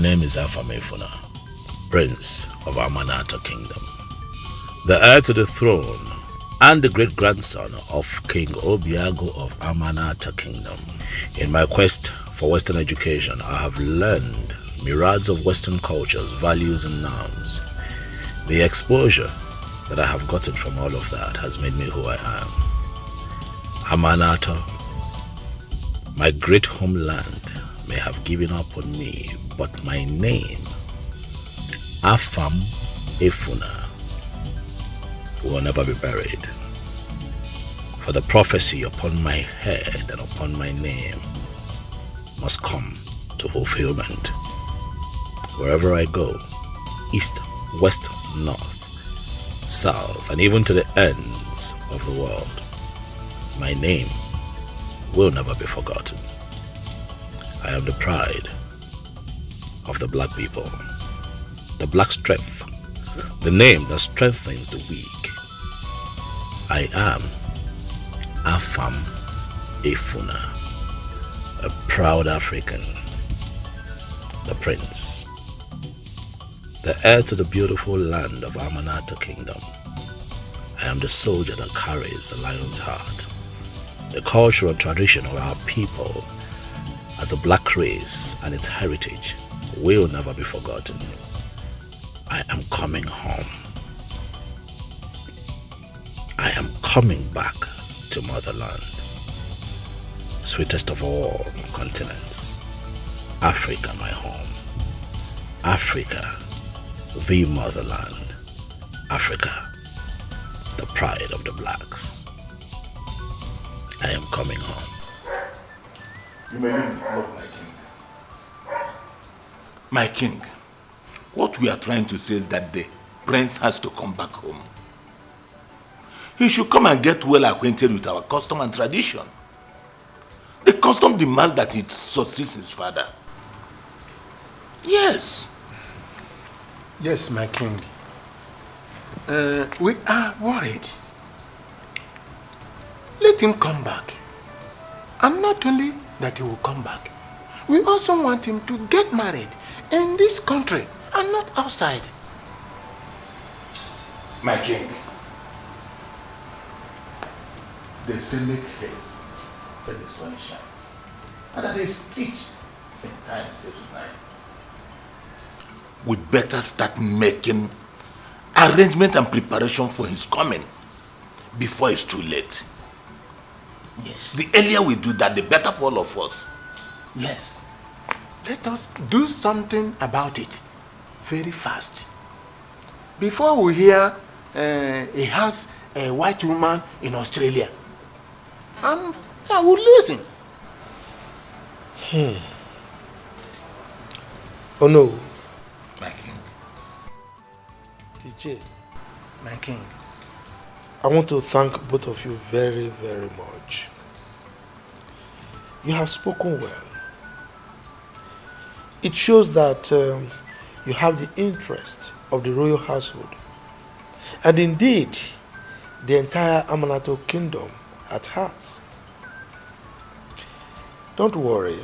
name is Afamefuna, Prince of Amanata Kingdom, the heir to the throne and the great-grandson of King Obiago of Amanata Kingdom. In my quest for Western education, I have learned myriads of Western cultures, values and norms. The exposure that I have gotten from all of that has made me who I am. Amanata, my great homeland, may have given up on me, but my name, Afam Efuna, will never be buried. For the prophecy upon my head and upon my name must come to fulfillment. Wherever I go, east, west, north, south, and even to the ends of the world, my name will never be forgotten. I am the pride of the black people, the black strength, the name that strengthens the weak. I am Afam Efuna, a proud African, the prince, the heir to the beautiful land of Amanata Kingdom. I am the soldier that carries the lion's heart, the culture and tradition of our people as a black race and its heritage will never be forgotten. I am coming home. I am coming back to motherland, sweetest of all continents, Africa my home, Africa the motherland, Africa the pride of the blacks. I am coming home. You may leave the club, my king. My king, what we are trying to say is that the prince has to come back home. He should come and get well acquainted with our custom and tradition. The custom demands that he succeeds his father. Yes. Yes, my king. We are worried. Let him come back. And not only that he will come back, we also want him to get married in this country and not outside. My king, they say make haste when the sun shines, and that is teach in time saves nine. We better start making arrangement and preparation for his coming before it's too late. Yes. The earlier we do that, the better for all of us. Yes. Let us do something about it very fast. Before we hear he has a white woman in Australia, and I will lose him. Oh no. My king. DJ, My king. I want to thank both of you very, very much. You have spoken well. It shows that you have the interest of the royal household, and indeed the entire Amanato kingdom at heart. Don't worry,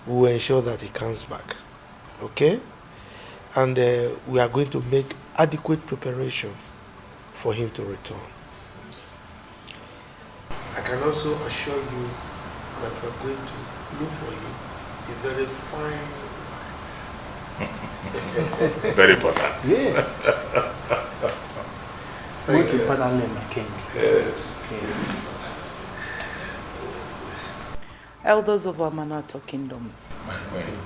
we will ensure that he comes back, okay? And we are going to make adequate preparation for him to return. I can also assure you that we are going to look for him a very fine wife. Very important. Yes. Most importantly, my king. Yes. Elders of Amanato Kingdom, My queen.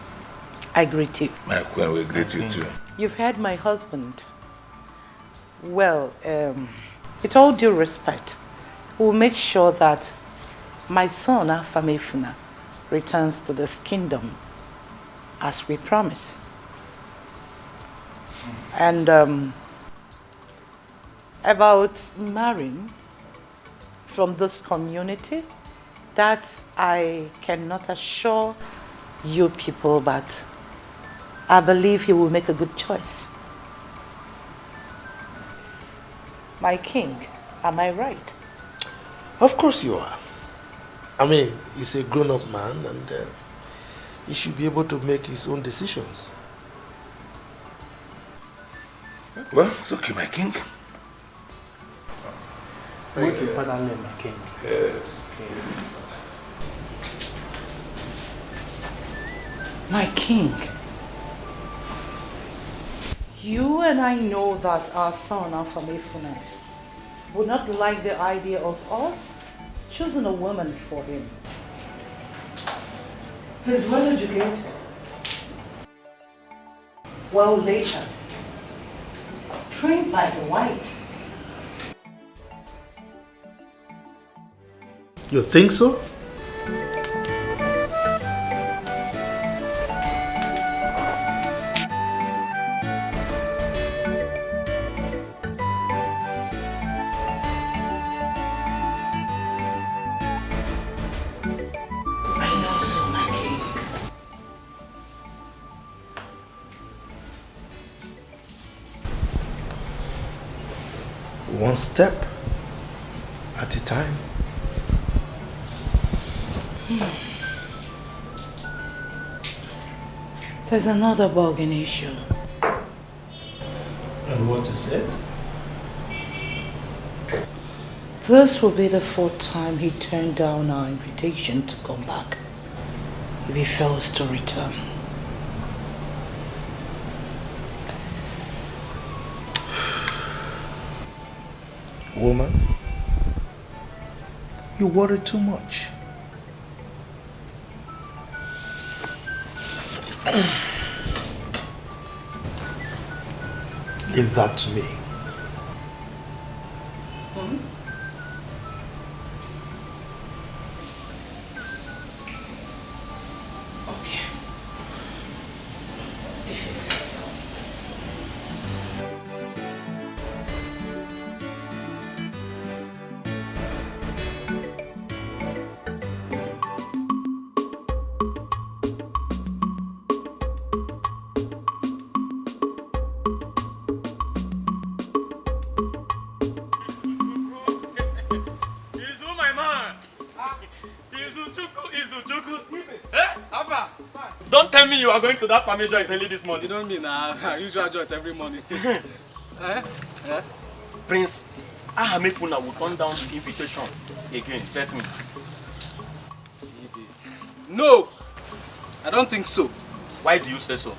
I greet you. My queen, we greet you too. You've heard my husband. Well, with all due respect, we'll make sure that my son, Afamefuna, returns to this kingdom as we promised. And about marrying from this community, that I cannot assure you people, but I believe he will make a good choice. My king, am I right? Of course you are. I mean, he's a grown-up man, and he should be able to make his own decisions. Well, it's okay, my king. What's your father's name, my king? Yes. My king, you and I know that our son, Afamefuna, would not like the idea of us choosing a woman for him. He's well educated, well later, trained by the white. You think so? One step at a time. There's another bargain issue. And what is it? This will be the 4th time he turned down our invitation to come back if he fails to return. Woman, you worry too much. Leave that to me. Okay. If you say so. Don't tell me you are going to that family joint early this morning. You don't mean usual joint every morning. Prince, Ahamefuna will turn down the invitation again. Bet me. No! I don't think so. Why do you say so?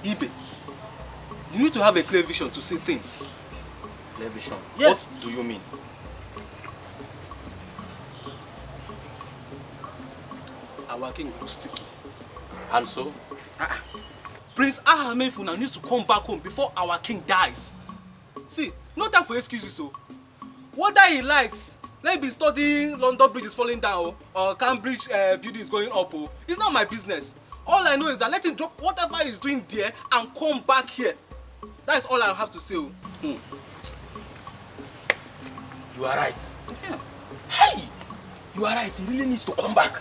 Ibe, you need to have a clear vision to see things. Clear vision? Yes. What do you mean? Our king looks sticky. And so? Prince Ahamefuna needs to come back home before our king dies. See, no time for excuses, so. Whether he likes, let me be studying London Bridge is falling down or Cambridge building is going up. It's not my business. All I know is that let him drop whatever he's doing there and come back here. That is all I have to say. You are right. Yeah. Hey! You are right. He really needs to come back.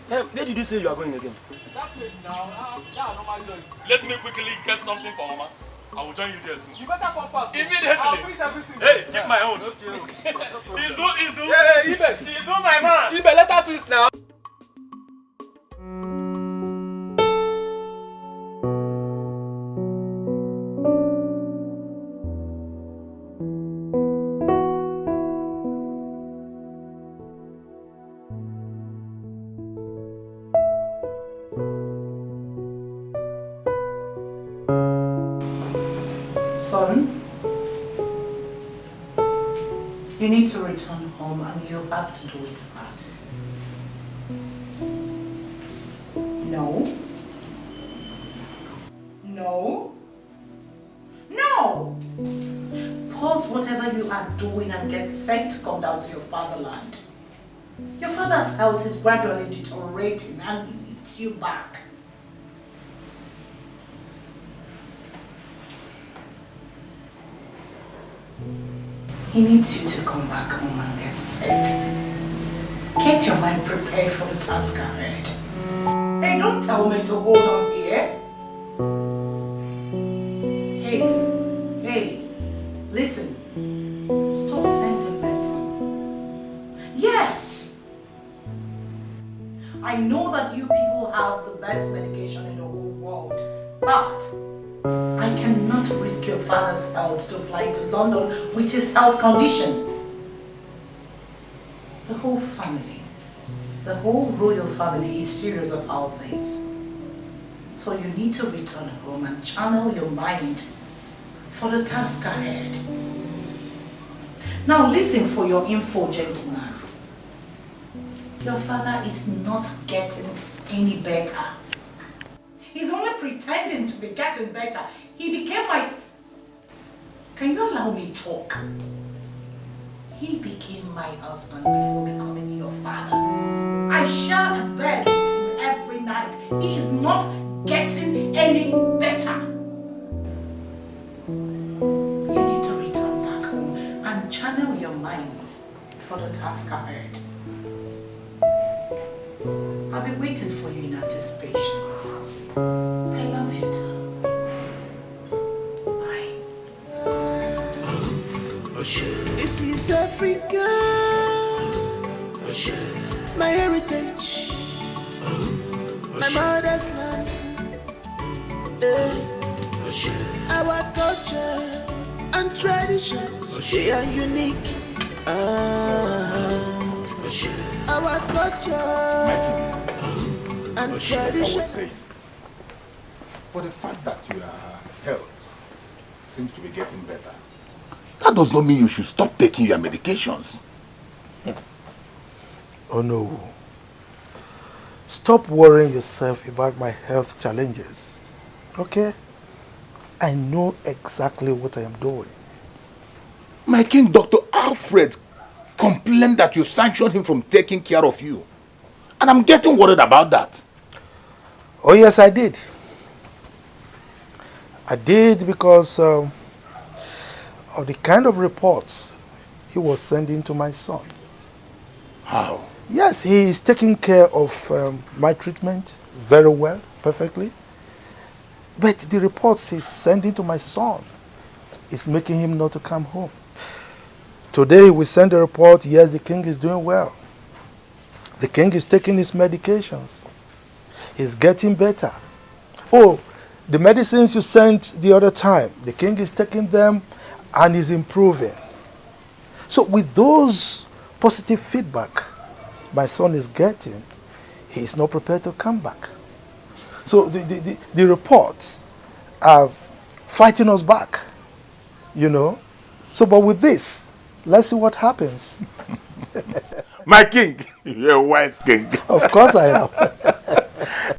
Where did you say you are going again? That place now, that normal joint. Let me quickly get something for Mama. I will join you there soon. You better come fast. Immediately. I'll finish everything. Hey, keep my own. Okay. Izu. Yeah, Ibe. Izu, my man. Ibe, let her twist now. Son, you need to return home and you have to do it fast. No. No. No! Pause whatever you are doing and get set to come down to your fatherland. Your father's health is gradually deteriorating and he needs you back. He needs you to come back home and get set. Get your mind prepared for the task ahead. Hey, don't tell me to hold on here. Hey, listen. Stop sending medicine. Yes. I know that you people have the best medication in the whole world, but I cannot risk your father's health to fly to London with his health condition. The whole family, the whole royal family is serious about this. So you need to return home and channel your mind for the task ahead. Now listen for your info, gentleman. Your father is not getting any better. He's only pretending to be getting better. He became my... Can you allow me to talk? He became my husband before becoming your father. I share a bed with him every night. He is not getting any better. You need to return back home and channel your minds for the task ahead. I'll be waiting for you in anticipation. I love you too. Bye. This is Africa, my heritage, my mother's land. Our culture and tradition, they are unique. Our culture and tradition. For the fact that your health seems to be getting better, that does not mean you should stop taking your medications. Oh no. Stop worrying yourself about my health challenges. Okay? I know exactly what I am doing. My king, Dr. Alfred, complained that you sanctioned him from taking care of you. And I'm getting worried about that. Oh yes, I did. I did because of the kind of reports he was sending to my son. How? Yes, he is taking care of my treatment very well, perfectly. But the reports he's sending to my son is making him not to come home. Today we send a report, yes, the king is doing well. The king is taking his medications. He's getting better. Oh, the medicines you sent the other time, the king is taking them and is improving. So with those positive feedback my son is getting, he is not prepared to come back. So the reports are fighting us back, you know. So but with this, let's see what happens. My king, you're a wise king. Of course I am.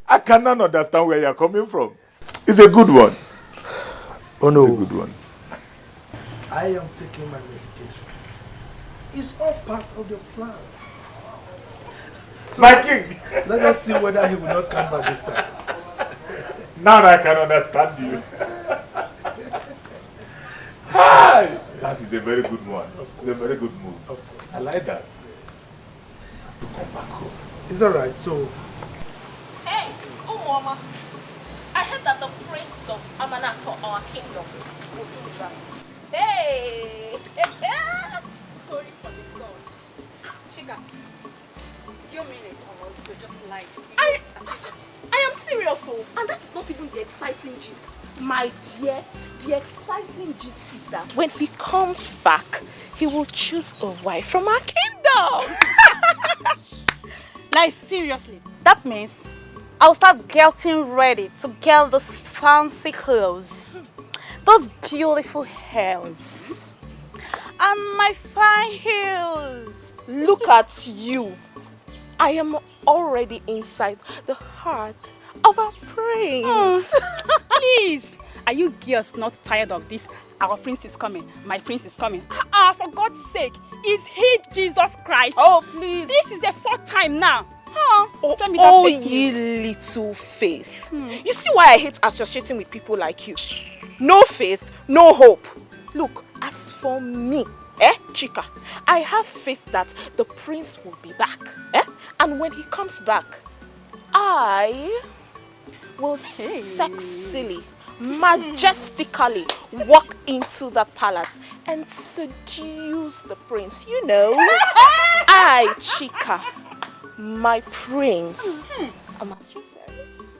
I cannot understand where you're coming from. It's a good one. Oh no. It's a good one. I am taking my medication. It's all part of the plan. So My king! Let us see whether he will not come back this time. Now I can understand you. Hi! That is a very good one. It's a very good move. I like that. To come back home. It's alright, so... Hey, Mama. I heard that the prince of Amanato, our kingdom, will soon be back. Hey! Story for the gods. Chica, do you mean it or you're just lying? I am serious, so, and that's not even the exciting gist. My dear, the exciting gist is that when he comes back, he will choose a wife from our kingdom. Like, seriously, that means I'll start getting ready to get those fancy clothes, those beautiful hairs, and my fine heels. Look at you. I am already inside the heart of a prince. Please, are you girls not tired of this? Our prince is coming. My prince is coming. For God's sake, is he Jesus Christ? Oh, please. This is the 4th time now. Oh, ye little faith. You see why I hate associating with people like you? No faith, no hope. Look, as for me, Chica, I have faith that the prince will be back. And when he comes back, I will sexily, majestically walk into the palace and seduce the prince. You know, I, Chica, My prince. I'm at your service.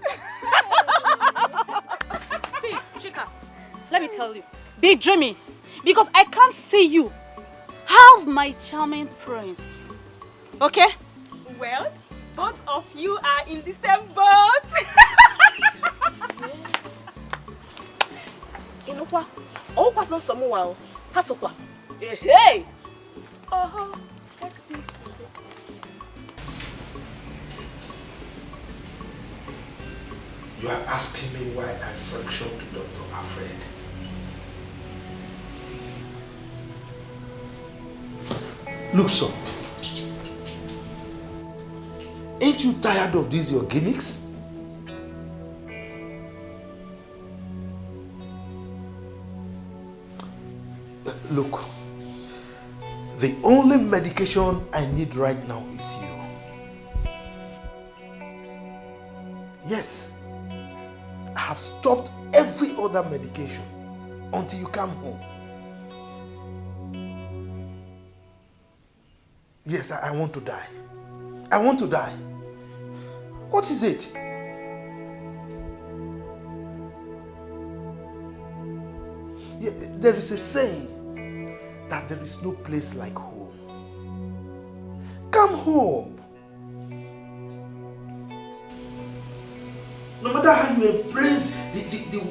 See, Chika, let me tell you, be dreamy, because I can't see you have my charming prince. Okay? Well, both of you are in the same boat. You know what? Oh, what's not someone? Hasokwa. Hey! Let's see. You are asking me why I sanctioned Dr. Alfred. Look, son. Ain't you tired of these your gimmicks? Look, the only medication I need right now is you. Yes, I have stopped every other medication until you come home. Yes, I want to die. I want to die. What is it? Yeah, there is a saying that there is no place like home. Come home. No matter how you embrace the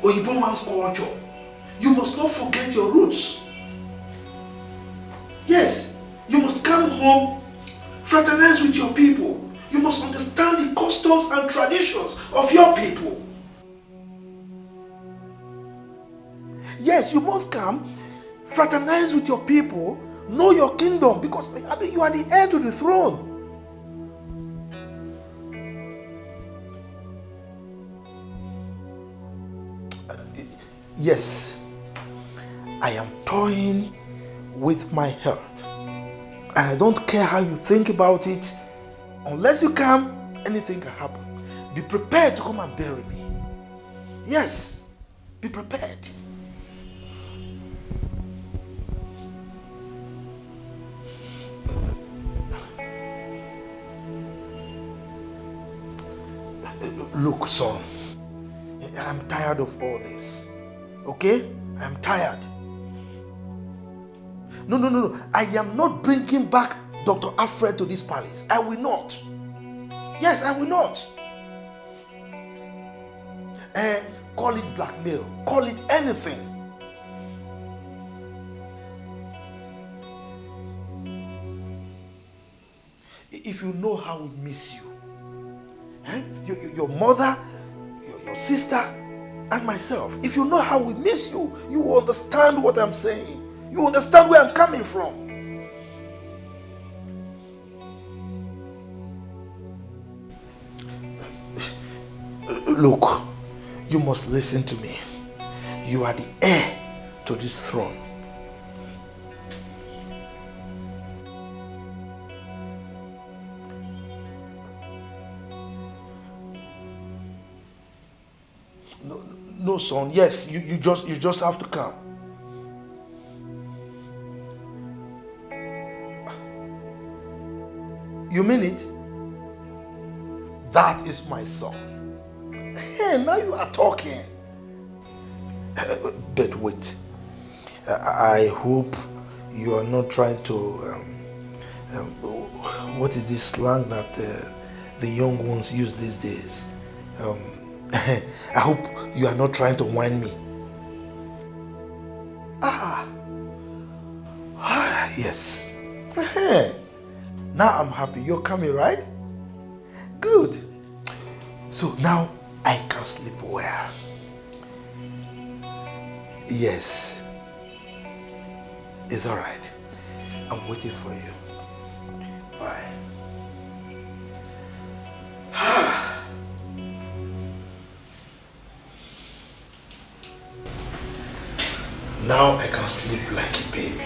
Oyibo man's culture, you must not forget your roots. Yes, you must come home, fraternize with your people. You must understand the customs and traditions of your people. Yes, you must come, fraternize with your people, know your kingdom, because I mean, you are the heir to the throne. Yes, I am toying with my health, and I don't care how you think about it. Unless you come, anything can happen. Be prepared to come and bury me. Yes, be prepared. Look, son, I'm tired of all this. Okay? I'm tired. No. I am not bringing back Dr. Alfred to this palace. I will not. Yes, I will not. Call it blackmail. Call it anything. If you know how we miss you, your mother, your sister, and myself, if you know how we miss you, you will understand what I'm saying. You understand where I'm coming from. Look, you must listen to me. You are the heir to this throne. No, son. Yes, you just have to come. You mean it? That is my son. Hey, now you are talking. But wait. I hope you are not trying to... what is this slang that the young ones use these days? I hope you are not trying to whine me. Yes. Now I'm happy. You're coming, right? Good. So now I can sleep well. Yes. It's all right. I'm waiting for you. Bye. Now I can sleep like a baby.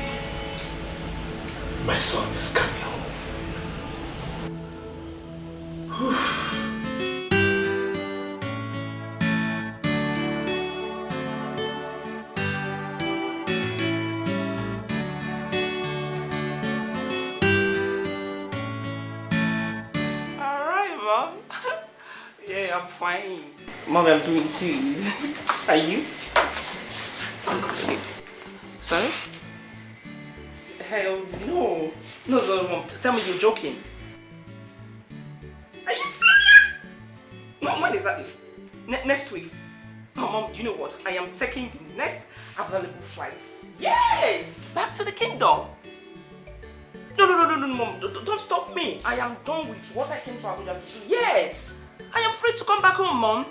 My son is coming home. Mom. Yeah, I'm fine. Mom, I'm doing good. Are you? Sorry? Hell no. No, Mom. Tell me you're joking. Are you serious? Mom, when exactly? Next week. Oh, Mom, you know what? I am taking the next available flights. Yes! Back to the kingdom. No, Mom. Don't stop me. I am done with what I came to Abuja to do. Yes! I am free to come back home, Mom.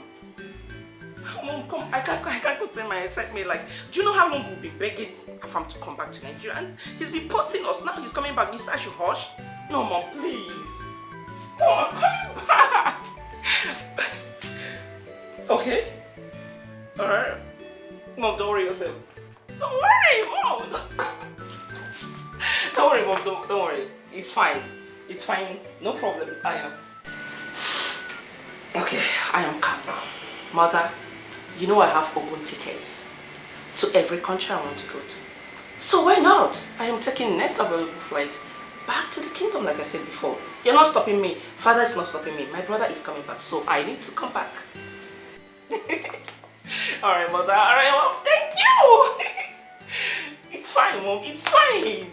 Mom, come. I can't go tell my excitement. Like, do you know how long we've been begging for him to come back to Nigeria? And he's been posting us. Now he's coming back. You say I should hush? No, Mom, please. Mom, I'm coming back. Okay? Alright. Mom, don't worry yourself. Don't worry, Mom. Don't worry, Mom. Don't worry. It's fine. It's fine. No problem. I am. Okay, I am calm now. Mother, you know I have open tickets to every country I want to go to. So why not? I am taking next available flight back to the kingdom like I said before. You're not stopping me. Father is not stopping me. My brother is coming back, so I need to come back. Alright, Mother. Alright, Mom. Thank you. It's fine, Mom. It's fine.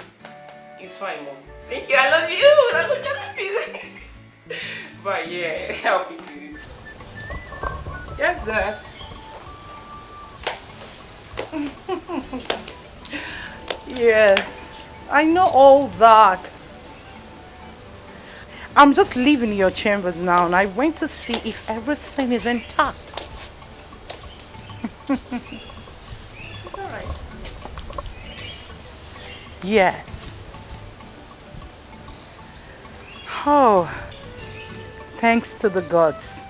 It's fine, Mom. Thank you. I love you. I love you. But yeah, I'll be good. Yes, Dad. Yes, I know all that. I'm just leaving your chambers now and I went to see if everything is intact. It's alright. Yes. Oh, thanks to the gods.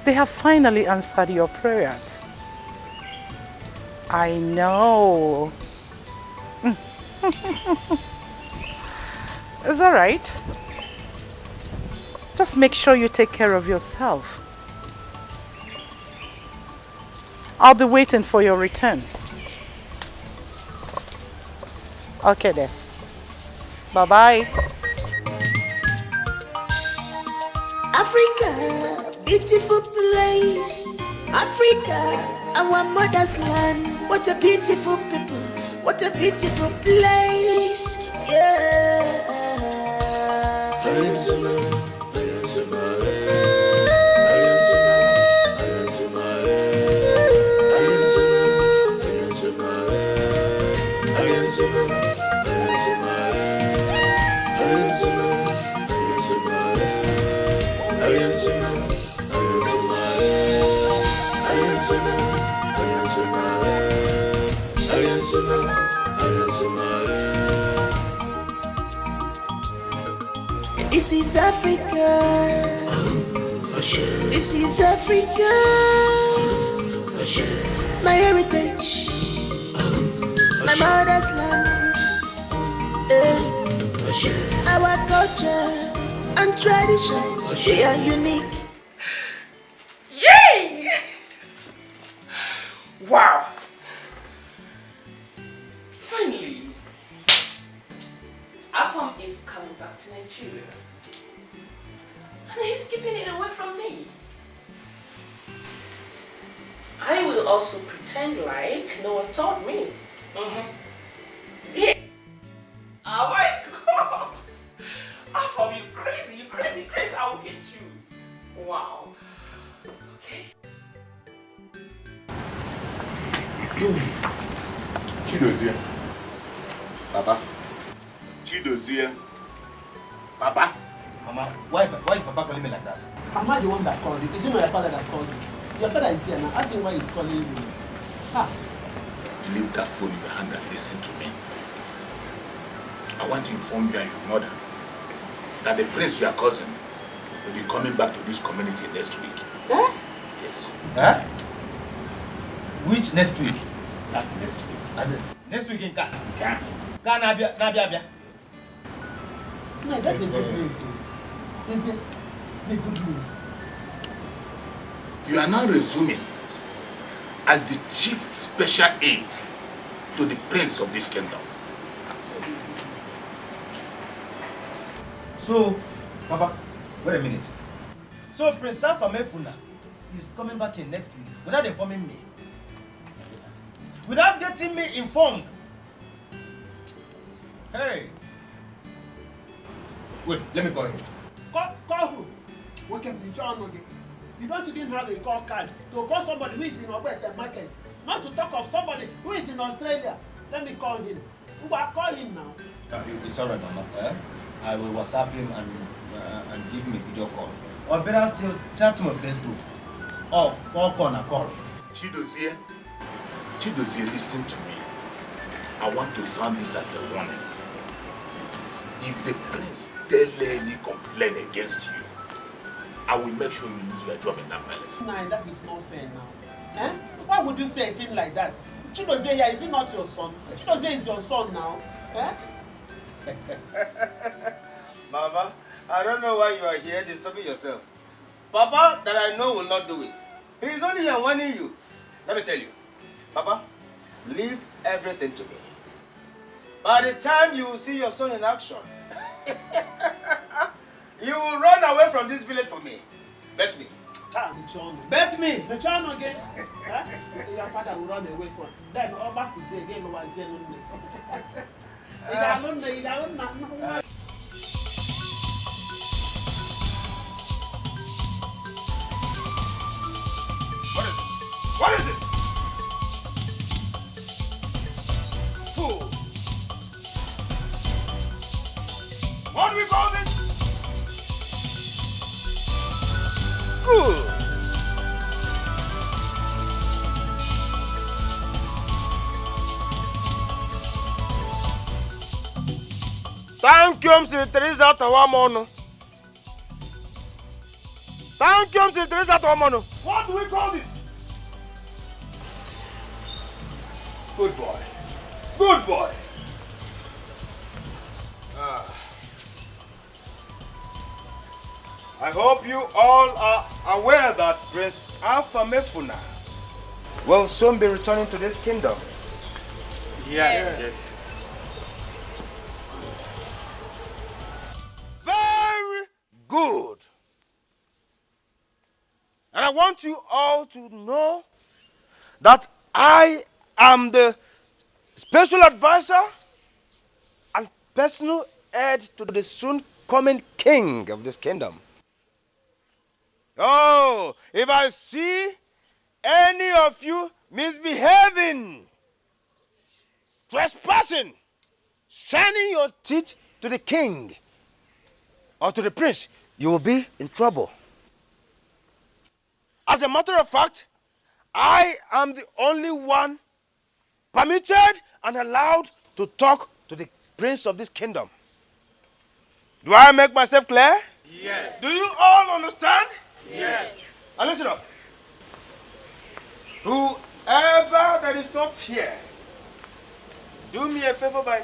They have finally answered your prayers. I know. It's all right. Just make sure you take care of yourself. I'll be waiting for your return. Okay then. Bye-bye. Africa, beautiful place. Africa, our mother's land. What a beautiful people. What a beautiful place. Yeah. This is Africa. This is Africa. My heritage. My mother's land. Our culture and tradition, they are unique. Yay! Wow! Finally, Afam is coming back to Nigeria. And he's keeping it away from me. I will also pretend like no one told me. Yes. Oh my God. Afam, you crazy, I will get you. Wow. Okay. Chidozie. Papa. Chidozie. Papa. Mama, why is Papa calling me like that? I'm not the one that called you. Is it not your father that called you? Your father is here now. Ask him why he's calling you. Ah. Leave that phone in your hand and listen to me. I want to inform you and your mother that the prince, your cousin, will be coming back to this community next week. Eh? Yes. Huh? Which next week? That next week. As in, next week in Ka? Nabia. No, that's a good news. It's a good news. You are now resuming as the chief special aide to the prince of this kingdom. So, Papa, wait a minute. So Prince Afamefuna is coming back in next week without informing me. Without getting me informed. Hey. Wait, let me call him. Call who? Okay, you don't even have a call card to call somebody who is in the market. Not to talk of somebody who is in Australia. Let me call him. Call him now. It's alright, Mama. I will WhatsApp him and give him a video call. Or better still, chat him on Facebook. Or call. Chidozie, listen to me. I want to sound this as a warning. If the prince tell any complaint against you, I will make sure you lose your job in that palace. Nah, that is not fair now. Eh? Why would you say a thing like that? Chidozie, is he not your son? Chidozie is your son now. Eh? Mama, I don't know why you are here disturbing yourself. Papa, that I know, will not do it. He is only here warning you. Let me tell you. Papa, leave everything to me. By the time you will see your son in action, you will run away from this village for me. Bet me. Bet me. The child again. Your father will run away from. Then Oba Fizi again was saying, What is it? Fool! What do we call this? Good! Thank you, Mr. Teresa Tawamono. Thank you, Mr. Teresa Tawamono. What do we call this? Good boy. Good boy. I hope you all are aware that Prince Afamefuna will soon be returning to this kingdom. Yes. Very good. And I want you all to know that I am the special advisor and personal heir to the soon coming king of this kingdom. Oh, if I see any of you misbehaving, trespassing, shining your teeth to the king or to the prince, you will be in trouble. As a matter of fact, I am the only one permitted and allowed to talk to the prince of this kingdom. Do I make myself clear? Yes. Do you all understand? Yes. And listen up. Whoever that is not here, do me a favor by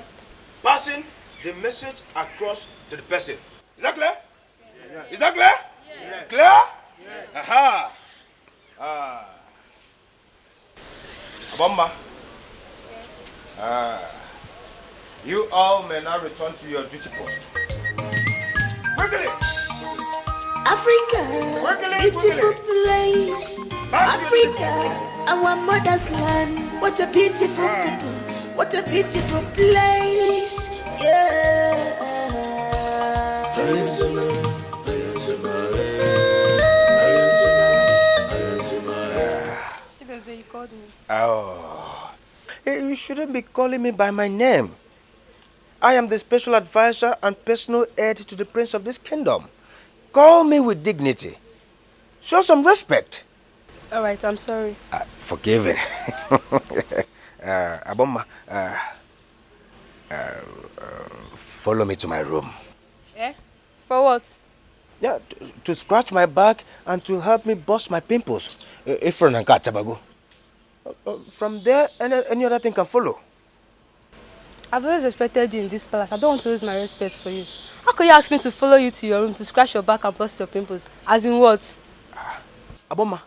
passing the message across to the person. Is that clear? Yes. Is that clear? Yes. Clear? Yes. Aha. Abomma. Yes. You all may now return to your duty post. Quickly! Africa, beautiful place. Africa, our mother's land. What a beautiful people. What a beautiful place. Yeah. You called me. Oh. You shouldn't be calling me by my name. I am the special advisor and personal heir to the prince of this kingdom. Call me with dignity. Show some respect. All right, I'm sorry. Forgiven. Abomma, follow me to my room. Eh? For what? Yeah, to scratch my back and to help me bust my pimples. Ifron and Katabago. From there, any other thing can follow. I've always respected you in this palace. I don't want to lose my respect for you. How can you ask me to follow you to your room to scratch your back and bust your pimples? As in what? Aboma,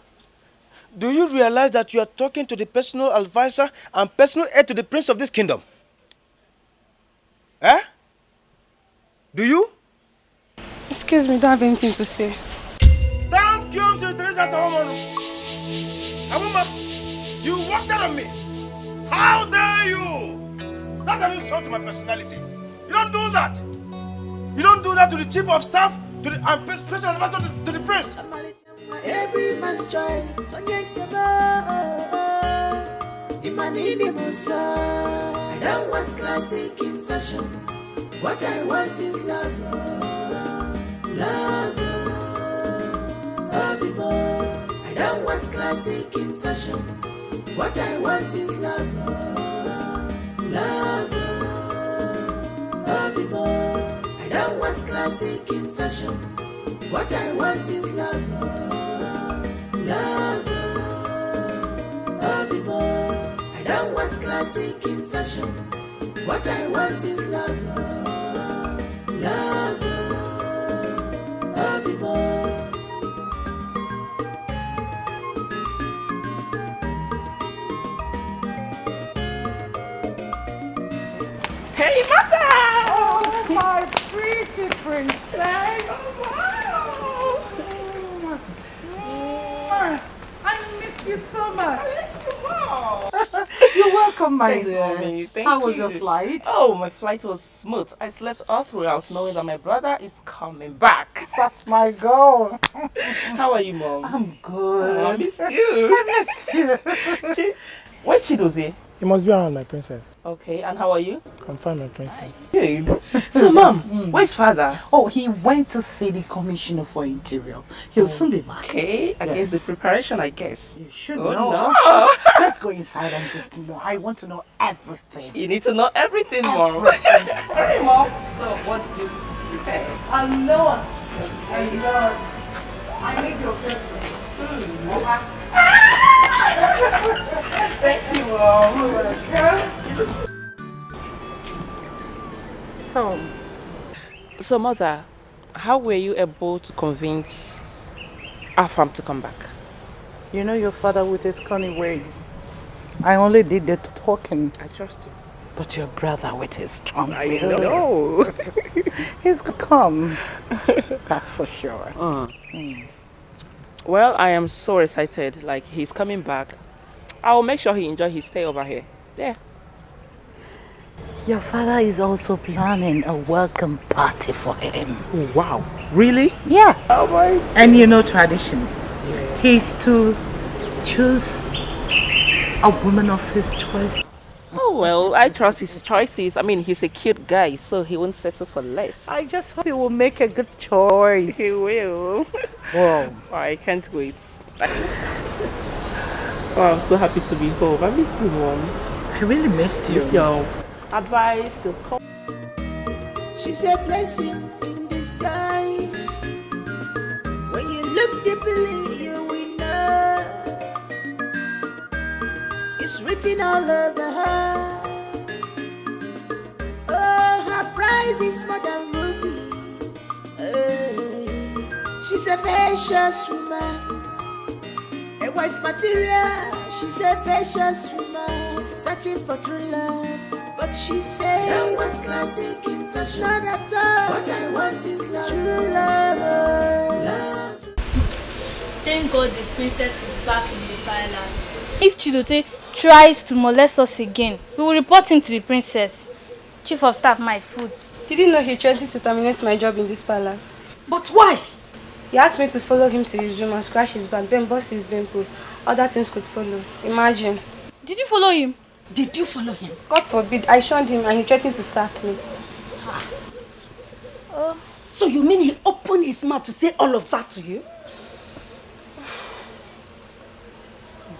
do you realize that you are talking to the personal advisor and personal heir to the prince of this kingdom? Eh? Do you? Excuse me, don't have anything to say. that a woman? A woman? You walked out on me. How dare you? That's an insult to my personality. You don't do that. You don't do that to the chief of staff, to the special advisor to the prince. Every man's choice. I don't want classic in fashion. What I want is love. Love. I don't want classic in fashion. What I want is love. Love. I don't want classic in fashion. What I want is love. Love. I don't want classic in fashion. What I want is love. Love. Hey, mother! Oh, my pretty princess. I missed you so much. You're welcome, my Thanks, dear. Mommy. Thank How was you. your flight? Oh, my flight was smooth. I slept all throughout knowing that my brother is coming back. That's my goal. How are you, Mom? I'm good. Oh, I missed you. I missed you. Where's Chidozie? You must be around, my princess. Okay, and how are you? I'm fine, my princess. Good. So, Mom, where's father? Oh, he went to see the commissioner for interior. He'll soon be back. Okay, against the preparation, I guess. You should Oh, know. no. Let's go inside and just know. I want to know everything. You need to know everything, Mom. Everything. Alright, Mom. So, what did you prepare? A lot. A lot. I need your favorite. Thank you, Mom. So, Mother, how were you able to convince Afam to come back? You know your father with his cunning ways. I only did the talking. I trust you. But your brother with his strong I will. know. He's gonna come. That's for sure. Well, I am so excited. Like, he's coming back. I'll make sure he enjoys his stay over here. Yeah. Your father is also planning a welcome party for him. Oh, wow. Really? Yeah. Oh my. And you know tradition. He's to choose a woman of his choice. Oh, well, I trust his choices. I mean, he's a cute guy, so he won't settle for less. I just hope he will make a good choice. He will. Whoa. Oh, I can't wait. Oh, I'm so happy to be home. I missed you, Mom. I really missed you. Miss your advice, your talk. She's a blessing in disguise. When you look deeply, you will know. It's written all over her. Oh, her price is more than ruby. She's a vicious woman, a wife material. She's a vicious woman, searching for true love. But she said, I don't want classic in fashion. Not at all. What I want is love. True love. Love. Thank God the princess is back in the palace. If Chidote tries to molest us again, we will report him to the princess. Chief of staff, my food. Did you know he threatened to terminate my job in this palace? But why? He asked me to follow him to his room and scratch his back, then bust his bimple. Other things could follow. Imagine. Did you follow him? Did you follow him? God forbid, I shunned him and he threatened to sack me. So you mean he opened his mouth to say all of that to you?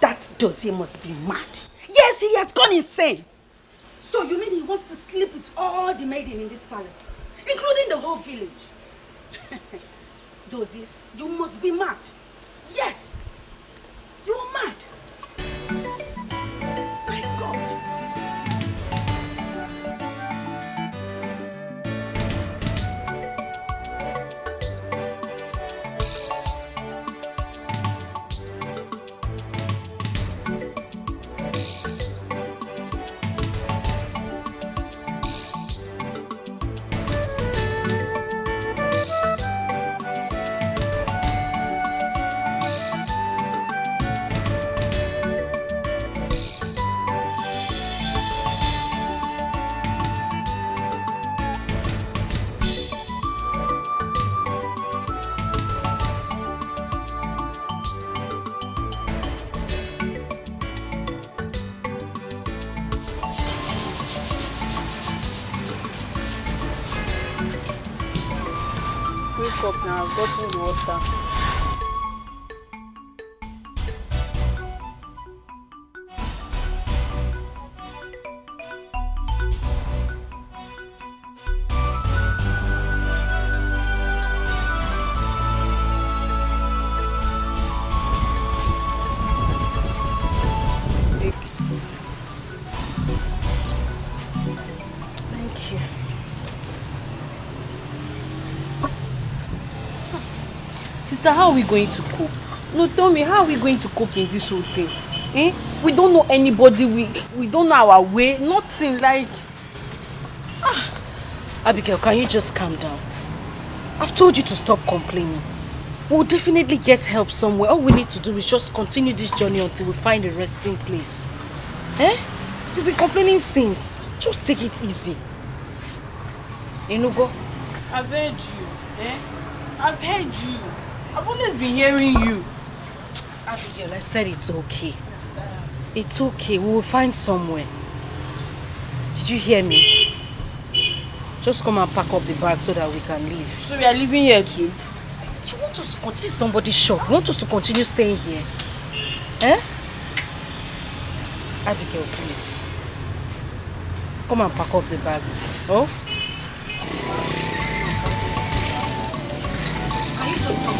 That dossier must be mad. Yes, he has gone insane. So you mean he wants to sleep with all the maidens in this palace, including the whole village? Dozie, you must be mad. Yes, you are mad. My God. wake up now. I've gotten the water. Sister, how are we going to cope? No, tell me, how are we going to cope in this whole thing? Eh? We don't know anybody, we don't know our way, nothing like... Abigail, can you just calm down? I've told you to stop complaining. We'll definitely get help somewhere. All we need to do is just continue this journey until we find a resting place. Eh? You've been complaining since. Just take it easy. Enugo? I've heard you, eh? I've heard you. I've always been hearing you. Abigail, I said it's okay. It's okay. We will find somewhere. Did you hear me? Just come and pack up the bag so that we can leave. So we are leaving here too? Do you want us to continue somebody's shop? You want us to continue staying here? Eh? Abigail, please. Come and pack up the bags. Oh? Can you just come?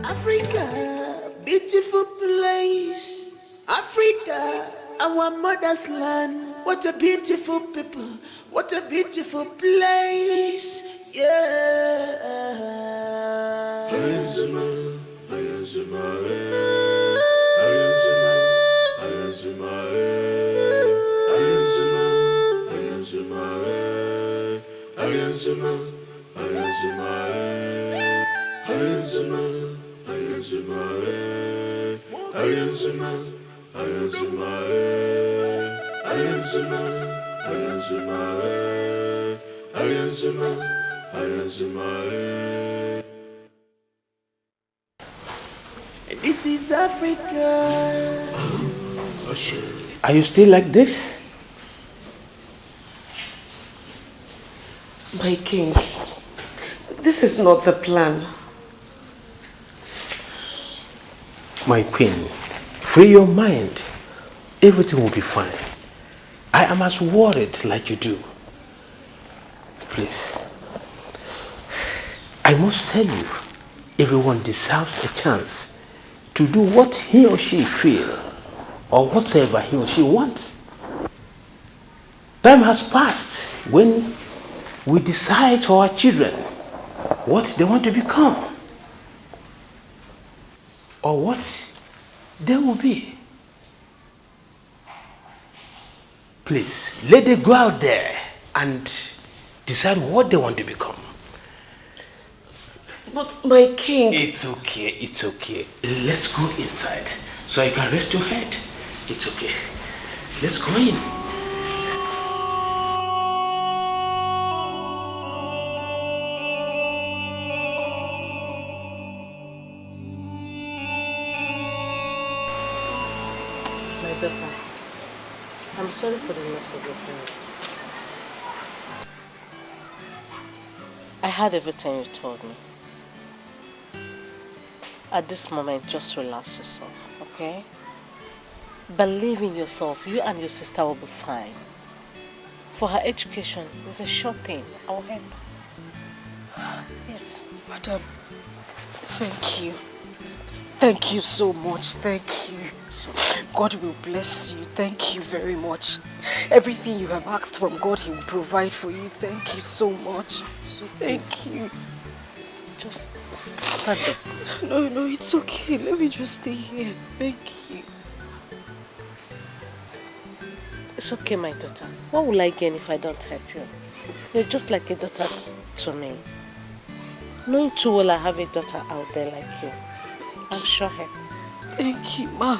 Africa, beautiful place. Africa, our mother's land. What a beautiful people. What a beautiful place. Yeah. This is Africa. Are you still like this? My king, this is not the plan. My queen, free your mind. Everything will be fine. I am as worried like you do. Please. I must tell you, everyone deserves a chance to do what he or she feel or whatever he or she wants. Time has passed when we decide for our children what they want to become or what they will be. Please, let them go out there and decide what they want to become. But my king... It's okay, it's okay. Let's go inside so you can rest your head. It's okay. Let's go in. My daughter, I'm sorry for the loss of your parents. I heard everything you told me. At this moment, just relax yourself, okay? Believe in yourself. You and your sister will be fine. For her education, it's a short thing. I'll help. Yes. Madam, thank you. Thank you so much. Thank you. God will bless you. Thank you very much. Everything you have asked from God, He will provide for you. Thank you so much. Thank you. Just stand up. No, it's okay. Let me just stay here. Thank you. It's okay, my daughter. What will I gain if I don't help you? You're just like a daughter to me. Knowing too well I have a daughter out there like you, I'm sure her. Thank you, Ma.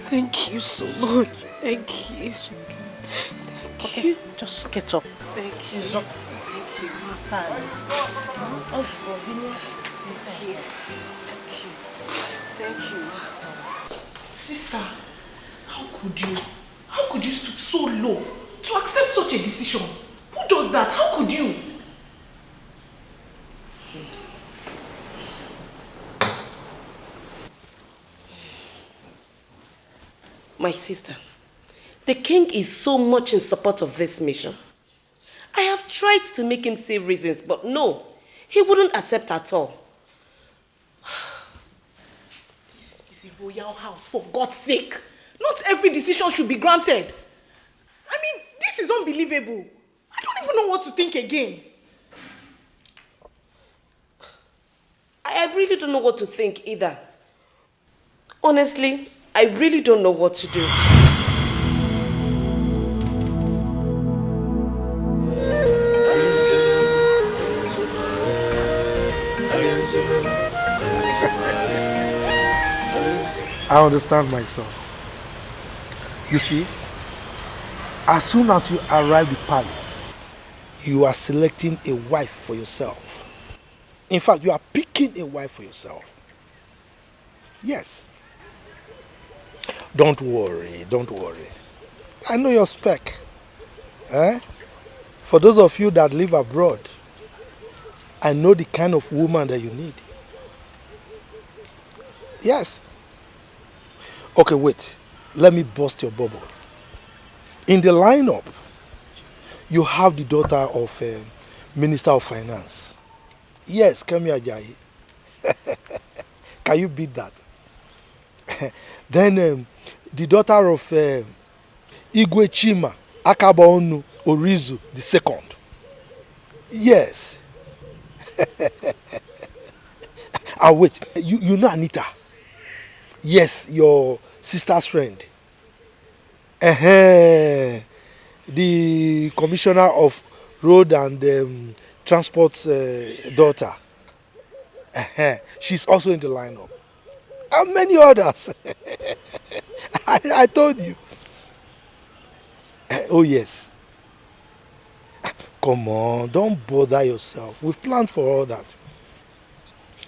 Thank you so much. Thank you. Okay, just get up. Thank you. Thank you. Stand. Thank you. Thank you, Ma. Sister, how could you stoop so low to accept such a decision? Who does that? How could you? My sister, the king is so much in support of this mission. I have tried to make him say reasons, but no, he wouldn't accept at all. This is a royal house, for God's sake. Not every decision should be granted. I mean, this is unbelievable. I don't even know what to think again. I really don't know what to think either. Honestly, I really don't know what to do. I understand myself. You see, as soon as you arrive at the palace, you are selecting a wife for yourself. In fact, you are picking a wife for yourself. Yes. Don't worry, don't worry. I know your spec. For those of you that live abroad, I know the kind of woman that you need. Yes. Okay, wait. Let me bust your bubble. In the lineup, you have the daughter of Minister of Finance. Yes, Kemi Ajayi. Can you beat that? Then the daughter of Igwe Chima Akabaonu Orizu II. Yes. And wait, you know Anita? Yes, your sister's friend. The commissioner of road and transport's daughter. She's also in the lineup. And many others. I told you. Oh yes. Come on, don't bother yourself. We've planned for all that.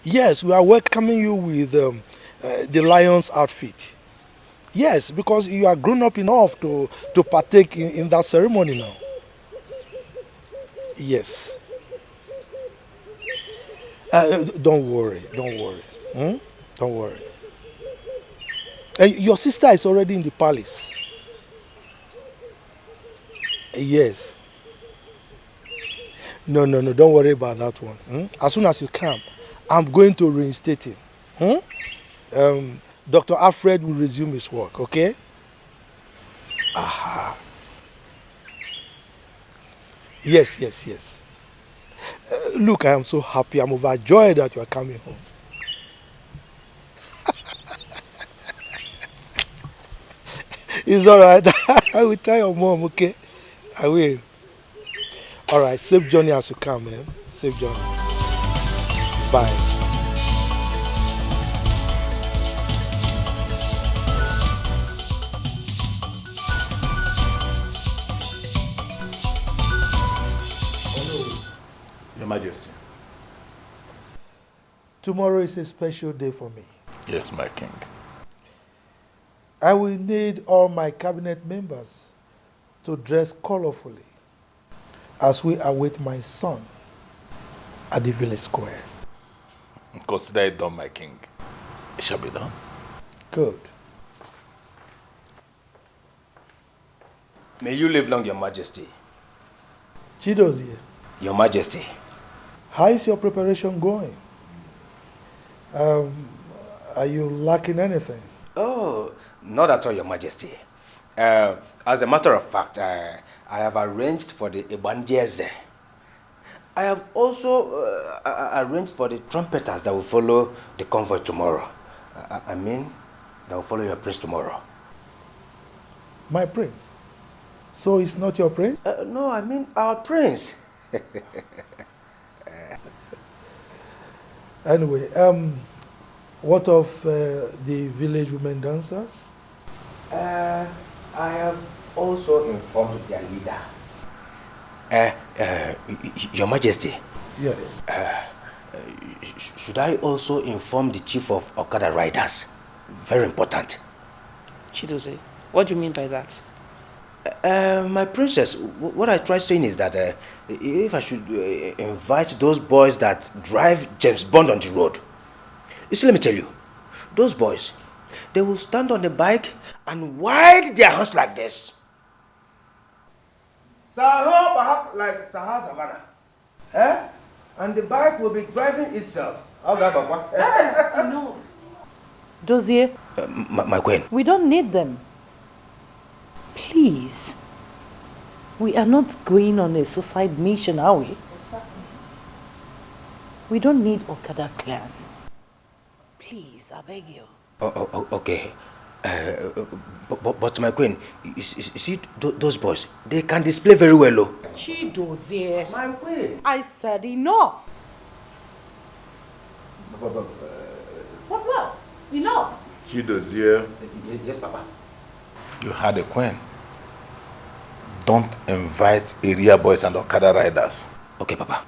Yes, we are welcoming you with the lion's outfit. Yes, because you are grown up enough to partake in that ceremony now. Yes. Don't worry, don't worry. Don't worry. Your sister is already in the palace. Yes. No, don't worry about that one. As soon as you come, I'm going to reinstate him. Dr. Alfred will resume his work, okay? Aha. Yes. Look, I am so happy. I'm overjoyed that you are coming home. It's all right. I will tell your mom, okay? I will. All right, safe journey as you come, man. Safe journey. Bye. Your Majesty. Tomorrow is a special day for me. Yes, my king. I will need all my cabinet members to dress colorfully as we await my son at the village square. Consider it done, my king. It shall be done. Good. May you live long, Your Majesty. Chidozie, Your Majesty. how is your preparation going? Are you lacking anything? Oh, not at all, Your Majesty. As a matter of fact, I have arranged for the Ibandieze. I have also arranged for the trumpeters that will follow the convoy tomorrow. I mean, that will follow your prince tomorrow. My prince? So it's not your prince? No, I mean our prince. Anyway, what of the village women dancers? I have also informed their leader. Your Majesty. Yes. Should I also inform the chief of Okada riders? Very important. Chidozie, what do you mean by that? My princess, what I try saying is that if I should invite those boys that drive James Bond on the road. You see, let me tell you, those boys, they will stand on the bike and wide their hands like this. Saho perhaps like Sahar Savannah. And the bike will be driving itself. No. Dozier. My queen. We don't need them. Please. We are not going on a suicide mission, are we? We don't need Okada clan. Please, I beg you. Okay. But my queen, you see those boys, they can display very well, oh. Chidozie. My queen. I said enough. What? Enough. Chidozie. Yes, Papa. You had a queen. Don't invite area boys and Okada riders. Okay, Papa.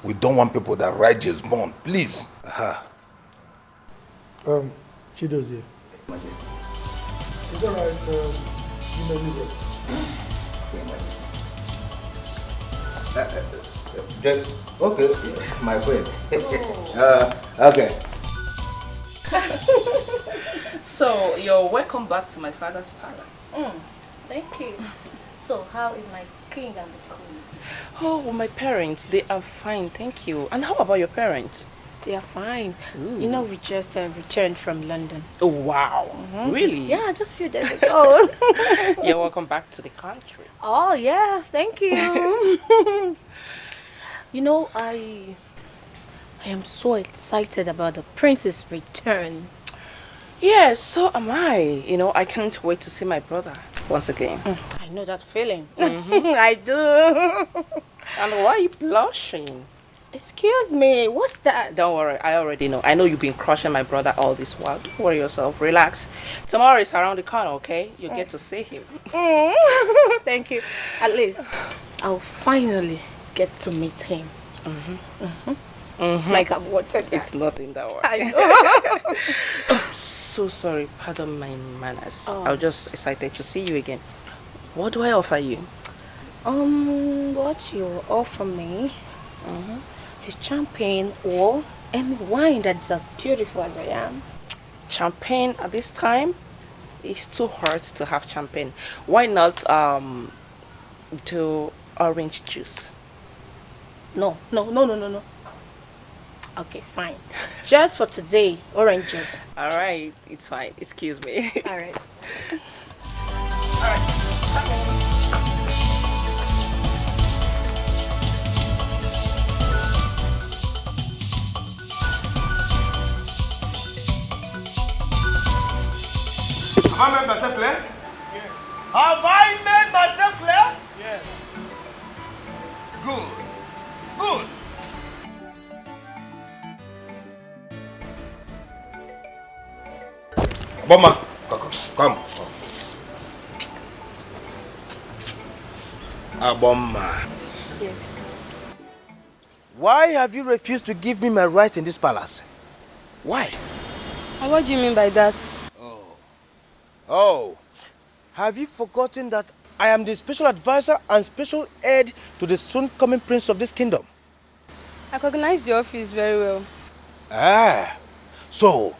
We don't want people that ride James Bond, please. Chidozie. Is that right? You may leave it. Okay, my queen. Okay. So, you're welcome back to my father's palace. Thank you. So, how is my king and the queen? Oh, my parents, they are fine, thank you. And how about your parents? They are fine. Ooh. You know, we just returned from London. Oh, wow. Really? Yeah, just a few days ago. You're welcome back to the country. Oh, yeah, thank you. You know, I am so excited about the prince's return. Yes, so am I. You know, I can't wait to see my brother once again. I know that feeling. I do. And why are you blushing? Excuse me, what's that? Don't worry, I already know. I know you've been crushing my brother all this while. Don't worry yourself, relax. Tomorrow is around the corner, okay? You get to see him. Thank you. At least I'll finally get to meet him. Like I've wanted that. It's nothing that way. I know. I'm so sorry, pardon my manners. I was just excited to see you again. What do I offer you? What you offer me is champagne or any wine that's as beautiful as I am. Champagne at this time? It's too hard to have champagne. Why not do orange juice? No. Okay, fine. Just for today, orange juice. All right, it's fine. Excuse me. All right. Have I made myself clear? Yes. Have I made myself clear? Yes. Good. Bomma, come. Bomma. Yes. Why have you refused to give me my rights in this palace? Why? And what do you mean by that? Oh, have you forgotten that I am the special advisor and special aide to the soon coming prince of this kingdom? I recognize the office very well. So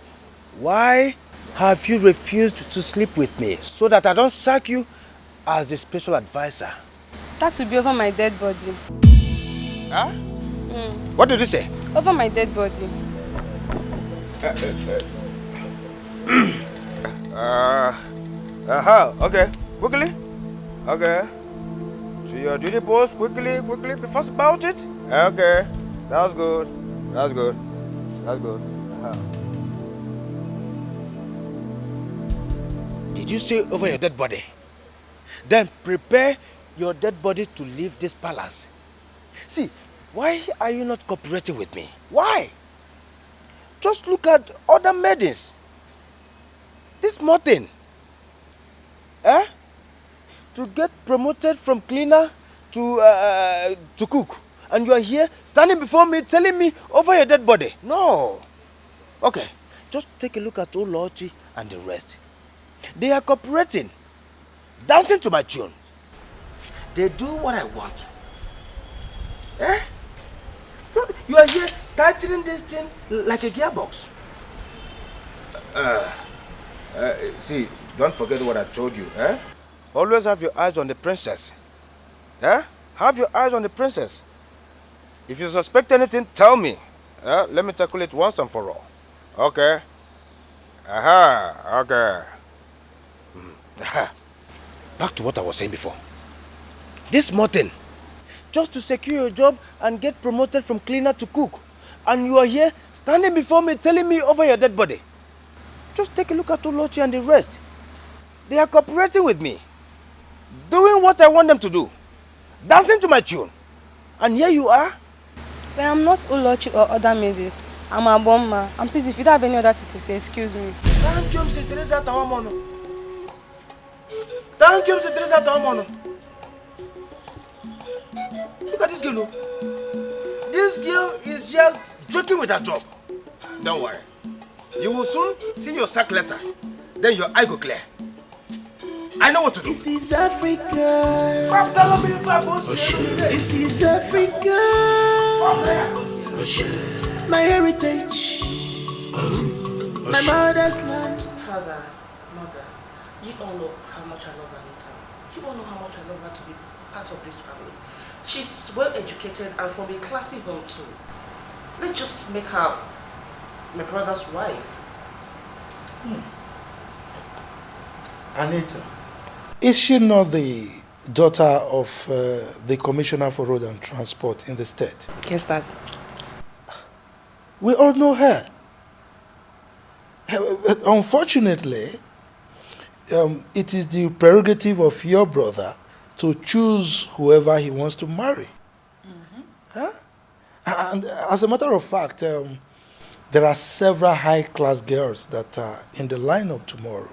why have you refused to sleep with me so that I don't sack you as the special advisor? That will be over my dead body. What did you say? Over my dead body. Okay. Quickly. Okay. To your duty post, quickly. Be fast about it. Okay. That's good. Did you say over your dead body? Then prepare your dead body to leave this palace. See, why are you not cooperating with me? Why? Just look at other maidens. This small thing. Eh? To get promoted from cleaner to cook. And you are here standing before me telling me over your dead body. No. Okay. Just take a look at Olochi and the rest. They are cooperating. Dancing to my tune. They do what I want. Eh? You are here tightening this thing like a gearbox. See, don't forget what I told you, eh? Always have your eyes on the princess. Eh? Have your eyes on the princess. If you suspect anything, tell me. Let me tackle it once and for all. Okay? Aha, okay. Back to what I was saying before. This small thing, just to secure your job and get promoted from cleaner to cook. And you are here standing before me telling me over your dead body. Just take a look at Olochi and the rest. They are cooperating with me. Doing what I want them to do. Dancing to my tune. And here you are. But I'm not Olochi or other maidens. I'm a bomber. And please, if you don't have any other thing to say, excuse me. Thank you, Mr. Teresa Tawamono. Thank you, Mr. Teresa Tawamono. Look at this girl. This girl is here joking with her job. Don't worry. You will soon see your sack letter. Then your eye go clear. I know what to do. This is Africa. This is Africa. My heritage. My mother's land. Father, mother, you all know how much I love Anita. You all know how much I love her to be part of this family. She's well educated and from a classy home too. Let's just make her my brother's wife. Anita, is she not the daughter of the Commissioner for Road and Transport in the state? Yes, Dad. We all know her. Unfortunately, it is the prerogative of your brother to choose whoever he wants to marry. Huh? And as a matter of fact, there are several high-class girls that are in the lineup tomorrow.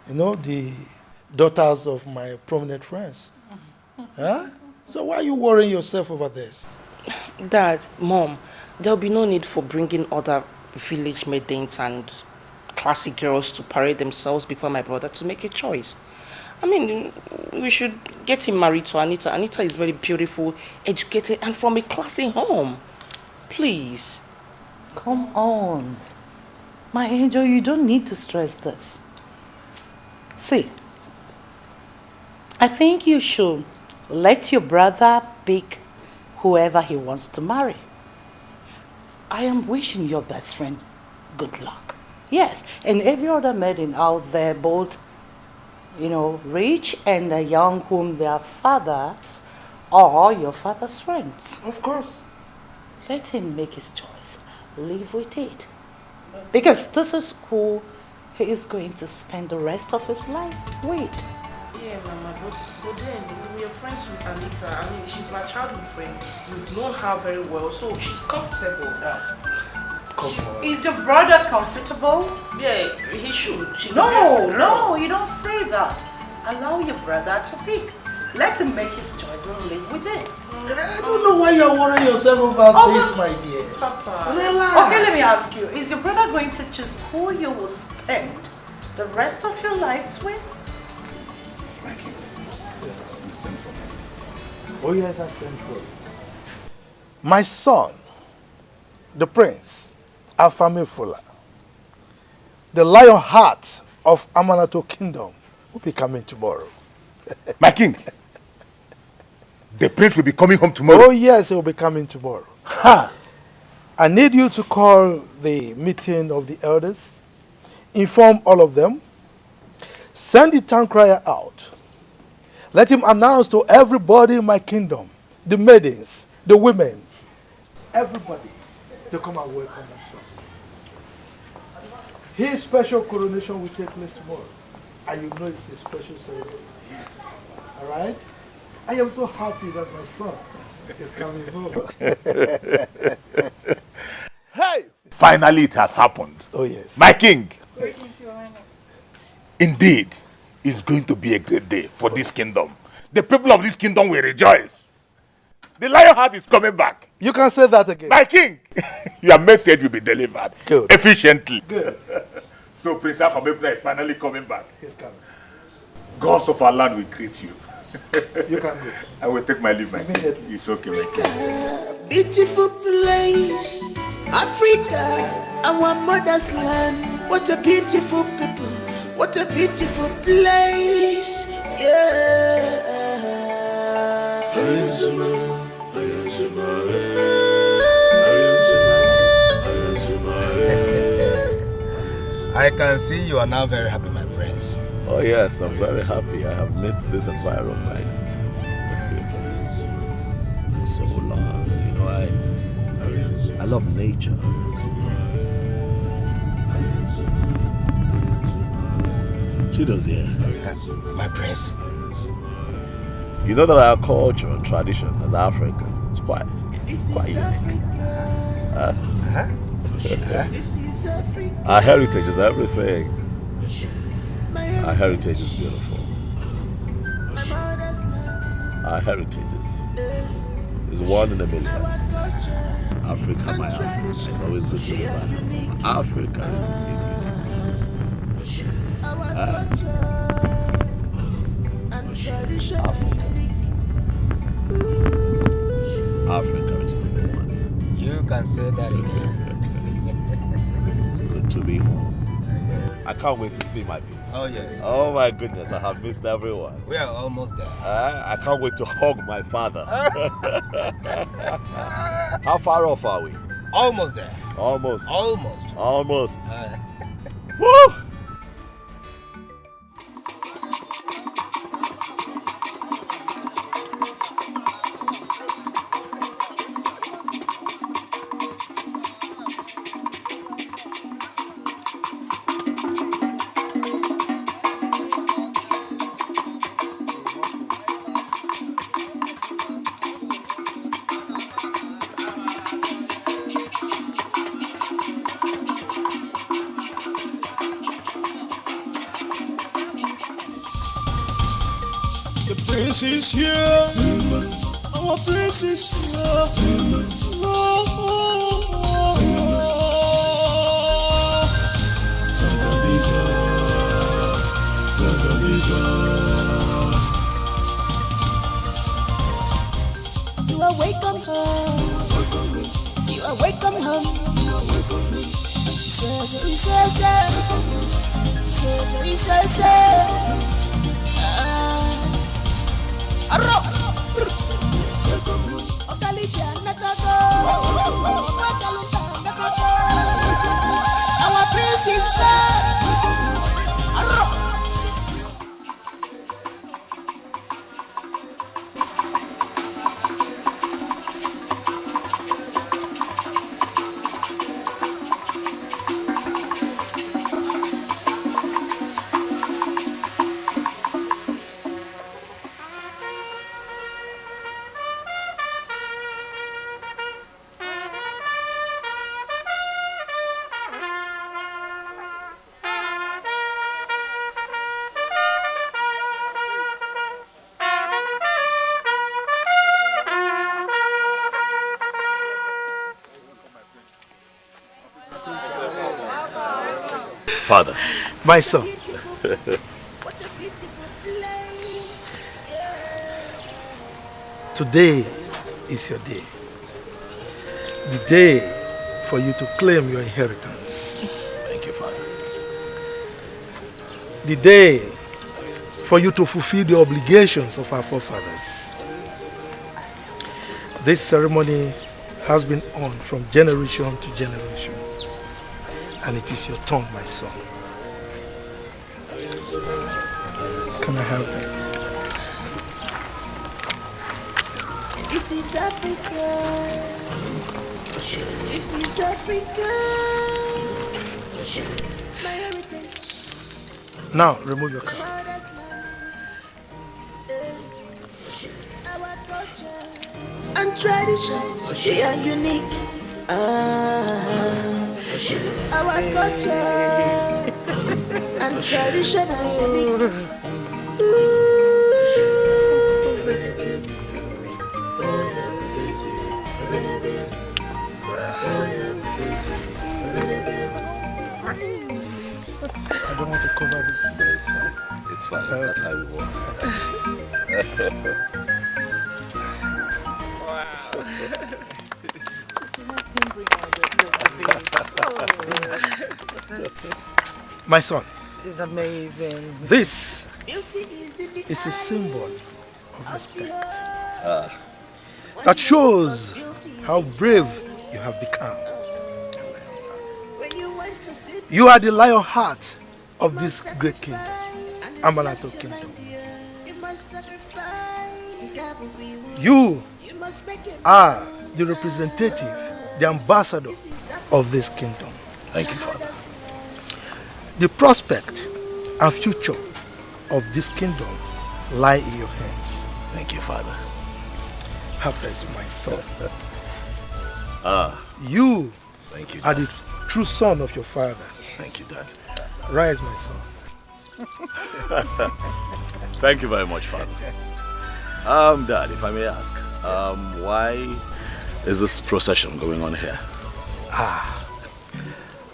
You know, the daughters of my prominent friends. Huh? So why are you worrying yourself over this? Dad, Mom, there'll be no need for bringing other village maidens and classy girls to parade themselves before my brother to make a choice. I mean, we should get him married to Anita. Anita is very beautiful, educated, and from a classy home. Please. Come on. My angel, you don't need to stress this. See, I think you should let your brother pick whoever he wants to marry. I am wishing your best friend good luck. Yes, and every other maiden out there, both, you know, rich and young, whom their fathers or your father's friends. Of course. Let him make his choice. Live with it. Because this is who he is going to spend the rest of his life with. Yeah, Mama, but then we are friends with Anita. I mean, she's my childhood friend. We've known her very well, so she's comfortable. Come on. Is your brother comfortable? Yeah, he should. She's No, you don't say that. Allow your brother to pick. Let him make his choice and live with it. I don't know why you're worrying yourself about this, my dear. Papa. Relax. Okay, let me ask you. Is your brother going to choose who you will spend the rest of your lives with? Oh yes, I sent for you. My son, the prince, Afamefula, the lion heart of Amanato Kingdom, will be coming tomorrow. My king, the prince will be coming home tomorrow. Oh yes, he will be coming tomorrow. Ha! I need you to call the meeting of the elders, inform all of them, send the town crier out. Let him announce to everybody in my kingdom, the maidens, the women, everybody, to come and welcome my son. His special coronation will take place tomorrow. And you know it's a special ceremony. Yes. All right? I am so happy that my son is coming home. Hey! Finally, it has happened. Oh, yes. My king. Indeed, it's going to be a great day for this kingdom. The people of this kingdom will rejoice. The lion heart is coming back. You can say that again. My king, your message will be delivered efficiently. Good. So Prince Afamefuna is finally coming back. He's coming. Gods of our land will greet you. You can go. I will take my leave, my king. It's okay, my king. Beautiful place, Africa, our mother's land. What a beautiful people, what a beautiful place, yeah. I can see you are now very happy, my prince. Oh yes, I'm very happy. I have missed this environment. So long. You know, I love nature. Chido's here. My prince. You know that our culture and tradition as Africans is quite unique. Our heritage is everything. Our heritage is beautiful. Our heritage is one in a million. Africa, my Africa. It's always good to remember. Africa is Africa is number one. You can say that again. It's good to be home. I can't wait to see my people. Oh yes. Oh my goodness, I have missed everyone. We are almost there. I can't wait to hug my father. How far off are we? Almost there. Almost. Almost. Almost. Woo! Prince is here. Our prince is here. You are welcome home. You are welcome home. Our prince is back. Father. My son. Today is your day. The day for you to claim your inheritance. Thank you, Father. The day for you to fulfill the obligations of our forefathers. This ceremony has been on from generation to generation. And it is your turn, my son. Can I have that? This is Africa. This is Africa. My heritage. Now, remove your cap. Our culture and tradition, they are unique. Our culture and tradition are unique. I don't want to cover this. It's fine. It's fine. That's how we work. My son, It's amazing. this is a symbol of respect that shows how brave you have become. You are the lion heart of this great kingdom, Amanato Kingdom. You are the representative, the ambassador of this kingdom. Thank you, Father. The prospect and future of this kingdom lie in your hands. Thank you, Father. Have mercy, my son. Thank you, are the true son of your father. Thank you, Dad. Rise, my son. Thank you very much, Father. Dad, if I may ask, why is this procession going on here?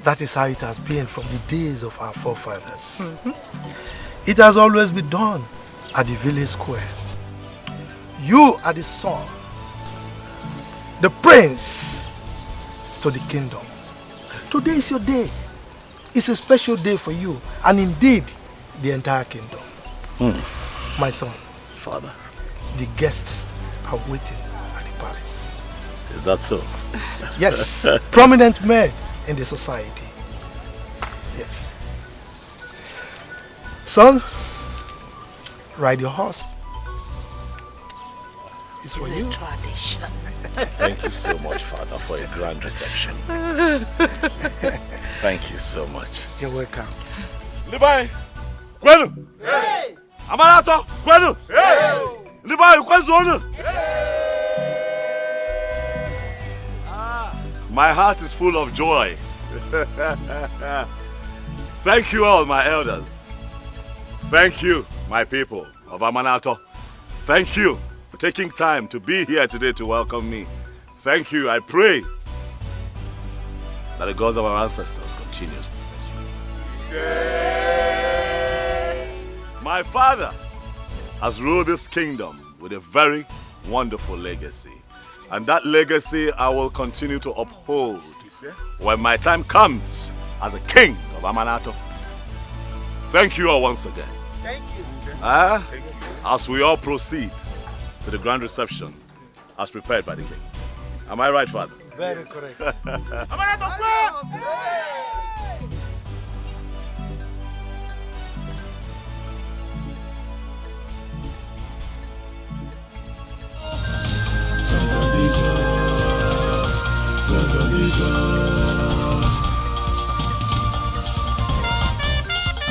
That is how it has been from the days of our forefathers. It has always been done at the village square. You are the son, the prince to the kingdom. Today is your day. It's a special day for you, and indeed, the entire kingdom. My son, Father, the guests are waiting at the palace. is that so? Yes, prominent men in the society. Yes. Son, ride your horse. It's for you. Tradition. Thank you so much, Father, for a grand reception. Thank you so much. You're welcome. Libai, Kwenu. Hey. Amanato, Kwenu. Hey. Libai, Kwenu. My heart is full of joy. Thank you all, my elders. Thank you, my people of Amanato. Thank you for taking time to be here today to welcome me. Thank you. I pray that the gods of our ancestors continues to bless you. My father has ruled this kingdom with a very wonderful legacy. And that legacy I will continue to uphold when my time comes as a king of Amanato. Thank you all once again. Thank you. Thank you. As we all proceed to the grand reception as prepared by the king. Am I right, Father? Very correct.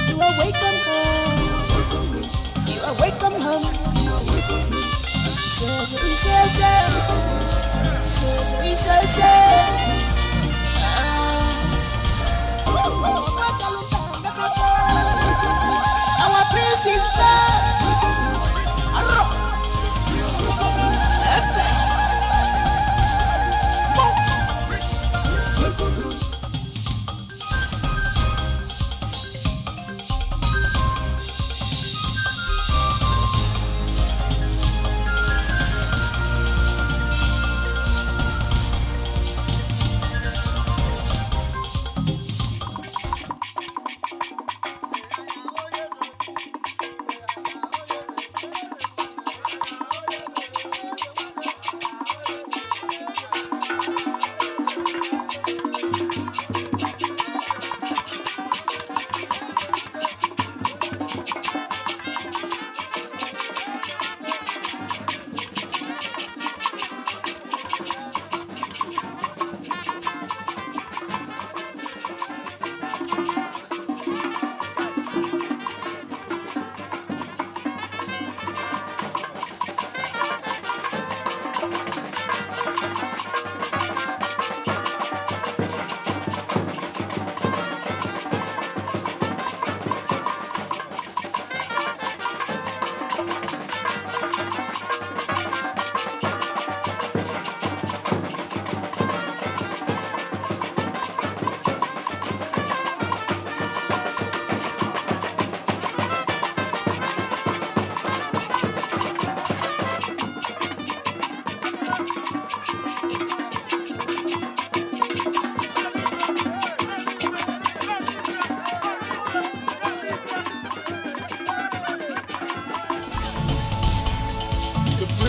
You are welcome home. You are welcome home. Our prince is back.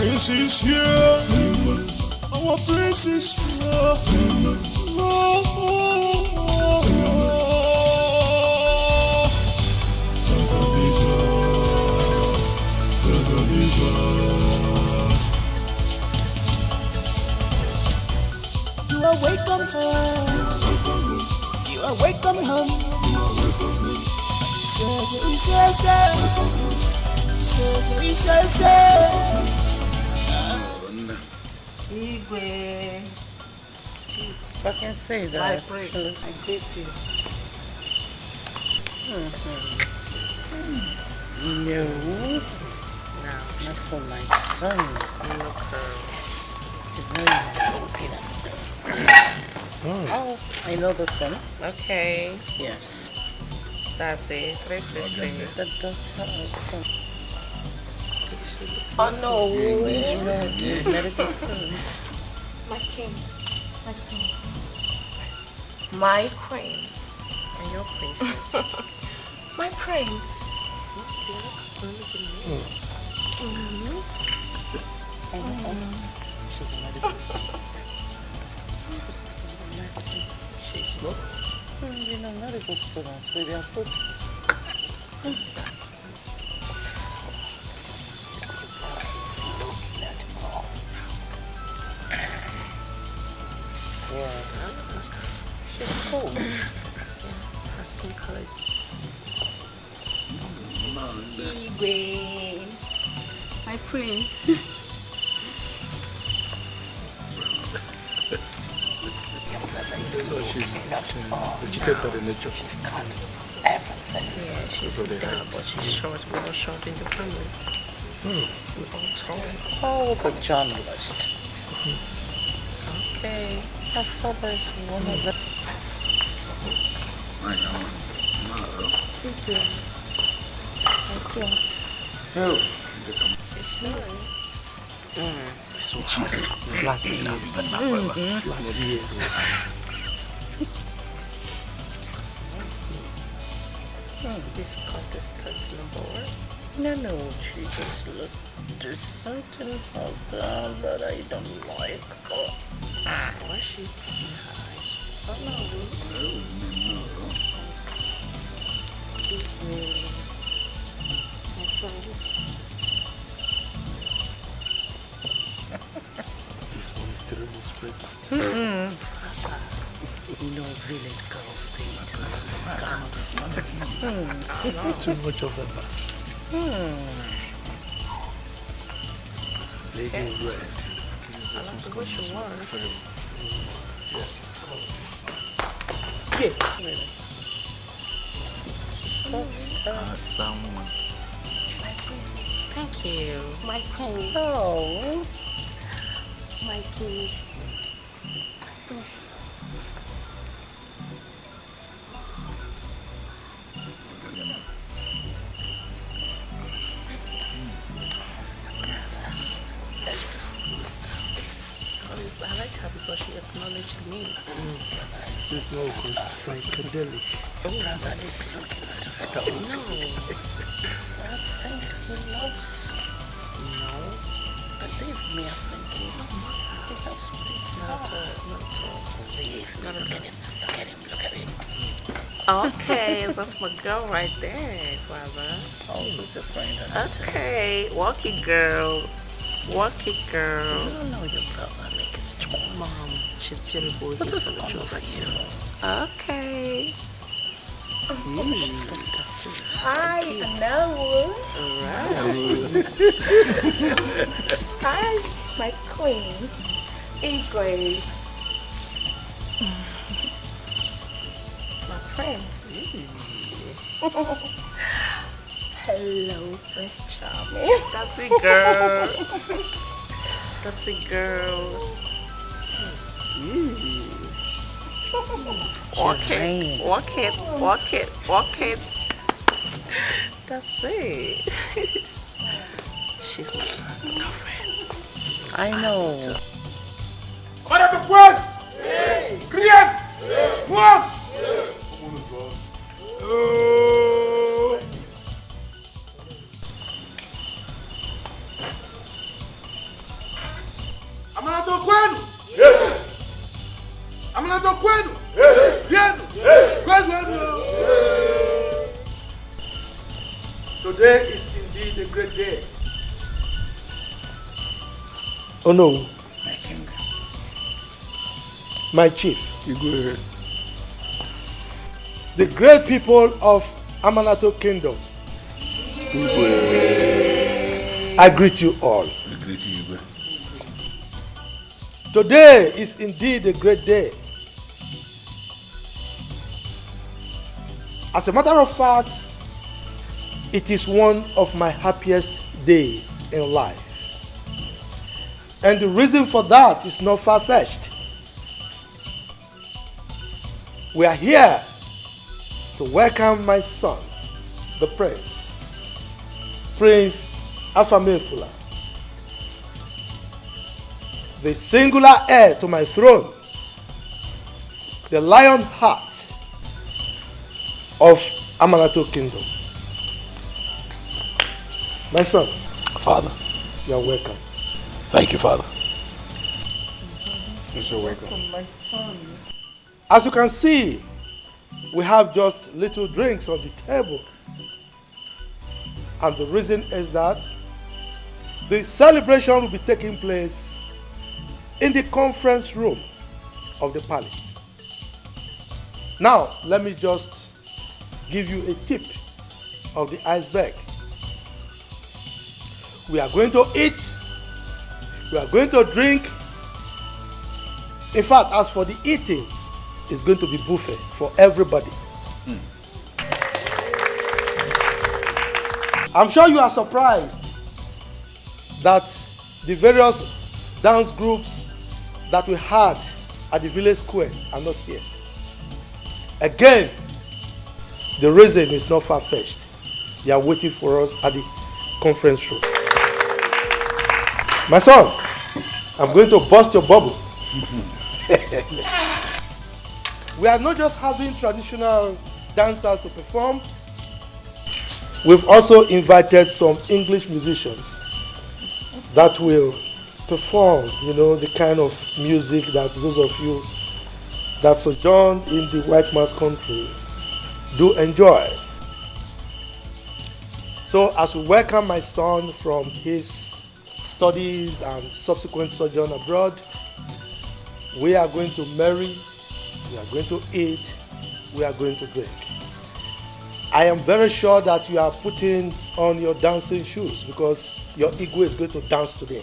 prince is here. Our prince is here. You are welcome home. You are welcome home. Igwe. If I can say that. My prince, I greet you. No. No, not for my son. His name is Oh, I know this one. Okay. Yes. That's it. 360. The daughter of Oh no. medical students. My king. My queen. My queen. And your princess. My prince. She's a medical student. She's not? You know, medical students with their foot. Yeah. She's cool. Her skin color is Igwe. My prince. She's educated in nature. She's cut everything. Yeah, she's big, but she's short. We're not short in the family. We're all tall. Oh, the journalist. Okay. Her father is one of the... This one is flat ears. Flat ears. This contestant number one. No, she just looked. There's something about her that I don't like. Why she in her This one is terrible spread. You know, village girls stay eating gums. Too much of that back. Lady in red. I like the way she works. Yes. Someone. My princess. Thank you. My queen. Oh. My king. Please. I like her because she acknowledged me. This one was psychedelic. Oh, that is looking at her. No. I think he loves. No. Believe me, I think he loves me. Believe me. Look at him. Look at him. Look at him. Okay, that's my girl right there, brother. Always a friend. Okay, walk it, girl. Walk it, girl. You don't know your brother. Make his choice. Mom, she's beautiful. What is it for you? Okay. She's going to talk to you. Hi, Nollywood. Hi, my queen. Igwe. My friends. Hello, Prince Charming. That's it, girl. That's it, girl. Walk it, walk it, walk it, walk it. That's it. She's my girlfriend. I know. Para the point! Create! Work! Today is indeed a great day. Oh no. My king. My chief. You go ahead. The great people of Amanato Kingdom. I greet you all. I greet you. Today is indeed a great day. As a matter of fact, it is one of my happiest days in life. And the reason for that is not far-fetched. We are here to welcome my son, the Prince Afamefula, the singular heir to my throne, the lion heart of Amanato Kingdom. My son. Father. You are welcome. Thank you, Father. You're welcome. My son. As you can see, we have just little drinks on the table. And the reason is that the celebration will be taking place in the conference room of the palace. Now, let me just give you a tip of the iceberg. We are going to eat, we are going to drink. In fact, as for the eating, it's going to be buffet for everybody. I'm sure you are surprised that the various dance groups that we had at the village square are not here. Again, the reason is not far-fetched. They are waiting for us at the conference room. My son, I'm going to burst your bubble. We are not just having traditional dancers to perform. We've also invited some English musicians that will perform, the kind of music that those of you that sojourn in the white man's country do enjoy. So as we welcome my son from his studies and subsequent sojourn abroad, we are going to marry, we are going to eat, we are going to drink. I am very sure that you are putting on your dancing shoes because your ego is going to dance today.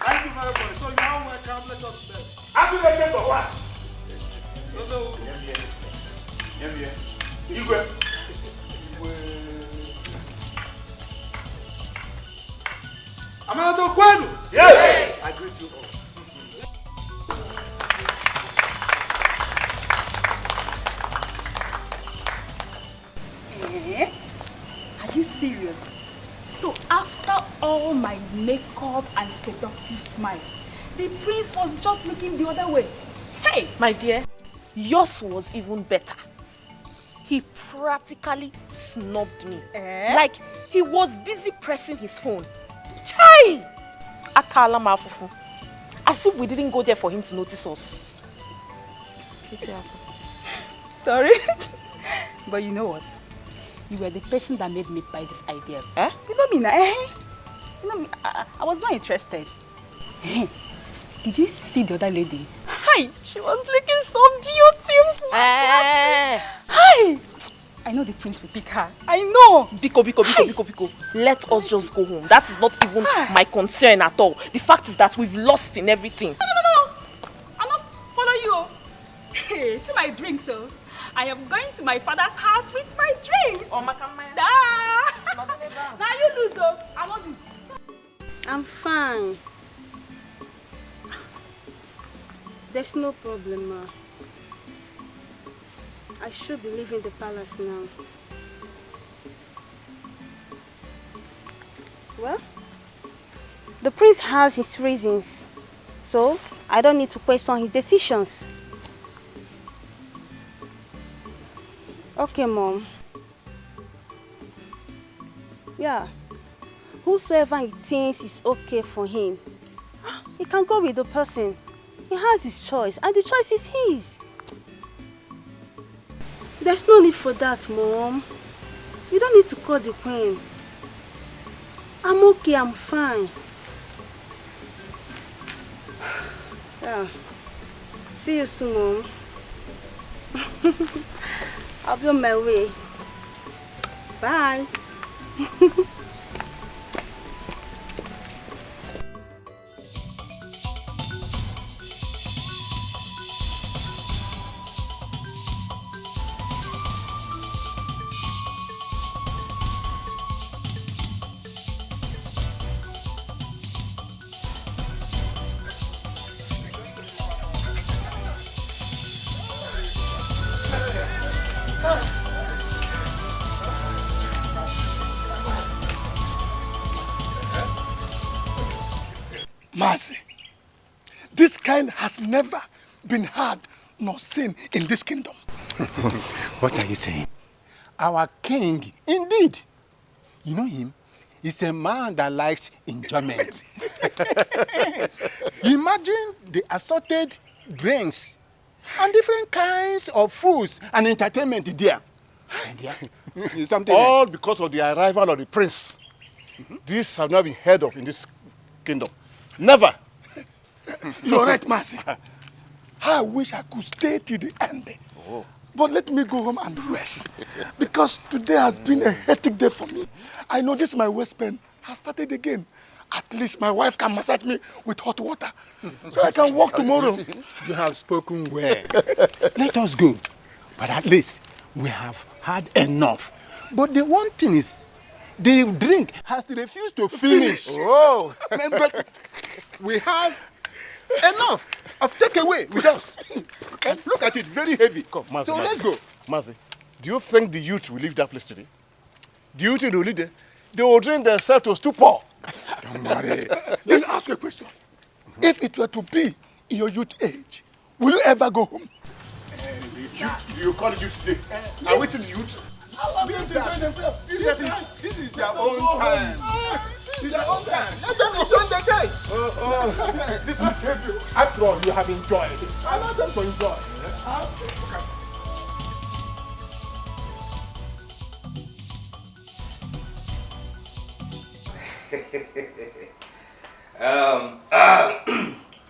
Thank you very much. So you are welcome. Let us start. Happy birthday for what? Amanato Kwenu? Yes. I greet you all. Are you serious? So after all my makeup and seductive smile, the prince was just looking the other way. Hey, my dear, yours was even better. He practically snubbed me. Like he was busy pressing his phone. Chai! Akala mafufu. As if we didn't go there for him to notice us. Sorry. But you know what? You were the person that made me buy this idea. You know me now. You know me. I was not interested. Did you see the other lady? Hi, she was looking so beautiful. Hi. I know the prince will pick her. I know. Biko. Let us just go home. That is not even my concern at all. The fact is that we've lost in everything. No. I'll not follow you. Hey, see my drinks, so. I am going to my father's house with my drinks. Oh, my God. Now you lose, though. I want this. I'm fine. There's no problem, ma. I should be leaving the palace now. Well, the prince has his reasons, so I don't need to question his decisions. Okay, Mom. Yeah. Whosoever he thinks is okay for him, He can go with the person. He has his choice, and the choice is his. There's no need for that, Mom. You don't need to call the queen. I'm okay, I'm fine. Yeah. See you soon, Mom. I'll be on my way. Bye. Mercy, this kind has never been heard nor seen in this kingdom. What are you saying? Our king, indeed. You know him? He's a man that likes enjoyment. Imagine the assorted drinks and different kinds of foods and entertainment there. Something All else. because of the arrival of the prince. This have not been heard of in this kingdom. Never. You're right, Mercy. I wish I could stay till the end. Oh. But let me go home and rest. Because today has been a hectic day for me. I notice my waist pain has started again. At least my wife can massage me with hot water. So I can walk tomorrow. You have spoken well. Let us go. But at least we have had enough. But the one thing is, the drink has refused to finish. Oh. But we have enough of takeaway with us. And look at it, very heavy. Come, Mazi, so Mazi. let's go. Mazi, do you think the youth will leave that place today? Do you think they will leave there? They will drink themselves to stupor. Don't worry. Let me ask you a question. If it were to be in your youth age, will you ever go home? You call it youth today. Are we still youth? This is their own time. It's their own time. Let them enjoy their time. This is heavy. After all, you have enjoyed. I want them to enjoy.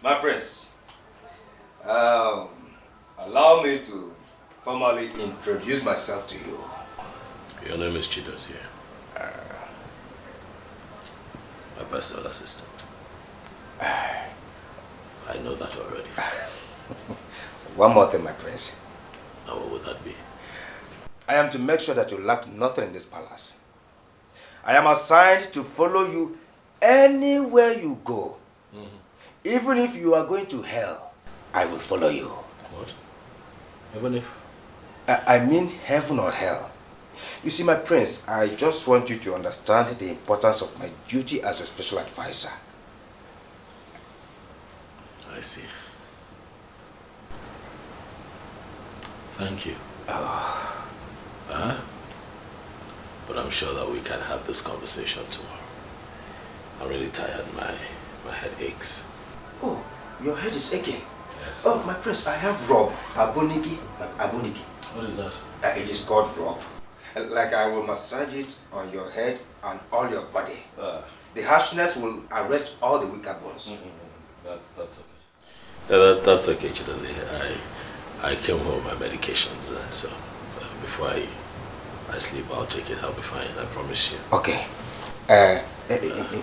My prince, allow me to formally introduce myself to you. Your name is Chido's here. My personal assistant. I know that already. One more thing, my prince. Now what would that be? I am to make sure that you lack nothing in this palace. I am assigned to follow you anywhere you go. Even if you are going to hell, I will follow you. What? Even if? I mean heaven or hell. You see, my prince, I just want you to understand the importance of my duty as a special advisor. I see. Thank you. But I'm sure that we can have this conversation tomorrow. I'm really tired. My head aches. Oh, your head is aching? Yes. Oh, my prince, I have rub. Aboniki. What is that? It is called rub. Like I will massage it on your head and all your body. The harshness will arrest all the weaker bones. That's okay. Yeah, that's okay, Chidozie. I came home my medications, so before I sleep, I'll take it. I'll be fine. I promise you. Okay.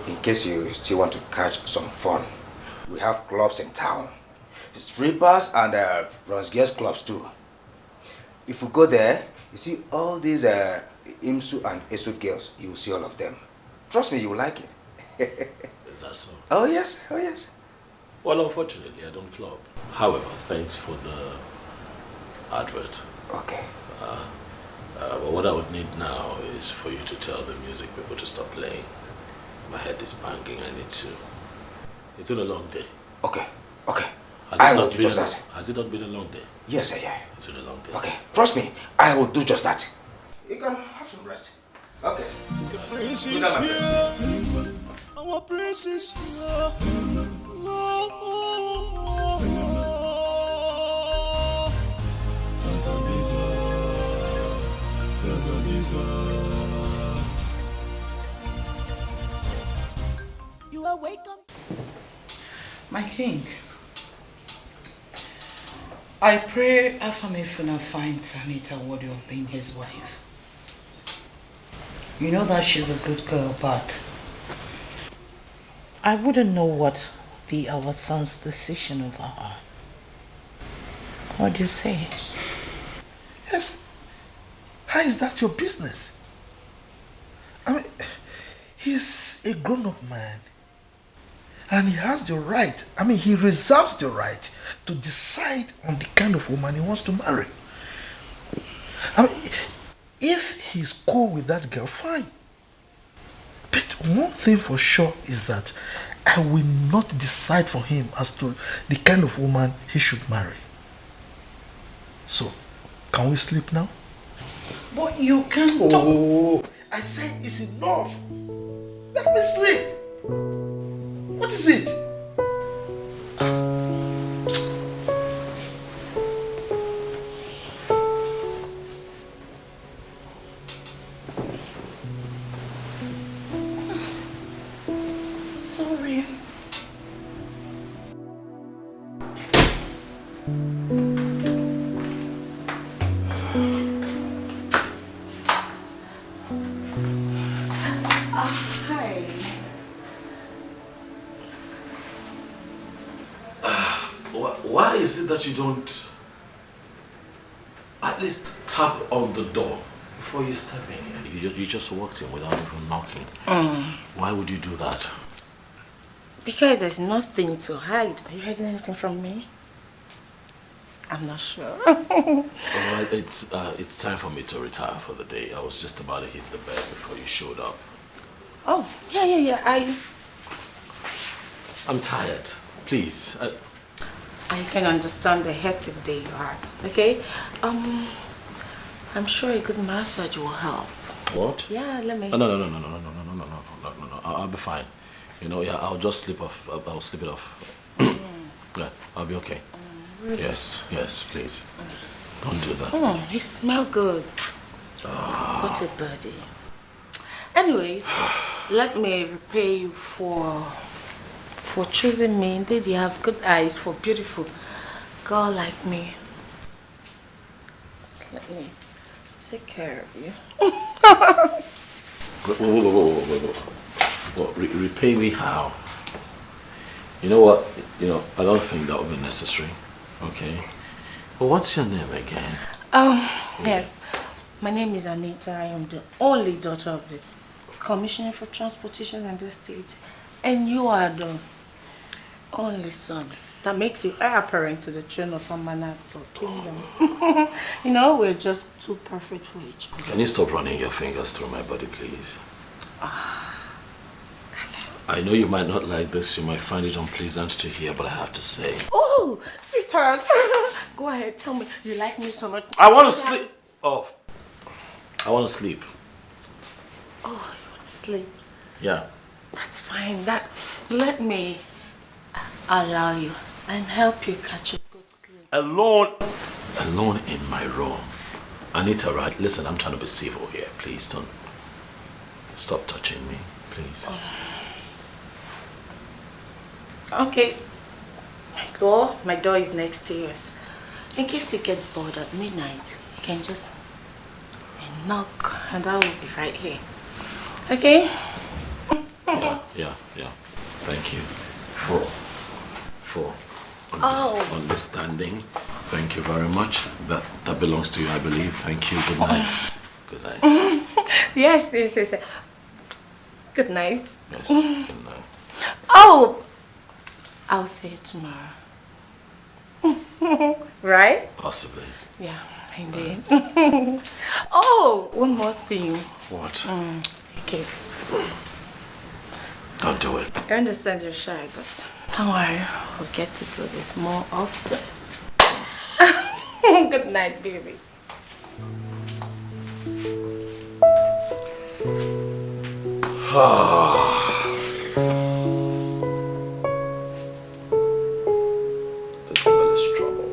In case you still want to catch some fun, we have clubs in town. Strippers and Ronsgears clubs too. If we go there, you see all these Imsu and Esud girls, you will see all of them. Trust me, you will like it. Is that so? Oh yes, oh yes. Well, unfortunately, I don't club. However, thanks for the advert. Okay. But what I would need now is for you to tell the music people to stop playing. My head is banging. I need to. It's been a long day. Okay, okay. Has it not been a long day? Yes, yeah. It's been a long day. Okay, trust me, I will do just that. You can have some rest. Okay. The prince is here. Our prince is here. You are welcome. My king, I pray Afamefuna finds Anita worthy of being his wife. You know that she's a good girl, but I wouldn't know what would be our son's decision over her. What do you say? Yes. How is that your business? I mean, he's a grown-up man. And he has the right, he reserves the right to decide on the kind of woman he wants to marry. If he's cool with that girl, fine. But one thing for sure is that I will not decide for him as to the kind of woman he should marry. So, can we sleep now? But you can't. Oh, I said it's enough. Let me sleep. What is it? Sorry. Hi. Why is it that you don't at least tap on the door before you step in? You just walked in without even knocking. Why would you do that? Because there's nothing to hide. Are you hiding anything from me? I'm not sure. Alright, it's time for me to retire for the day. I was just about to hit the bed before you showed up. Oh, yeah. I'm tired. Please. I can understand the hectic day you had. Okay? I'm sure a good massage will help. What? Yeah, let me. No. I'll be fine. I'll just sleep off. I'll sleep it off. Yeah, I'll be okay. Really? Yes, please. Don't do that. You smell good. What a birdie. Anyways, let me repay you for choosing me. Indeed, you have good eyes for a beautiful girl like me. Let me take care of you. Whoa. Repay me how? You know what? I don't think that would be necessary. Okay? But what's your name again? Yes. My name is Anita. I am the only daughter of the Commissioner for Transportation in this state. And you are the only son. That makes you heir apparent to the throne of Amanato Kingdom. We're just too perfect for each other. Can you stop running your fingers through my body, please? I know you might not like this, you might find it unpleasant to hear, but I have to say. Oh, sweetheart. Go ahead, tell me. You like me so much. I want to sleep. Oh. I want to sleep. Oh, you want to sleep? Yeah. That's fine. Let me allow you and help you catch a good sleep. Alone in my room. Anita, right? Listen, I'm trying to be civil here. Please don't. Stop touching me, please. Okay. My door is next to yours. In case you get bored at midnight, you can just knock and I will be right here. Okay? Yeah. Thank you for understanding. Thank you very much. That belongs to you, I believe. Thank you. Good night. Good night. Yes. Good night. Yes, good night. Oh! I'll see you tomorrow. Right? Possibly. Yeah, indeed. Oh, one more thing. What? Okay. Don't do it. I understand you're shy, but don't worry. We'll get to do this more often. Good night, baby. This girl is trouble.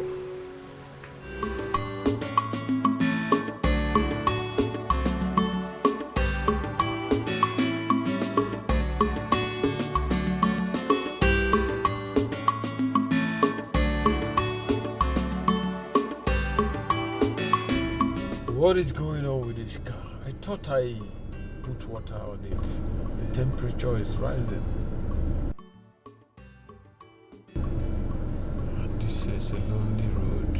What is going on with this car? I thought I put water on it. The temperature is rising. This is a lonely road.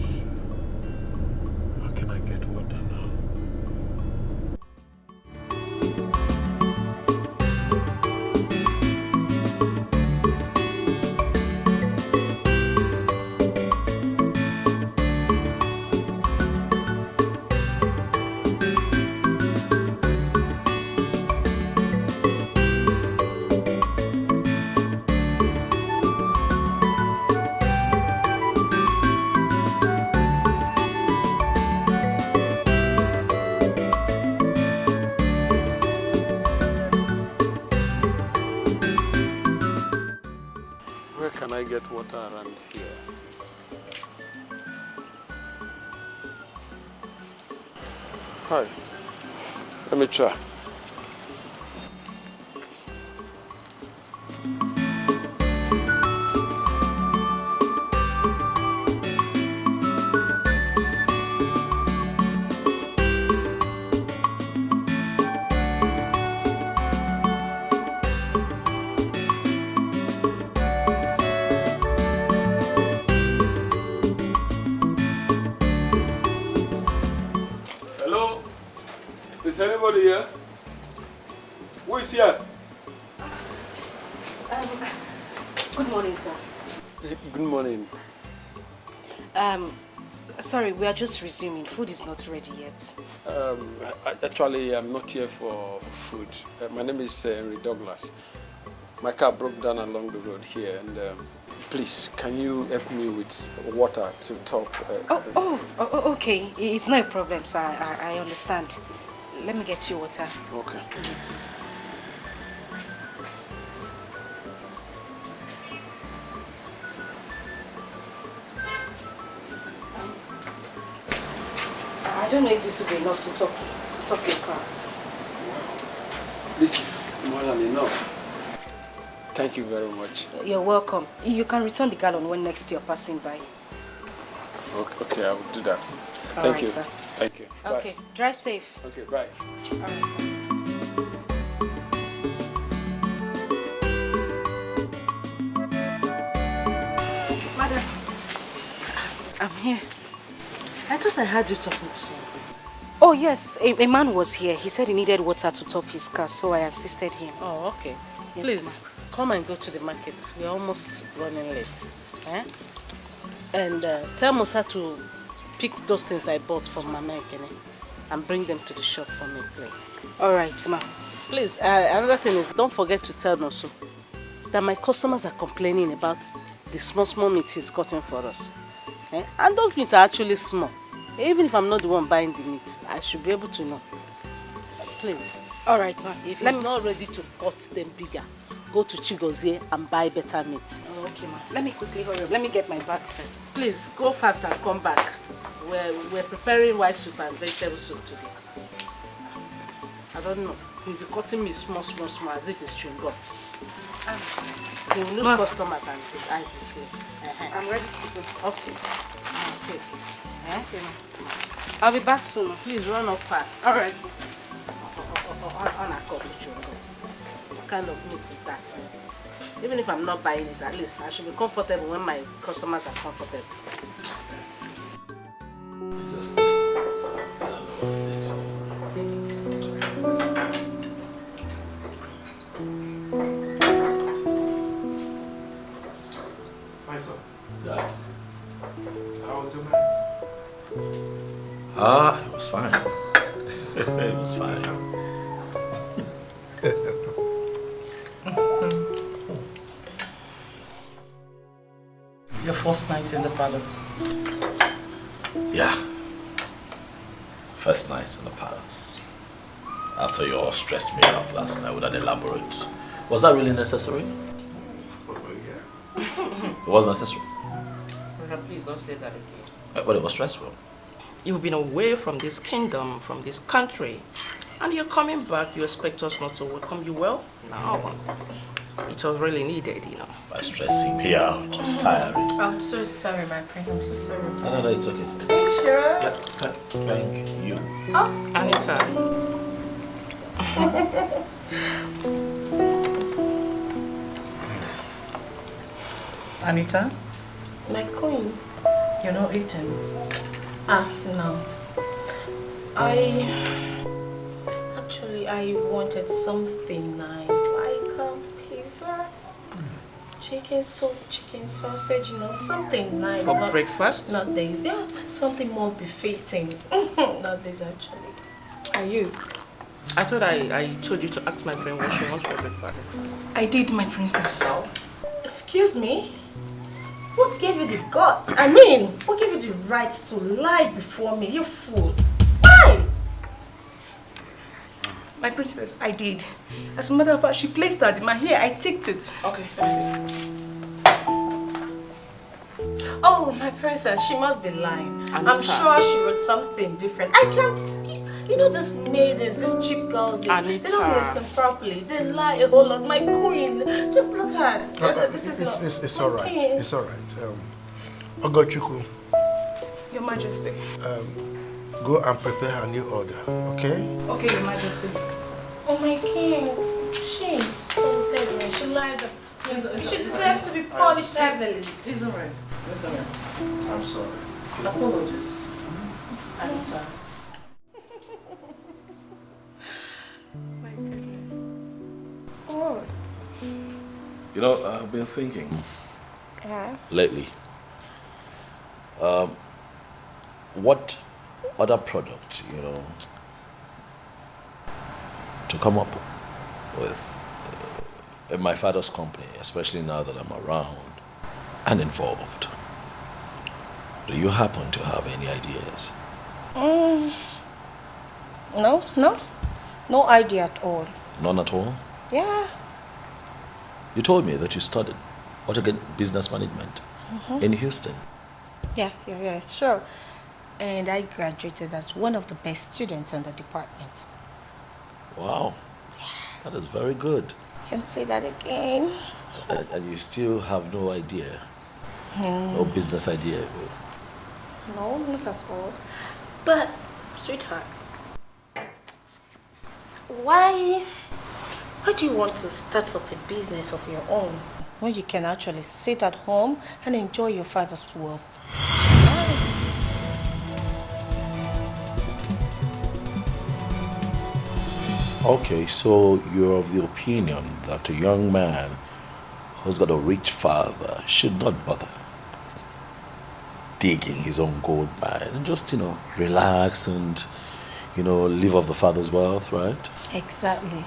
How can I get water now? Can I get water around here? Hi. Let me try. Is anybody here? Who is here? Good morning, sir. Good morning. Sorry, we are just resuming. Food is not ready yet. Actually, I'm not here for food. My name is Henry Douglas. My car broke down along the road here, and please, can you help me with water to top? Okay. It's no problem, sir. I understand. Let me get you water. Okay. I don't know if this will be enough to top your car. This is more than enough. Thank you very much. You're welcome. You can return the gallon when next you're passing by. Okay, I will do that. All Thank right, you. Sir. Thank you. Okay, Bye. drive safe. Okay, bye. All right, sir. Madam, I'm here. I thought I heard you talking to someone. Oh yes, a man was here. He said he needed water to top his car, so I assisted him. Oh, okay. Yes, Please, come and go to the market. We're almost running late. Eh? And tell Musa to pick those things I bought from Mama Ekene and bring them to the shop for me, please. All right, ma'am. Please, another thing is, don't forget to tell Nosu that my customers are complaining about the small meat he's cutting for us. Eh? And those meats are actually small. Even if I'm not the one buying the meat, I should be able to know. Please. All right, ma'am. If he's not ready to cut them bigger, go to Chigozie and buy better meat. Oh, okay, ma'am. Let me quickly hurry up. Let me get my bag first. Please, go fast and come back. We're preparing white soup and vegetable soup today. I don't know. He'll be cutting me small, as if it's chewing gum. He will lose customers and his eyes will clear. I'm ready to go. Okay. Now take. Okay, ma'am. I'll be back soon. Please run up fast. All right. On a cup of chewing gum. What kind of meat is that? Even if I'm not buying it, at least I should be comfortable when my customers are comfortable. Just My son. Dad. How was your night? It was fine. It was fine. Your first night in the palace. Yeah. First night in the palace. After you all stressed me out last night with an elaborate. Was that really necessary? It was necessary. Please don't say that again. But it was stressful. You've been away from this kingdom, from this country, and you're coming back. You expect us not to welcome you well? No. It was really needed, you know. By stressing me out, it's tiring. I'm so sorry, my prince. I'm so sorry. No, it's okay. Sure. Yeah, thank you. Oh, Anita. Anita, My queen. you're not eating. No. Actually, I wanted something nice, like pizza, chicken soup, chicken sausage, something nice. For breakfast? Not this, yeah, something more befitting. Not this, actually. Are you? I thought I told you to ask my friend what she wants for breakfast. I did, my princess. Excuse me? What gave you the guts? I mean, what gave you the rights to lie before me, you fool? Why? My princess, I did. As a matter of fact, she placed that in my hair. I ticked it. Okay, let me see. Oh, my princess, she must be lying. Anita. I'm sure she wrote something different. I can't... You know these maidens, these cheap girls, they don't listen properly. They lie a whole lot. My queen, just look at it. It's all right. It's all right. Ogochukwu. Your Majesty. Go and prepare her new order, okay? Okay, Your Majesty. Oh, my king. She insulted me. She lied. She deserves to be punished heavily. It's all right. It's all right. I'm sorry. Apologies. Anita. My goodness. What? You know, I've been thinking lately. What other product, to come up with in my father's company, especially now that I'm around and involved. Do you happen to have any ideas? No idea at all. None at all? Yeah. You told me that you studied, business management in Houston. Yeah, sure. And I graduated as one of the best students in the department. Wow, that is very good. Can't say that again. And you still have no idea, no business idea? No, not at all. But, sweetheart, why do you want to start up a business of your own when you can actually sit at home and enjoy your father's wealth? Okay, so you're of the opinion that a young man who's got a rich father should not bother digging his own gold mine and just, relax and, live off the father's wealth, right? Exactly.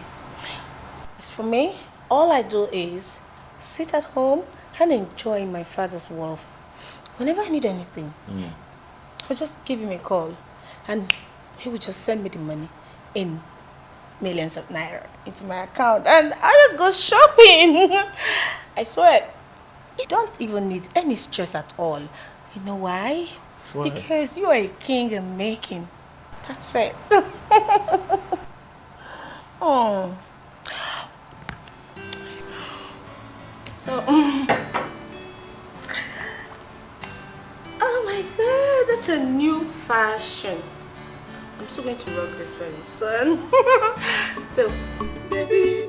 As for me, all I do is sit at home and enjoy my father's wealth. Whenever I need anything, I'll just give him a call and he will just send me the money in millions of naira into my account and I just go shopping. I swear, you don't even need any stress at all. You know why? Why? Because you are a king in making. That's it. Oh. So, oh my God, that's a new fashion. I'm still going to rock this very soon. So, baby,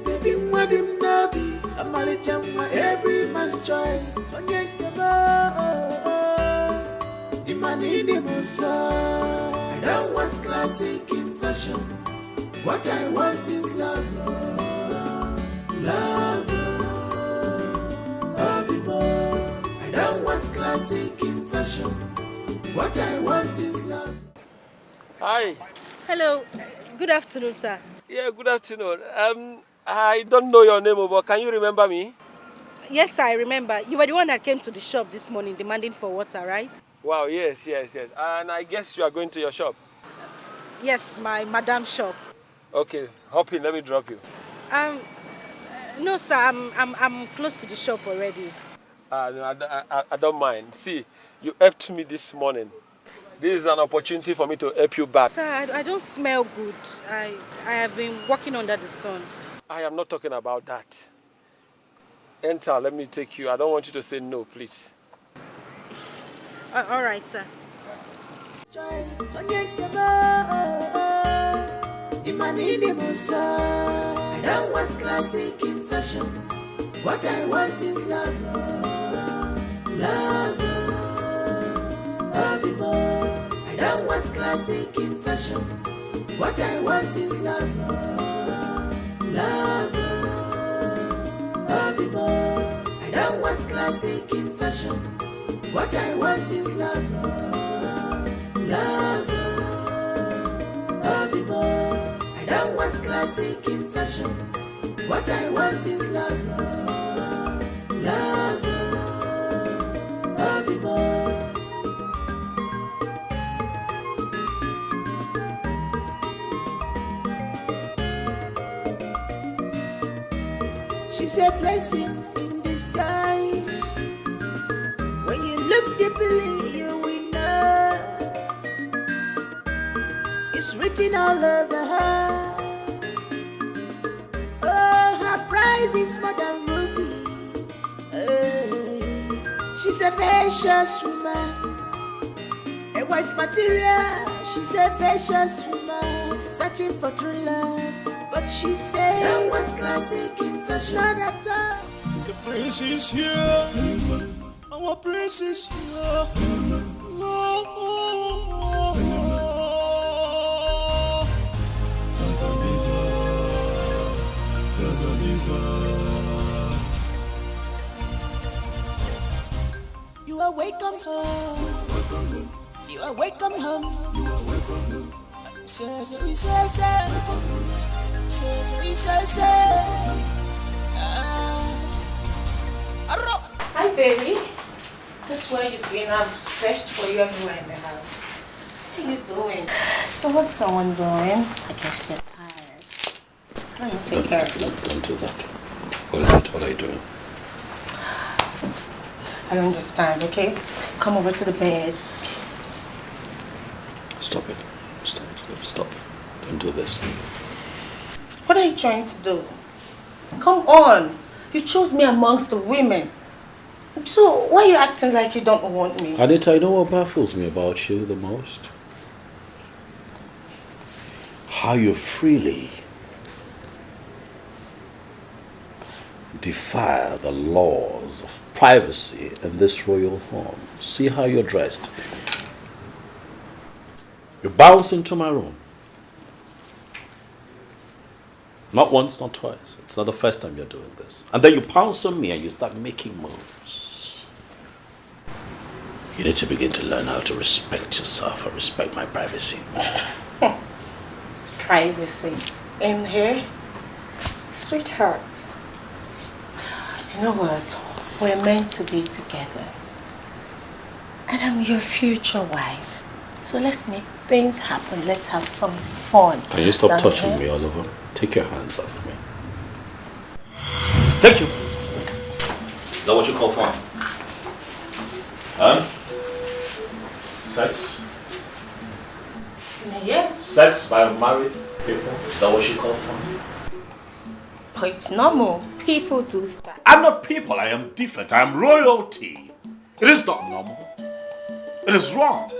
what him nabi? I'm a every man's choice. I don't want classic in fashion. What I want is love. Love. I don't want classic in fashion. What I want is love. Hi. Hello. Good afternoon, sir. Yeah, good afternoon. I don't know your name, but can you remember me? Yes, sir, I remember. You were the one that came to the shop this morning demanding for water, right? Wow, yes. And I guess you are going to your shop? Yes, my madam's shop. Okay, hop in, let me drop you. No, sir, I'm close to the shop already. No, I don't mind. See, you helped me this morning. This is an opportunity for me to help you back. Sir, I don't smell good. I have been walking under the sun. I am not talking about that. Enter, let me take you. I don't want you to say no, please. All right, sir. Choice, I don't want classic in fashion. What I want is love, love, I don't want classic in fashion. What I want is love, love, I don't want classic in fashion. What I want is love, love, I don't want classic in fashion. What I want is love, love, she's a blessing in disguise. When you look deeply, you will know it's written all over her. Oh, her price is more than ruby. She's a vicious woman, a wife material. She's a vicious woman, searching for true love. But she said, don't want classic in fashion. Not at all. The prince is here. Our prince is here. You are welcome home. You are welcome home. You are welcome home. Hi, baby. This is where you've been. I've searched for you everywhere in the house. What are you doing? So what's someone doing? I guess you're tired. Let me take care of you. Don't do that. What is it? What are you doing? I don't understand, okay? Come over to the bed. Stop it. Stop. Don't do this. What are you trying to do? Come on. You chose me amongst the women. So why are you acting like you don't want me? Anita, you know what baffles me about you the most? How you freely defy the laws of privacy in this royal home. See how you're dressed. You bounce into my room. Not once, not twice. It's not the first time you're doing this. And then you pounce on me and you start making moves. You need to begin to learn how to respect yourself and respect my privacy. Privacy. In here? Sweetheart. You know what? We're meant to be together. And I'm your future wife. So let's make things happen. Let's have some fun. Can you stop touching me all over? Take your hands off me. Take your hands off me. Is that what you call fun? Huh? Sex? Yes. Sex by married people? Is that what you call fun? But it's normal. People do that. I'm not people. I am different. I am royalty. It is not normal. It is wrong.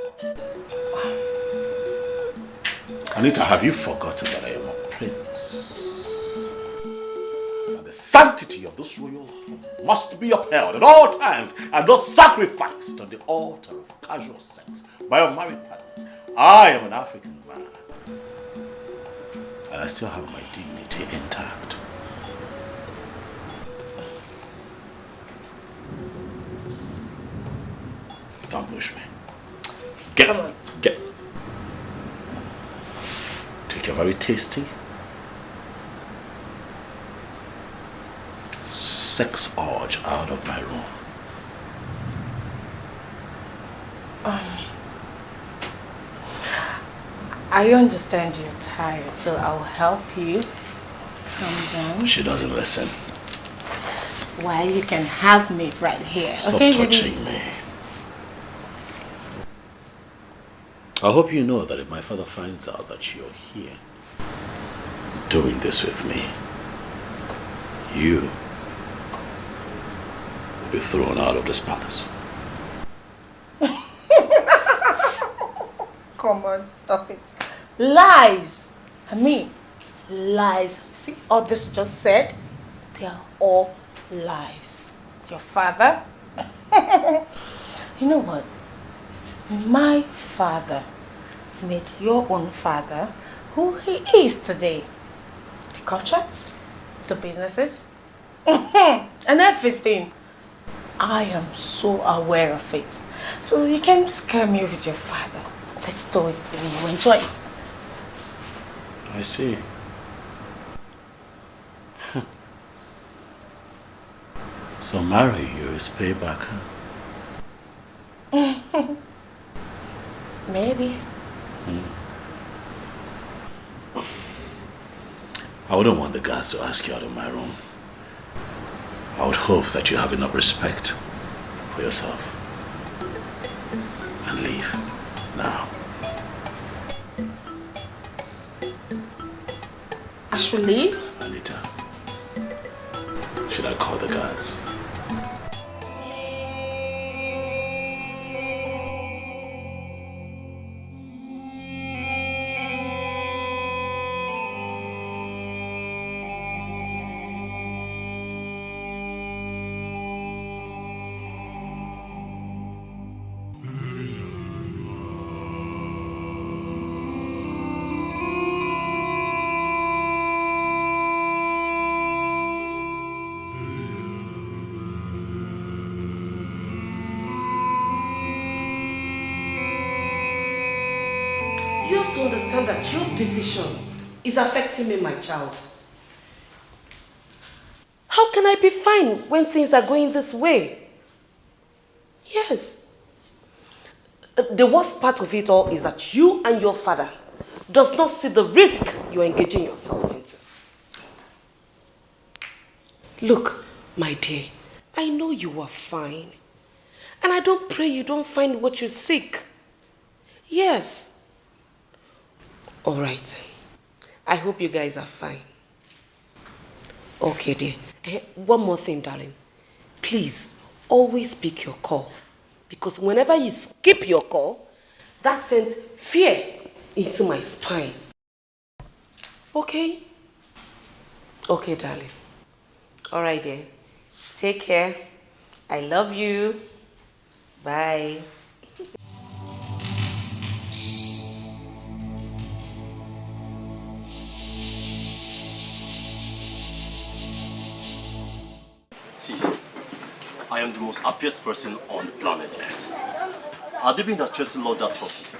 Anita, have you forgotten that I am a prince? And the sanctity of this royal home must be upheld at all times and not sacrificed on the altar of casual sex by unmarried partners. I am an African man. And I still have my dignity intact. Don't push me. Get. Take a very tasty sex urge out of my room. I understand you're tired, so I'll help you. Calm down. She doesn't listen. Why, you can have me right here. Stop okay, touching me. I hope you know that if my father finds out that you're here doing this with me, you will be thrown out of this palace. Come on, stop it. Lies. I mean, lies. See all this just said? They are all lies. Your father? You know what? My father made your own father who he is today. The contracts, the businesses, and everything. I am so aware of it. So you can't scare me with your father. Let's do it, baby. You enjoy it. I see. So marry you is payback, huh? Maybe. I wouldn't want the guards to ask you out of my room. I would hope that you have enough respect for yourself. And leave now. I should leave? Anita, should I call the guards? You have to understand that your decision is affecting me, my child. How can I be fine when things are going this way? Yes. The worst part of it all is that you and your father does not see the risk you're engaging yourselves into. Look, my dear, I know you are fine. And I don't pray you don't find what you seek. Yes. All right. I hope you guys are fine. Okay, dear. One more thing, darling. Please, always pick your call. Because whenever you skip your call, that sends fear into my spine. Okay? Okay, darling. All right, dear. Take care. I love you. Bye. See, I am the most happiest person on the planet Earth. Had they been that Chelsea lost that trophy,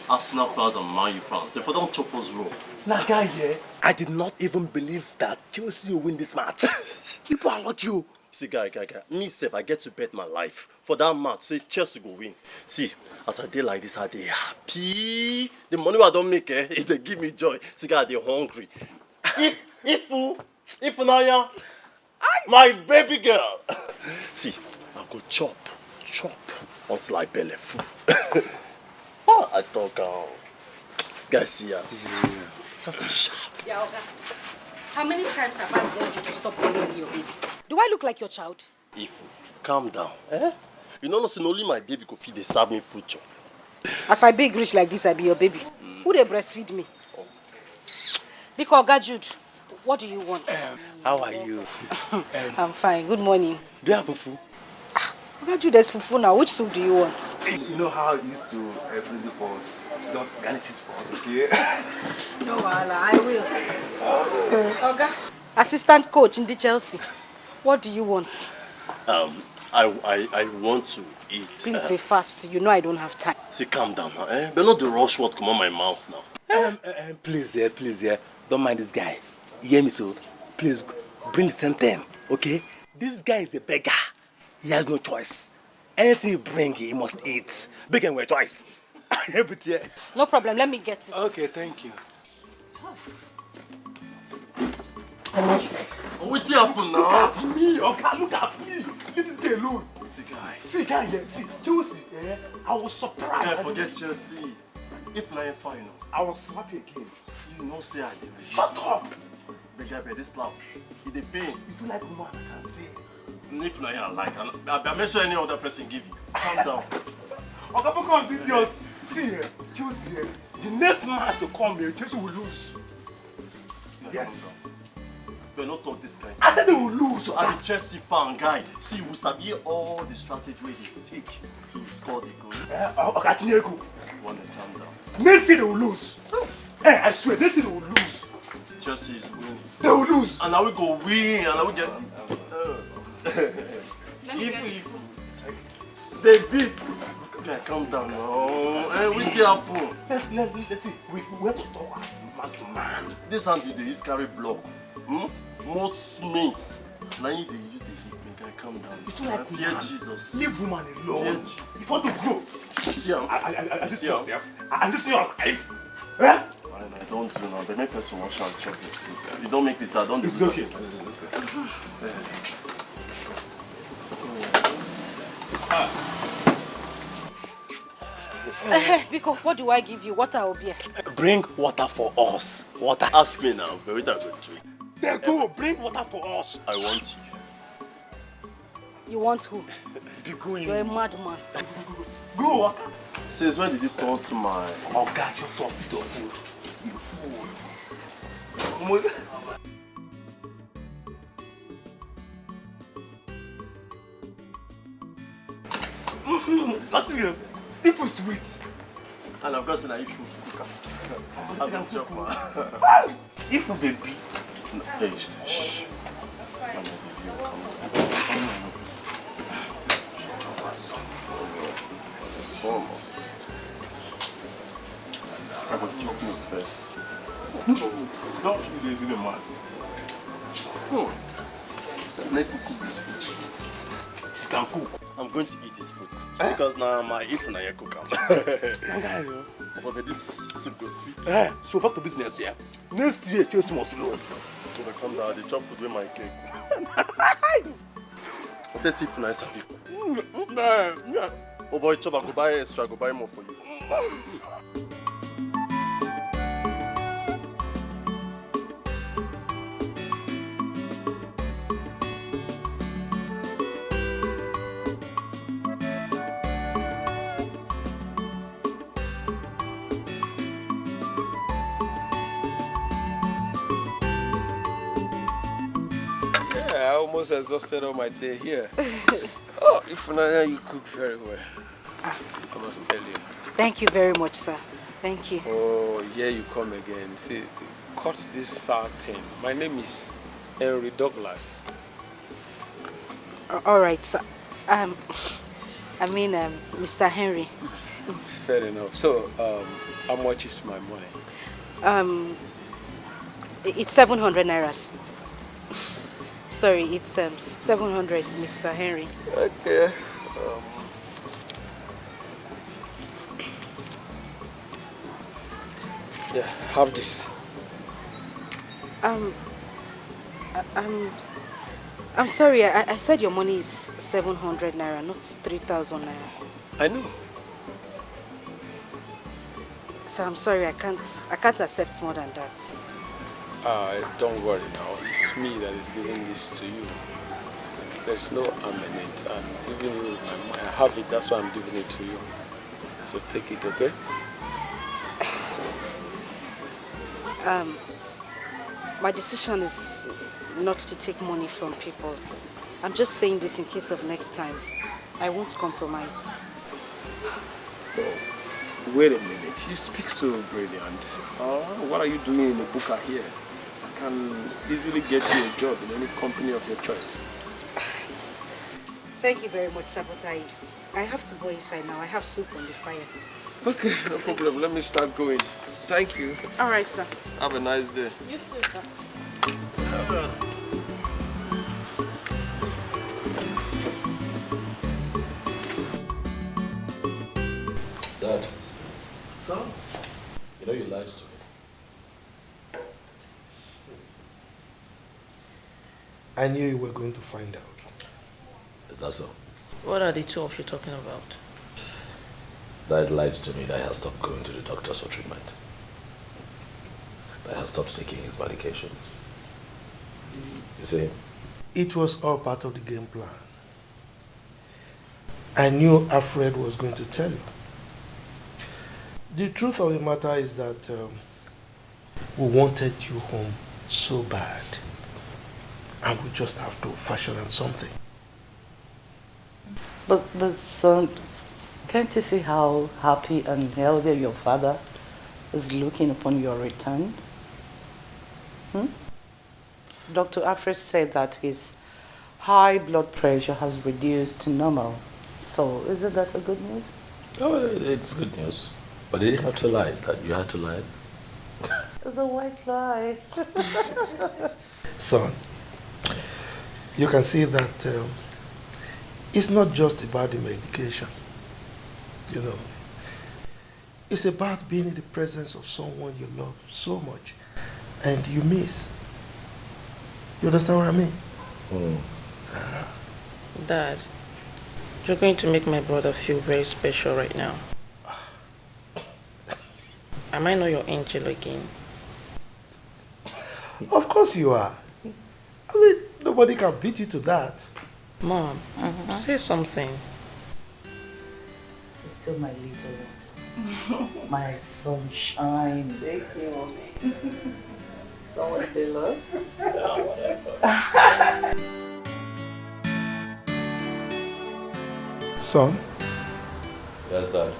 Arsenal fans and Man U fans, they don't chop us raw. Now, guy, yeah, I did not even believe that Chelsea will win this match. People are like you. See, guy, me self, I get to bet my life for that match. Say Chelsea go win. See, as I dey like this, I dey happy. The money I don't make, it they give me joy. See, guy, they hungry. If Naya, my baby girl. See, I go chop until I belly full. I talk, guys, see ya. That's sharp. Yeah, okay. How many times have I warned you to stop calling me your baby? Do I look like your child? Ifu, calm down. You know, not only my baby could feed, they serve me food chop. As I big rich like this, I be your baby. Who they breastfeed me? Because Oga Jude, what do you want? How are you? I'm fine. Good morning. Do you have fufu? Oga Jude, there's fufu now. Which soup do you want? You know how I used to bring the balls, just garnish it for us, okay? No, I will. Oga, assistant coach in the Chelsea. What do you want? I want to eat. Please be fast. You know I don't have time. See, calm down now. But not the rush word come on my mouth now. Please, don't mind this guy. You hear me, so please bring the same thing, okay? This guy is a beggar. He has no choice. Anything you bring, he must eat. Beggar with choice. No problem. Let me get it. Okay, thank you. What happened now? Me, okay, look at me. Leave this guy alone. See, guys. See, guy, yeah, see, Chelsea, yeah, I was surprised. Yeah, forget Chelsea. If not final, I was happy again. You know, say I did. Shut up. Beggar, this love, he dey pain. You do like woman, I can see. If not, I like. I make sure any other person give you. Calm down. Okay, focus, idiot. See, here, the next match to come here, Chelsea will lose. Yes. We're not talk this kind. I said they will lose. I'm a Chelsea fan, guy. See, we sabi all the strategy they take to score the goal. Okay, Tinyego. One to calm down. Next thing they will lose. Hey, I swear, next thing they will lose. Chelsea is winning. They will lose. And now we go win, and now we get. Baby, okay, calm down now. Hey, what's happening? Let's see. We have to talk as man to man. This hand they use carry block. More cement. Now they use the heat. Guy, calm down. You don't like fear woman. Jesus. Leave woman alone. If you want to grow. See him. I just see yourself. I just see your life. Eh? I don't do now. They make person wash and chop this food. You don't make this. I don't do this. Okay. Biko, what do I give you? Water or beer? Bring water for us. Water. Ask me now. Very good drink. They go. Bring water for us. I want you. You want who? Be going. You're a madman. Go. Since when did you turn to my... Oh God, you talk with your food. You fool. That's serious. It was sweet. And I've got to say, if you cook I'm a chopper. If you baby. Hey, shh. I will chop meat first. Don't you do the man. Let me cook this food. You can cook. I'm going to eat this food. Because now my if na here cook but this soup goes sweet. So back to business here. Next year, Chelsea must lose. So they come down, they chop food with my cake. But let's see if nice happy. Oh boy, chop, I go buy extra, go buy more for you. I almost exhausted all my day here. Oh, if Naya, you cook very well. I must tell you. Thank you very much, sir. Thank you. Oh, here you come again. See, cut this sour thing. My name is Henry Douglas. All right, sir. Mr. Henry. Fair enough. So, how much is my money? It's 700 nairas. Sorry, it's 700, Mr. Henry. Okay. Yeah, have this. I'm sorry. I said your money is 700 naira, not 3,000 naira. I know. So I'm sorry. I can't accept more than that. Don't worry now. It's me that is giving this to you. There's no harm in it, and even if I have it, that's why I'm giving it to you. So take it, okay? My decision is not to take money from people. I'm just saying this in case of next time. I won't compromise. Wait a minute. You speak so brilliant. What are you doing in the Buka here? I can easily get you a job in any company of your choice. Thank you very much, Sabotai. I have to go inside now. I have soup on the fire. Okay, no problem. Let me start going. Thank you. All right, sir. Have a nice day. You too, sir. Dad. Son? You know you lied to me. I knew you were going to find out. Is that so? What are the two of you talking about? Dad lied to me that he has stopped going to the doctors for treatment. That he has stopped taking his medications. You see? It was all part of the game plan. I knew Alfred was going to tell you. The truth of the matter is that we wanted you home so bad. And we just have to fashion on something. But son, can't you see how happy and healthy your father is looking upon your return? Dr. Alfred said that his high blood pressure has reduced to normal. So, isn't that a good news? Oh, it's good news. But you didn't have to lie. That you had to lie. It's a white lie. Son, you can see that it's not just about the medication. You know, it's about being in the presence of someone you love so much and you miss. You understand what I mean? Dad, you're going to make my brother feel very special right now. Am I not your angel again? Of course you are. I mean, nobody can beat you to that. Mom, say something. It's still my little one. My sunshine. Thank you, Mommy. Someone tell us? Son? Yes, Dad.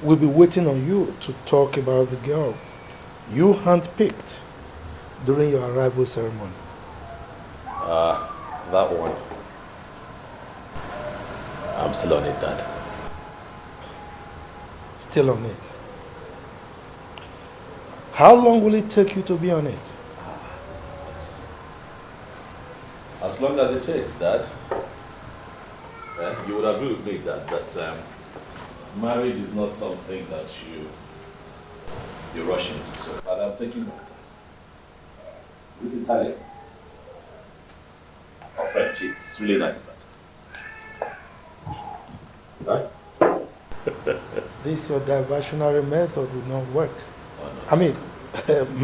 We'll be waiting on you to talk about the girl you handpicked during your arrival ceremony. That one. I'm still on it, Dad. Still on it. How long will it take you to be on it? As long as it takes, Dad. You would agree with me that marriage is not something that you rush into. So, but I'm taking my time. This is Italian. Or French. It's really nice, Dad. Right? This your diversionary method will not work. Oh, no. I mean,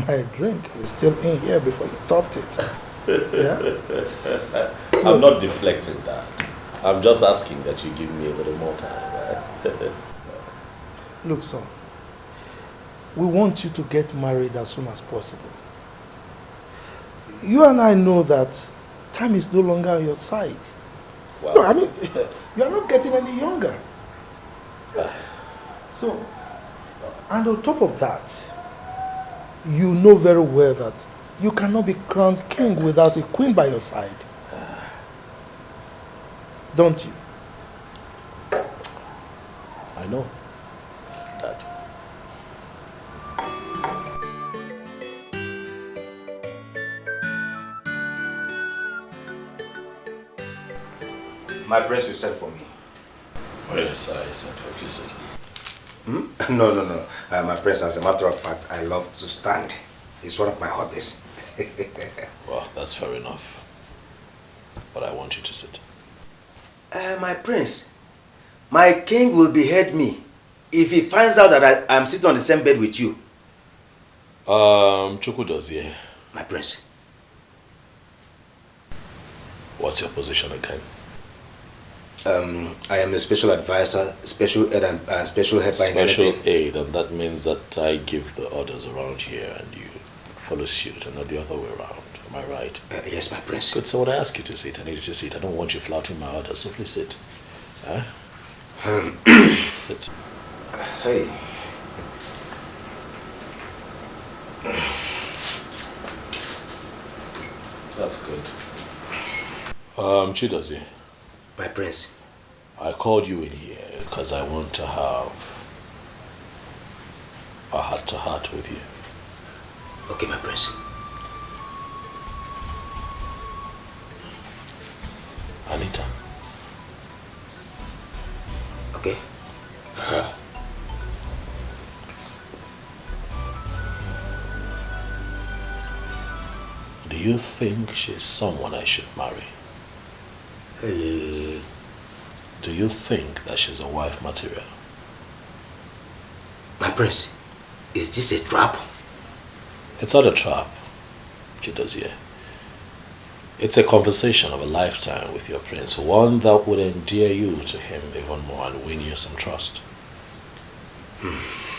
my drink is still in here before you topped it. Yeah? I'm not deflecting that. I'm just asking that you give me a little more time. Right? Look, son, we want you to get married as soon as possible. You and I know that time is no longer on your side. Wow. No, I mean, you are not getting any younger. Yes. So, and on top of that, you know very well that you cannot be crowned king without a queen by your side. Don't you? I know. Dad. My prince, you sent for me. Oh, yes, I sent for kissing. No. My prince, as a matter of fact, I love to stand. It's one of my hobbies. Well, that's fair enough. But I want you to sit. My prince, my king will behead me if he finds out that I'm sitting on the same bed with you. Chuku does, yeah. My prince. What's your position again? I am a special advisor, special aid and special helper. Special aid, and that means that I give the orders around here and you follow suit and not the other way around. Am I right? Yes, my prince. Good, so when I ask you to sit, I need you to sit. I don't want you flouting my orders, so please sit. Huh? Sit. Hey. That's good. Chidozie. My prince. I called you in here because I want to have a heart-to-heart with you. Okay, my prince. Anita. Okay. Do you think she's someone I should marry? Do you think that she's a wife material? My prince, is this a trap? It's not a trap, Chidozie. It's a conversation of a lifetime with your prince, one that would endear you to him even more and win you some trust.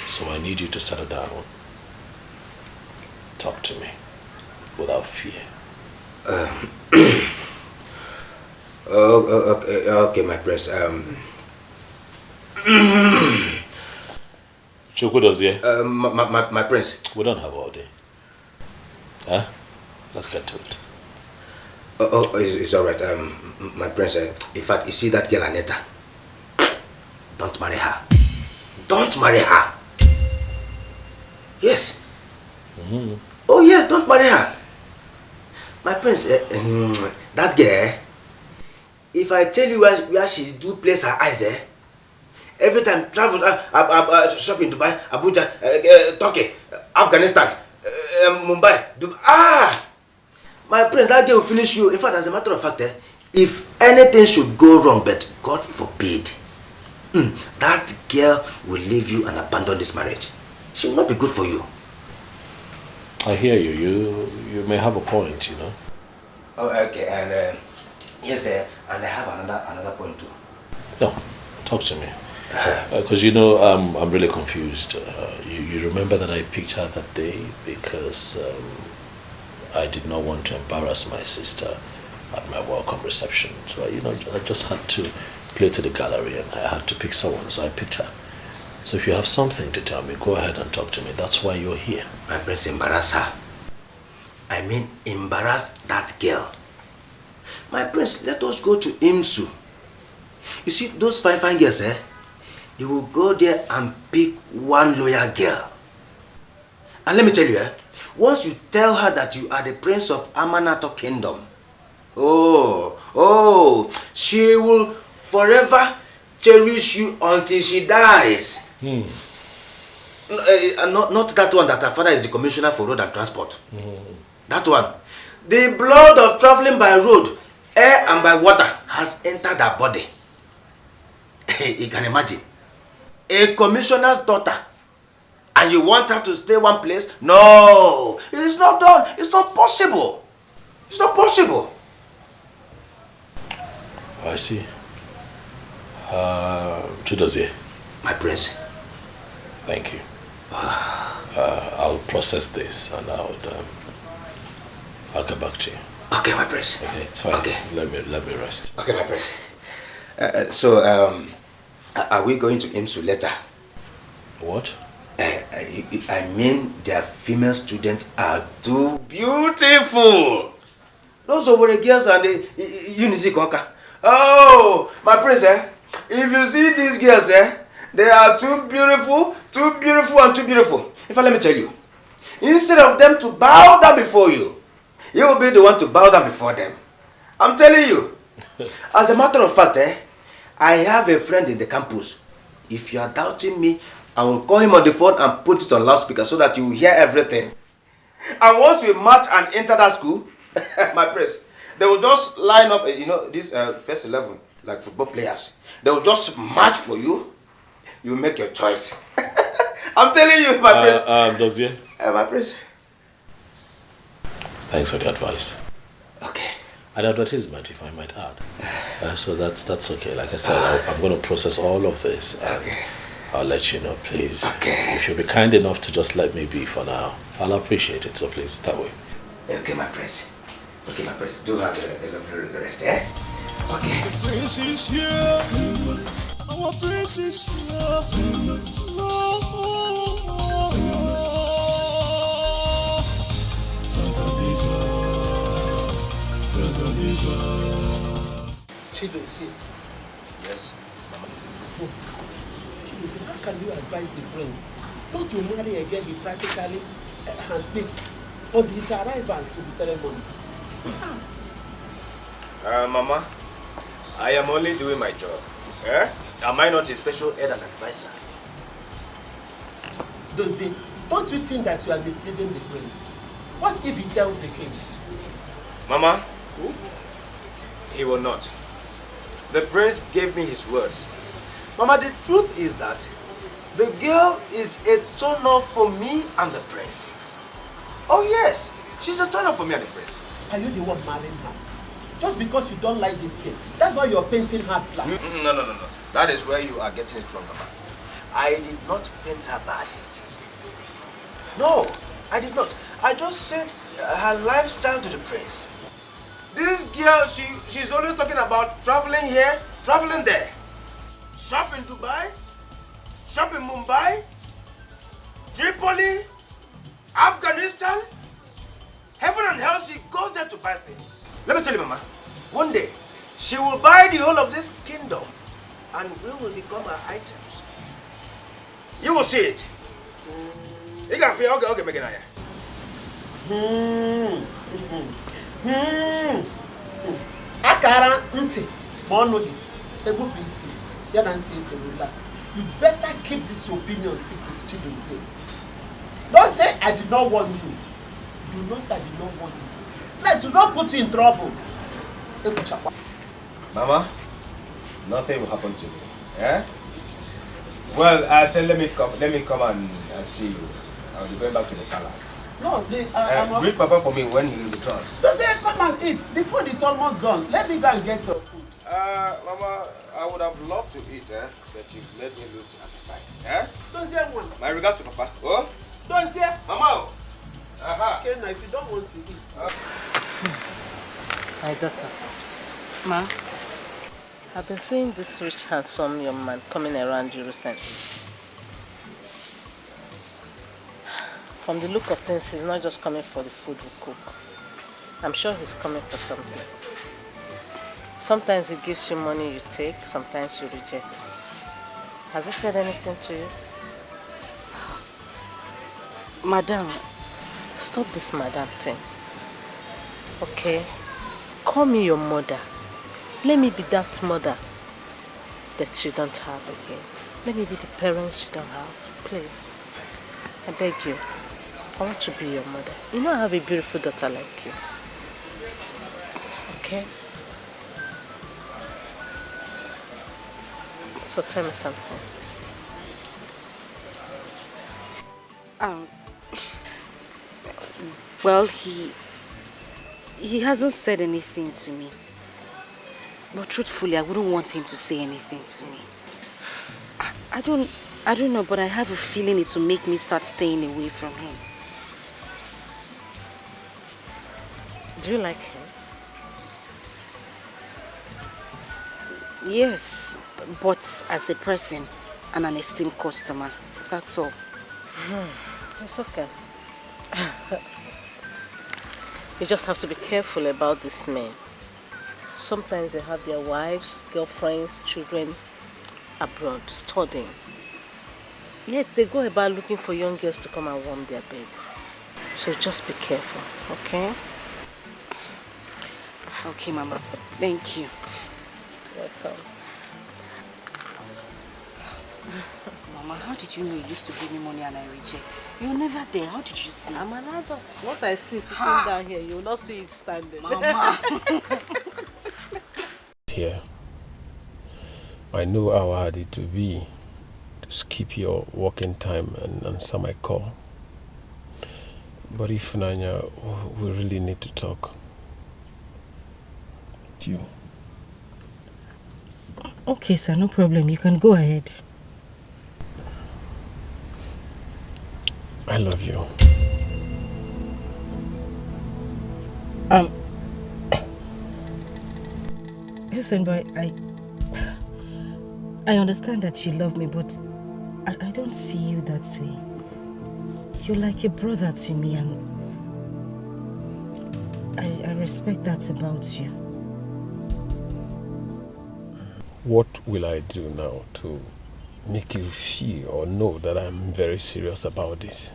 So I need you to settle down. Talk to me without fear. Okay, my prince. Chukudo's here. My prince. We don't have all day. Huh? Let's get to it. It's all right. My prince. In fact, you see that girl Aneta? Don't marry her. Don't marry her. Yes. Oh yes, don't marry her. My prince. That girl. If I tell you where she do place her eyes, every time travel, shop in Dubai, Abuja, Turkey, Afghanistan, Mumbai, Dubai. My prince, that girl will finish you. In fact, as a matter of fact, if anything should go wrong, but God forbid, that girl will leave you and abandon this marriage. She will not be good for you. I hear you. You may have a point, you know. Oh, okay, and yes, and I have another point too. No, talk to me. Because you know, I'm really confused. You remember that I picked her that day because I did not want to embarrass my sister at my welcome reception. So I just had to play to the gallery and I had to pick someone. So I picked her. So if you have something to tell me, go ahead and talk to me. That's why you're here. My prince, embarrass her. I mean, embarrass that girl. My prince, let us go to IMSU. You see, those fine girls, you will go there and pick one loyal girl. And let me tell you, once you tell her that you are the prince of Amanato Kingdom, she will forever cherish you until she dies. Not that one that her father is the commissioner for road and transport. That one. The blood of traveling by road, air and by water has entered her body. You can imagine. A commissioner's daughter. And you want her to stay one place? No. It is not done. It's not possible. It's not possible. I see. Chudozie. My prince. Thank you. I'll process this and I'll get back to you. Okay, my prince. Okay, it's fine. Okay. Let me rest. Okay, my prince. Are we going to IMSU later? What? I mean, their female students are too beautiful. Those over the girls are the Unisi Koka. Oh, my prince, if you see these girls, they are too beautiful, and too beautiful. In fact, let me tell you, instead of them to bow down before you, you will be the one to bow down before them. I'm telling you. As a matter of fact, I have a friend in the campus. If you are doubting me, I will call him on the phone and put it on loudspeaker so that you will hear everything. And once we march and enter that school, my prince, they will just line up, this first 11, like football players. They will just march for you. You make your choice. I'm telling you, my prince. Dozier? My prince. Thanks for the advice. Okay. An advertisement, if I might add. So that's okay. Like I said, I'm going to process all of this. And I'll let you know, please. Okay. If you'll be kind enough to just let me be for now, I'll appreciate it. So please, that way. Okay, my prince. Okay, my prince. Do have a lovely rest, Okay. The prince is here. Our prince is here. Chidozie. Yes, Mama. Chidozie, how can you advise the prince not to marry again be practically handpicked on his arrival to the ceremony? Mama, I am only doing my job. Am I not a special aid and advisor? Dozie, don't you think that you are misleading the prince? What if he tells the king? Mama, he will not. The prince gave me his words. Mama, the truth is that the girl is a turn-off for me and the prince. Oh yes, she's a turn-off for me and the prince. Are you the one marrying her? Just because you don't like this kid. That's why you're painting her black. No. That is where you are getting it wrong, Mama. I did not paint her bad. No, I did not. I just said her lifestyle to the prince. This girl, she's always talking about traveling here, traveling there. Shop in Dubai, shop in Mumbai, Tripoli, Afghanistan. Heaven and hell, she goes there to buy things. Let me tell you, Mama, one day, she will buy the whole of this kingdom and we will become her items. You will see it. You can feel, okay, make it now. Akara nti, mono di, ebu bisi, ya nanti iselula. You better keep this opinion secret, Chibuze. Don't say I did not warn you. Do not say I did not warn you. Try to not put you in trouble. Mama, nothing will happen to me. Yeah? Well, I said let me come and see you. I'll be going back to the palace. No, greet Papa for me when he returns. Don't say come and eat. The food is almost gone. Let me go and get your food. Mama, I would have loved to eat, but you've made me lose the appetite. Don't say one. My regards to Papa. Oh? Don't say. Mama. Okay, now if you don't want to eat. My daughter. Ma, I've been seeing this rich, handsome young man coming around you recently. From the look of things, he's not just coming for the food we cook. I'm sure he's coming for something. Sometimes he gives you money you take, sometimes you reject. Has he said anything to you? Madam. Stop this madam thing. Okay? Call me your mother. Let me be that mother that you don't have again. Let me be the parents you don't have. Please. I beg you. I want to be your mother. You know I have a beautiful daughter like you. Okay? So tell me something. Well, he hasn't said anything to me. But truthfully, I wouldn't want him to say anything to me. I don't know, but I have a feeling it will make me start staying away from him. Do you like him? Yes, but as a person and an esteemed customer, that's all. It's okay. You just have to be careful about these men. Sometimes they have their wives, girlfriends, children abroad, studying. Yet they go about looking for young girls to come and warm their bed. So just be careful, okay? Okay, Mama. Thank you. Welcome. Mama, how did you know you used to give me money and I reject? You were never there. How did you see it? I'm an adult. What I see sitting down here, you will not see it standing. Mama. Here, I know how hard it will be to skip your working time and answer my call. But if Nanya, we really need to talk. To you. Okay, sir, no problem. You can go ahead. I love you. Listen, boy, I understand that you love me, but I don't see you that way. You're like a brother to me, and I respect that about you. What will I do now to make you feel or know that I'm very serious about this?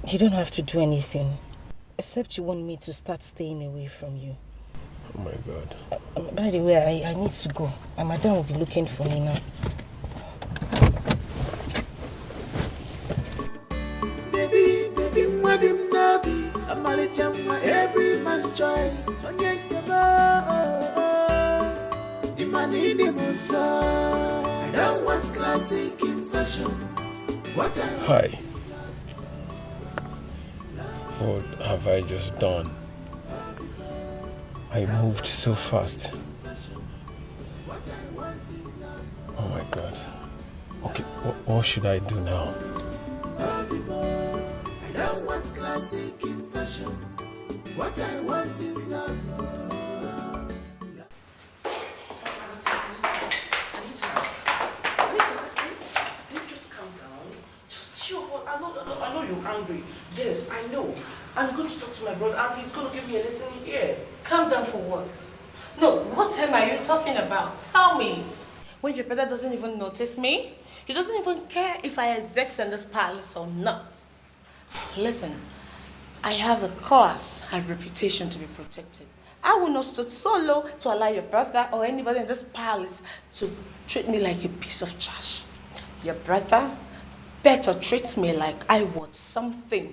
You don't have to do anything, except you want me to start staying away from you. Oh my God. By the way, I need to go. My madam will be looking for me now. Baby, madam nabi, amalichama every man's choice. I don't want classic in fashion. What Hi. What have I just done? I moved so fast. Oh my God. Okay, what should I do now? I don't want classic in fashion. What I want is love. I know you're angry. Yes, I know. I'm going to talk to my brother and he's going to give me a lesson here. Calm down for what? No, what time are you talking about? Tell me. When your brother doesn't even notice me, he doesn't even care if I exist in this palace or not. Listen, I have a class and reputation to be protected. I will not stood so low to allow your brother or anybody in this palace to treat me like a piece of trash. Your brother better treat me like I want something.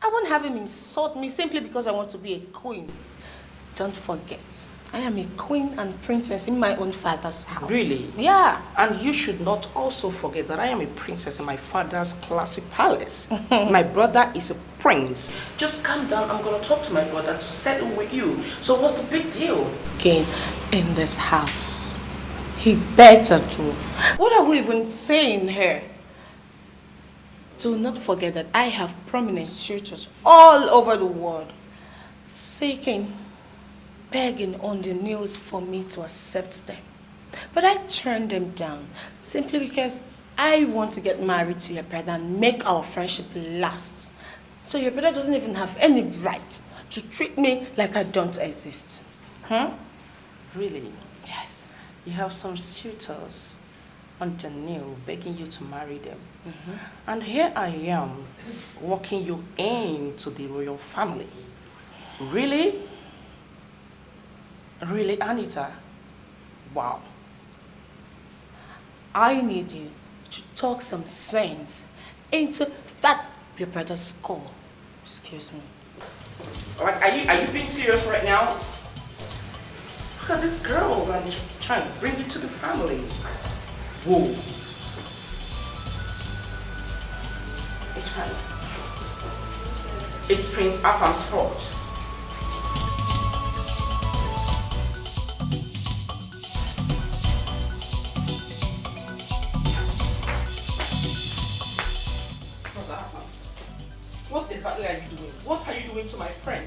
I won't have him insult me simply because I want to be a queen. Don't forget, I am a queen and princess in my own father's house. Really? Yeah. And you should not also forget that I am a princess in my father's classic palace. My brother is a prince. Just calm down. I'm going to talk to my brother to settle with you. So what's the big deal? Again, in this house, he better do. What are we even saying here? Do not forget that I have prominent suitors all over the world, seeking, begging on the news for me to accept them. But I turned them down simply because I want to get married to your brother and make our friendship last. So your brother doesn't even have any right to treat me like I don't exist. Huh? Really? Yes. You have some suitors on the new begging you to marry them. And here I am, walking you into the royal family. Really? Really, Anita? Wow. I need you to talk some sense into that your brother's skull. Excuse me. Like, are you being serious right now? Look at this girl and trying to bring you to the family. Whoa. It's fine. It's Prince Afam's fault. What exactly are you doing? What are you doing to my friend?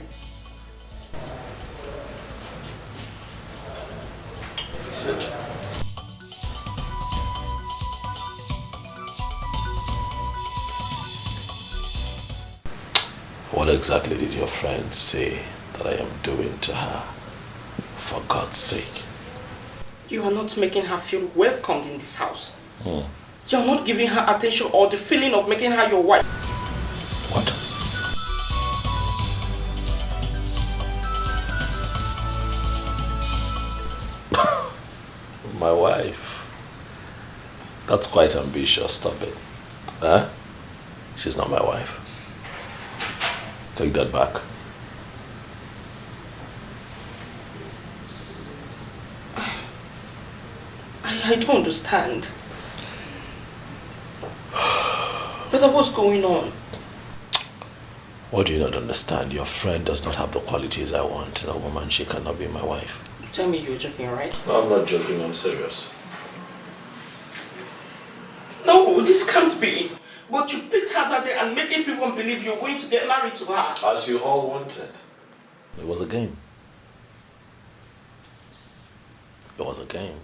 Sit. What exactly did your friend say that I am doing to her? For God's sake. You are not making her feel welcomed in this house. You are not giving her attention or the feeling of making her your wife. What? My wife? That's quite ambitious, stop it. Huh? She's not my wife. Take that back. I don't understand. But what's going on? What do you not understand? Your friend does not have the qualities I want in a woman. She cannot be my wife. Tell me you're joking, right? No, I'm not joking. I'm serious. No, this can't be. But you picked her that day and made everyone believe you're going to get married to her. As you all wanted. It was a game. It was a game.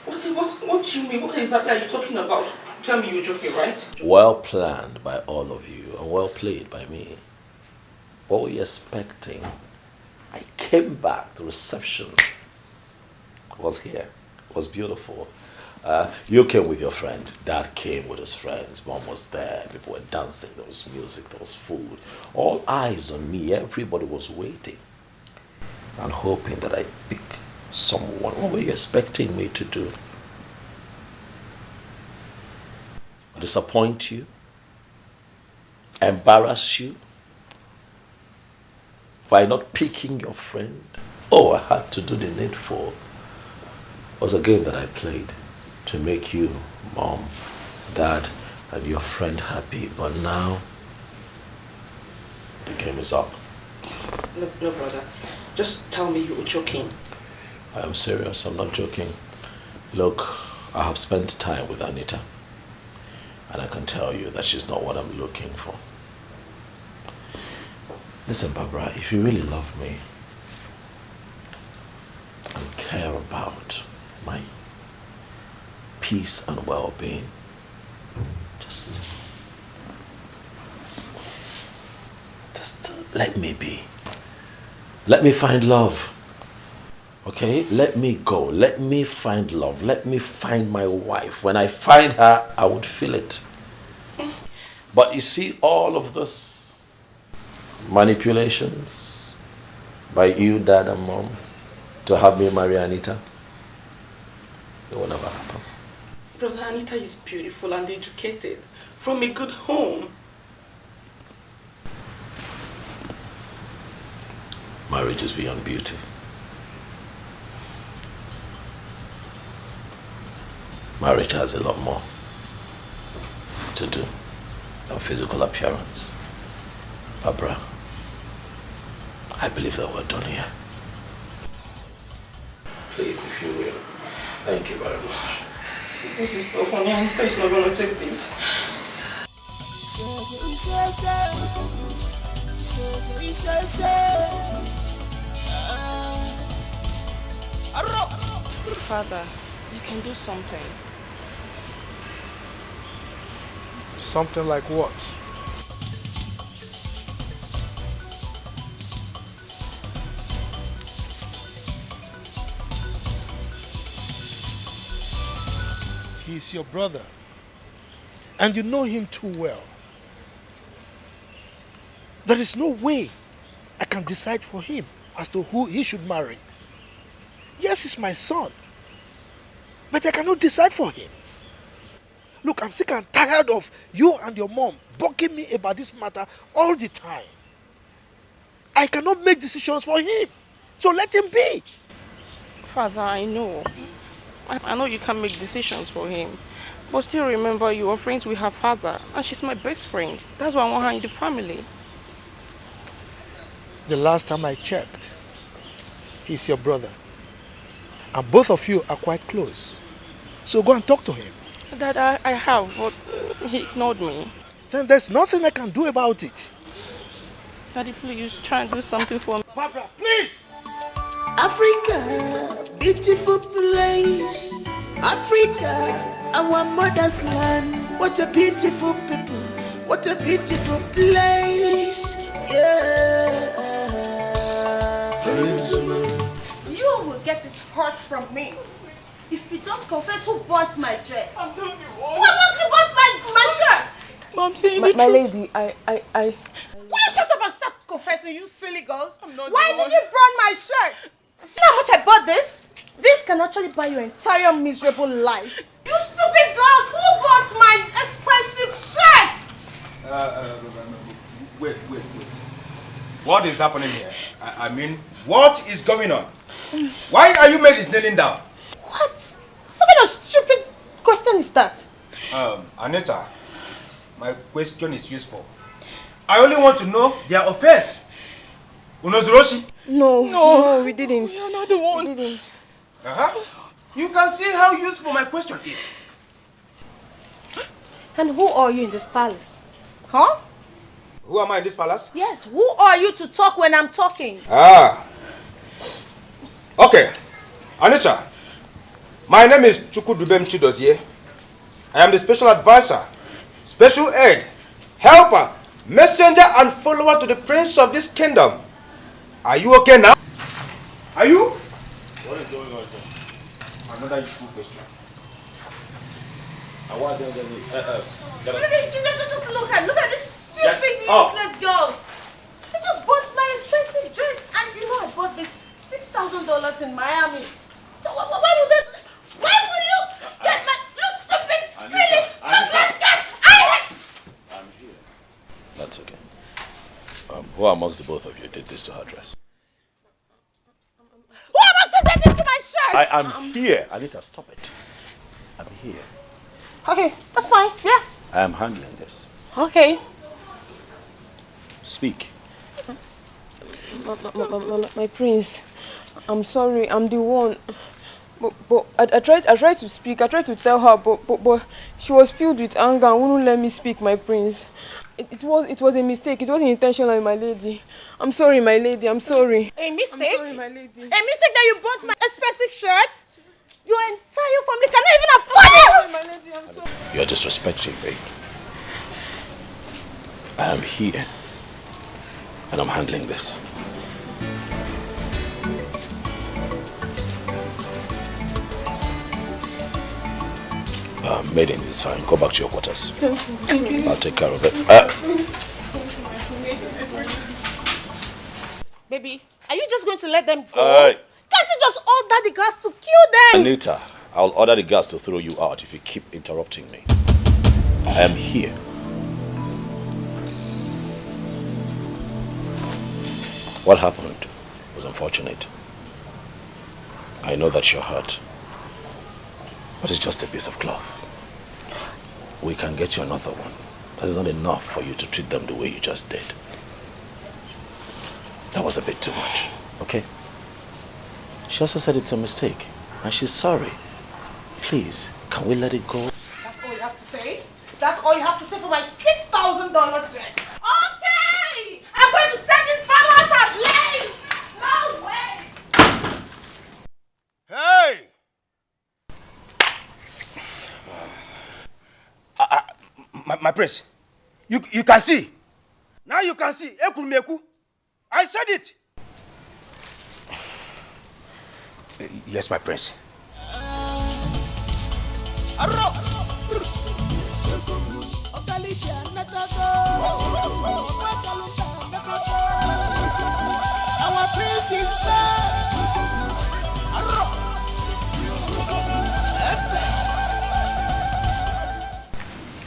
What do you mean? What exactly are you talking about? Tell me you're joking, right? Well planned by all of you and well played by me. What were you expecting? I came back, the reception was here. It was beautiful. You came with your friend. Dad came with his friends. Mom was there. People were dancing. There was music. There was food. All eyes on me. Everybody was waiting and hoping that I'd pick someone. What were you expecting me to do? Disappoint you? Embarrass you? By not picking your friend? Oh, I had to do the needful. It was a game that I played to make you, Mom, Dad, and your friend happy. But now, the game is up. No, brother. Just tell me you're joking. I am serious, I'm not joking. Look, I have spent time with Anita, and I can tell you that she's not what I'm looking for. Listen, Barbara, if you really love me and care about my peace and well-being, just let me be. Let me find love. Okay? Let me go. Let me find love. Let me find my wife. When I find her, I would feel it. But you see, all of this manipulations by you, Dad, and Mom to have me marry Anita, it will never happen. Brother, Anita is beautiful and educated, from a good home. Marriage is beyond beauty. Marriage has a lot more to do than physical appearance. Barbara, I believe that we're done here. Please, if you will. Thank you very much. This is so funny. Anita is not going to take this. Father, you can do something. Something like what? He's your brother, and you know him too well. There is no way I can decide for him as to who he should marry. Yes, he's my son, but I cannot decide for him. Look, I'm sick and tired of you and your mom bugging me about this matter all the time. I cannot make decisions for him, so let him be. Father, I know. I know you can't make decisions for him. But still remember, you are friends with her father, and she's my best friend. That's why I want her in the family. The last time I checked, he's your brother. And both of you are quite close. So go and talk to him. Dad, I have, but he ignored me. Then there's nothing I can do about it. Daddy, please try and do something for me. Barbara, please! Africa, beautiful place. Africa, our mother's land. What a beautiful people. What a beautiful place. Yeah. You will get it hurt from me if you don't confess who burnt my dress. I'm telling you what. Who burnt my shirt? Mom, saying the my truth. lady, I. Will you shut up and start confessing, you silly girls? Why did you burn my shirt? Do you know how much I bought this? This can actually buy your entire miserable life. You stupid girls, who bought my expensive shirt? Wait. What is happening here? I mean, what is going on? Why are you ladies kneeling down? What? What kind of stupid question is that? Anita, my question is useful. I only want to know their offense. Unozoroshi? No, we didn't. You're not the one. We didn't. You can see how useful my question is. And who are you in this palace? Huh? Who am I in this palace? Yes, who are you to talk when I'm talking? Okay. Anita, my name is Chukudubem Chidozie. I am the special advisor, special aid, helper, messenger and follower to the prince of this kingdom. Are you okay now? Are you? What is going on here? Another useful question. Look at this stupid, useless girls. They just bought my expensive dress, and you know I bought this $6,000 in Miami. So why would that? Why will you get my? You stupid, silly, useless girls! I'm here. That's okay. Who amongst the both of you did this to her dress? Who amongst you did this to my shirt? I am here. Anita, stop it. I'm here. Okay, that's fine. Yeah. I am handling this. Okay. Speak. My prince, I'm sorry, I'm the one. But I tried to speak, I tried to tell her, but she was filled with anger and wouldn't let me speak, my prince. It was a mistake, it wasn't intentional, my lady. I'm sorry, my lady, I'm sorry. A mistake? I'm sorry, my lady. A mistake that you bought my expensive shirt? Your entire family cannot even afford it! My lady, I'm sorry. You're disrespecting me. I am here, and I'm handling this. Maidens, it's fine. Go back to your quarters. Thank you. I'll take care of it. Baby, are you just going to let them go? Can't you just order the guards to kill them? Anita, I'll order the guards to throw you out if you keep interrupting me. I am here. What happened was unfortunate. I know that you're hurt, but it's just a piece of cloth. We can get you another one. That is not enough for you to treat them the way you just did. That was a bit too much, okay? She also said it's a mistake, and she's sorry. Please, can we let it go? That's all you have to say? That's all you have to say for my $6,000 dress? Okay! I'm going to set this palace ablaze! No way! Hey! My prince, you can see. Now you can see. I said it. Yes, my prince. Our prince is back.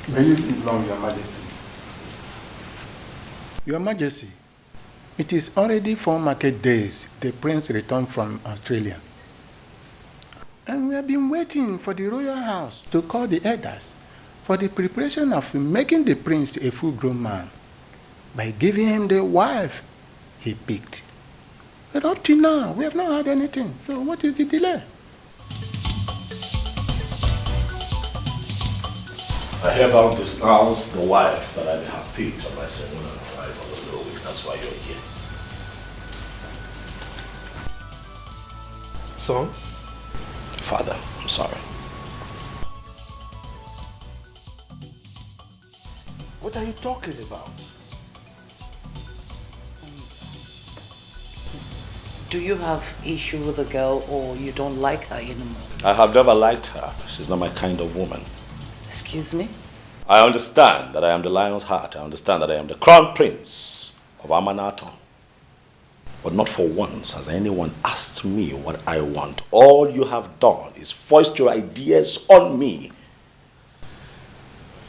May you live long, Your Majesty. Your Majesty, it is already 4 market days the prince returned from Australia. And we have been waiting for the royal house to call the elders for the preparation of making the prince a full-grown man by giving him the wife he picked. But up till now, we have not heard anything. So what is the delay? I hereby denounce the wife that I may have picked on my ceremonial arrival of the week. That's why you're here. Son? Father, I'm sorry. What are you talking about? Do you have issue with the girl or you don't like her anymore? I have never liked her. She's not my kind of woman. Excuse me? I understand that I am the lion's heart. I understand that I am the crown prince of Amanato. But not for once has anyone asked me what I want. All you have done is foist your ideas on me.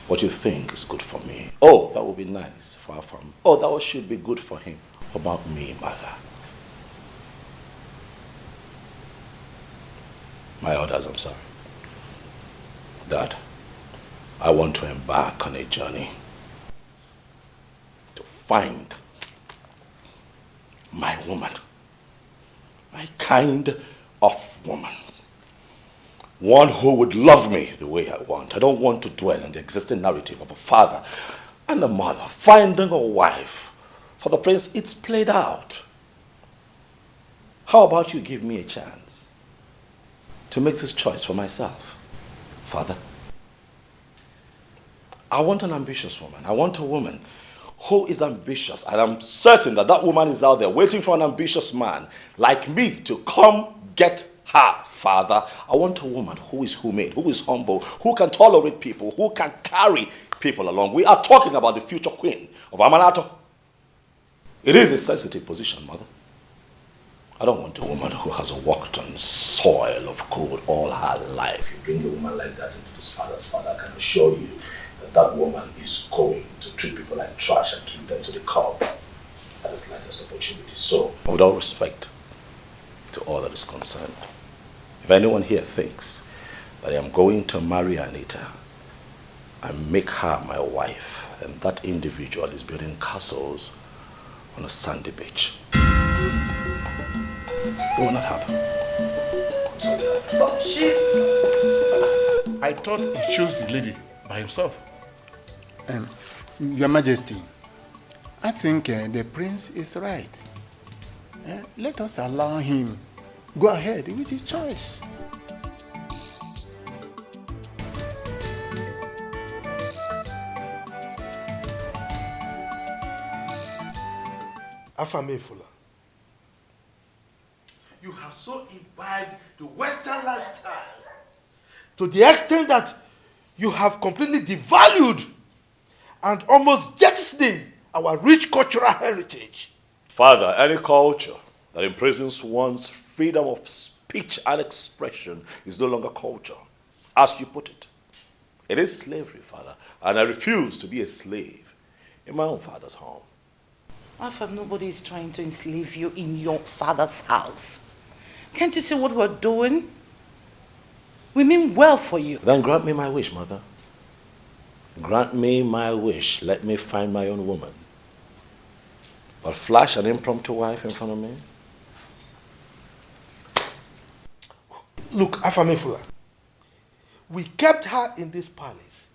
What you think is good for me. Oh, that would be nice for our family. Oh, that should be good for him. What about me, mother? My orders, I'm sorry. Dad, I want to embark on a journey to find my woman, my kind of woman. One who would love me the way I want. I don't want to dwell on the existing narrative of a father and a mother finding a wife. For the prince, it's played out. How about you give me a chance to make this choice for myself? Father, I want an ambitious woman. I want a woman who is ambitious. And I'm certain that that woman is out there waiting for an ambitious man like me to come get her. Father, I want a woman who is humane, who is humble, who can tolerate people, who can carry people along. We are talking about the future queen of Amanato. It is a sensitive position, mother. I don't want a woman who has walked on soil of gold all her life. You bring a woman like that into this father's father, I can assure you that that woman is going to treat people like trash and keep them to the curb at the slightest opportunity. So, with all respect to all that is concerned, if anyone here thinks that I am going to marry Anita and make her my wife, then that individual is building castles on a sandy beach. It will not happen. But I thought he chose the lady by himself. Your Majesty, I think the prince is right. Let us allow him go ahead with his choice. Afamefula, you have so imbibed the Western lifestyle to the extent that you have completely devalued and almost jettisoning our rich cultural heritage. Father, any culture that imprisons one's freedom of speech and expression is no longer culture, as you put it. It is slavery, Father, and I refuse to be a slave in my own father's home. Afam, nobody is trying to enslave you in your father's house. Can't you see what we're doing? We mean well for you. Then grant me my wish, Mother. Grant me my wish. Let me find my own woman. But flash an impromptu wife in front of me? Look, Afamefula, we kept her in this palace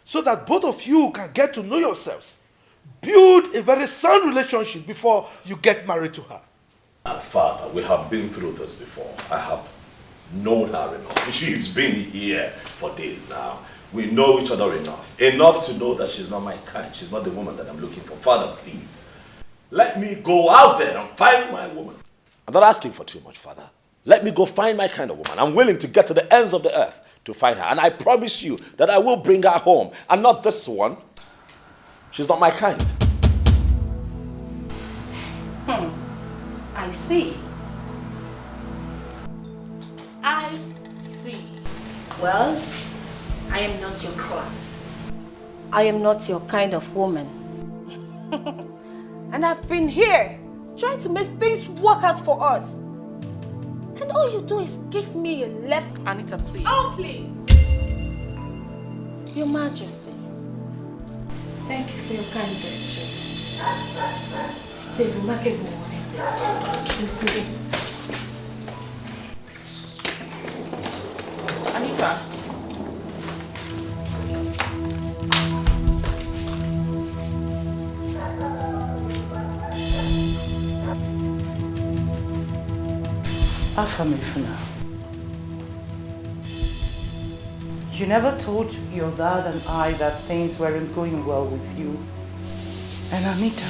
so that both of you can get to know yourselves. Build a very sound relationship before you get married to her. Father, we have been through this before. I have known her enough. She's been here for days now. We know each other enough. Enough to know that she's not my kind. She's not the woman that I'm looking for. Father, please, let me go out there and find my woman. I'm not asking for too much, Father. Let me go find my kind of woman. I'm willing to get to the ends of the earth to find her. And I promise you that I will bring her home. And not this one. She's not my kind. I see. I see. Well, I am not your class. I am not your kind of woman. And I've been here trying to make things work out for us. And all you do is give me a left. Anita, please. Oh, please. Your Majesty. Thank you for your kind gesture. It's a remarkable one. Excuse me. Anita. Afamefuna, you never told your dad and I that things weren't going well with you and Anita.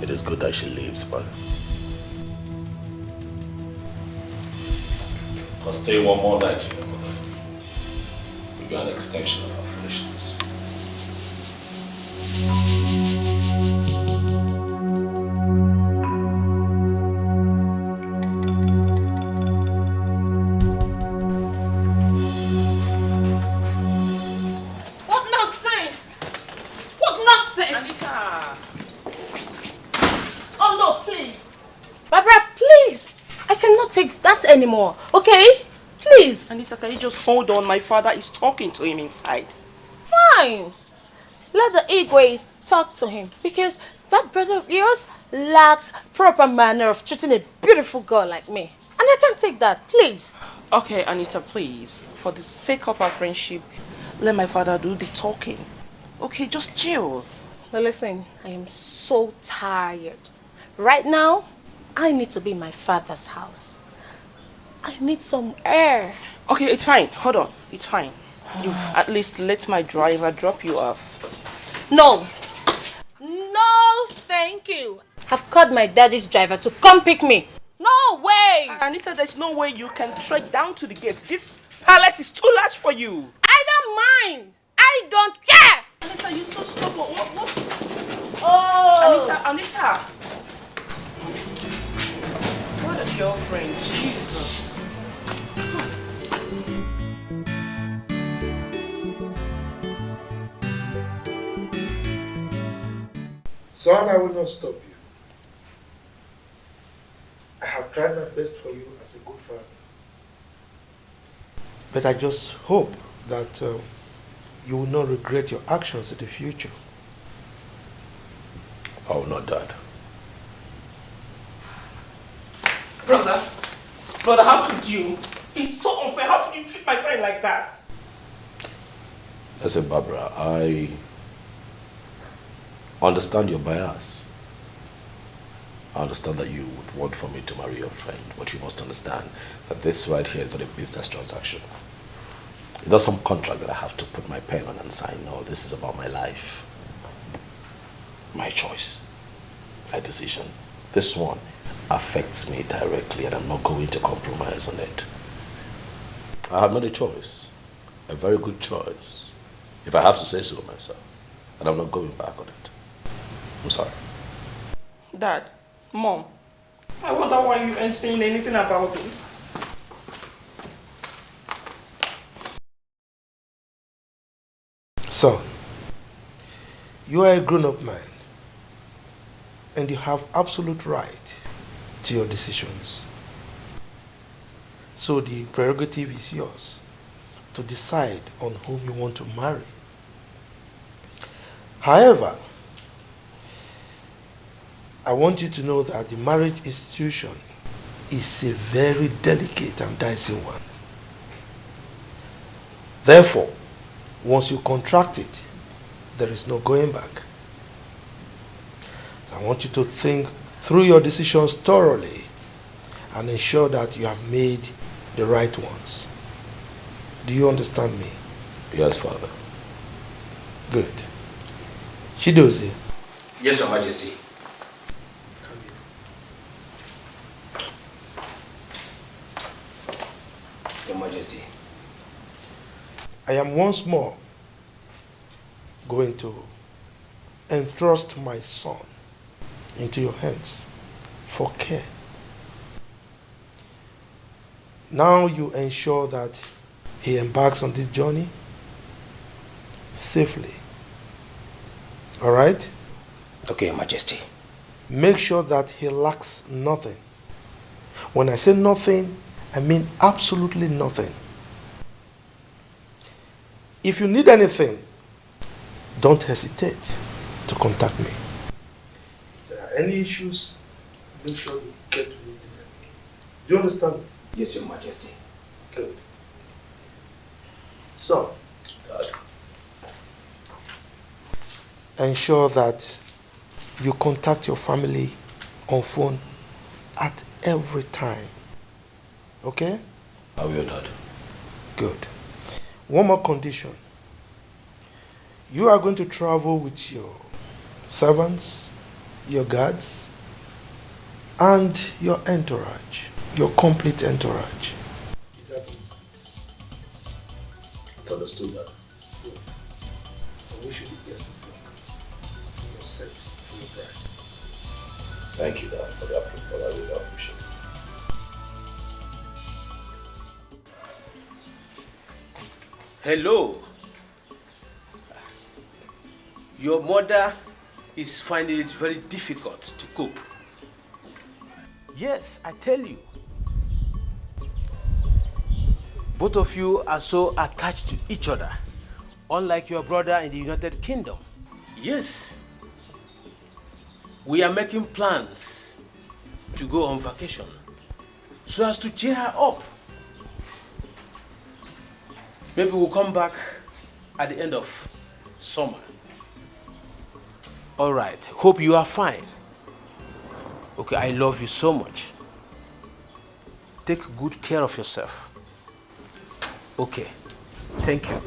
It is good that she leaves, but I'll stay one more night here, Mother. We'll be an extension of our foolishness. What nonsense! What nonsense! Anita! Oh no, please! Barbara, please! I cannot take that anymore, okay? Please! Anita, can you just hold on? My father is talking to him inside. Fine! Let the Igwe talk to him, because that brother of yours lacks proper manner of treating a beautiful girl like me. And I can't take that, please. Okay, Anita, please. For the sake of our friendship, let my father do the talking. Okay, just chill. Now listen, I am so tired. Right now, I need to be in my father's house. I need some air. Okay, it's fine. Hold on. It's fine. You at least let my driver drop you off. No. No, thank you. I've called my daddy's driver to come pick me. No way. Anita, there's no way you can trek down to the gate. This palace is too large for you. I don't mind. I don't care. Anita, you're so stubborn. What? Oh. Anita. What a girlfriend. Jesus. Son, I will not stop you. I have tried my best for you as a good father. But I just hope that you will not regret your actions in the future. I will not, Dad. Brother, how could you? It's so unfair. How could you treat my friend like that? Listen, Barbara, I understand your bias. I understand that you would want for me to marry your friend, but you must understand that this right here is not a business transaction. It's not some contract that I have to put my pen on and sign. No, this is about my life. My choice. My decision. This one affects me directly and I'm not going to compromise on it. I have made a choice. A very good choice. If I have to say so myself. And I'm not going back on it. I'm sorry. Dad, Mom, I wonder why you ain't saying anything about this. Son, you are a grown-up man and you have absolute right to your decisions. So the prerogative is yours to decide on whom you want to marry. However, I want you to know that the marriage institution is a very delicate and dicey one. Therefore, once you contract it, there is no going back. So I want you to think through your decisions thoroughly and ensure that you have made the right ones. Do you understand me? Yes, Father. Good. Chidozie. Yes, Your Majesty. Your Majesty. I am once more going to entrust my son into your hands for care. Now you ensure that he embarks on this journey safely. All right? Okay, Your Majesty. Make sure that he lacks nothing. When I say nothing, I mean absolutely nothing. If you need anything, don't hesitate to contact me. If there are any issues, make sure you get to me. Do you understand me? Yes, Your Majesty. Good. So, ensure that you contact your family on phone at every time. Okay? I will, Dad. Good. One more condition. You are going to travel with your servants, your guards, and your entourage, your complete entourage. It's understood, Dad. Good. I wish you the best of luck. You're safe for your bride. Thank you, Dad, for the approval. I really appreciate it. Hello. Your mother is finding it very difficult to cope. Yes, I tell you. Both of you are so attached to each other, unlike your brother in the United Kingdom. Yes. We are making plans to go on vacation so as to cheer her up. Maybe we'll come back at the end of summer. All right, hope you are fine. Okay, I love you so much. Take good care of yourself. Okay, thank you.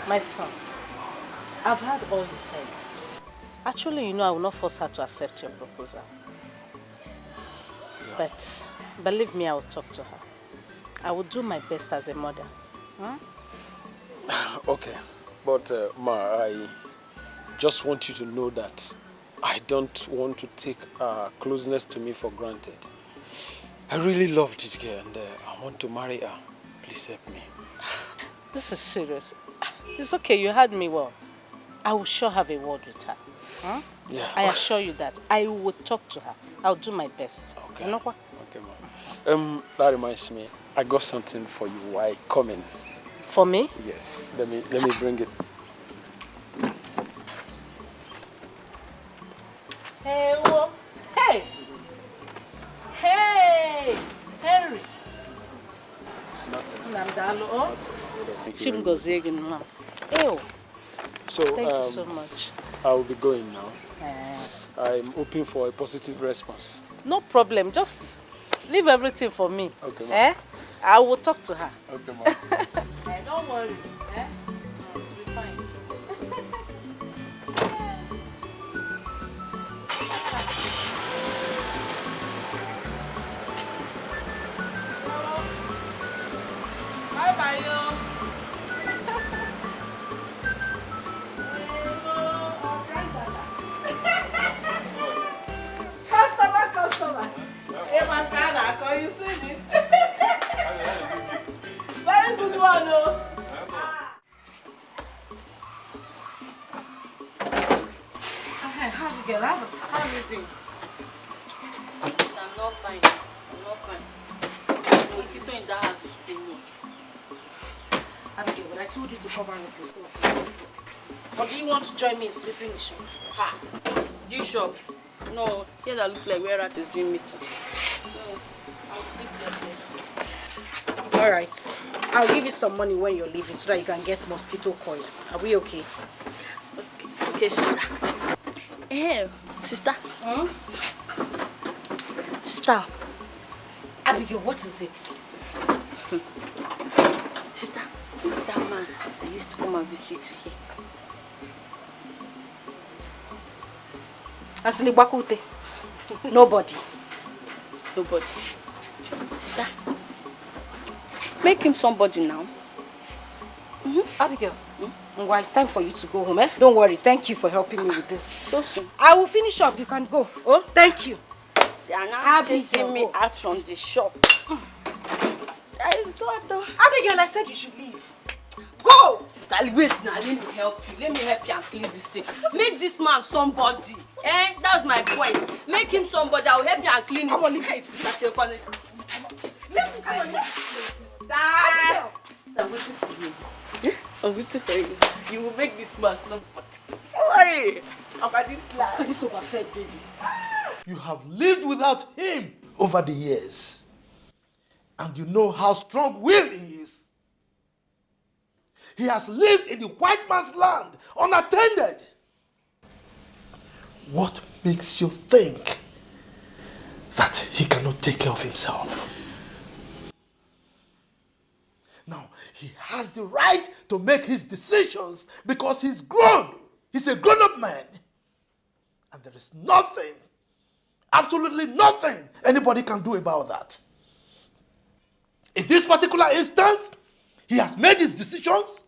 My son, I've heard all you said. Actually, you know I will not force her to accept your proposal. But believe me, I will talk to her. I will do my best as a mother. Okay, but Ma, I just want you to know that I don't want to take closeness to me for granted. I really love this girl and I want to marry her. Please help me. This is serious. It's okay, you heard me well. I will sure have a word with her. Yeah. I assure you that I will talk to her. I'll do my best. Okay. You know what? Okay, Ma. That reminds me. I got something for you while coming. For me? Yes. Let me bring it. Hey, whoa. Hey! Hey! Henry! It's nothing. So, thank you so much. I will be going now. I'm hoping for a positive response. No problem. Just leave everything for me. Okay, ma'am. I will talk to her. Okay, ma'am. Don't worry. It will be fine. Bye-bye, yo. Customer. Hey, man, you seen it? Very good one, though. How you get out? How you doing? I'm not fine. The mosquito in that house is too much. Abigail, but I told you to cover up yourself. Or do you want to join me in sweeping the shop? Ha! This shop? No, here that looks like where Rat is doing meeting. No, I'll sleep there. Alright. I'll give you some money when you're leaving so that you can get mosquito coil. Are we okay? Okay, sister. Hey, sister. Sister. Abigail, what is it? Sister, who's that man that used to come and visit you here? Asinibakute. Nobody. Nobody. Sister, make him somebody now. Abigail, well, it's time for you to go home, eh? Don't worry. Thank you for helping me with this. So soon. I will finish up. You can go. Oh, thank you. They are now chasing me out from the shop. That is God, though. Abigail, I said you should leave. Go! Sister, wait now. Let me help you. Let me help you and clean this thing. Make this man somebody. Eh? That's my point. Make him somebody. I will help you and clean it. Come on, leave it. That's your point. Let me come on, leave this place. Abigail. I'm waiting for you. I'm waiting for you. You will make this man somebody. Don't worry about this life. Look at this overfed baby. You have lived without him over the years. And you know how strong-willed he is. He has lived in the white man's land unattended. What makes you think that he cannot take care of himself? Now, he has the right to make his decisions because he's grown. He's a grown-up man. And there is nothing, absolutely nothing anybody can do about that. In this particular instance, he has made his decisions,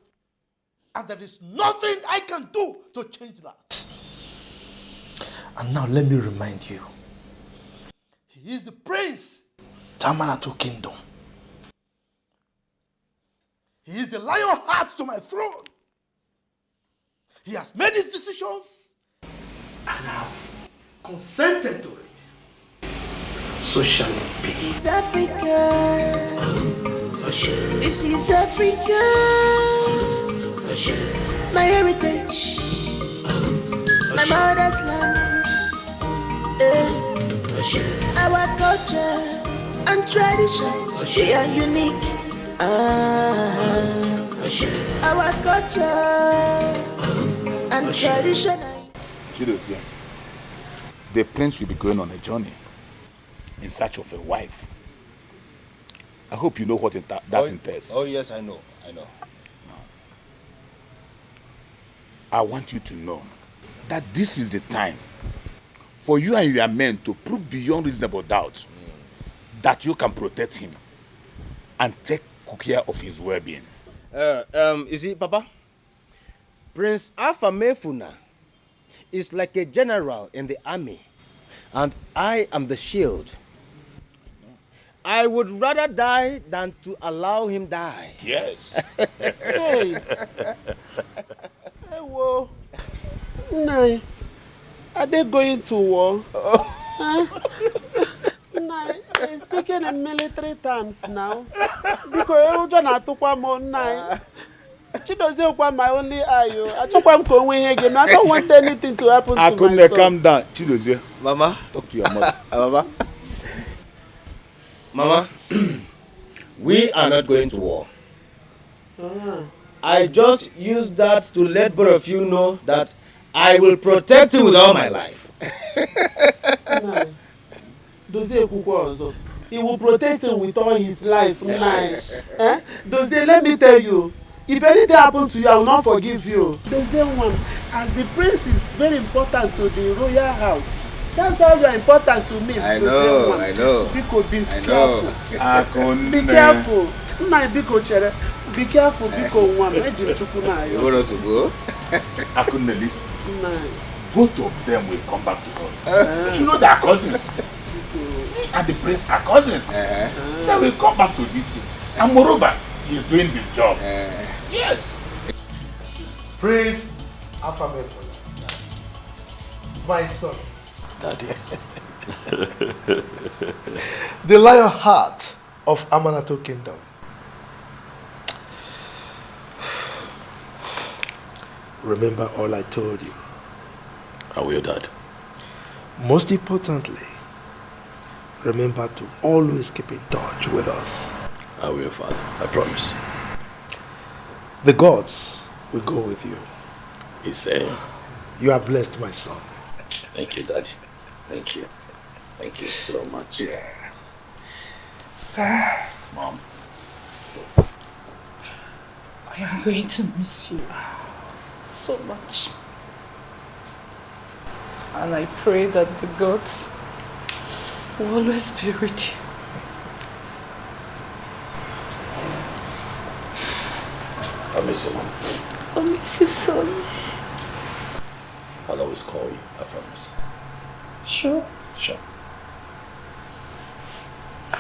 and there is nothing I can do to change that. And now let me remind you, he is the prince to Amanatu Kingdom. He is the lion heart to my throne. He has made his decisions, and I have consented to it. So shall it be. This is Africa. This is Africa. My heritage. My mother's land. Our culture and tradition, they are unique. Our culture and tradition. Chidokwe, the prince will be going on a journey in search of a wife. I hope you know what that entails. Oh yes, I know. I want you to know that this is the time for you and your men to prove beyond reasonable doubt that you can protect him and take care of his well-being. You see, Papa, Prince Afamefuna is like a general in the army, and I am the shield. I would rather die than to allow him die. Yes. Hey. Well, Nai, are they going to war? Nai, speaking Again, military terms now. Because you don't tukwa mo nine. Chidozie kwa my only eye. I talk am ko win again. I don't want anything to happen to my son. Akunle, calm down. Chidozie. Mama, talk to your mother. Mama. Mama, we are not going to war. I just use that to let both of you know that I will protect you with all my life. He will protect him with all his life. Dozie, let me tell you, if anything happens to you, I will not forgive you. Dozie one, as the prince is very important to the royal house, that's how you are important to me. I know. Biko, be careful. Be careful. Be careful, Biko one. You want us to go? Akunle, listen. Both of them will come back to us. You know they are cousins. And the prince are cousins. They will come back to this thing. And moreover, he is doing his job. Yes. Prince Afame, my son. Daddy. The lion heart of Amanato Kingdom. Remember all I told you. I will, Dad. Most importantly, remember to always keep in touch with us. I will, Father. I promise. The gods will go with you. He's saying. You are blessed, my son. Thank you, Daddy. Thank you. Thank you so much. Yeah. Sir. Mom. I am going to miss you so much. And I pray that the gods will always be with you. I miss you, Mom. I miss you, son. I'll always call you, I promise. Sure. Sure. I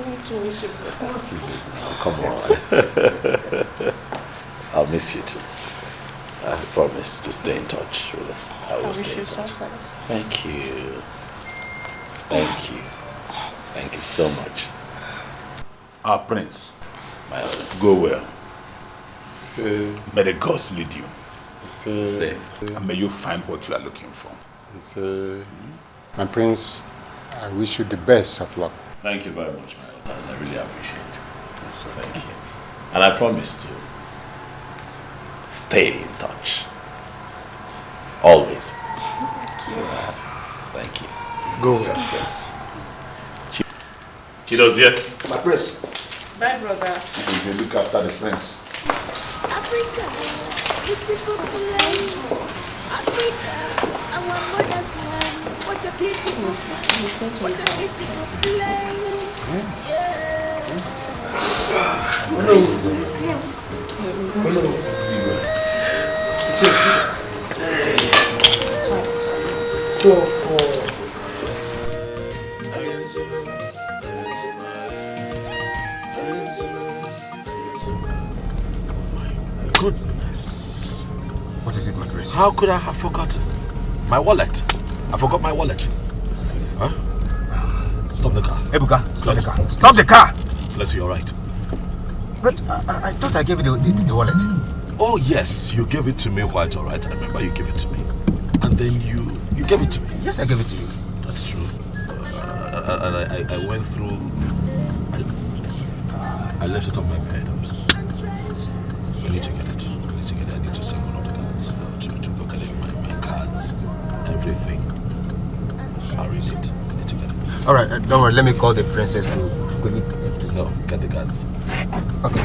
need to miss you. Oh, come on. I'll miss you too. I promise to stay in touch. Really. I will stay in touch. Thank you. Thank you. Thank you so much. Our prince. My honors. Go well. Say, may the gods lead you. Say. And may you find what you are looking for. Say, my prince, I wish you the best of luck. Thank you very much, my elders. I really appreciate it. So thank you. And I promise to stay in touch. Always. So thank you. Go well. Success. Chidozie. My prince. Bye, brother. You look after the prince. Africa, beautiful place. Africa, our mother's land. What a beautiful place. What a beautiful place. So for Goodness. What is it, my prince? How could I have forgotten? My wallet. I forgot my wallet. Huh? Stop the car. Ebuka, stop the car. Stop the car! Let's you're right. But I thought I gave you the wallet. Oh yes, you gave it to me quite alright. I remember you gave it to me. And then you gave it to me. Yes, I gave it to you. That's true. And I went through. I left it on my bed. I need to get it. I need to send one of the guards to go get it. My cards, everything. I read it. I need to get it. Alright, don't worry. Let me call the princess to quickly. No, get the guards. Okay.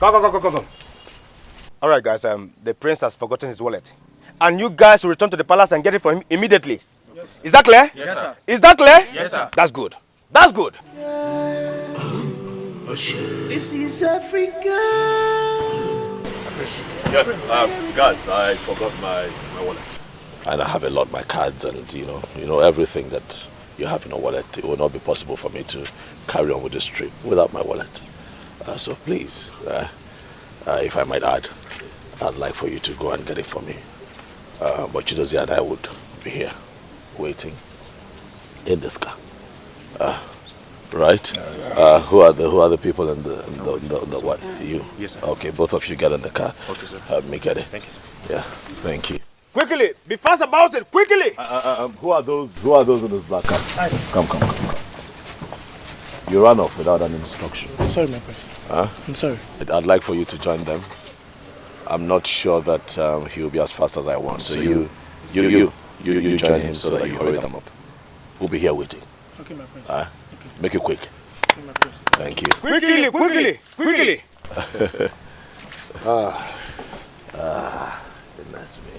Go. Alright, guys, the prince has forgotten his wallet. And you guys will return to the palace and get it for him immediately. Yes, is that clear? Yes, sir. Is that clear? Yes, sir. That's good. That's good. This is Africa. Yes, guards, I forgot my wallet. And I have a lot, my cards and, you know everything that you have in a wallet. It will not be possible for me to carry on with this trip without my wallet. So please, If I might add, I'd like for you to go and get it for me. But Chidozie and I would be here, waiting in this car. Right? Who are the people in the what? You? Yes, sir. Okay, both of you get in the car. Okay, sir. Me get it. Thank you, sir. Yeah, thank you. Quickly, be fast about it, quickly! Who are those in this black car? Come. You ran off without an instruction. I'm sorry, my prince. I'm sorry. I'd like for you to join them. I'm not sure that he'll be as fast as I want. So you join him so that you hurry them up. We'll be here waiting. Okay, my prince. Make it quick. Okay, my prince. Thank you. Quickly! Goodness me.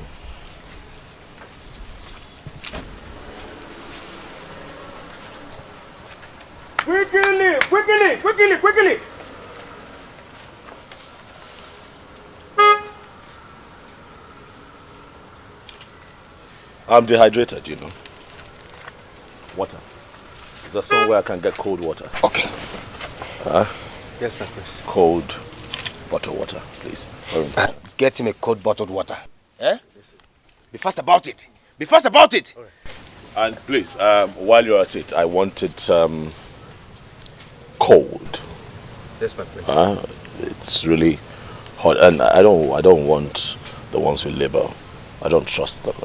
Quickly! I'm dehydrated, you know. Water. Is there somewhere I can get cold water? Okay. Yes, my prince. Cold bottled water, please. Get him a cold bottled water. Eh? Be fast about it. Be fast about it. Right. And please, while you're at it, I want it cold. Yes, my prince. It's really hot, and I don't want the ones with label. I don't trust them.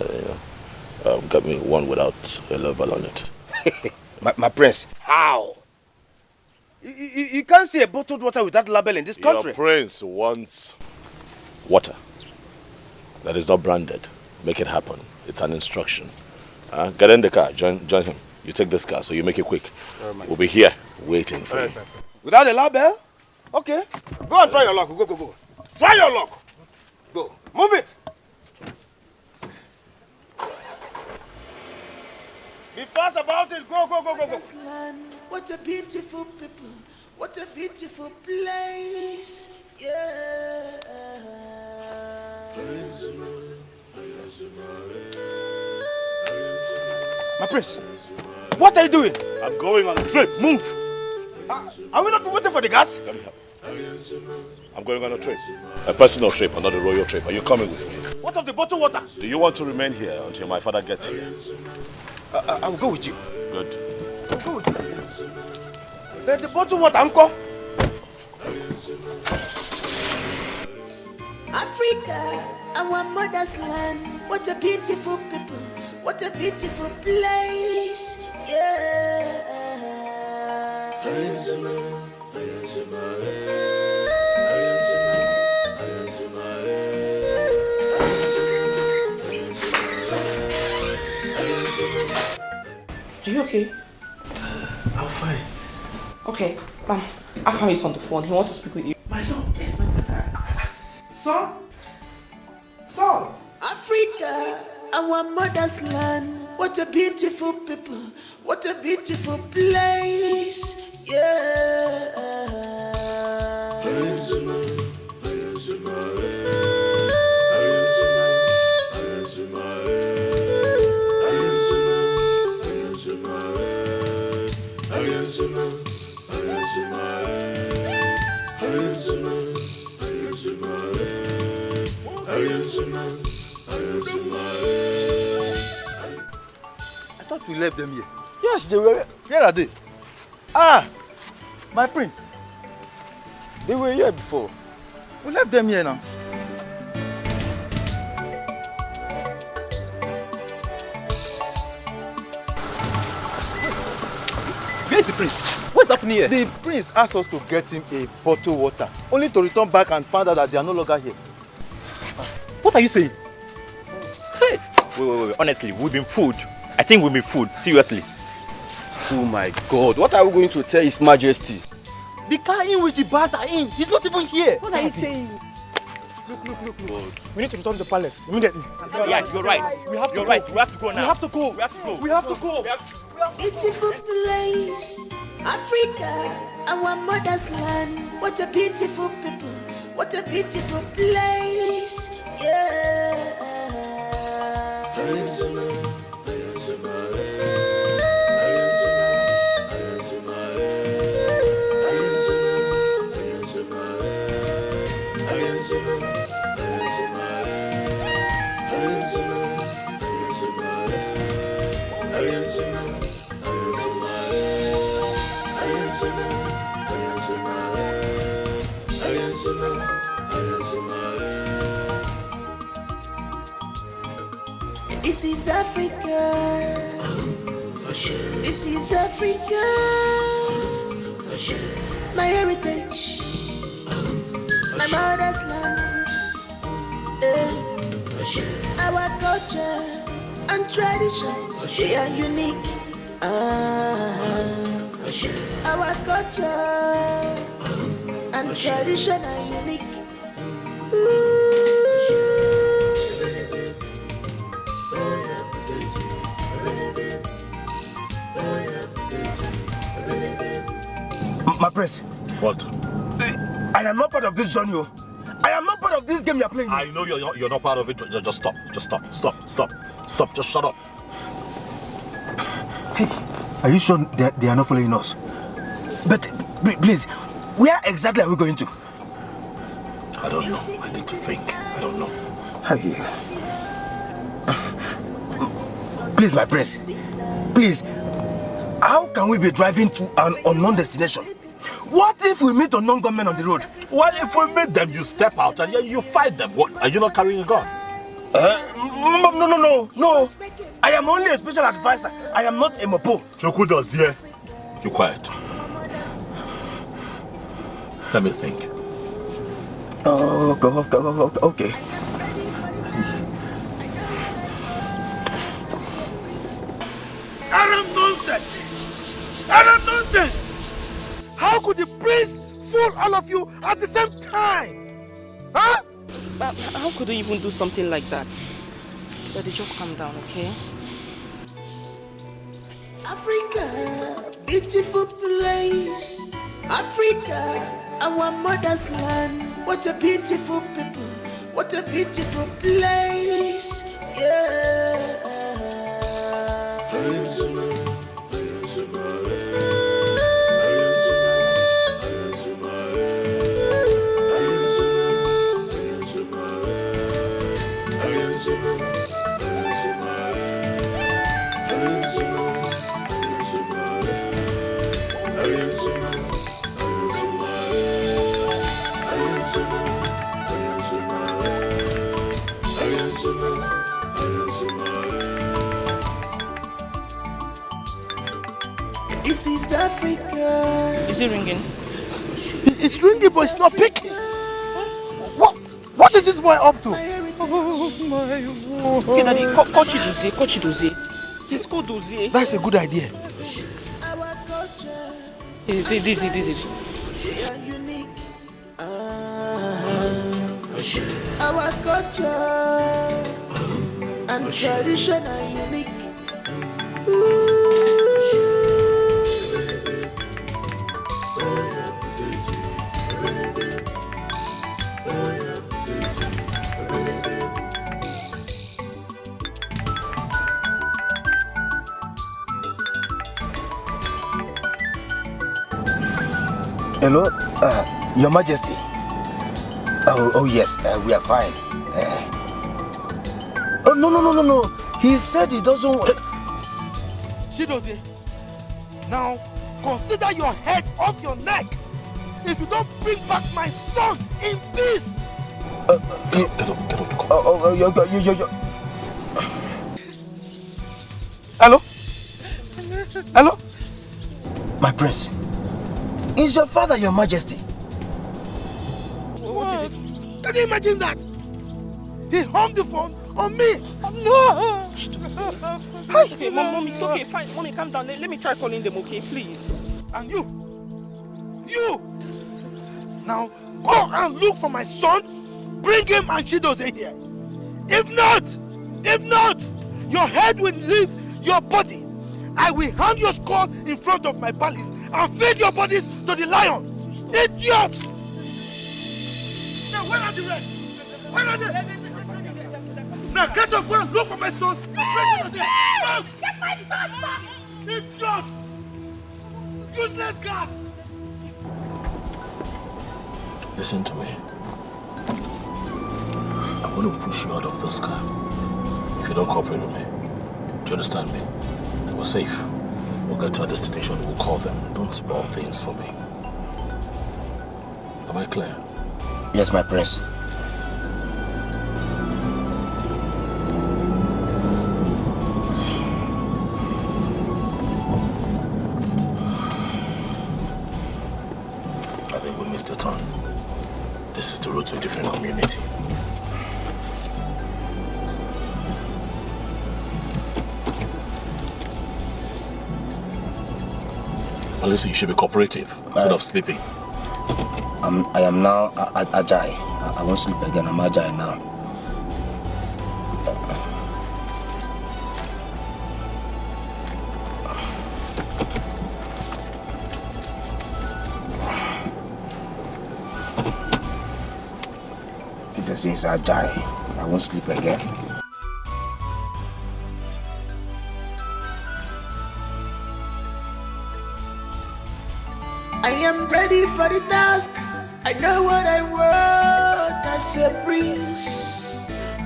Get me one without a label on it. my prince, how? You can't see a bottled water without label in this country. Your prince wants water that is not branded. Make it happen. It's an instruction. Get in the car. Join him. You take this car, so you make it quick. We'll be here waiting for you. Without a label? Okay. Go and try your luck. Go. Try your luck. Go. Move it. Be fast about it. Go. What a beautiful people. What a beautiful place. Yeah. My prince, what are you doing? I'm going on a trip. Move. Are we not waiting for the gas? Let me help. I'm going on a trip. A personal trip, not a royal trip. Are you coming with me? What of the bottled water? Do you want to remain here until my father gets here? I will go with you. Good. I'll go with you. The bottled water, uncle. Africa, our mother's land. What a beautiful people. What a beautiful place. Yeah. Are you okay? I'm fine. Okay, Afam is on the phone. He wants to speak with you. My son? Yes, my brother. Son? Africa, our mother's land. What a beautiful people. What a beautiful place. Yeah. I thought we left them here. Yes, they were. Where are they? My prince. They were here before. We left them here now. Where's the prince? What's happening here? The prince asked us to get him a bottled water, only to return back and find out that they are no longer here. What are you saying? Hey! Wait. Honestly, we've been fooled. I think we've been fooled. Seriously. Oh my God. What are we going to tell His Majesty? The car in which the bars are in, he's not even here. What are you saying? Look. We need to return to the palace immediately. Yeah, you're right. We have to go now. We have to go. Beautiful place, Africa, our mother's land. What a beautiful people. What a beautiful place. Yeah. This is Africa. This is Africa. My heritage. My mother's land. Our culture and tradition, they are unique. Our culture and tradition are unique. My prince. What? I am not part of this journey. I am not part of this game you are playing. I know you're not part of it. Just stop. Just stop. Just shut up. Hey, are you sure they are not following us? But please, where exactly are we going to? I don't know. I need to think. I don't know. Please, my prince. Please, how can we be driving to an unknown destination? What if we meet unknown gunmen on the road? Well, if we meet them, you step out and you fight them. What? Are you not carrying a gun? No. I am only a special advisor. I am not a mopo. Choku does here. You quiet. Let me think. Okay. Arab nonsense! How could the prince fool all of you at the same time? Huh? But how could they even do something like that? Daddy, just calm down, okay? Africa, beautiful place. Africa, our mother's land. What a beautiful people. What a beautiful place. Yeah. This is Africa. Is it ringing? It's ringing, but it's not picking. What is this boy up to? Okay, Daddy, call Chidozie. Just call Dozie. That's a good idea. This. We are unique. Our culture and tradition are unique. Hello, Your Majesty. Oh yes, we are fine. Oh no. He said he doesn't want... Chidozie, now consider your head off your neck. If you don't bring back my son in peace. Get up. Hello? My prince, is your father Your Majesty? What is it? Can you imagine that? He hung the phone on me. No! Hi. Okay, Mom, it's okay. Fine. Mommy, calm down. Let me try calling them, okay? Please. And you! Now, go and look for my son. Bring him and Chidozie here. If not, your head will leave your body. I will hang your skull in front of my palace and feed your bodies to the lions. Idiots! Now, where are the rest? Where are they? Now, get up, go and look for my son. No! Get my son back! Idiots! Useless guards! Listen to me. I'm going to push you out of this car if you don't cooperate with me. Do you understand me? We're safe. We'll get to our destination. We'll call them. Don't spoil things for me. Am I clear? Yes, my prince. I think we missed a turn. This is the road to a different community. Unless you should be cooperative instead of sleeping. I am now agile. I won't sleep again. I'm agile now. It is agile. I won't sleep again. I am ready for the task. I know what I want as a prince.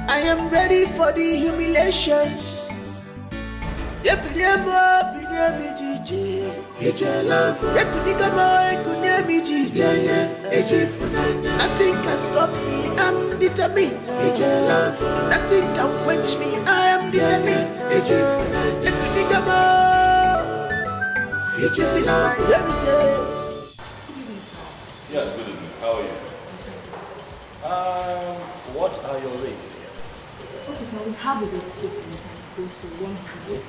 I am ready for the humiliations. Nothing can stop me, I'm determined. Nothing can quench me, I am determined. This is my heritage. Yes, good evening. How are you? What are your rates here? Okay, so we have a tip goes to 100,000.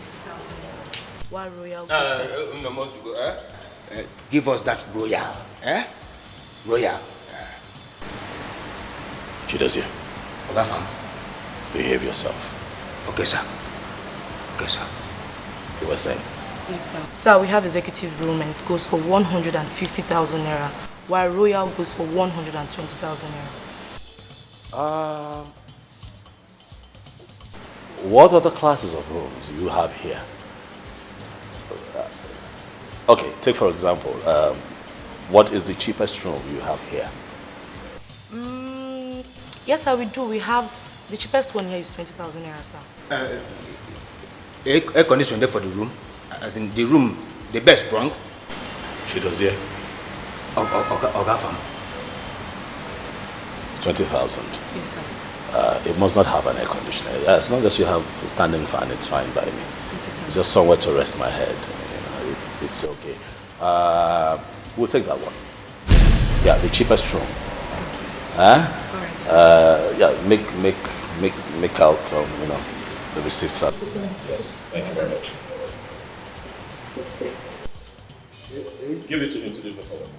Why royal? No more to go, give us that royal, Royal. She does here. Behave yourself. Okay, sir. Okay, sir. You were saying? Yes, sir. Sir, we have executive room and it goes for 150,000 naira, while royal goes for 120,000 naira. What other classes of rooms do you have here? Okay, take for example, what is the cheapest room you have here? Yes, sir, we do. We have the cheapest one here is 20,000 naira, sir. Air condition there for the room, as in the room, the best strong. She does here. Oga farm. 20,000. Yes, sir. It must not have an air conditioner. Yeah, as long as you have a standing fan, it's fine by me. Okay, sir. It's just somewhere to rest my head. You know, it's okay. We'll take that one. Yeah, the cheapest room. Huh? Yeah, make out some, the receipts up. Yes, thank you very much. Give it to me to do the paperwork.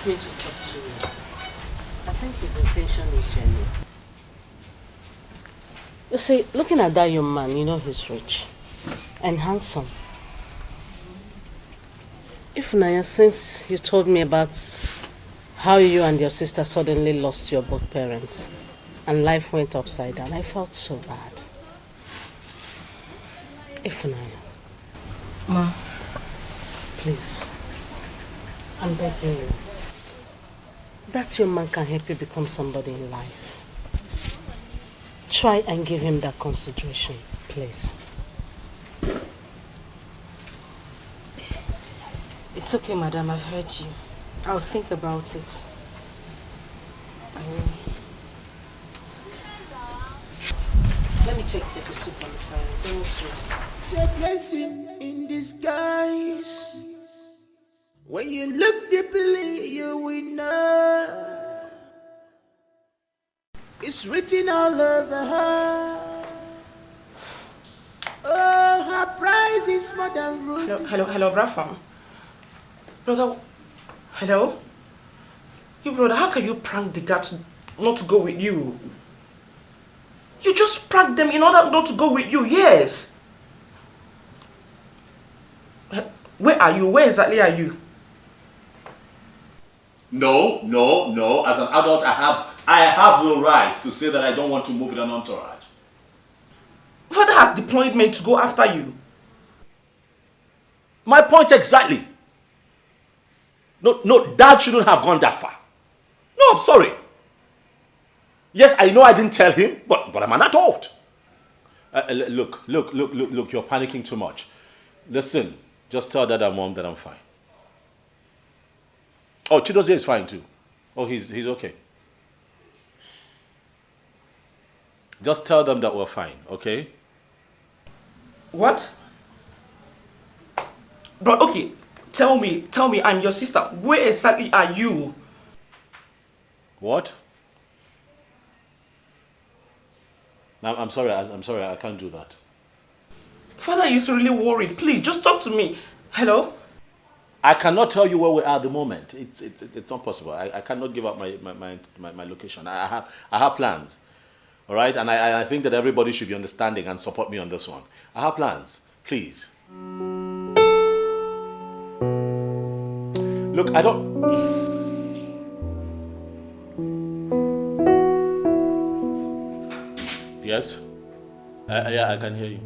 me to talk to you. I think his intention is genuine. You see, looking at that young man, you know he's rich and handsome. If Naya, since you told me about how you and your sister suddenly lost your both parents and life went upside down, I felt so bad. If Naya, Ma, please, I'm begging you. That young man can help you become somebody in life. Try and give him that consideration, please. It's okay, madam. I've heard you. I'll think about it. I will. It's okay. Let me check the soup on the fire. It's almost ready. It's a blessing in disguise. When you look deeply, you will know. It's written all over her. Oh, her price is more than ruby. Hello, Brafam. Brother, hello? You brother, how can you prank the guy not to go with you? You just pranked them in order not to go with you, yes. Where are you? Where exactly are you? No. As an adult, I have the right to say that I don't want to move with an entourage. Father has deployed men to go after you. My point exactly. No, Dad shouldn't have gone that far. No, I'm sorry. Yes, I know I didn't tell him, but I'm an adult. Look, you're panicking too much. Listen, just tell Dad and Mom that I'm fine. Oh, Chidozie is fine too. Oh, he's okay. Just tell them that we're fine, okay? What? Bro, okay. Tell me, I'm your sister. Where exactly are you? What? I'm sorry, I can't do that. Father is really worried. Please, just talk to me. Hello? I cannot tell you where we are at the moment. It's not possible. I cannot give up my location. I have plans. All right? And I think that everybody should be understanding and support me on this one. I have plans. Please. Look, I don't... Yes? Yeah, I can hear you.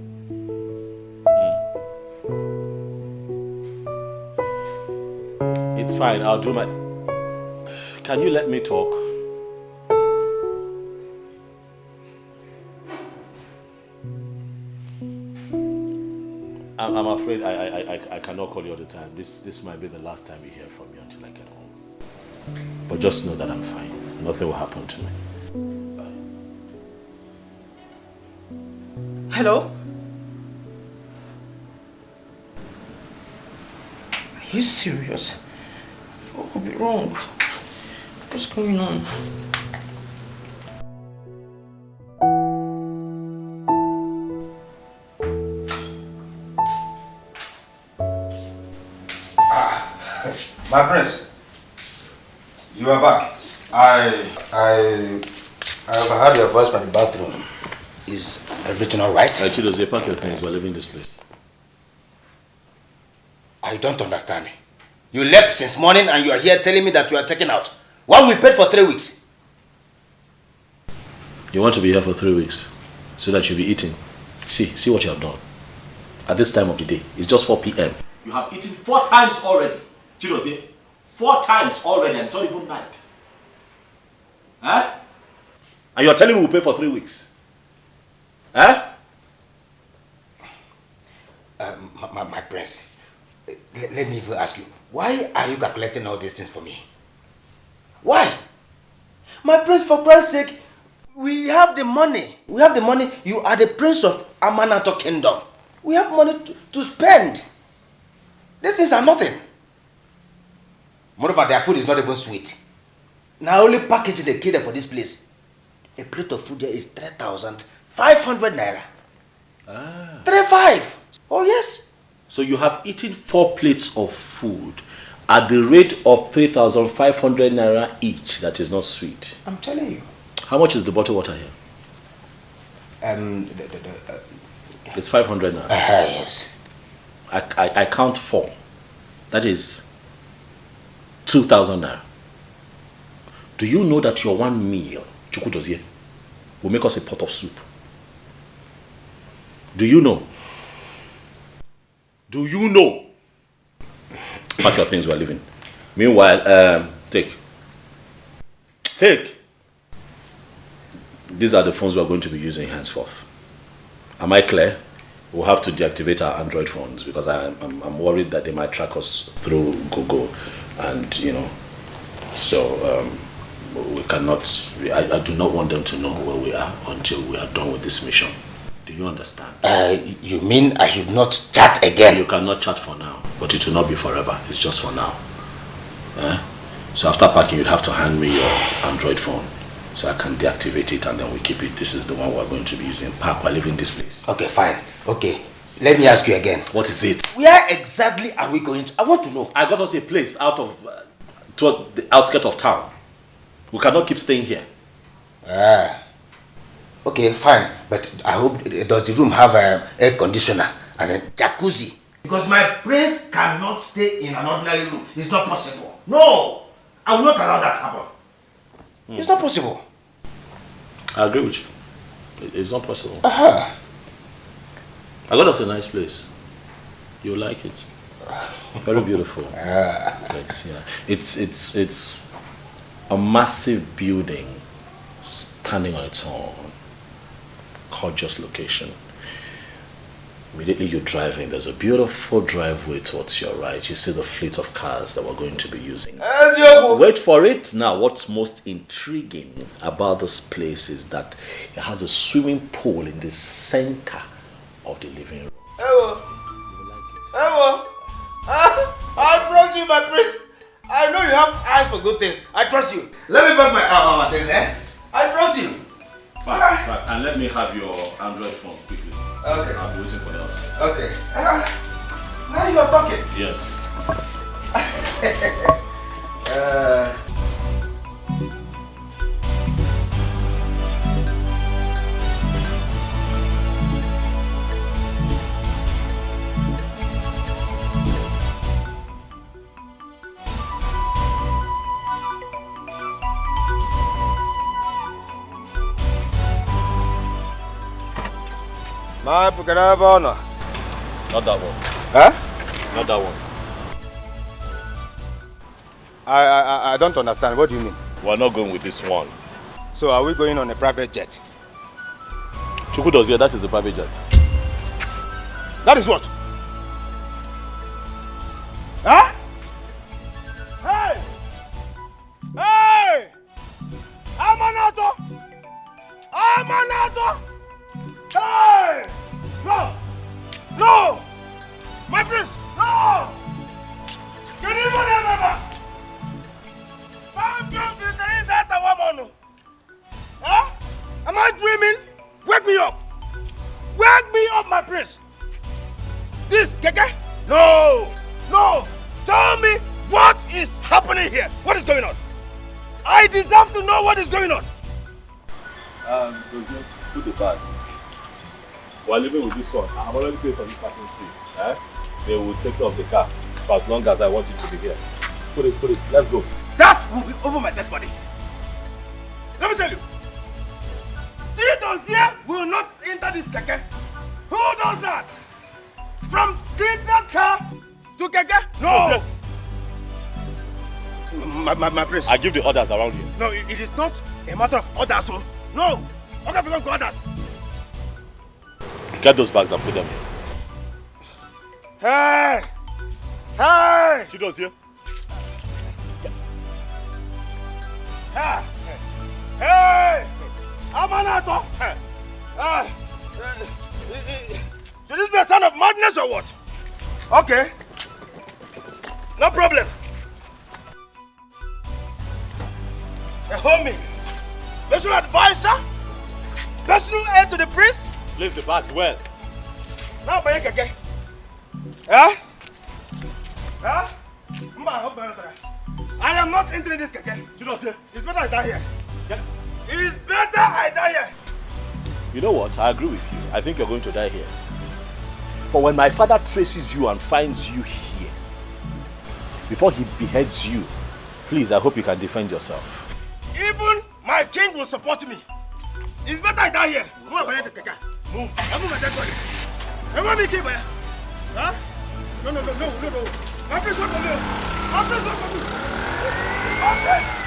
It's fine, I'll do my... Can you let me talk? I'm afraid I cannot call you all the time. This might be the last time you hear from me until I get home. But just know that I'm fine. Nothing will happen to me. Bye. Hello? Are you serious? What could be wrong? What's going on? My prince, you are back. I overheard your voice from the bathroom. Is everything all right? Chidozie, pack your things. We're leaving this place. I don't understand. You left since morning and you are here telling me that you are checking out. While we paid for 3 weeks. You want to be here for 3 weeks so that you'll be eating. See what you have done. At this time of the day, it's just 4 p.m. You have eaten 4 times already. Chidozie, 4 times already and it's not even night. Huh? And you're telling me we'll pay for 3 weeks? Huh? My prince, let me even ask you, why are you calculating all these things for me? Why? My prince, for Christ's sake, we have the money. We have the money. You are the prince of Amanato Kingdom. We have money to spend. These things are nothing. Moreover, their food is not even sweet. Now, only package they cater for this place. A plate of food there is 3,500 naira. 3,500. Oh, yes. So you have eaten 4 plates of food At the rate of 3,500 naira each, that is not sweet. I'm telling you. How much is the bottled water here? It's 500 naira. Yes. I count 4. That is 2,000 naira. Do you know that your one meal, chukudozie, will make us a pot of soup? Do you know? Do you know? Pack your things, we're leaving. Meanwhile, take. These are the phones we're going to be using henceforth. Am I clear? We'll have to deactivate our Android phones because I'm worried that they might track us through Google, and so we cannot. I do not want them to know where we are until we are done with this mission. Do you understand? You mean I should not chat again? You cannot chat for now, but it will not be forever. It's just for now. So after packing, you'd have to hand me your Android phone so I can deactivate it and then we keep it. This is the one we're going to be using. Pack, we're leaving this place. Okay, fine. Okay, let me ask you again. What is it? Where exactly are we going to? I want to know. I got us a place out of toward the outskirts of town. We cannot keep staying here. Okay, fine. But I hope, does the room have an air conditioner as a jacuzzi? Because my prince cannot stay in an ordinary room. It's not possible. No! I will not allow that to happen. It's not possible. I agree with you. It's not possible. I got us a nice place. You'll like it. Very beautiful. Place, yeah. It's a massive building standing on its own. Gorgeous location. Immediately you're driving, there's a beautiful driveway towards your right. You see the fleet of cars that we're going to be using. Wait for it. Now, what's most intriguing about this place is that it has a swimming pool in the center of the living room. I trust you, my prince. I know you have eyes for good things. I trust you. Let me back my things, I trust you. Right. And let me have your Android phone quickly. Okay. I'll be waiting for the outside. Okay. Now you are talking. Yes. My Pukarabona. Not that one. Huh? Not that one. I don't understand. What do you mean? We're not going with this one. So are we going on a private jet? Chukudozie, that is a private jet. That is what? Huh? Hey! Hey! Amanato! Hey! No! No! My prince! No! Can you remember? Huh? Am I dreaming? Wake me up! Wake me up, my prince! This, Keke? No! No! Tell me what is happening here? What is going on? I deserve to know what is going on! Put the bag. We're living with this one. I have already paid for these parking seats. They will take off the car for as long as I want it to be here. Put it. Let's go. That will be over my dead body. Let me tell you. Tidozie will not enter this keke. Who does that? From that car to keke? No. My prince. I give the orders around here. No, it is not a matter of orders. So no. Okay, if you don't go orders. Get those bags and put them here. Hey! Hey! Chidozie. Hey! Hey! Amanato! Should this be a sign of madness or what? Okay. No problem. A homie, special advisor, personal aid to the priest. Place the bags well. Now, Bayekeke. Huh? Huh? I am not entering this keke. It's better I die here. It's better I die here. You know what? I agree with you. I think you're going to die here. But when my father traces you and finds you here, before he beheads you, please, I hope you can defend yourself. Even my king will support me. It's better I die here. Move. I move my dead body. I want me keep here. Huh? No. My friends want to live. My friends want to live. My friends.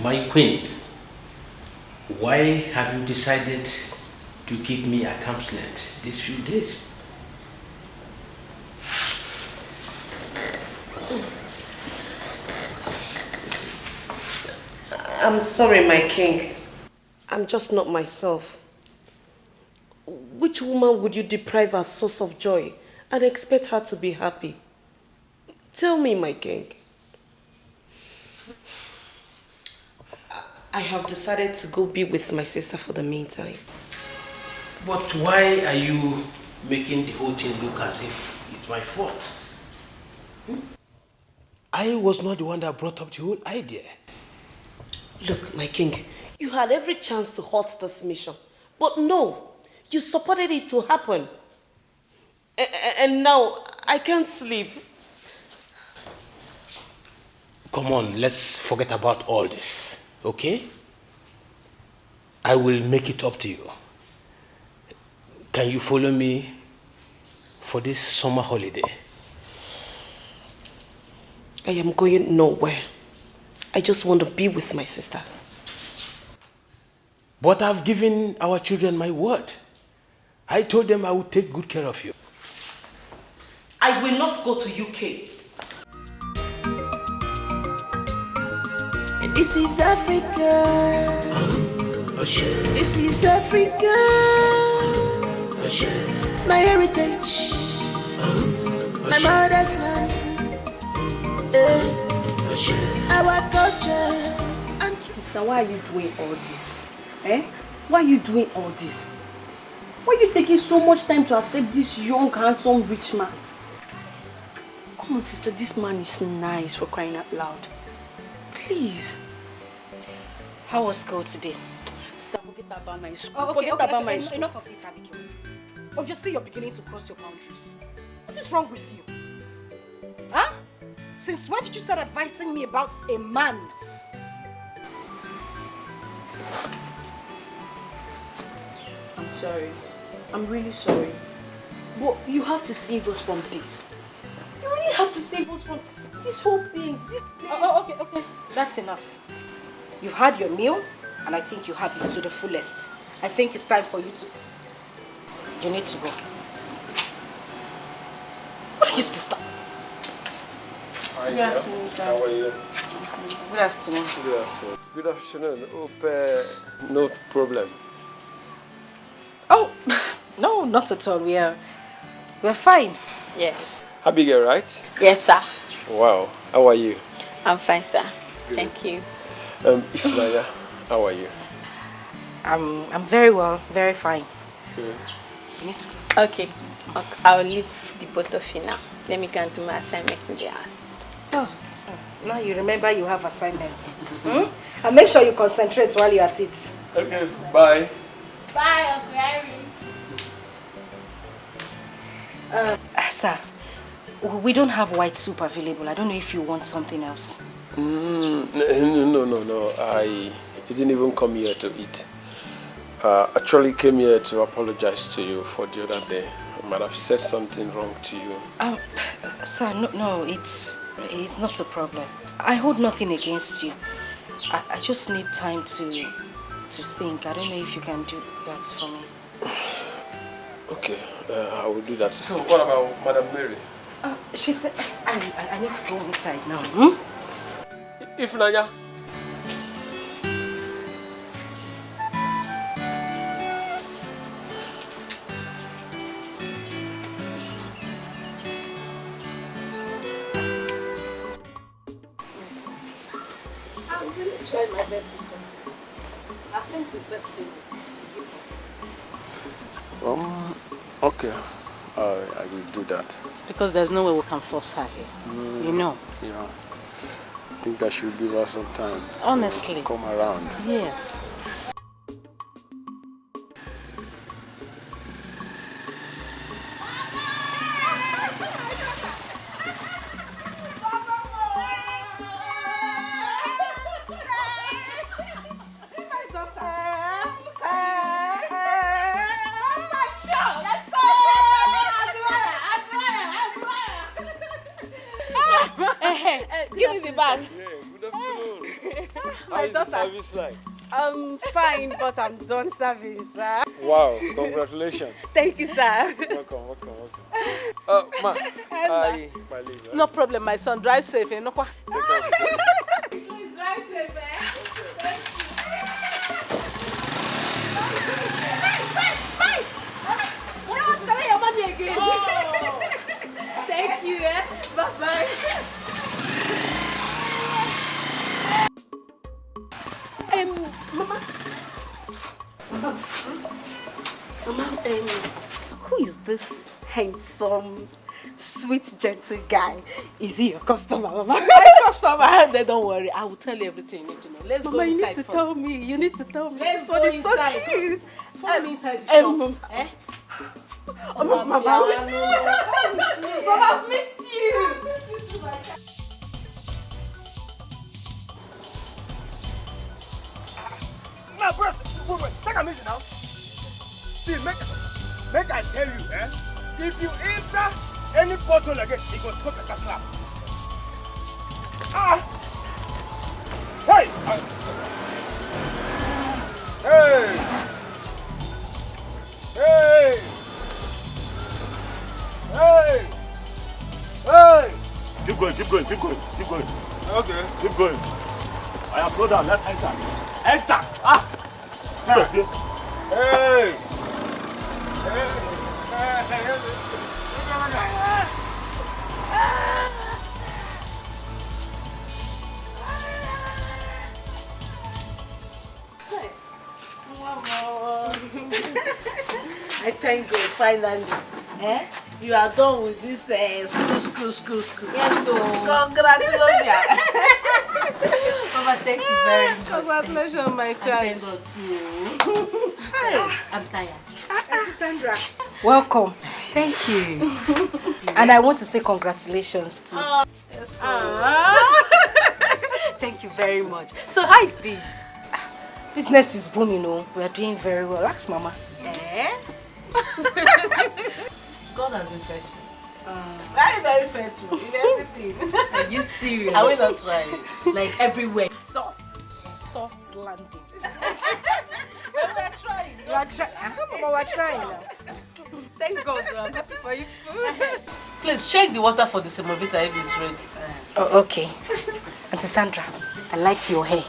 My queen, why have you decided to keep me at arm's length these few days? I'm sorry, my king. I'm just not myself. Which woman would you deprive her source of joy and expect her to be happy? Tell me, my king. I have decided to go be with my sister for the meantime. But why are you making the whole thing look as if it's my fault? I was not the one that brought up the whole idea. Look, my king, you had every chance to halt this mission. But no, you supported it to happen. And now, I can't sleep. Come on, let's forget about all this, okay? I will make it up to you. Can you follow me for this summer holiday? I am going nowhere. I just want to be with my sister. But I've given our children my word. I told them I would take good care of you. I will not go to UK. This is Africa. This is Africa. My heritage. My mother's land. Our culture. And sister, why are you doing all this? Why are you doing all this? Why are you taking so much time to accept this young, handsome, rich man? Come on, sister, this man is nice, for crying out loud. Please. How was school today? Sister, forget about my school. Oh, okay, forget about my school. Enough of this, Abigail. Obviously, you're beginning to cross your boundaries. What is wrong with you? Huh? Since when did you start advising me about a man? I'm sorry. I'm really sorry. But you have to save us from this. You really have to save us from this whole thing. This place. Okay. That's enough. You've had your meal, and I think you had it to the fullest. I think it's time for you to... You need to go. What are you, sister? Hi, Good afternoon, sir. How are you? Good afternoon. Good afternoon. Good afternoon. Hope no problem. Oh, no, not at all. We're fine. Yes. Abigail, right? Yes, sir. Wow. How are you? I'm fine, sir. Good. Thank you. Ifnaya, how are you? I'm very well, very fine. Good. You need to go. Okay. I'll leave the both of you now. Let me go and do my assignment in the house. Oh, now you remember you have assignments. And make sure you concentrate while you're at it. Okay, bye. Bye, Uncle Irene. Sir, we don't have white soup available. I don't know if you want something else. No. I didn't even come here to eat. Actually came here to apologize to you for the other day. I might have said something wrong to you. Sir, no, it's not a problem. I hold nothing against you. I just need time to think. I don't know if you can do that for me. Okay, I will do that. So, what about Madam Mary? She said I need to go inside now. Ifnanya. I'll really try my best to come. I think the best thing is Okay. I will do that. Because there's no way we can force her here. You know. Yeah. I think I should give her some time. Honestly. To come around. Yes. Give me the bag. Yeah, good afternoon. My How is the daughter. service like? I'm fine, but I'm done service, sir. Wow, congratulations. Thank you, sir. Welcome. Ma, my leave. No problem, my son. Drive safe. No, Please drive safe, We're not spending your money again. Thank you, Bye-bye. Mama, who is this handsome, sweet, gentle guy? Is he your customer, Mama? my customer. Then don't worry. I will tell you everything you need to know. Let's Mama, go you inside. need to tell me. You need to tell me. Let's This go one is inside. so cute. Follow me inside the shop. Eh? Oh, Mama, Mama, I've missed you. I've missed you too, my child. Now, bro, wait, take a minute now. See, make I tell you, if you enter any bottle again, it goes cut like a slap. Hey! Hey! Hey! Hey! Hey! Keep going. Okay. Keep going. I have slow down. Let's enter. Enter. Hey! I thank God finally. You are done with this school. Yes, so. Congratulations. Mama, thank you very much. Congratulations, my child. Thank God too. I'm tired. Auntie Sandra. Welcome. Thank you. And I want to say congratulations too. Yes, thank you very much. So how is biz? Business is booming, We are doing very well. Ask Mama. God has been faithful. Very, very faithful in everything. Are you serious? Are we not trying? Like everywhere. Soft landing. We're trying. You are trying. Mama, we're trying now. Thank God, I'm happy for you. Please check the water for the semovita if it's ready. Oh, okay. Auntie Sandra, I like your hair.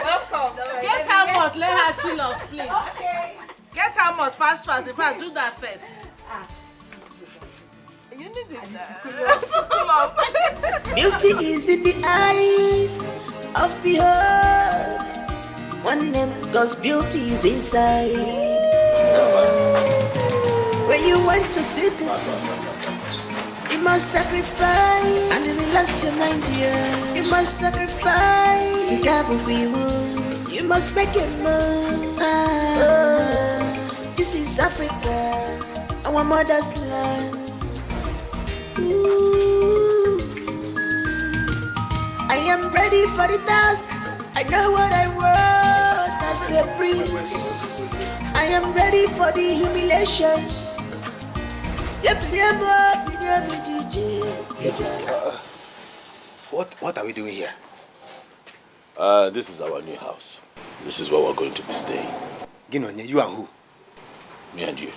Welcome. Get her mouth, let her chill off, please. Okay. Get her mouth fast. In fact, do that first. You need it to cool off. Beauty is in the eyes of behold. One name, cause beauty is inside. When you want to see beauty, you must sacrifice and relax your mind, dear. You must sacrifice. You got what we want. You must make it move. This is Africa, our mother's land. Ooh. I am ready for the task. I know what I want as a prince. I am ready for the humiliations. What are we doing here? This is our new house. This is where we're going to be staying. Ginonye, you and who? Me and you.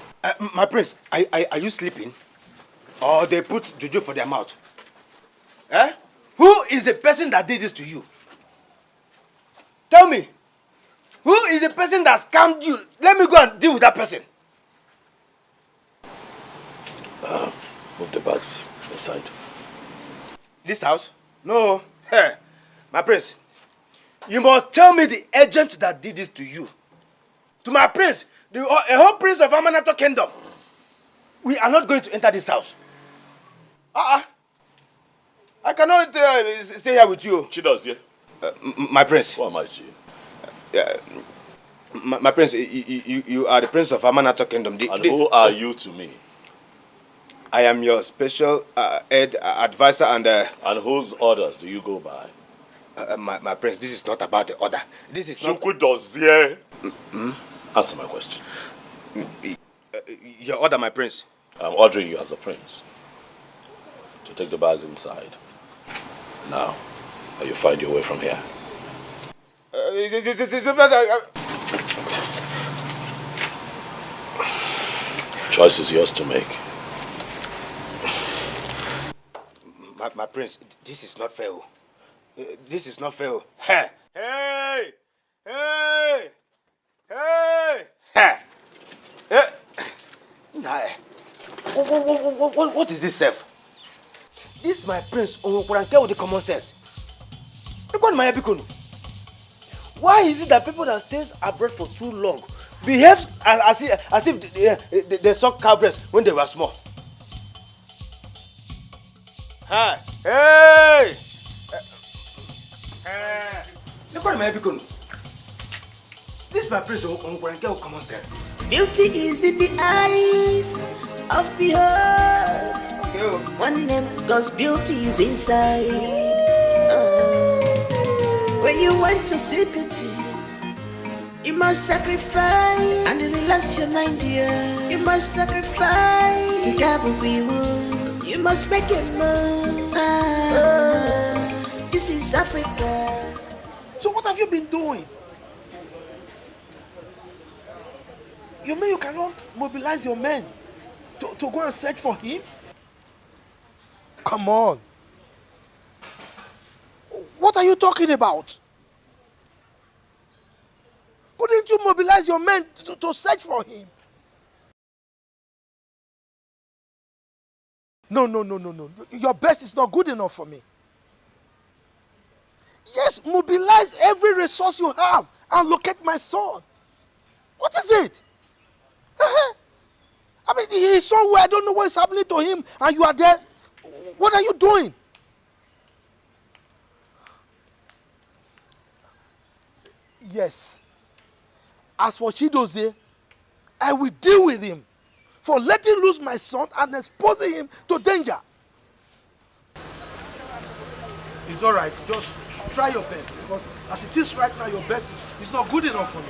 My prince, are you sleeping? Or they put juju for their mouth? Who is the person that did this to you? Tell me. Who is the person that scammed you? Let me go and deal with that person. Move the bags aside. This house? No. Hey, my prince, You must tell me the agent that did this to you. To my prince, a whole prince of Amanato Kingdom. We are not going to enter this house. I cannot stay here with you. She does, yeah? My prince. What am I to you? My prince, you are the prince of Amanato Kingdom. And who are you to me? I am your special advisor and... And whose orders do you go by? My prince, this is not about the order. This is not... Chukwudozie. Answer my question. Your order, my prince. I'm ordering you as a prince to take the bags inside. Now, you find your way from here. Choice is yours to make. My prince, this is not fair. This is not fair. Hey! Hey! Hey! Hey! Hey! What is this, Seth? This is my prince, with the common sense. Why is it that people that stays abroad for too long behave as if they suck cow breast when they were small? Hi. Hey! This is my prince, with common sense. Beauty is in the eyes of the heart. One name, cause beauty is inside. When you want to see beauty, you must sacrifice. And in the last your mind, dear, you must sacrifice. You must make it move. This is Africa. So what have you been doing? You mean you cannot mobilize your men to go and search for him? Come on. What are you talking about? Couldn't you mobilize your men to search for him? No. Your best is not good enough for me. Yes, mobilize every resource you have and locate my son. What is it? I mean, he is somewhere, I don't know what is happening to him, and you are there. What are you doing? Yes. As for Chidozie, I will deal with him for letting loose my son and exposing him to danger. It's all right. Just try your best, because as it is right now, your best is not good enough for me.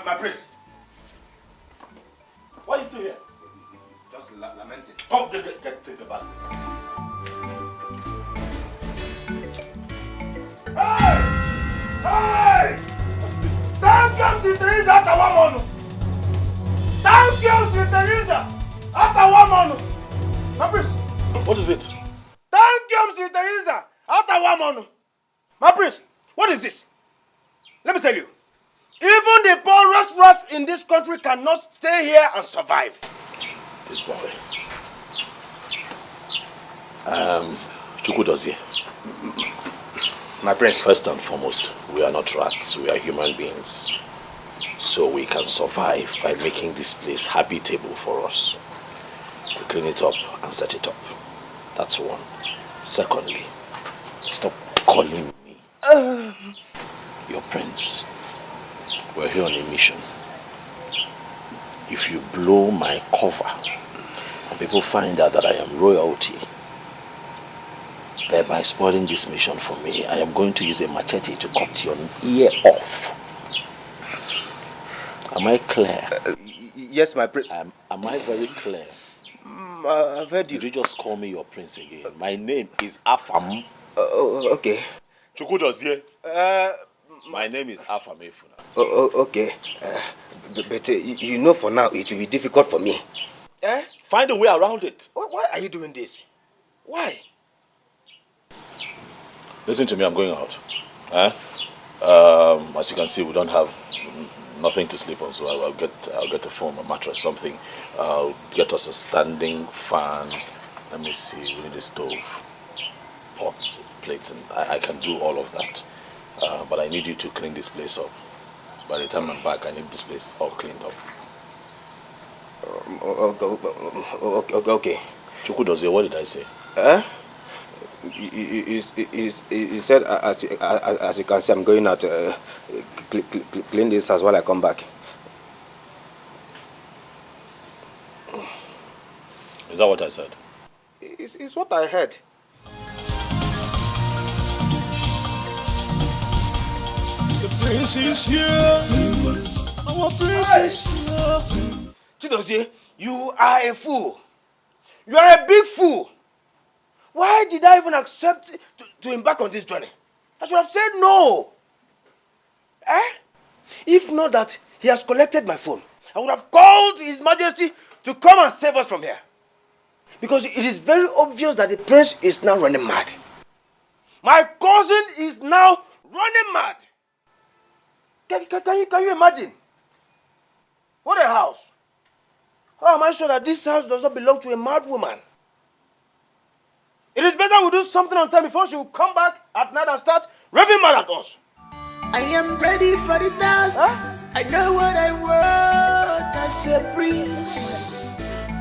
My prince. Why are you still here? Just lamenting. Come, get the bags. Hey! Thank you, Sister Teresa, after one month. Thank you, Sister Teresa, after one month. My prince. What is it? Thank you, Sister Teresa, after one month. My prince, what is this? Let me tell you. Even the poorest rats in this country cannot stay here and survive. This boy. Chukwudozie. My prince. First and foremost, we are not rats, we are human beings. So we can survive by making this place habitable for us. We clean it up and set it up. That's one. Secondly, stop calling me your prince. We're here on a mission. If you blow my cover and people find out that I am royalty, thereby spoiling this mission for me, I am going to use a machete to cut your ear off. Am I clear? Yes, my prince. Am I very clear? I've heard you. Did you just call me your prince again? My name is Afam. Okay. Chukwudozie. My name is Afam Efuna. Okay. But you know for now it will be difficult for me. Find a way around it. Why are you doing this? Why? Listen to me, I'm going out. As you can see, we don't have nothing to sleep on, so I'll get a foam, a mattress, something. I'll get us a standing fan. Let me see, we need a stove, pots, plates, and I can do all of that. But I need you to clean this place up. By the time I'm back, I need this place all cleaned up. Okay. Chukwudozie, what did I say? You said, as you can see, I'm going out to clean this as well. I come back. Is that what I said? It's what I heard. The prince is here. Our prince is here. Chidozie, you are a fool. You are a big fool. Why did I even accept to embark on this journey? I should have said no. If not that he has collected my phone, I would have called His Majesty to come and save us from here. Because it is very obvious that the prince is now running mad. My cousin is now running mad. Can you imagine? What a house. How am I sure that this house does not belong to a mad woman? It is better we do something on time before she will come back at night and start raving mad at us. I am ready for the task. I know what I want as a prince.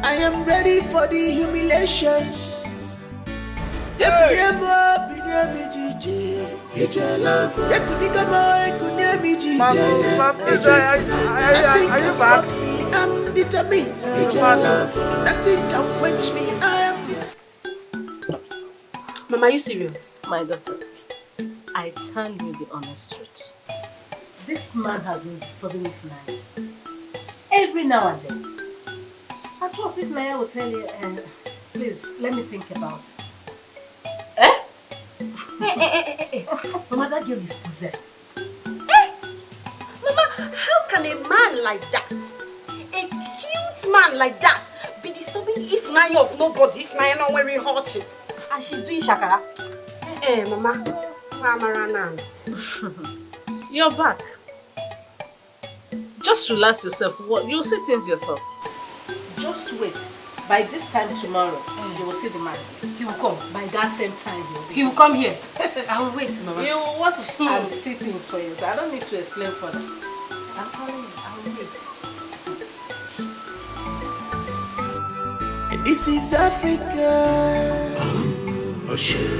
I am ready for the humiliations. I'm determined. Nothing can quench me. I am. Mama, are you serious? My daughter, I tell you the honest truth. This man has been disturbing me tonight. Every now and then. I trust if Maya will tell you, please, let me think about it. Mama, that girl is possessed. Mama, how can a man like that, a cute man like that, be disturbing if Naya of nobody, if Naya not wearing hot? And she's doing shakara. Mama, You're back. Just relax yourself. You'll see things yourself. Just wait. By this time tomorrow, you will see the man. He will come. By that same time, he will come here. I will wait, Mama. You will watch and see things for yourself. I don't need to explain further. I'm telling you, I will wait. This is Africa.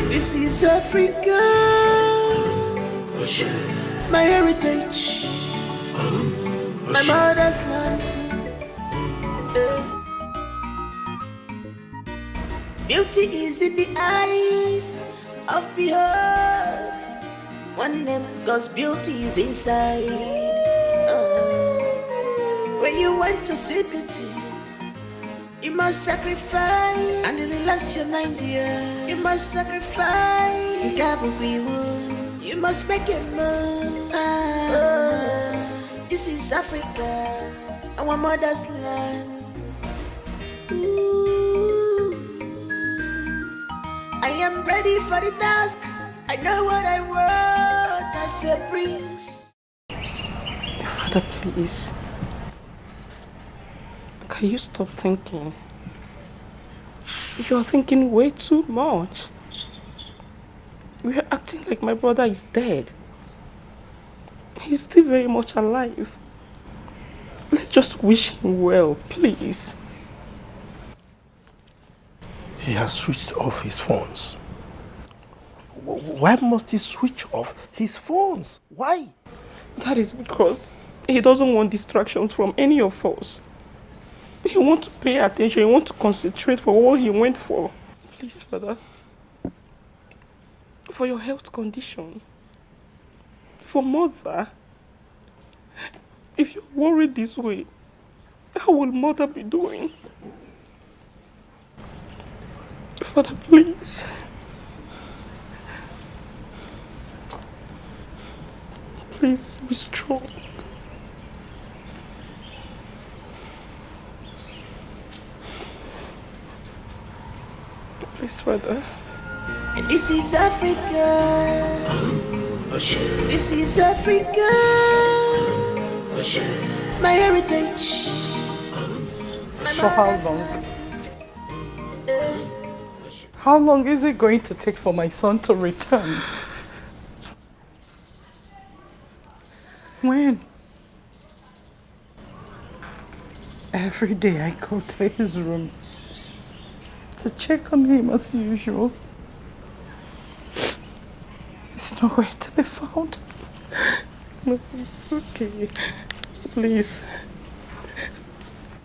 This is Africa. My heritage. My mother's land. Beauty is in the eyes of behold. One name, cause beauty is inside. When you want to see beauty, you must sacrifice. And relax your mind, dear. You must sacrifice. You must make it move. This is Africa, our mother's land. I am ready for the task. I know what I want as a prince. Father, please. Can you stop thinking? You are thinking way too much. We are acting like my brother is dead. He's still very much alive. Let's just wish him well, please. He has switched off his phones. Why must he switch off his phones? Why? That is because he doesn't want distractions from any of us. He wants to pay attention, he wants to concentrate for what he went for. Please, Father. For your health condition. For Mother. If you're worried this way, how will Mother be doing? Father, please. Please be strong. Please, Father. This is Africa. This is Africa. My heritage. For how long? How long is it going to take for my son to return? When? Every day I go to his room to check on him as usual. He's nowhere to be found. No, it's okay. Please.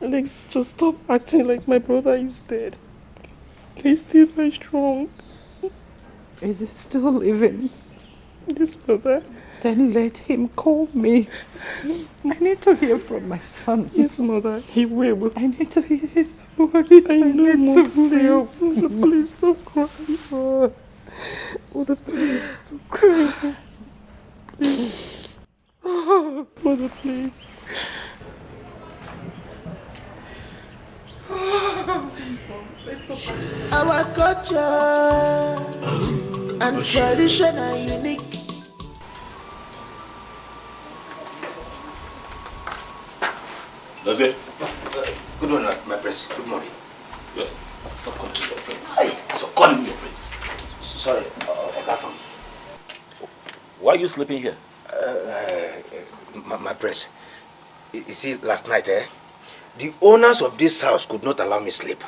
Alex, just stop acting like my brother is dead. He's still very strong. Is he still living? Yes, mother. Then let him call me. I need to hear from my son. Yes, mother, he will. I need to hear his voice. I know, need Mother, to feel. please stop crying. Mother, please stop crying. Please. Mother, please. Our culture and tradition are unique. That's it. Good morning, my prince. Good morning. Yes. Stop calling me your prince. Stop calling me your prince. Sorry, Ogafam. Why are you sleeping here? My prince. You see, last night, the owners of this house could not allow me sleep.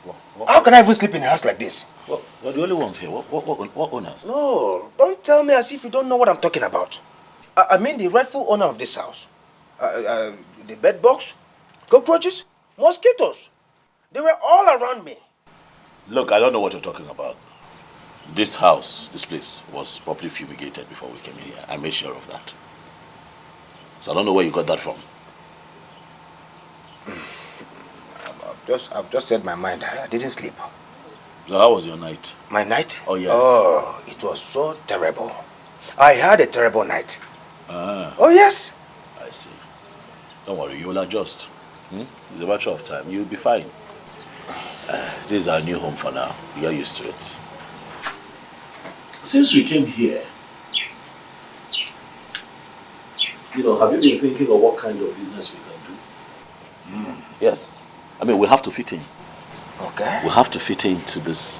What? How can I even sleep in a house like this? We're the only ones here. What owners? No, don't tell me as if you don't know what I'm talking about. I mean the rightful owner of this house. The bed box, cockroaches, mosquitoes. They were all around me. Look, I don't know what you're talking about. This house, this place, was properly fumigated before we came in here. I made sure of that. So I don't know where you got that from. I've just said my mind. I didn't sleep. So how was your night? My night? Oh, yes. Oh, it was so terrible. I had a terrible night. Ah. Oh, yes. I see. Don't worry, you'll adjust. It's a matter of time. You'll be fine. This is our new home for now. You're used to it. Since we came here, have you been thinking of what kind of business we can do? Yes. I mean, we have to fit in. Okay. We have to fit into this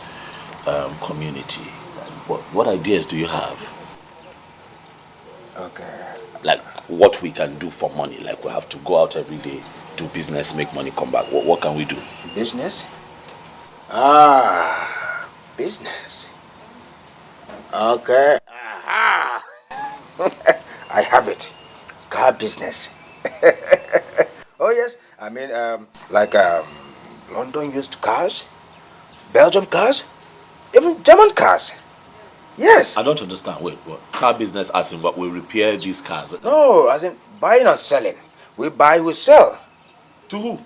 community. What ideas do you have? Okay. Like what we can do for money. Like we have to go out every day, do business, make money, come back. What can we do? Business? Business. Okay. Aha. I have it. Car business. Oh yes. I mean, London used cars, Belgium cars, even German cars. Yes. I don't understand. Wait, what? Car business as in what? We repair these cars? No, as in buying and selling. We buy, we sell. To who?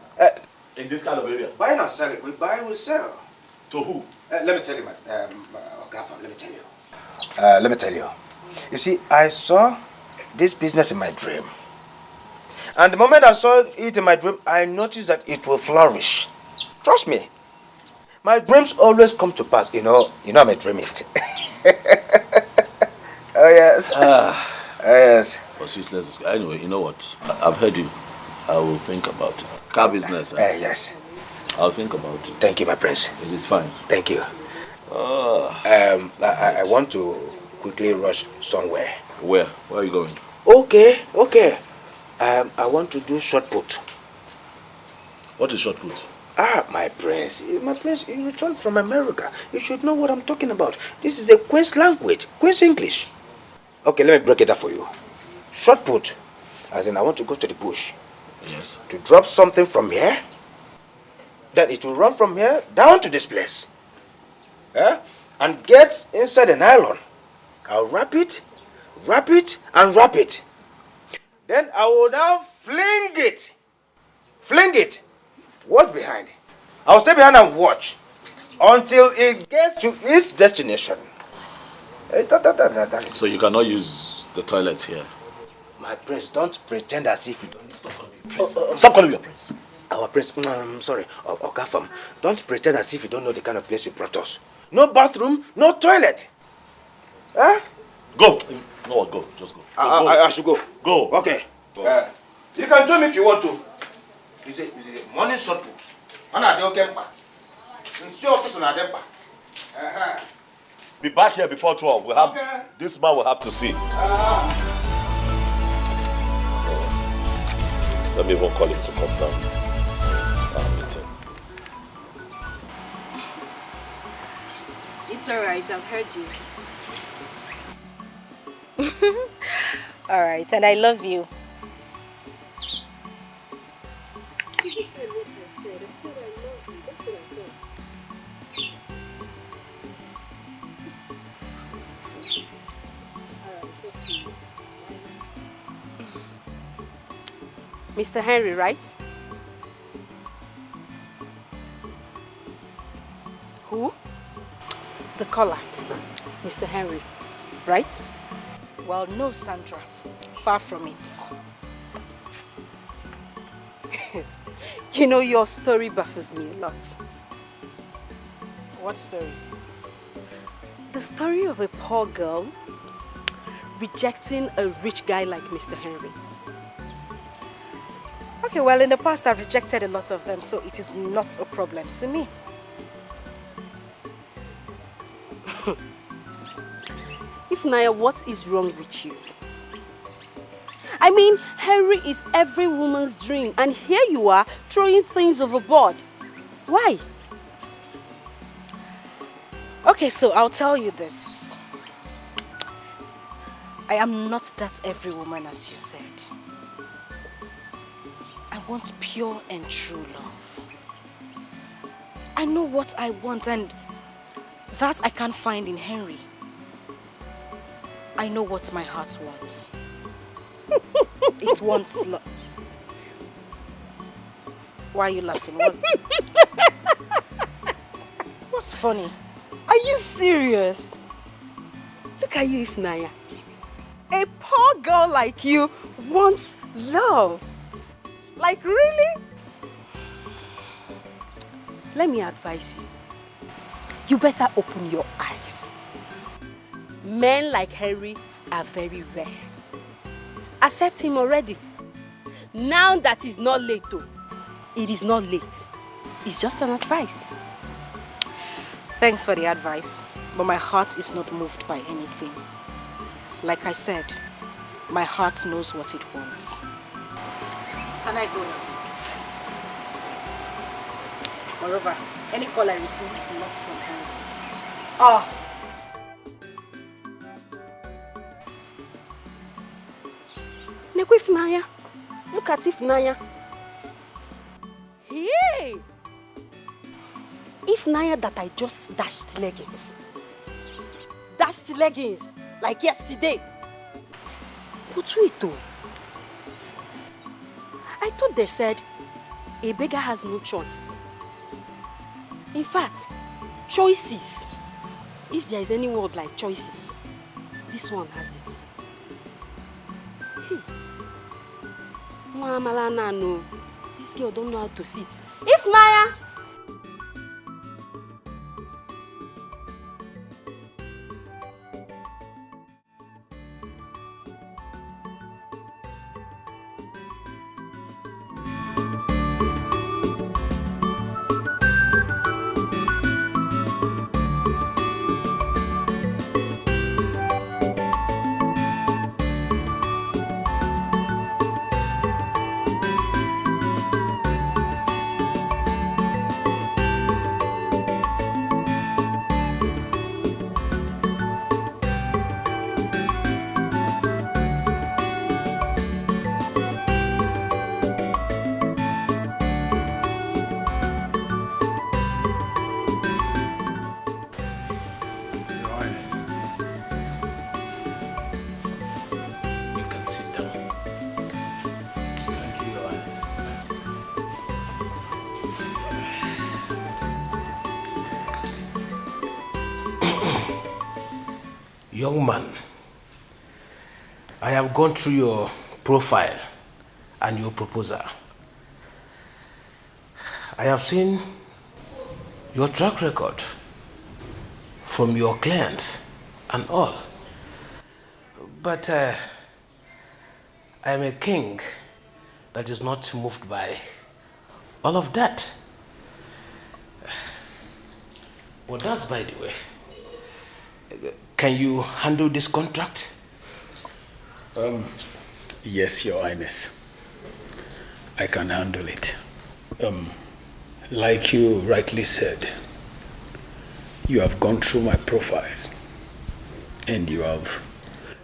In this kind of area? Buying and selling. We buy, we sell. To who? Let me tell you, Ogafam, let me tell you. Let me tell you. You see, I saw this business in my dream. And the moment I saw it in my dream, I noticed that it will flourish. Trust me. My dreams always come to pass. You know I'm a dreamist. Oh, yes. Oh, yes. But useless. Anyway, you know what? I've heard you. I will think about it. Car business. Yes. I'll think about it. Thank you, my prince. It is fine. Thank you. I want to quickly rush somewhere. Where? Where are you going? Okay. I want to do shot put. What is shot put? My prince, you returned from America. You should know what I'm talking about. This is a Queen's language, Queen's English. Okay, let me break it up for you. Shot put, as in I want to go to the bush. Yes. To drop something from here, then it will run from here down to this place. And get inside the nylon. I'll wrap it, and wrap it. Then I will now fling it. Watch behind. I'll stay behind and watch until it gets to its destination. So you cannot use the toilets here? My prince, don't pretend as if you don't. Stop calling me prince. Stop calling me your prince. Our prince, I'm sorry, Ogafam, don't pretend as if you don't know the kind of place you brought us. No bathroom, no toilet. Go. No, go. Just go. I should go. Go. Okay. You can join me if you want to. It's a morning short put. I don't care. Be back here before 12. We'll have this man will have to see. Let me even call him to confirm our meeting. It's alright, I've heard you. Alright, and I love you. You said what I said. I said I love you. That's what I said. Mr. Henry, right? Who? The caller. Mr. Henry, right? Well, no, Sandra. Far from it. You know, your story baffles me a lot. What story? The story of a poor girl rejecting a rich guy like Mr. Henry. Okay, well, in the past I've rejected a lot of them, so it is not a problem to me. If Naya, what is wrong with you? I mean, Henry is every woman's dream, and here you are throwing things overboard. Why? Okay, so I'll tell you this. I am not that every woman, as you said. I want pure and true love. I know what I want, and that I can't find in Henry. I know what my heart wants. It wants love. Why are you laughing? What's funny? Are you serious? Look at you, Ifnaya. A poor girl like you wants love. Like, really? Let me advise you. You better open your eyes. Men like Henry are very rare. Accept him already. Now that it's not late though. It is not late. It's just an advice. Thanks for the advice, but my heart is not moved by anything. Like I said, my heart knows what it wants. Can I go now? Moreover, any call I receive is not from Henry. Oh! Ifnaya. Look at Ifnaya. Hey! Ifnaya that I just dashed leggings. Dashed leggings like yesterday. But wait though. I thought they said a beggar has no choice. In fact, choices. If there is any word like choices, this one has it. No. This girl don't know how to sit. Ifnaya! Young man, I have gone through your profile and your proposal. I have seen your track record from your clients and all. But I am a king that is not moved by all of that. Well, that's by the way. Can you handle this contract? Yes, Your Highness. I can handle it. Like you rightly said, you have gone through my profile and you have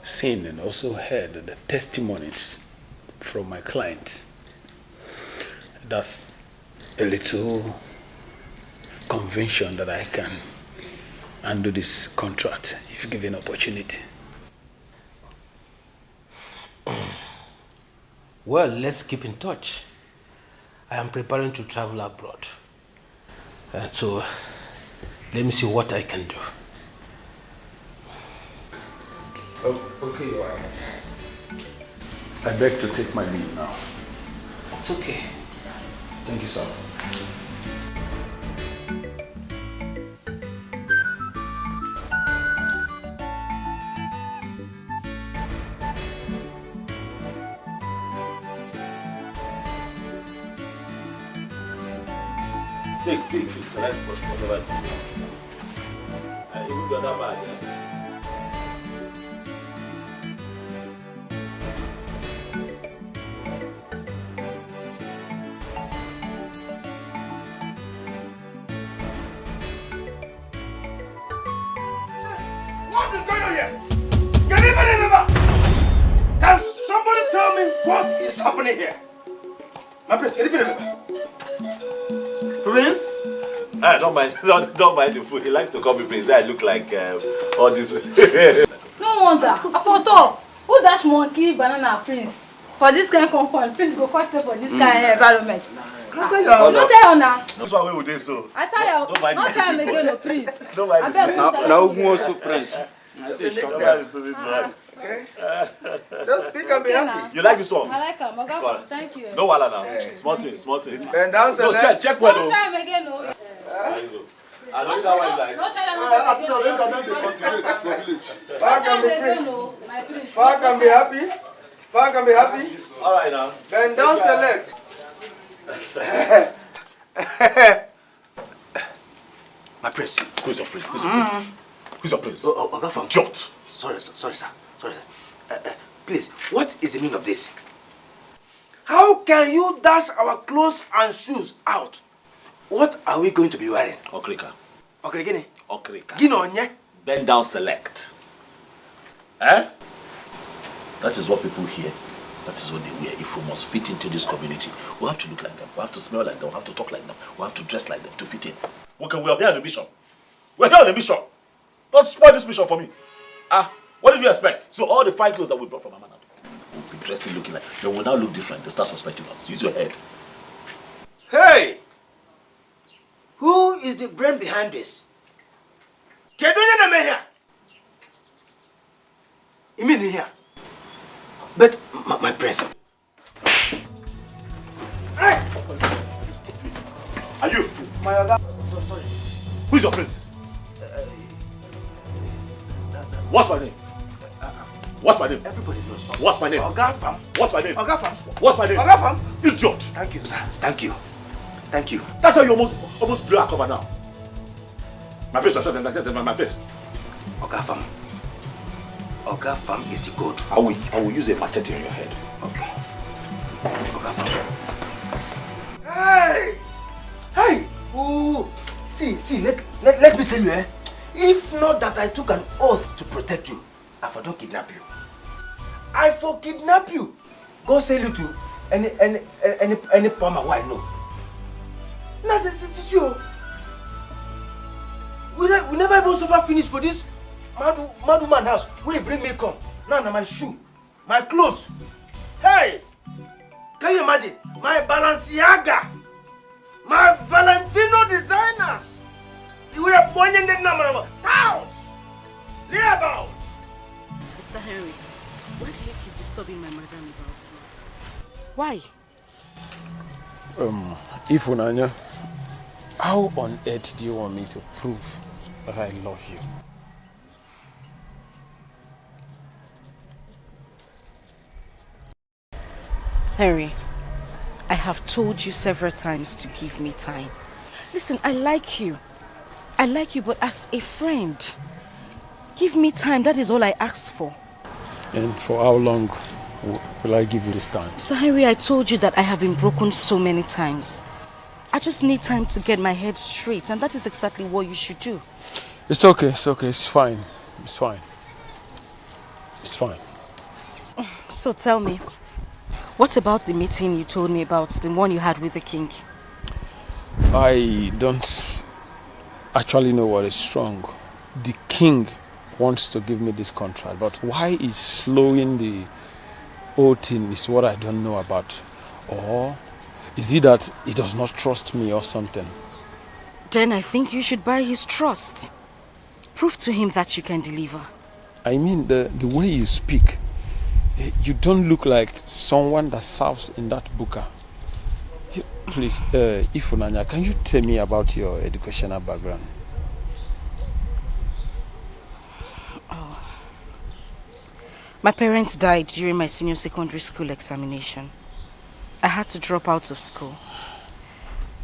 seen and also heard the testimonies from my clients. That's a little conviction that I can handle this contract if given opportunity. Well, let's keep in touch. I am preparing to travel abroad. So, let me see what I can do. Okay, Your Highness. I beg to take my leave now. It's okay. Thank you, sir. Take, select whatever it is. And even the other bag. What is going on here? Can you remember? Can somebody tell me what is happening here? My prince, can you remember? Prince? Don't mind the food. He likes to call me Prince. I look like all this. No wonder. Photo. Who dash monkey banana prince? For this kind of compound, prince go first for this kind of environment. Don't tell you now. That's why we would do so. I tell you. Don't mind not try him again, no prince. Don't mind this. Now who also Prince? Don't mind this stupid boy. Just speak and be happy. You like this one? I like him. Okay, thank you. No wala now. Small thing. Bend down, no, check well. Don't try him again, no. There you go. I know that one like. Don't try that. Far can be free. Far can be happy. Far can be happy. All right now. Bend down, select. My prince. Who's your prince? Who's your prince? Oga from Jot. Sorry, sir. Please, what is the meaning of this? How can you dash our clothes and shoes out? What are we going to be wearing? Okrika. Okrika. Gino onye? Bend down, select. Eh? That is what people hear. That is what they wear. If we must fit into this community, we have to look like them. We have to smell like them. We have to talk like them. We have to dress like them to fit in. Okay, we are here on a mission. We're here on a mission. Don't spoil this mission for me. What did you expect? So all the fine clothes that we brought from Amana will be dressed in looking like. They will now look different. They start suspecting us. Use your head. Hey! Who is the brain behind this? Kedonya na here. You mean here? But my prince. Hey! Are you a fool? My Oga. Sorry. Who's your prince? What's my name? What's my name? Everybody knows. What's my name? Oga Fam. What's my name? Oga Fam. What's my name? Oga Fam. Idiot. Thank you, sir. Thank you. That's how you almost blew our cover now. My face, my face. Oga Fam. Oga Fam is the goat. I will use a machete on your head. Okay. Oga Fam. Hey! Ooh. See, let me tell you, if not that I took an oath to protect you, I for don't kidnap you. I for kidnap you. Go sell you to any palmer who I know. Now, see you. We never even suffer finish for this mad woman house. Will you bring me come? Now my shoe, my clothes. Hey! Can you imagine? My Balenciaga, my Valentino designers. You were born in the number of towns. Thereabouts. Mr. Henry, why do you keep disturbing my madam about me? Why? Ifunanya, how on earth do you want me to prove that I love you? Henry, I have told you several times to give me time. Listen, I like you. I like you, but as a friend. Give me time, that is all I asked for. And for how long will I give you this time? Mr. Henry, I told you that I have been broken so many times. I just need time to get my head straight, and that is exactly what you should do. It's okay, it's fine. It's fine. It's fine. So tell me, what about the meeting you told me about, the one you had with the king? I don't actually know what is wrong. The king wants to give me this contract, but why is slowing the whole thing is what I don't know about. Or is it that he does not trust me or something? Then I think you should buy his trust. Prove to him that you can deliver. I mean, the way you speak, you don't look like someone that serves in that buka. Please, Ifunanya, can you tell me about your educational background? Oh. My parents died during my senior secondary school examination. I had to drop out of school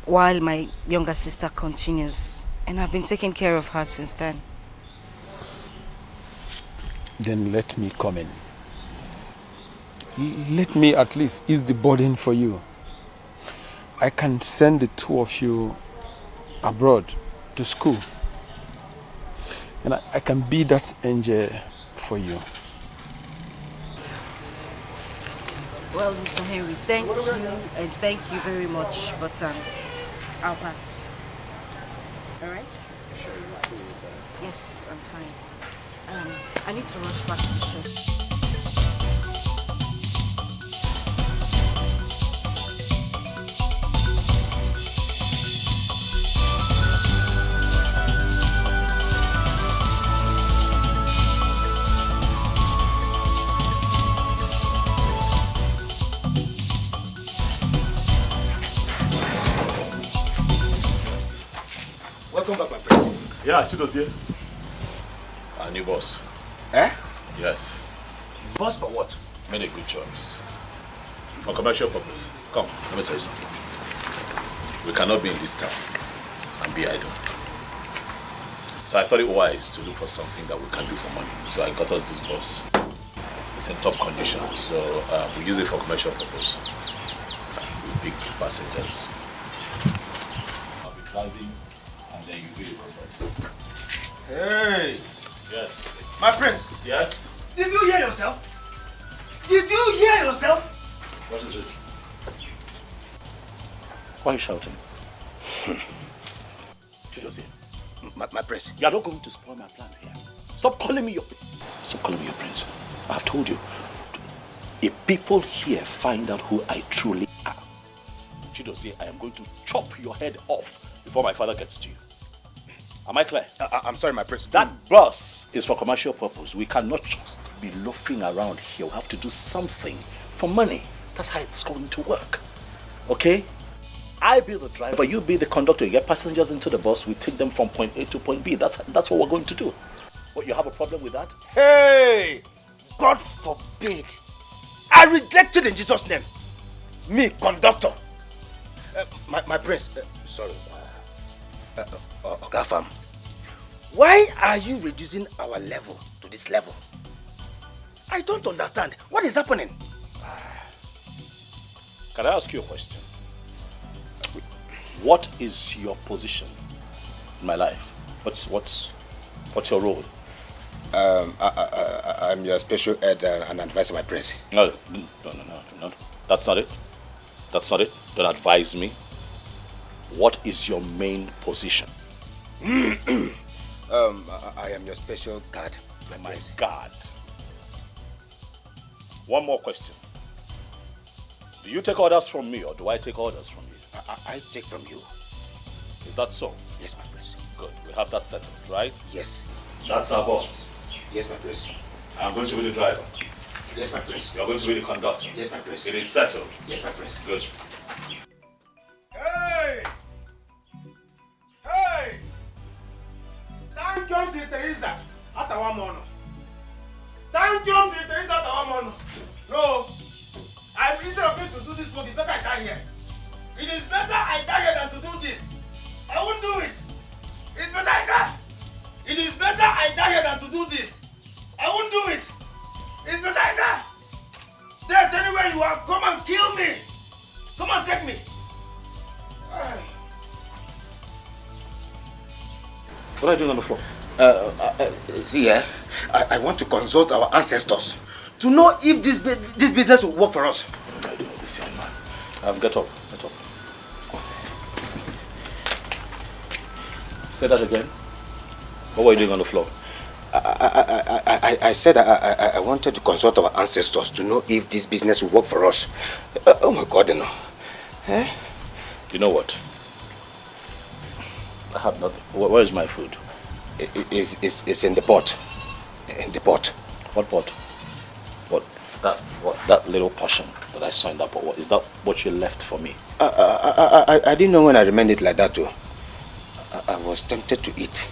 while my younger sister continues, and I've been taking care of her since then. Then let me come in. Let me at least ease the burden for you. I can send the two of you abroad to school. And I can be that angel for you. Well, Mr. Henry, thank you, and thank you very much, but I'll pass. All right? Sure you're happy with that? Yes, I'm fine. I need to rush back to the shop. Welcome back, my prince. Yeah, Chido's here. Our new boss. Eh? Yes. Boss for what? Made a good choice. For commercial purpose. Come, let me tell you something. We cannot be in this town and be idle. So I thought it wise to look for something that we can do for money. So I got us this bus. It's in top condition, so we use it for commercial purpose. With big passengers. I'll be driving and then you'll be the robot. Hey! Yes. My prince! Yes? Did you hear yourself? Did you hear yourself? What is it? Why are you shouting? Chido's here. My prince, you are not going to spoil my plan here. Stop calling me your prince. I have told you. If people here find out who I truly am, Chido's here, I am going to chop your head off before my father gets to you. Am I clear? I'm sorry, my prince. That bus is for commercial purpose. We cannot just be loafing around here. We have to do something for money. That's how it's going to work. Okay? I be the driver, you be the conductor. You get passengers into the bus, we take them from point A to point B. That's what we're going to do. What, you have a problem with that? Hey! God forbid. I reject it in Jesus' name. Me, conductor. My prince, sorry. Ogafam, why are you reducing our level to this level? I don't understand. What is happening? Can I ask you a question? What is your position in my life? What's your role? I'm your special ed and advisor, my prince. No. That's not it. Don't advise me. What is your main position? I am your special guard, my guard. One more question. Do you take orders from me or do I take orders from you? I take from you. Is that so? Yes, my prince. Good. We have that settled, right? Yes. That's our boss. Yes, my prince. I'm going to be the driver. Yes, my prince. You're going to be the conductor. Yes, my prince. It is settled. Yes, my prince. Good. Hey! Hey! Thank you, Sir Teresa. Atawamono. Thank you, Sir Teresa. Atawamono. No. I'm instead of going to do here. It is better I die here than to do this. I won't do it. It's better I die. It is better I die here than to do this. I won't do it. It's better I die. There, anywhere you are, come and kill me. Come and take me. What are you doing on the floor? See, I want to consult our ancestors to know if this business will work for us. What am I doing with this young man? Get up. Say that again. What were you doing on the floor? I said I wanted to consult our ancestors to know if this business will work for us. Oh my God, no. Eh? You know what? I have nothing. Where is my food? It's in the pot. In the pot. What pot? That little portion that I saw in that pot. What, is that what you left for me? I didn't know when I remained it like that too. I was tempted to eat.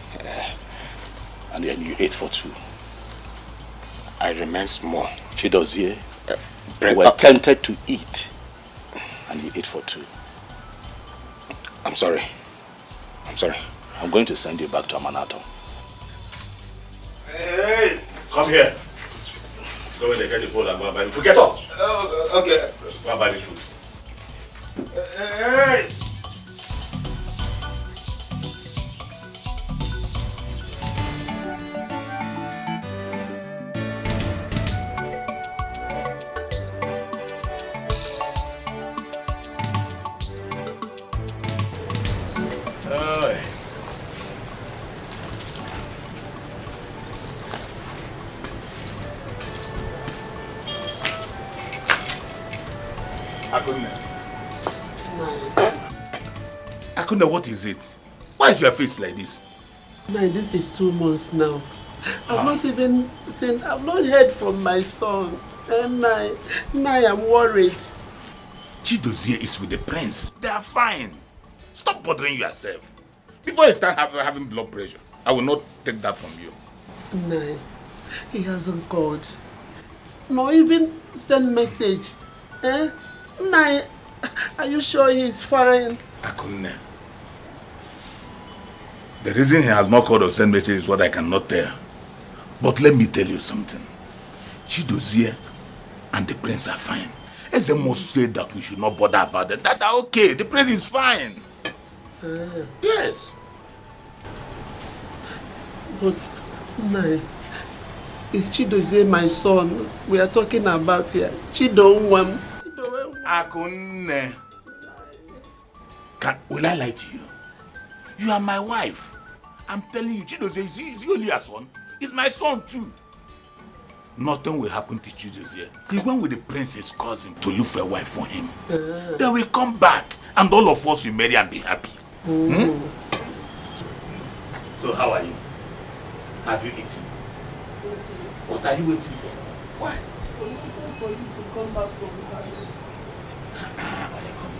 And then you ate for two. I remained small. Chidozie, you were tempted to eat. And you ate for two. I'm sorry. I'm going to send you back to Amanato. Hey! Come here. Go in there, get the bowl and go and buy the food. Get up! Okay. Go and buy the food. Hey! Akuna, what is it? Why is your face like this? Man, this is 2 months now. I've not even seen, I've not heard from my son. And now I'm worried. Chidozie is with the prince. They are fine. Stop bothering yourself. Before you start having blood pressure, I will not take that from you. No, he hasn't called. Nor even send message. Eh? No, are you sure he's fine? Akuna. The reason he has not called or sent message is what I cannot tell. But let me tell you something. Chidozie and the prince are fine. Eze must say that we should not bother about it. That are okay. The prince is fine. Yes. But, no, it's Chidozie, my son, we are talking about here. Chidonwam. Akune. Will I lie to you? You are my wife. I'm telling you, Chidozie is he only your son? He's my son too. Nothing will happen to Chidozie. He went with the prince's cousin to look for a wife for him. They will come back and all of us will marry and be happy. So how are you? Have you eaten? What are you waiting for? Why? I'm waiting for you to come back from Paris.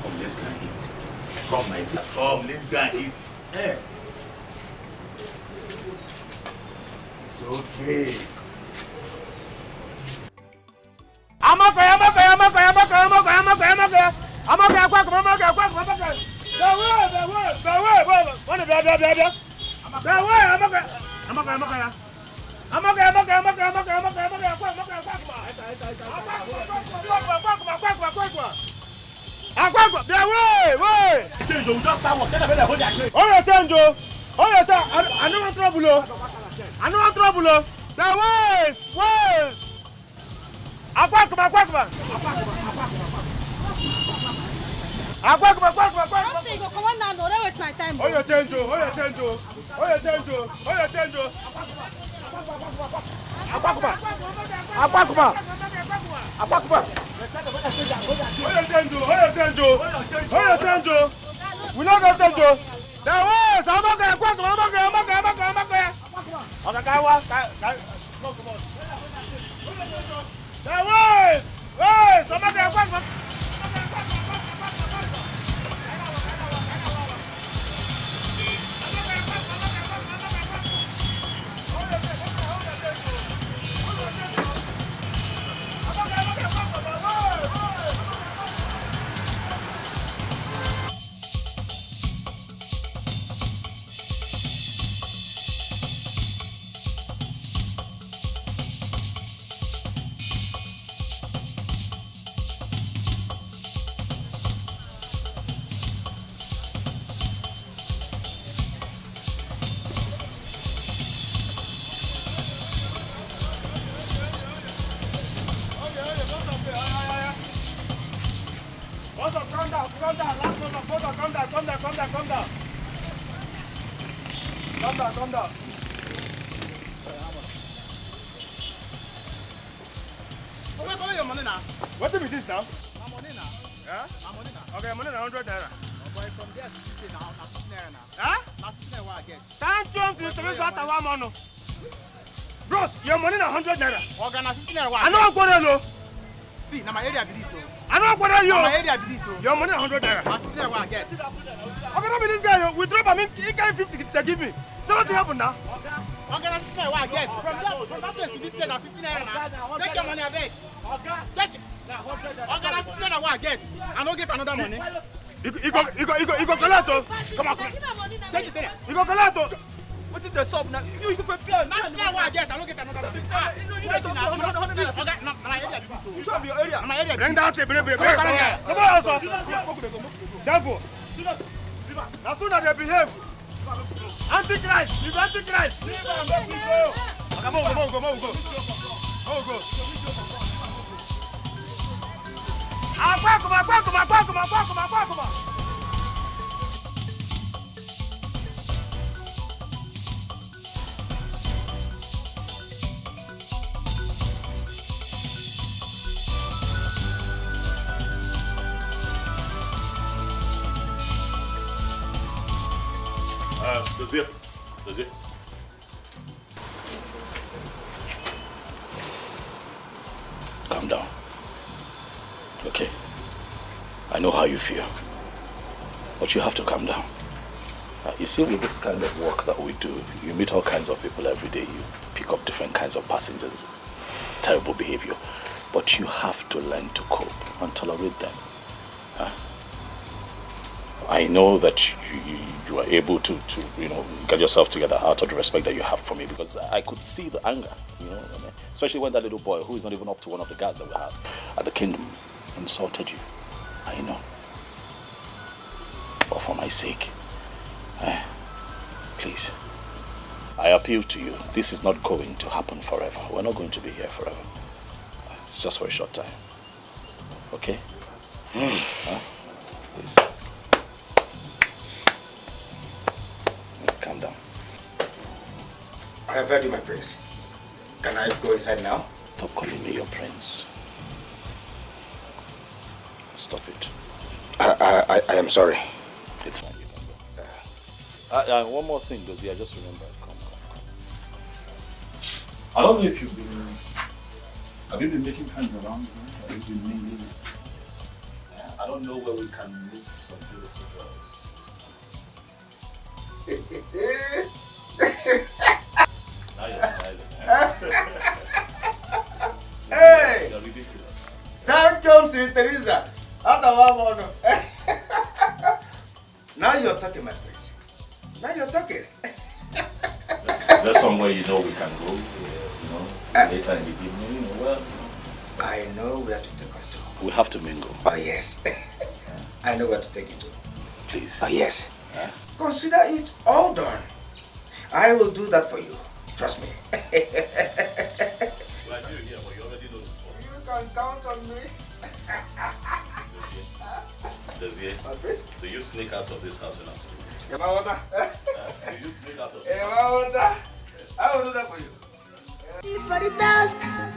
Come, let's go and eat. Come, my dear. Come, let's go and eat. It's okay. calm down. Last number, calm down. Calm down. Where are your money now? What is this now? My money now. Yeah? My money now. Okay, money now 100 naira. Oh boy, from there to 50 now, now 50 naira now. Huh? Now 50 naira what I get. Thank you, Mr. Teresa Tawamono. Bros, your money now 100 naira. Okay, now 50 naira what I know I'm going to see, now my area be this, so. I know I'm going to you. My area be this, so. Your money 100 naira. Now 50 naira what I get. Okay, not be this guy. We drop him. He got 50 to give me. So what happened now? Okay, now 50 naira what I get. From that place to this place, now 50 naira now. Take your money, I beg. Take it. Okay, now 50 naira what I get. I don't get another money. You go collect. Come on. Take it there. You go collect. What is the sub now? You go for play. Now 50 naira what I get. I don't get another money. Wait now. Okay, now my area be this, so. You should be your area. My area. Bring that. Bring. Come on, also. Therefore, as soon as they behave, Antichrist. You Antichrist. Come on, go. Come on. Does it? Calm down. Okay. I know how you feel. But you have to calm down. You see, with this kind of work that we do, you meet all kinds of people every day. You pick up different kinds of passengers. Terrible behavior. But you have to learn to cope and tolerate them. I know that you are able to get yourself together out of the respect that you have for me, because I could see the anger, especially when that little boy, who is not even up to one of the guards that we have at the kingdom, insulted you. I know. But for my sake, please, I appeal to you. This is not going to happen forever. We're not going to be here forever. It's just for a short time. Okay? Please. Calm down. I have heard you, my prince. Can I go inside now? Stop calling me your prince. Stop it. I am sorry. It's fine, you can go. One more thing, Dozie, I just remembered. Come. I don't know if have you been making friends around here? Have you been mingling? I don't know where we can meet some beautiful girls this time. Now you're smiling. Hey! You're ridiculous. Time comes in Teresa. Now you're talking, my prince. Now you're talking. Is there somewhere we can go? Later in the evening? Well, I know where to take us to. We have to mingle. Oh, yes. I know where to take you to. Please. Oh, yes. Consider it all done. I will do that for you. Trust me. Well, I do here, but you already know the spots. You can count on me. Dozie, do you sneak out of this house when I'm sleeping? Do you sneak out of this house? I will do that for you. For the task,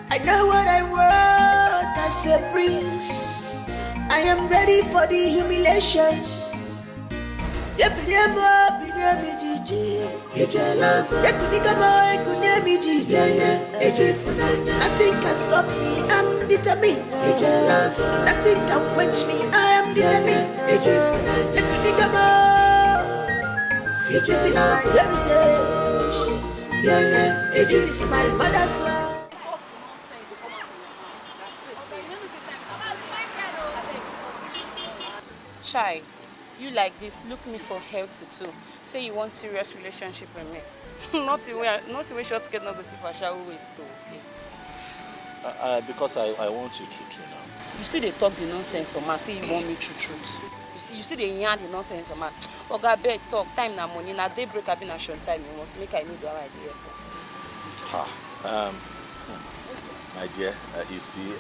I know what I want as a prince. I am ready for the humiliations. Nothing can stop me, I'm determined. Nothing can quench me, I am determined. This is my heritage. This is my mother's land. Chai, you like this, look me for help too. Say you want serious relationship with me. not even short skirt, not go see for shower waist though. Because I want you to now. You still they talk the nonsense for man, say you want me truth. You see they yarn the nonsense for man. Oga beg talk, time na money, na daybreak I been a short time you want to make I know the idea for. My dear, you see,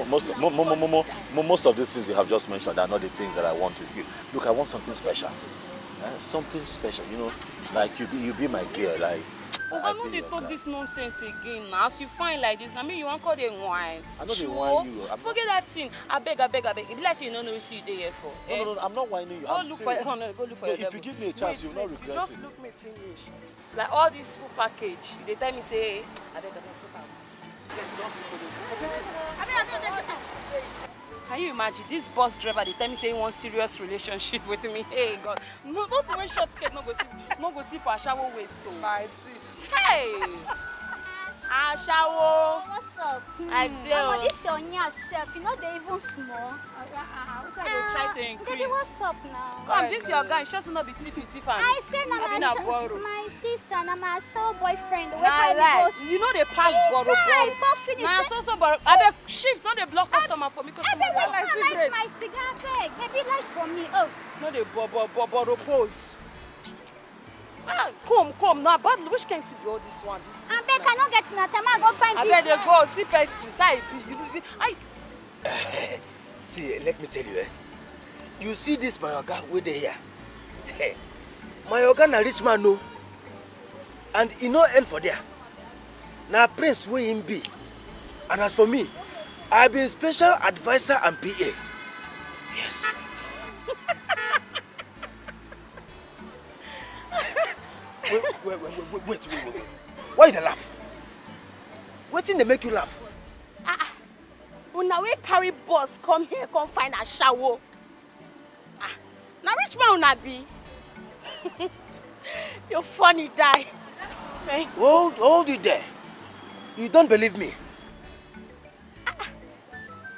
Most of the things you have just mentioned are not the things that I want with you. Look, I want something special. Something special, you know, like you be my girl, like. I'm not they talk this nonsense again now. As you find like this, I mean you want call them wine. I know they whine you. Forget that thing. I beg. If like you don't know what you there for. No, I'm not whining you. Go look for your if you give me a chance, you'll not regret it. Just look me finish. Like all this full package, they tell me say, I beg. Can you imagine this bus driver? They tell me say he wants serious relationship with me. Hey God, no, don't wear short skirt. No go see for a shower waist. I see. Hey, Ashawo. What's up? I do. This your yourself. You know they even small. Try to increase. Baby, what's up now? Come, this your guy. She not be tiffy. I said my sister, na my show boyfriend. You know they pass borrow. Nah, so borrow. I beg shift. No they block customer for me. I beg like my cigar bag. Baby, like for me. Oh. No they borrow pose. Come now, but which can't be all this one? I beg I not get enough time. I go find. I beg they go see persons. See, let me tell you, you see this my oga wey dey here. My oga na rich man no, and he no end for there. Na prince wey him be, and as for me, I been special advisor and PA. Yes. Wait. Why you dey laugh? Wetin dey make you laugh? Una we carry bus come here, come find a shower. Now which man una be? You're funny, die. Hold it there. You don't believe me?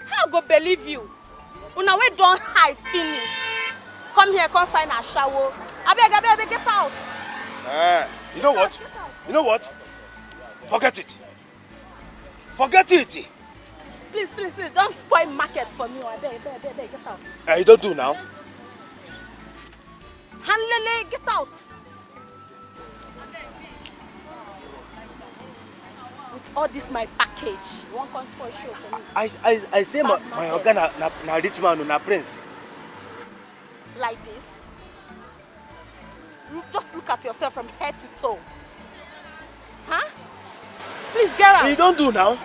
How go believe you? Una we don't hide finish. Come here, come find a shower. I beg, get out. You know what? Forget it. Please, don't spoil market for me. I beg, get out. You don't do now. Hanlele, get out. With all this my package, you want come spoil show for me? I say my oga na rich man, na prince. Like this. Just look at yourself from head to toe. Huh? Please get out. You don't do now.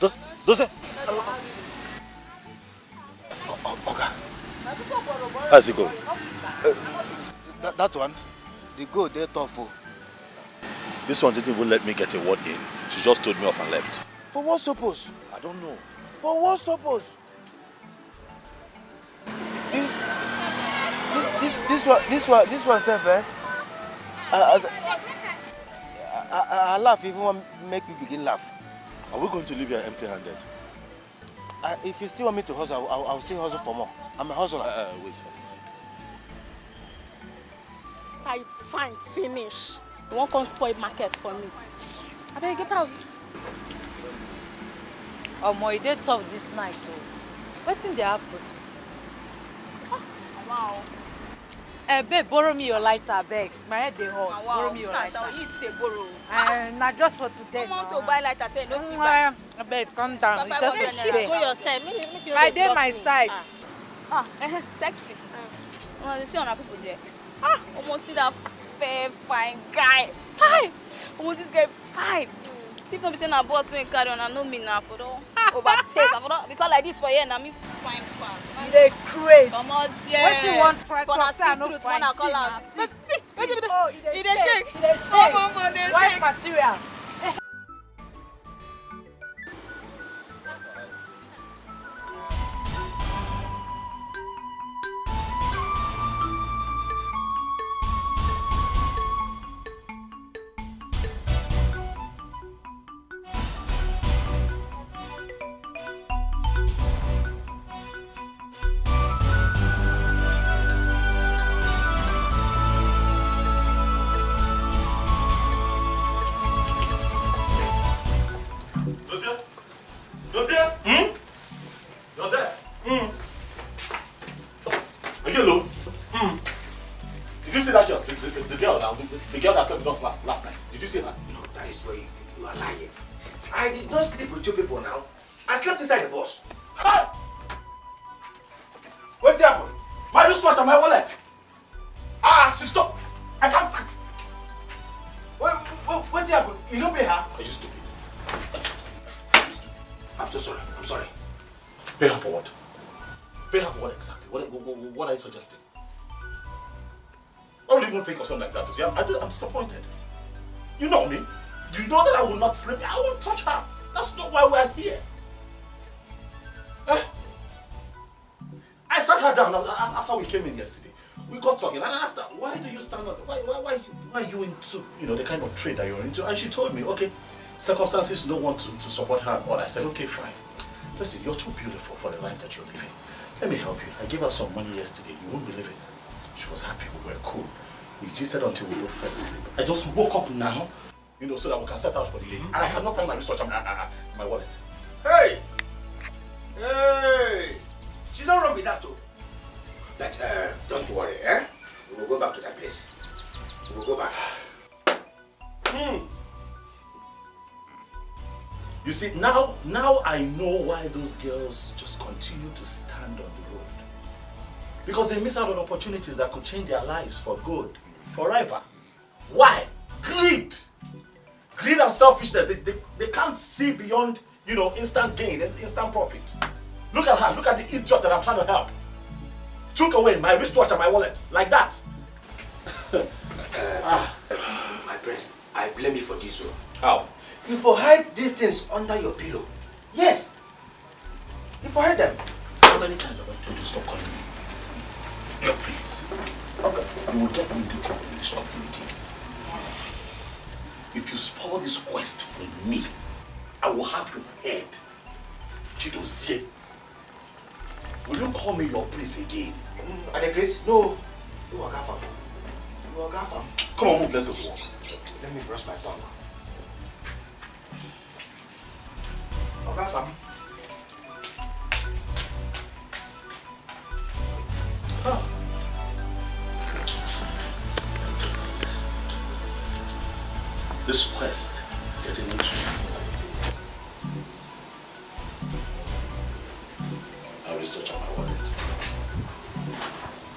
Does it? Oga. How's it go? That one, the go there tough. This one didn't even let me get a word in. She just told me off and left. For what suppose? I don't know. For what suppose? This one self, I laugh even when make me begin laugh. Are we going to leave here empty-handed? If you still want me to hustle, I'll still hustle for more. I'm a hustler. Wait first. I fine finish. You won't come spoil market for me. I better get out. Omo, you dey tough this night too. Wetin dey happen? Wow. Babe, borrow me your lighter, beg. My head dey hot. Wow. Borrow me your lighter. You dey borrow. Na just for today. Come on to buy lighter, say no feedback. Babe, calm down. It's just for today. Go yourself. I dey my side. Sexy. You see on people there. Almost see that fair, fine guy. Hi. Almost this guy fine. See if no be say na boss wey carry on, I know me now for don overtake. Because like this for here, na me fine pass. You dey craze. Come on, yeah. Wetin you want try talk say I no fine? Wanna call out. He dey shake. He dey shake. White material. The girl that slept with us last night. Did you see her? No, that is where you are lying. I did not sleep with you people now. I slept inside the bus. Huh? What's happened? My wristwatch and my wallet. She stopped. I can't find. What's happened? You don't pay her? Are you stupid? I'm so sorry. I'm sorry. Pay her for what? Pay her for what exactly? What are you suggesting? I don't even think of something like that, Dozie. I'm disappointed. You know me. You know that I will not sleep. I won't touch her. That's not why we're here. I sat her down after we came in yesterday. We got talking and I asked her, why do you stand up? Why are you into the kind of trade that you're into? And she told me, okay, circumstances don't want to support her and all. I said, okay, fine. Listen, you're too beautiful for the life that you're living. Let me help you. I gave her some money yesterday. You won't believe it. She was happy. We were cool. We gisted until we both fell asleep. I just woke up now, so that we can set out for the day. And I cannot find my wristwatch and my wallet. Hey! Hey! She's not wrong with that too. But don't worry, eh? We will go back to that place. We will go back. You see, now I know why those girls just continue to stand on the road. Because they miss out on opportunities that could change their lives for good, forever. Why? Greed! Greed and selfishness, they can't see beyond, instant gain, instant profit. Look at her, look at the idiot that I'm trying to help. Took away my wristwatch and my wallet, like that. My prince, I blame you for this one. How? You for hide these things under your pillow. Yes. You for hide them. How many times have I told you to stop calling me? Girl, please. Okay. You will get me into trouble in this community. If you spoil this quest for me, I will have your head. Chidozie. Will you call me your prince again? Adekris? No. You are Gafam. You are Gafam. Come on, move, let's go to work. Let me brush my tongue. Gafam. This quest is getting interesting. I'll restore my wallet.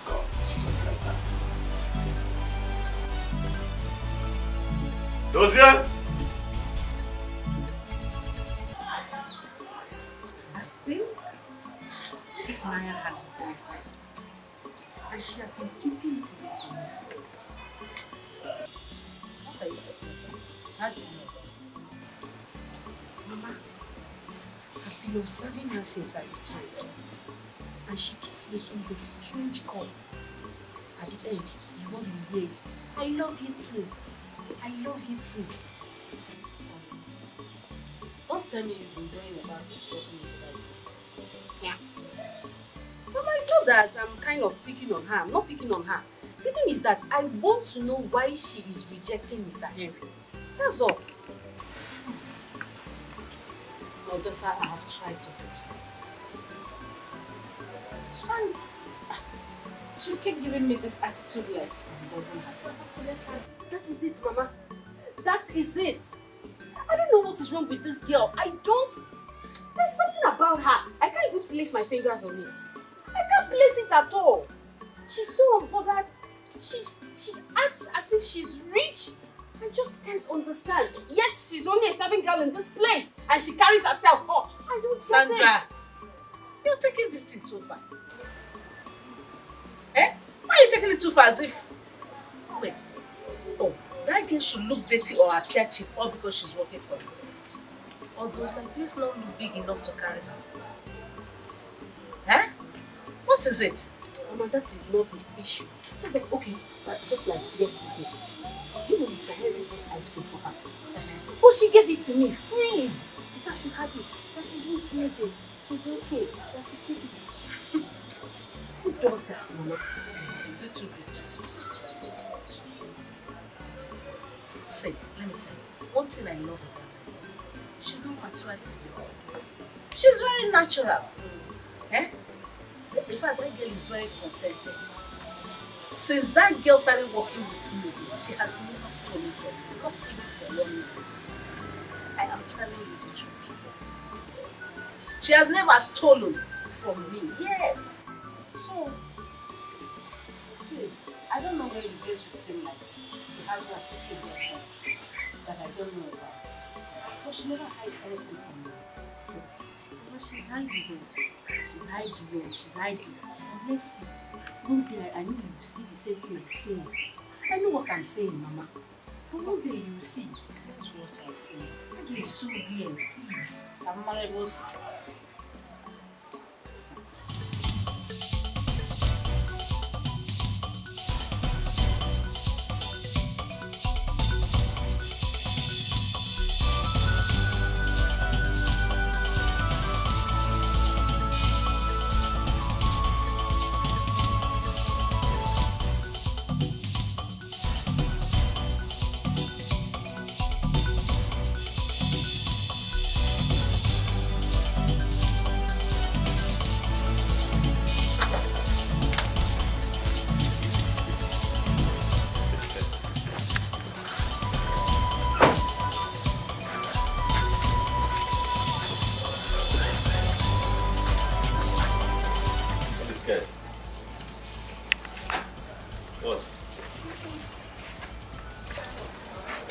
Go, just like that. Dozie! I think if Naya has a boyfriend, and she has been keeping it away from us. What are you talking about? How do you know about this? Mama, I've been observing her since I returned, and she keeps making this strange call. At the end, what you hear is, I love you too. I love you too. Don't tell me you've been going about this talking about this. Yeah. Mama, it's not that I'm kind of picking on her. I'm not picking on her. The thing is that I want to know why she is rejecting Mr. Henry. That's all. My daughter, I have tried to do it. And she kept giving me this attitude like I'm bothering her. So I have to let her. That is it, Mama. That is it. I don't know what is wrong with this girl. There's something about her. I can't even place my fingers on it. I can't place it at all. She's so unbothered. She acts as if she's rich. I just can't understand. Yes, she's only a serving girl in this place. And she carries herself up. I don't get Sandra, it. you're taking this thing too far. Eh? Why are you taking it too far as if... Wait. Oh, that girl should look dirty or appear cheap all because she's working for you. Or does my place not look big enough to carry her? Eh? What is it? Mama, that is not the issue. It's like, okay, just like yesterday. Do you know Mr. Henry bought ice cream for her? But she gave it to me free. She said she had it, that she didn't need it. She's okay, that she take it. Who does that, Mama? Is it too good? Say, let me tell you, one thing I love about her, she's not materialistic. She's very natural. Eh? In fact, that girl is very contented. Since that girl started working with me, she has never stolen from me, not even for 1 minute. I am telling you the truth. She has never stolen from me. Yes. So, please, I don't know where you get this thing like she has that secret that I don't know about. But she never hides anything from me. But she's hiding. She's hiding. She's hiding. And let's see. One day I know you will see the same thing I'm saying. I know what I'm saying, Mama. But one day you will see it. That's what I say. That is so weird, please. I'm marvelous. What?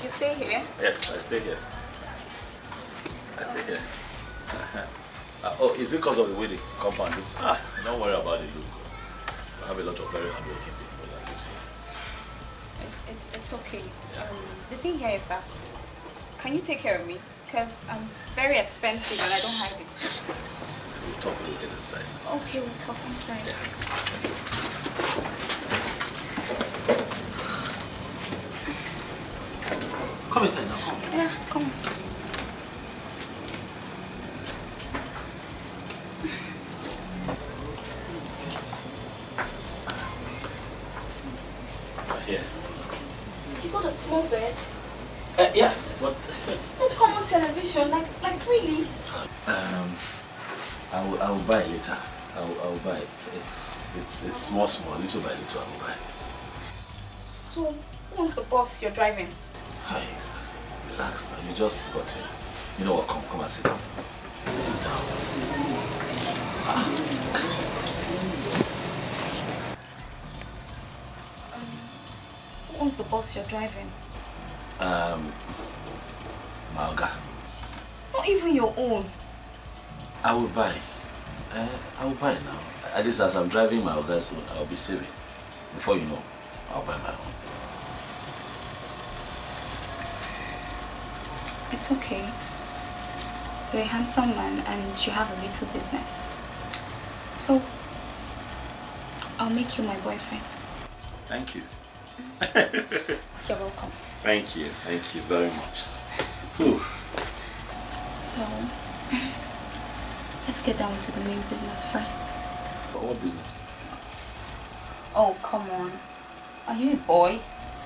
You stay here? Yes, I stay here. I stay here. Oh, is it because of the way the compound looks? Don't worry about the look. I have a lot of very hardworking people that lives here. It's okay. The thing here is that, can you take care of me? Because I'm very expensive and I don't have it. We'll talk when we get inside. Okay, we'll talk inside. Yeah. Come inside now, come. Yeah, come on. Here. You got a small bed? Yeah, but... No common television, like really? I will buy later. I will buy. It's small, little by little I will buy. So, who's the boss you're driving? Hi, relax now. You just got here. You know what? Come and sit down. Sit down. Who's the boss you're driving? Malga. Not even your own. I will buy. I will buy now. At least as I'm driving my Malga, so I'll be saving. Before you know, I'll buy my own. It's okay. You're a handsome man and you have a little business. So, I'll make you my boyfriend. Thank you. You're welcome. Thank you very much. Whew. So, let's get down to the main business first. What business? Oh, come on. Are you a boy?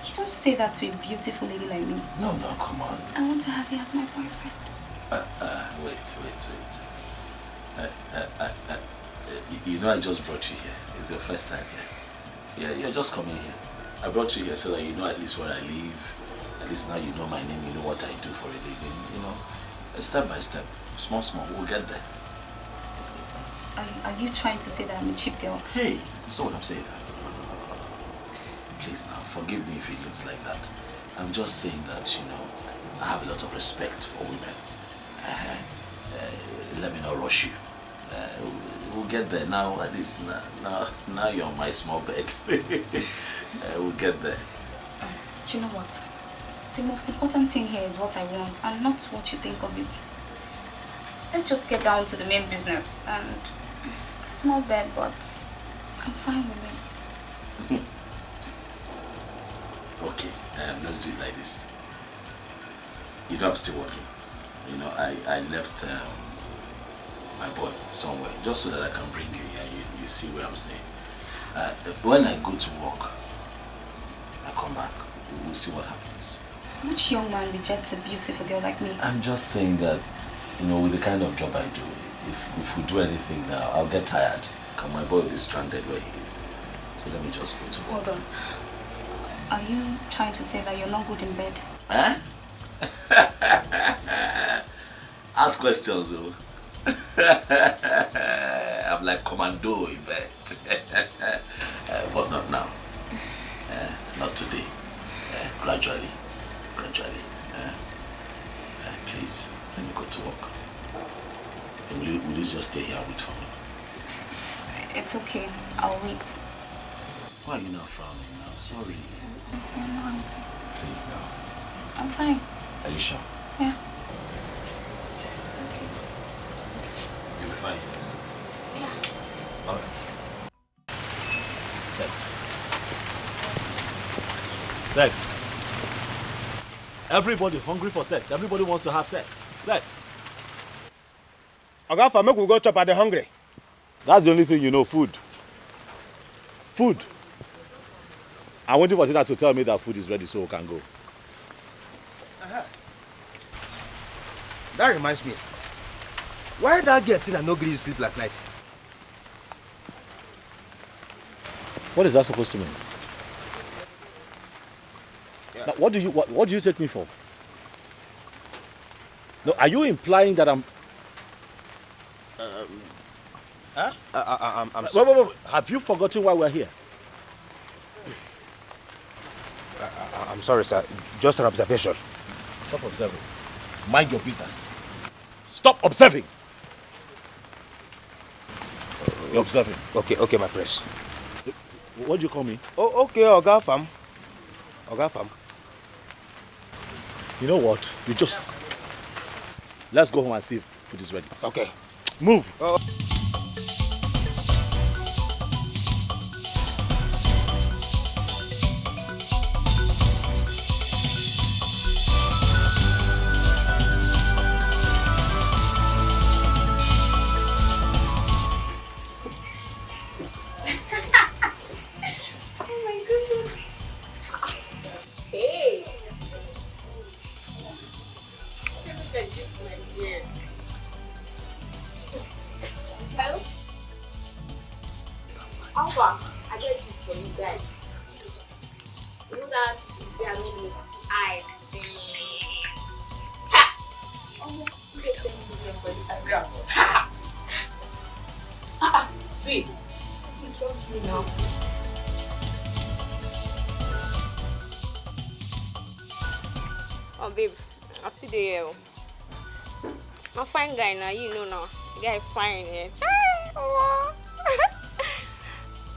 You don't say that to a beautiful lady like me. No, come on. I want to have you as my boyfriend. Wait. You know I just brought you here. It's your first time here. Yeah, you're just coming here. I brought you here so that you know at least where I live. At least now you know my name, you know what I do for a living, you know. Step by step, small, we'll get there. Are you trying to say that I'm a cheap girl? Hey, that's not what I'm saying. Please now, forgive me if it looks like that. I'm just saying that, you know, I have a lot of respect for women. Let me not rush you. We'll get there now. At least now you're on my small bed. We'll get there. You know what? The most important thing here is what I want and not what you think of it. Let's just get down to the main business. And a small bed, but I'm fine with it. Okay, let's do it like this. You know I'm still working. You know, I left my boy somewhere just so that I can bring you here. You see what I'm saying? When I go to work, I come back. We'll see what happens. Which young man rejects a beautiful girl like me? I'm just saying that, you know, with the kind of job I do, if we do anything now, I'll get tired. Because my boy will be stranded where he is. So let me just go to work. Hold on. Are you trying to say that you're not good in bed? Huh? Ask questions, oh. I'm like commando in bed. But not now. Not today. Gradually. Please, let me go to work. Will you just stay here and wait for me? It's okay. I'll wait. Why are you not frowning now? Sorry. No, Please now. I'm fine. Are you sure? Yeah. You'll be fine. Yeah. Alright. Sex. Everybody hungry for sex. Everybody wants to have sex. Sex. Oga, for make we go chop at the hungry. That's the only thing you know, food. Food. I want you for Tina to tell me that food is ready so we can go. That reminds me. Why that girl Tina no gree sleep last night? What is that supposed to mean? Yeah. Now, what do you take me for? No, are you implying that I'm... Huh? I'm sorry. Wait. Have you forgotten why we're here? I'm sorry, sir. Just an observation. Stop observing. Mind your business. Stop observing. You're observing. Okay, my prince. What do you call me? Oh, okay, Oga Fam. You know what? You just... Let's go home and see if food is ready. Okay. Move. Oh, babe, I'll see the here. I'm fine guy now, you know now. The guy fine here.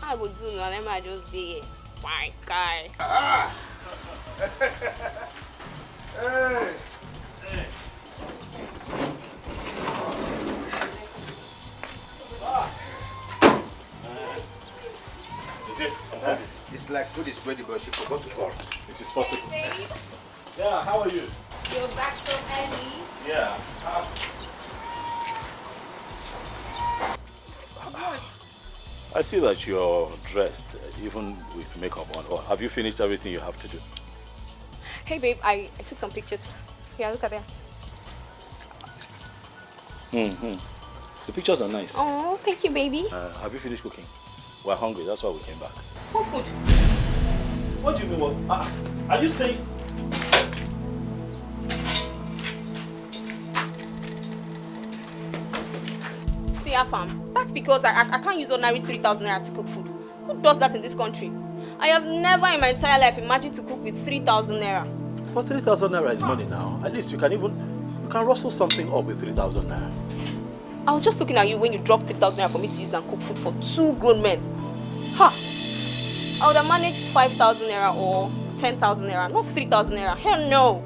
I would do now, let me just be here. Fine guy. Hey. Is it? It's like food is ready, but she forgot to call. It is possible. Babe, Yeah, how are you? you're back so early. Yeah. What? I see that you're dressed, even with makeup on. Or have you finished everything you have to do? Hey babe, I took some pictures. Yeah, look at them. The pictures are nice. Oh, thank you, baby. Have you finished cooking? We're hungry, that's why we came back. What food? What do you mean? What? Are you saying... See, Afam, that's because I can't use ordinary 3,000 naira to cook food. Who does that in this country? I have never in my entire life imagined to cook with 3,000 naira. But 3,000 naira is money now. At least you can rustle something up with 3,000 naira. I was just looking at you when you dropped 3,000 naira for me to use and cook food for 2 grown men. Ha! I would have managed 5,000 naira or 10,000 naira, not 3,000 naira. Hell no!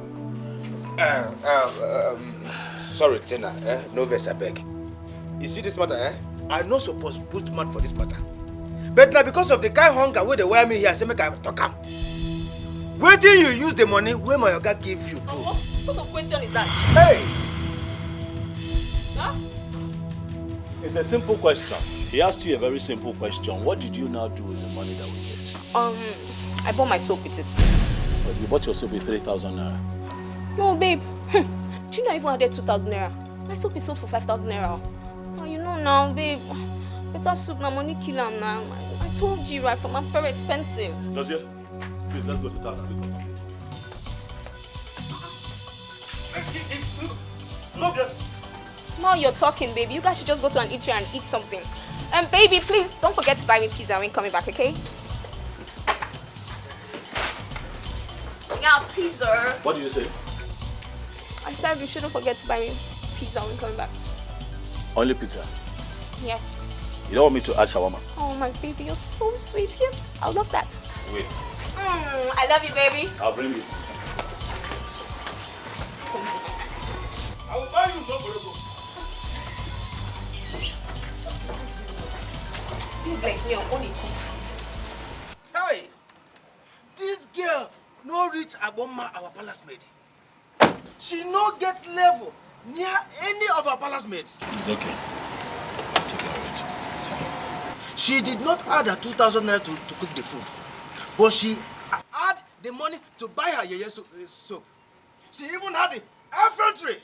Sorry, Tina. No verse, I beg. You see this matter, I not supposed to put mouth for this matter. But now because of the kind hunger where they wear me here, I say make I talk am. Where do you use the money where my oga give you to? What sort of question is that? Hey! Huh? It's a simple question. He asked you a very simple question. What did you now do with the money that we gave you? I bought my soap with it. But you bought your soap with 3,000 naira. No, babe. Do you know I even added 2,000 naira? My soap is sold for 5,000 naira. Oh, you know now, babe. Better soup now, money kill am now. I told you right from I'm very expensive. Does it? Please, let's go to town and look for something. Now you're talking, baby. You guys should just go to an eatery and eat something. And baby, please don't forget to buy me pizza when coming back, okay? Yeah, pizza. What did you say? I said you shouldn't forget to buy me pizza when coming back. Only pizza. Yes. You don't want me to add shawarma? Oh my baby, you're so sweet. Yes, I love that. Wait. I love you, baby. I'll bring it. I will buy you no. Like me, Hey, this girl no reach Aboma, our palace maid. She no get level near any of our palace maid. It's okay. I'll take care of it. It's fine. She did not add her 2,000 naira to cook the food, but she had the money to buy her yeye soap. She even had the effrontery,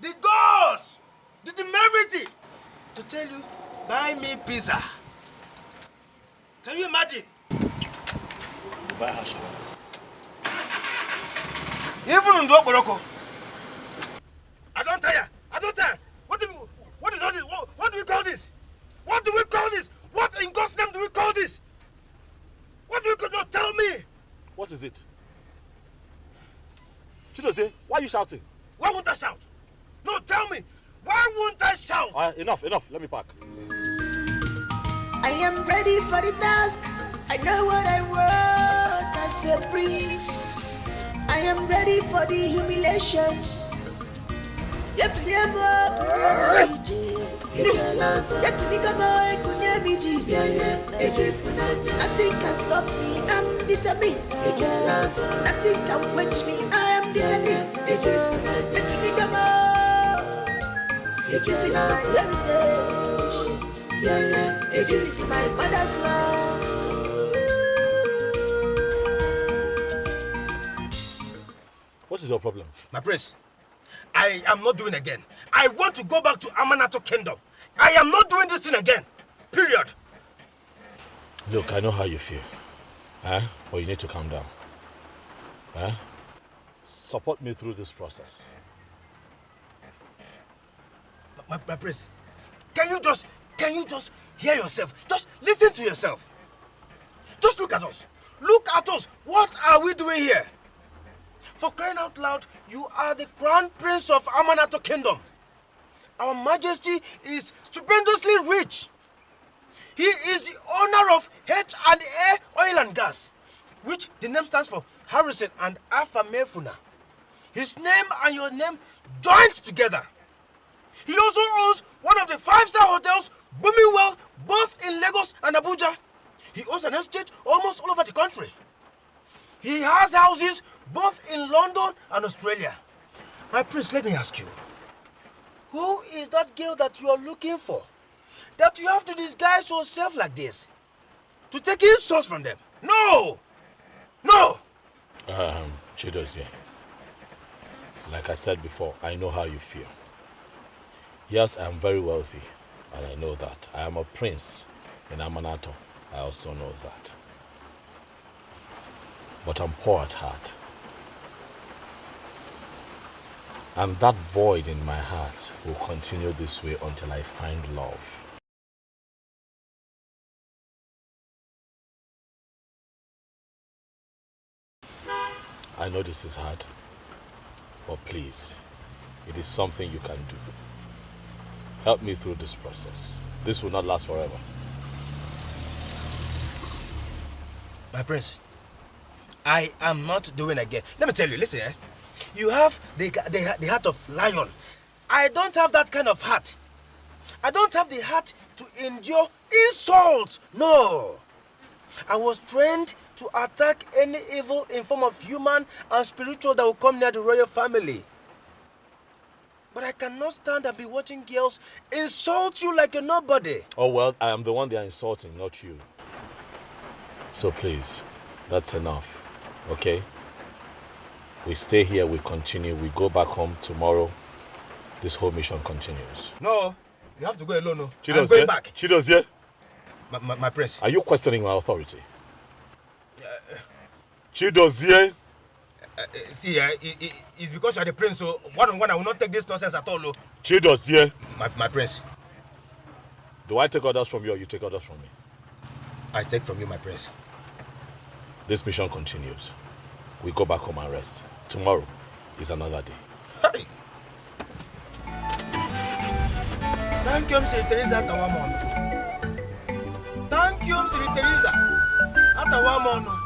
the gods, the temerity to tell you, buy me pizza. Can you imagine? You buy her shawarma. Even in Morocco. I don't tire. What is all this? What do we call this? What do we call this? What in God's name do we call this? What do we call? No, tell me. What is it? Chidozie, why are you shouting? Why won't I shout? No, tell me. Why won't I shout? Enough. Let me pack. I am ready for the task. I know what I want as a prince. I am ready for the humiliations. Nothing can stop me, I'm determined. Nothing can quench me, I am determined. This is my heritage. This is my mother's love. What is your problem? My prince, I am not doing again. I want to go back to Amanato Kingdom. I am not doing this thing again. Period. Look, I know how you feel. But you need to calm down. Support me through this process. My prince, can you just hear yourself? Just listen to yourself. Just look at us. Look at us. What are we doing here? For crying out loud, you are the crown prince of Amanato Kingdom. Our majesty is stupendously rich. He is the owner of H&A Oil and Gas, which the name stands for Harrison and Afamefuna. His name and your name joined together. He also owns one of the 5-star hotels booming well both in Lagos and Abuja. He owns an estate almost all over the country. He has houses both in London and Australia. My prince, let me ask you. Who is that girl that you are looking for? That you have to disguise yourself like this? To take insults from them? No! No! Chidozie, like I said before, I know how you feel. Yes, I am very wealthy, and I know that. I am a prince in Amanato. I also know that. But I'm poor at heart. And that void in my heart will continue this way until I find love. I know this is hard, but please, it is something you can do. Help me through this process. This will not last forever. My prince, I am not doing again. Let me tell you, listen, you have the heart of lion. I don't have that kind of heart. I don't have the heart to endure insults. No. I was trained to attack any evil in form of human and spiritual that will come near the royal family. But I cannot stand and be watching girls insult you like a nobody. Oh, well, I am the one they are insulting, not you. So please, that's enough, okay? We stay here, we continue, we go back home tomorrow. This whole mission continues. No, you have to go alone. No. Chidozie, I'm going back. Chidozie. My prince. Are you questioning my authority? Chidozie. See, it's because you're the prince, so one-on-one, I will not take this nonsense at all. Chidos, yeah. My prince. Do I take orders from you or you take orders from me? I take from you, my prince. This mission continues. We go back home and rest. Tomorrow is another day. Hey. Thank you, Mr. Teresa Tawamon. Thank you, Mr. Teresa Atawamon.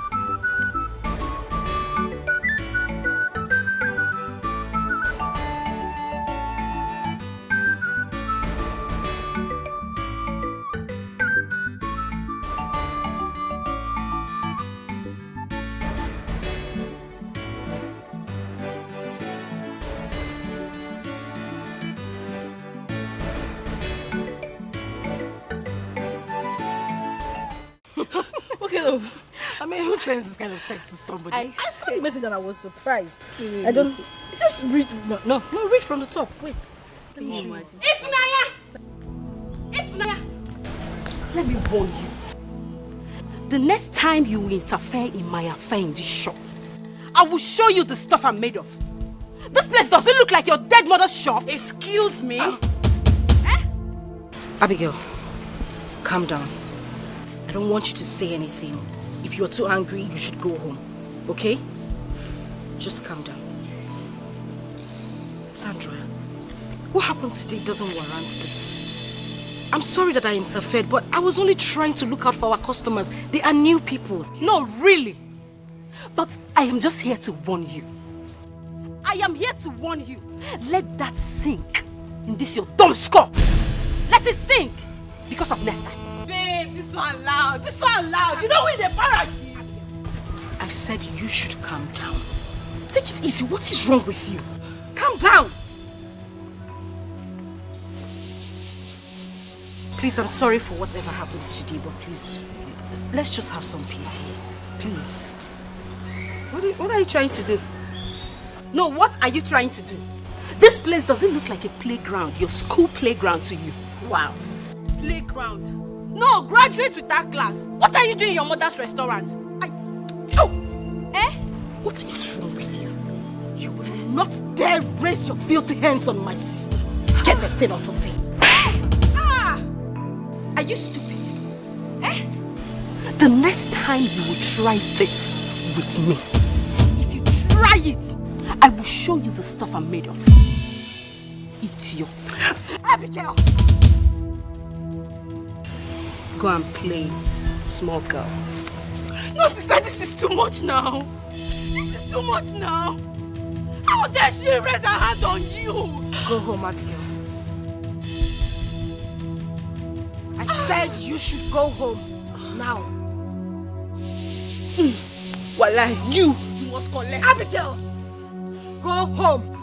I mean, who sends this kind of text to somebody? I saw the message and I was surprised. I don't... Just read... No, read from the top. Wait. Let me show you. Ifnaya! Let me warn you. The next time you interfere in my affair in this shop, I will show you the stuff I'm made of. This place doesn't look like your dead mother's shop. Excuse me? Abigail, calm down. I don't want you to say anything. If you're too angry, you should go home. Okay? Just calm down. Sandra, what happened today doesn't warrant this. I'm sorry that I interfered, but I was only trying to look out for our customers. They are new people. No, really. But I am just here to warn you. I am here to warn you. Let that sink in this your dumb skull. Let it sink because of next time. Babe, this one loud. This one loud. You know when they para. I said you should calm down. Take it easy. What is wrong with you? Calm down. Please, I'm sorry for whatever happened today, but please, let's just have some peace here. Please. What are you trying to do? No, what are you trying to do? This place doesn't look like a playground, your school playground to you. Wow. Playground. No, graduate with that class. What are you doing in your mother's restaurant? What is wrong with you? You will not dare raise your filthy hands on my sister. Get the stain off her face. Are you stupid? The next time you will try this with me, if you try it, I will show you the stuff I'm made of. Idiot. Abigail! Go and play, small girl. No, sister, this is too much now. This is too much now. How dare she raise her hand on you? Go home, Abigail. I said you should go home now. Wallah, you must collect. Abigail, go home.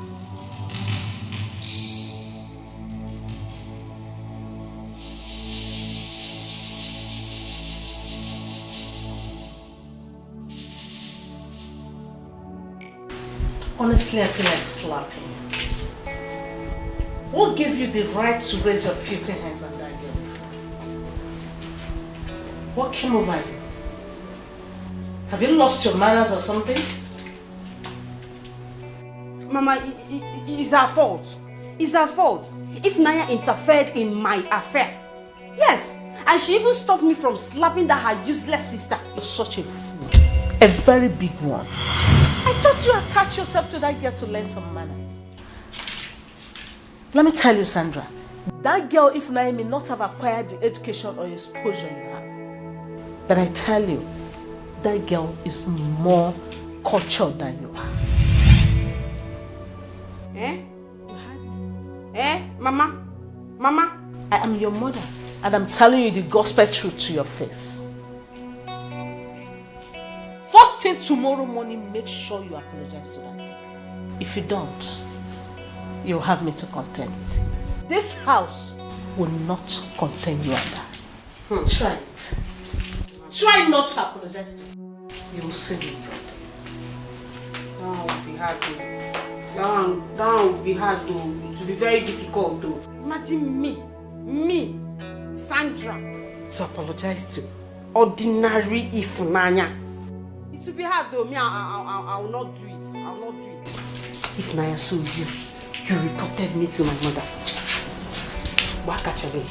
Honestly, I feel like slapping you. What gave you the right to raise your filthy hands on that girl? What came over you? Have you lost your manners or something? Mama, it's her fault. It's her fault. If Naya interfered in my affair. Yes, and she even stopped me from slapping that her useless sister. You're such a fool. A very big one. I thought you attached yourself to that girl to learn some manners. Let me tell you, Sandra, that girl, if Naya, may not have acquired the education or exposure you have. But I tell you, that girl is more cultured than you are. Mama? I am your mother, and I'm telling you the gospel truth to your face. First thing tomorrow morning, make sure you apologize to that girl. If you don't, you'll have me to contend with you. This house will not contain you and I. Try it. Try not to apologize to me. You will see me. That would be hard though. That would be hard though. It will be very difficult though. Imagine me, Sandra, to apologize to ordinary Ifunanya. It will be hard though. Me, I will not do it. I will not do it. If Naya saw you reported me to my mother. Wakachabe,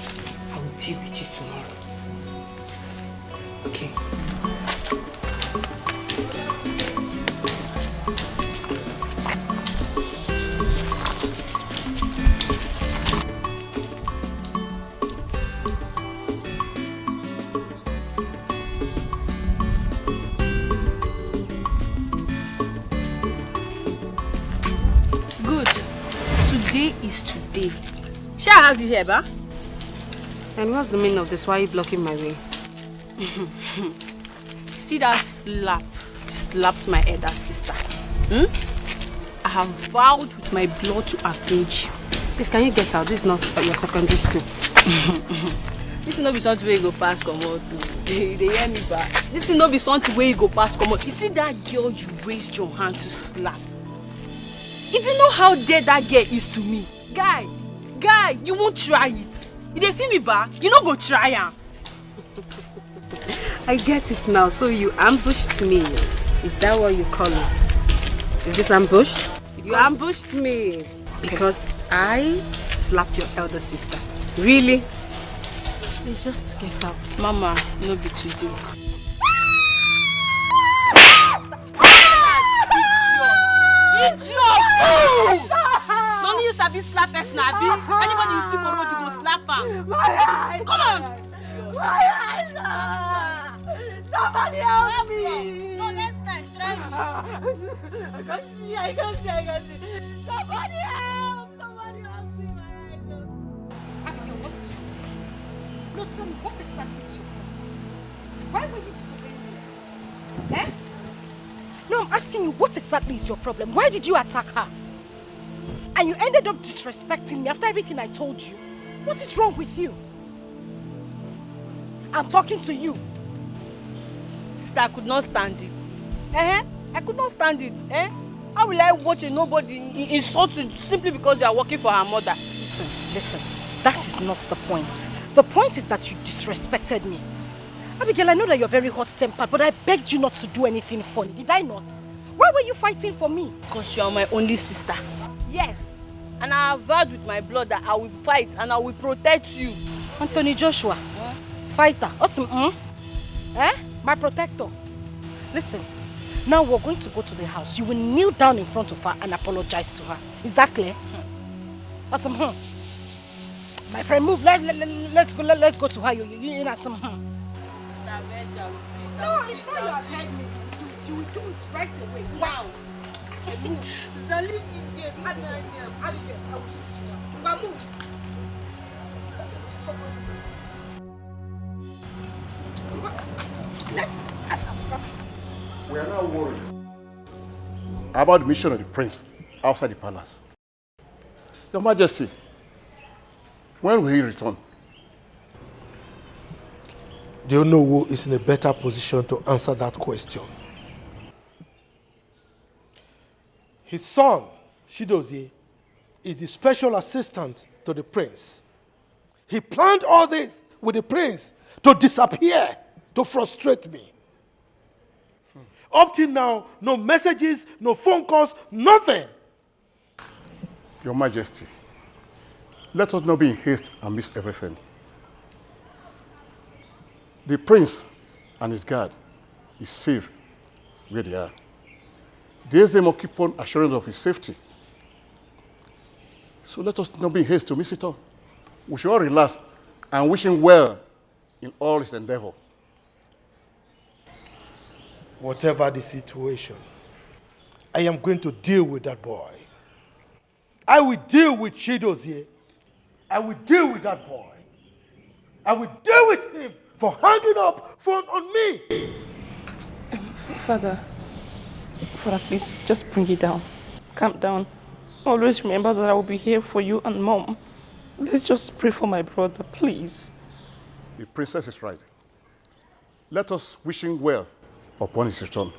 I will deal with you tomorrow. Okay. Is today. Shall I have you here, ba? And what's the meaning of this? Why are you blocking my way? See that slap? You slapped my elder sister. I have vowed with my blood to avenge you. Please, can you get out? This is not your secondary school. This will not be something where you go past come out. They hear me back. This will not be something where you go past come out. You see that girl you raised your hand to slap? If you know how dear that girl is to me, guy, you won't try it. If they feel me back, you not go try her. I get it now. So you ambushed me. Is that what you call it? Is this ambush? You ambushed me because I slapped your elder sister. Really? Please just get out. Mama, no be today. Idiot! Don't you sabi slap person, abi? Anybody you see for road, you go slap am. Come on! My eyes! Somebody help me! No, next time, try me. I can see. Somebody help! Somebody help me, my eyes! Abigail, what is wrong? No, tell me, what exactly is your problem? Why were you disobeying me? Eh? No, I'm asking you, what exactly is your problem? Why did you attack her? And you ended up disrespecting me after everything I told you. What is wrong with you? I'm talking to you. Sister, I could not stand it. I could not stand it. How will I watch a nobody insult you simply because you are working for her mother? Listen. That is not the point. The point is that you disrespected me. Abigail, I know that you're very hot-tempered, but I begged you not to do anything funny. Did I not? Why were you fighting for me? Because you are my only sister. Yes. And I have vowed with my blood that I will fight and I will protect you. Anthony Joshua, fighter. Awesome. My protector. Listen, now we're going to go to the house. You will kneel down in front of her and apologize to her. Is that clear? Awesome. My friend, move. Let's go to her. You know some. No, it's not your head. You will do it right away. Wow. Sister, leave this game. Abigail, I will hit you. But move. We are now worried about the mission of the prince outside the palace. Your Majesty, when will he return? Do you know who is in a better position to answer that question? His son, Chidozie, is the special assistant to the prince. He planned all this with the prince to disappear, to frustrate me. Up till now, no messages, no phone calls, nothing. Your Majesty, let us not be in haste and miss everything. The prince and his guard is safe where they are. They must keep on assurance of his safety. So let us not be in haste to miss it all. We should all relax and wish him well in all his endeavor. Whatever the situation, I am going to deal with that boy. I will deal with Chidozie. I will deal with that boy. I will deal with him for hanging up phone on me. Father, please, just bring it down. Calm down. Always remember that I will be here for you and Mom. Let's just pray for my brother, please. The princess is right. Let us wish him well upon his return.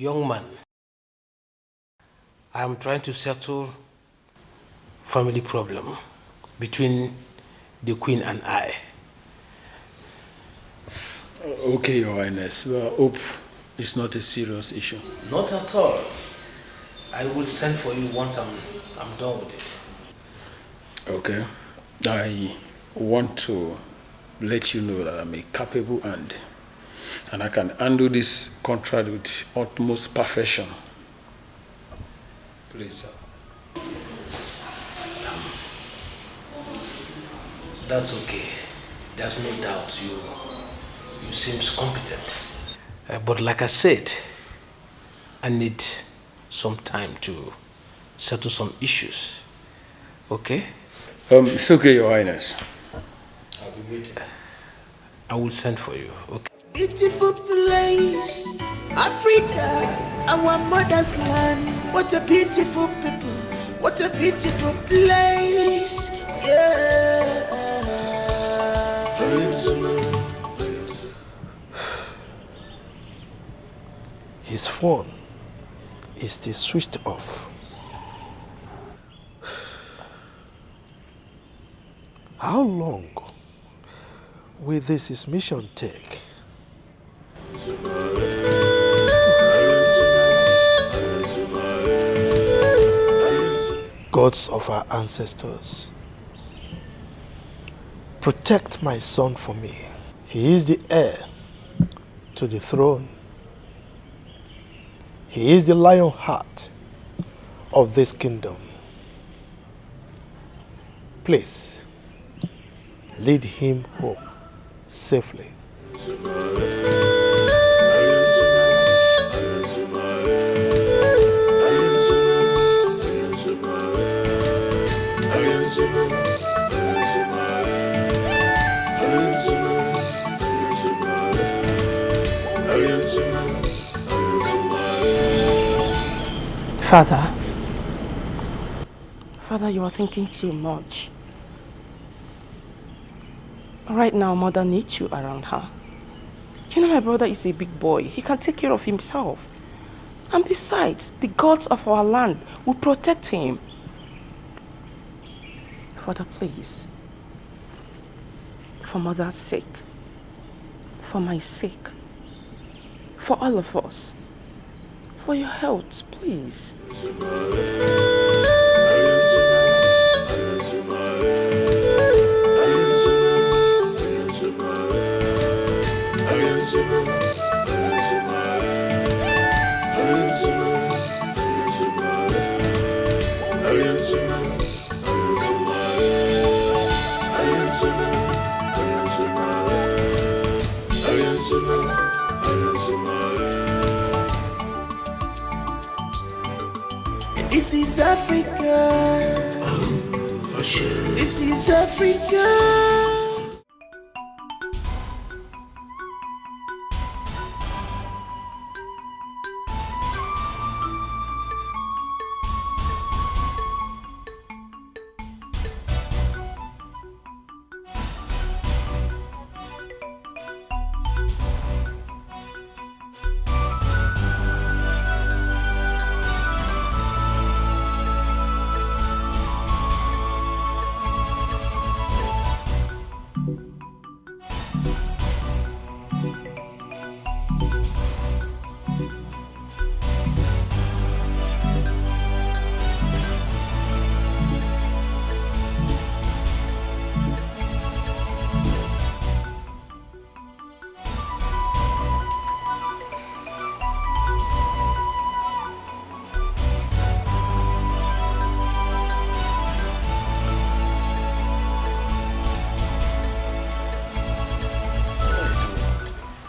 young man, I am trying to settle family problem between the Queen and I. Okay, Your Highness. Well, I hope it's not a serious issue. Not at all. I will send for you once I'm done with it. Okay. I want to let you know that I'm a capable hand and I can handle this contract with utmost perfection. Please, sir. That's okay. There's no doubt you seem competent. But like I said, I need some time to settle some issues. Okay? It's okay, Your Highness. I'll be waiting. I will send for you. Okay? Beautiful place, Africa, our mother's land. What a beautiful people, what a beautiful place. Yeah. His phone is still switched off. How long will this mission take? Gods of our ancestors, protect my son for me. He is the heir to the throne. He is the lion heart of this kingdom. Please, lead him home safely. Father, you are thinking too much. Right now, Mother needs you around her. You know, my brother is a big boy. He can take care of himself. And besides, the gods of our land will protect him. Father, please. For Mother's sake. For my sake. For all of us. For your health, please. This is Africa. This is Africa.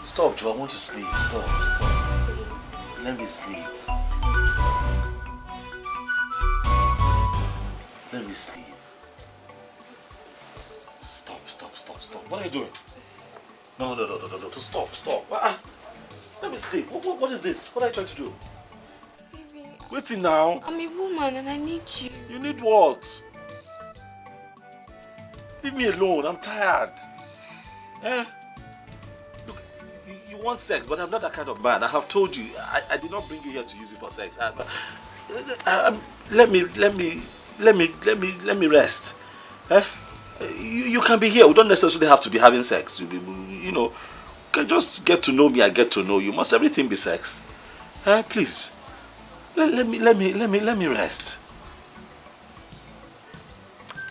Stop, Joe. I want to sleep. Stop. Let me sleep. Let me sleep. Stop. What are you doing? No. Stop. Let me sleep. What is this? What are you trying to do? Baby. Waiting now. I'm a woman and I need you. You need what? Leave me alone. I'm tired. Eh? Look, you want sex, but I'm not that kind of man. I have told you, I did not bring you here to use it for sex. Let me rest. You can be here. We don't necessarily have to be having sex. You know, can just get to know me. I get to know you. Must everything be sex? Please, let me rest.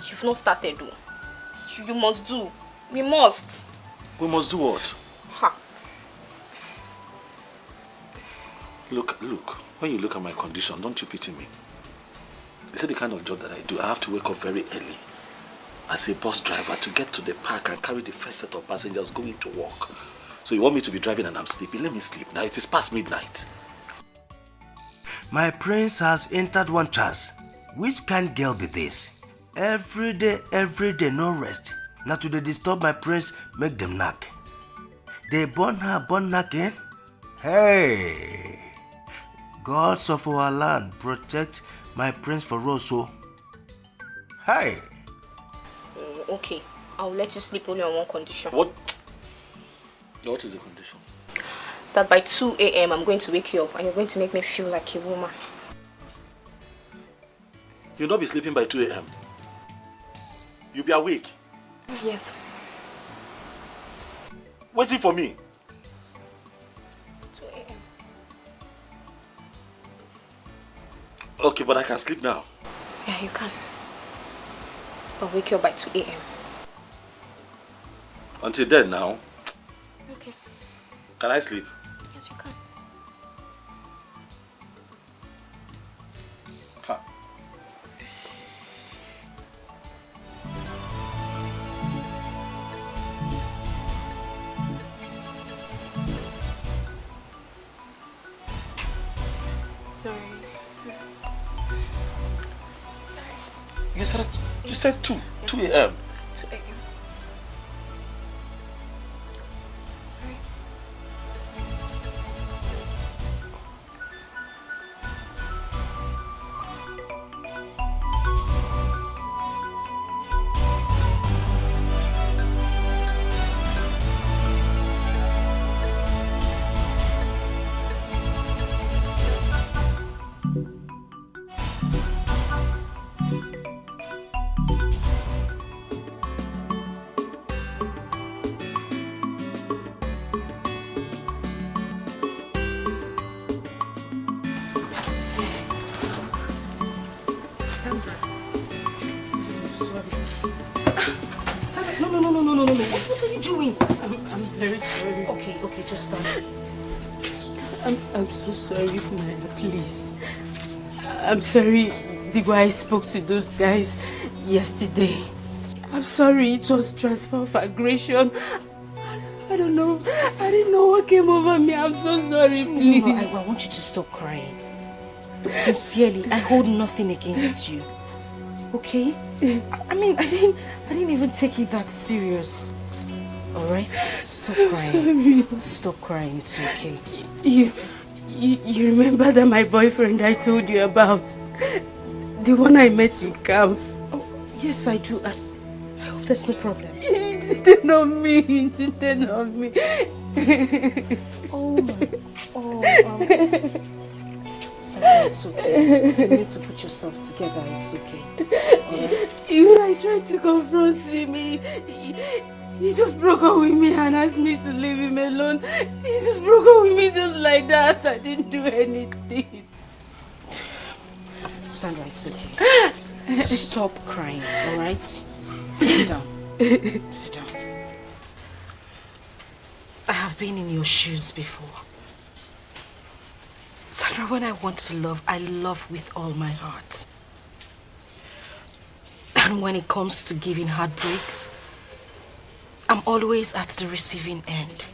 You've not started, though. You must do. We must. We must do what? Ha. Look. When you look at my condition, don't you pity me? You see the kind of job that I do. I have to wake up very early as a bus driver to get to the park and carry the first set of passengers going to work. So you want me to be driving and I'm sleeping? Let me sleep. Now it is past midnight. My prince has entered one chance. Which kind girl be this? Every day, no rest. Now to they disturb my prince, make them knack. They born knacking. Hey! Gods of our land, protect my prince for Rosso. Hey! Okay, I'll let you sleep only on one condition. What is the condition? That by 2 a.m. I'm going to wake you up and you're going to make me feel like a woman. You'll not be sleeping by 2 a.m. You'll be awake. Yes. Waiting for me. 2 a.m. Okay, but I can sleep now. Yeah, you can. I'll wake you up by 2 a.m. Until then now. Okay. Can I sleep? Yes, you can. Ha. Sorry. You said 2 a.m. 2 a.m. Sorry. No. What are you doing? I'm very sorry. Okay, just stop. I'm so sorry, Maya, please. I'm sorry the way I spoke to those guys yesterday. I'm sorry, it was transfer of aggression. I don't know. I didn't know what came over me. I'm so sorry, please. No, I want you to stop crying. Sincerely, I hold nothing against you. Okay? I mean, I didn't even take it that serious. Alright? Stop crying. Sorry. Stop crying, it's okay. You remember that my boyfriend I told you about? The one I met in camp? Oh, yes, I do. I hope there's no problem. He cheated on me. Oh my... Sarah, it's okay. You need to put yourself together. It's okay. Alright? Even I tried to confront him. He just broke up with me and asked me to leave him alone. He just broke up with me just like that. I didn't do anything. Sandra, it's okay. Stop crying, alright? Sit down. Sit down. I have been in your shoes before. Sandra, when I want to love, I love with all my heart. And when it comes to giving heartbreaks, I'm always at the receiving end.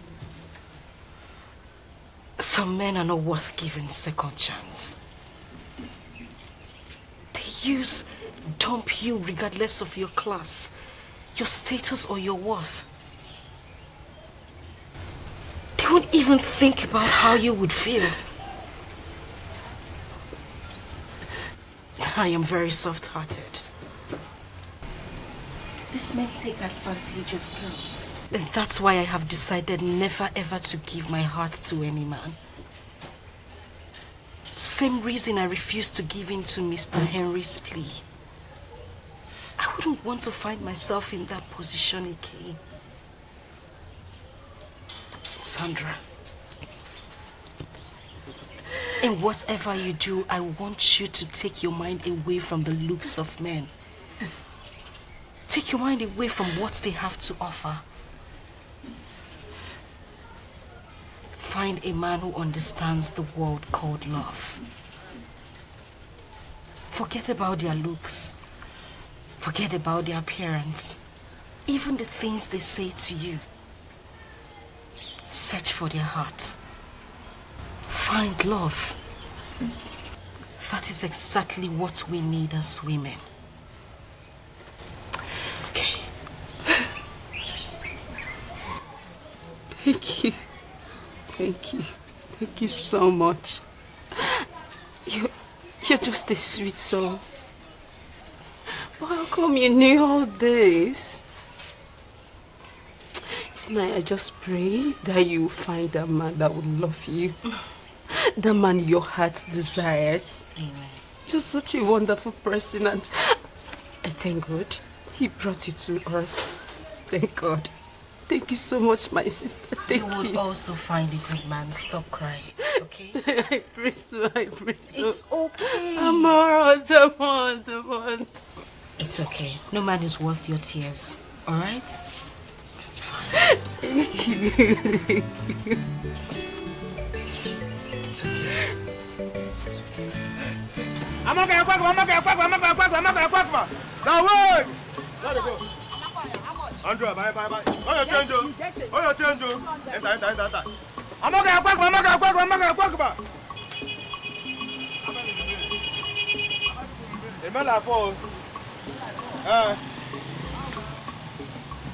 Some men are not worth giving second chance. They dump you regardless of your class, your status or your worth. They won't even think about how you would feel. I am very soft-hearted. These men take advantage of girls. And that's why I have decided never ever to give my heart to any man. Same reason I refused to give in to Mr. Henry's plea. I wouldn't want to find myself in that position again. Sandra, in whatever you do, I want you to take your mind away from the looks of men. Take your mind away from what they have to offer. Find a man who understands the word called love. Forget about their looks. Forget about their appearance. Even the things they say to you. Search for their heart. Find love. That is exactly what we need as women. Okay. Thank you. Thank you. Thank you so much. You're just a sweet soul. But how come you knew all this? I just pray that you find a man that will love you. The man your heart desires. Amen. You're such a wonderful person, and I thank God he brought you to us. Thank God. Thank you so much, my sister. Thank you. You will also find a good man. Stop crying, okay? I pray so, I pray so. It's okay. I'm alright. It's okay. No man is worth your tears. Alright? It's fine. Thank you. It's okay. It's okay. I'm okay. Now wait! There they go. Andrew, bye. Oh, your change, Enter. I'm okay. The man are for.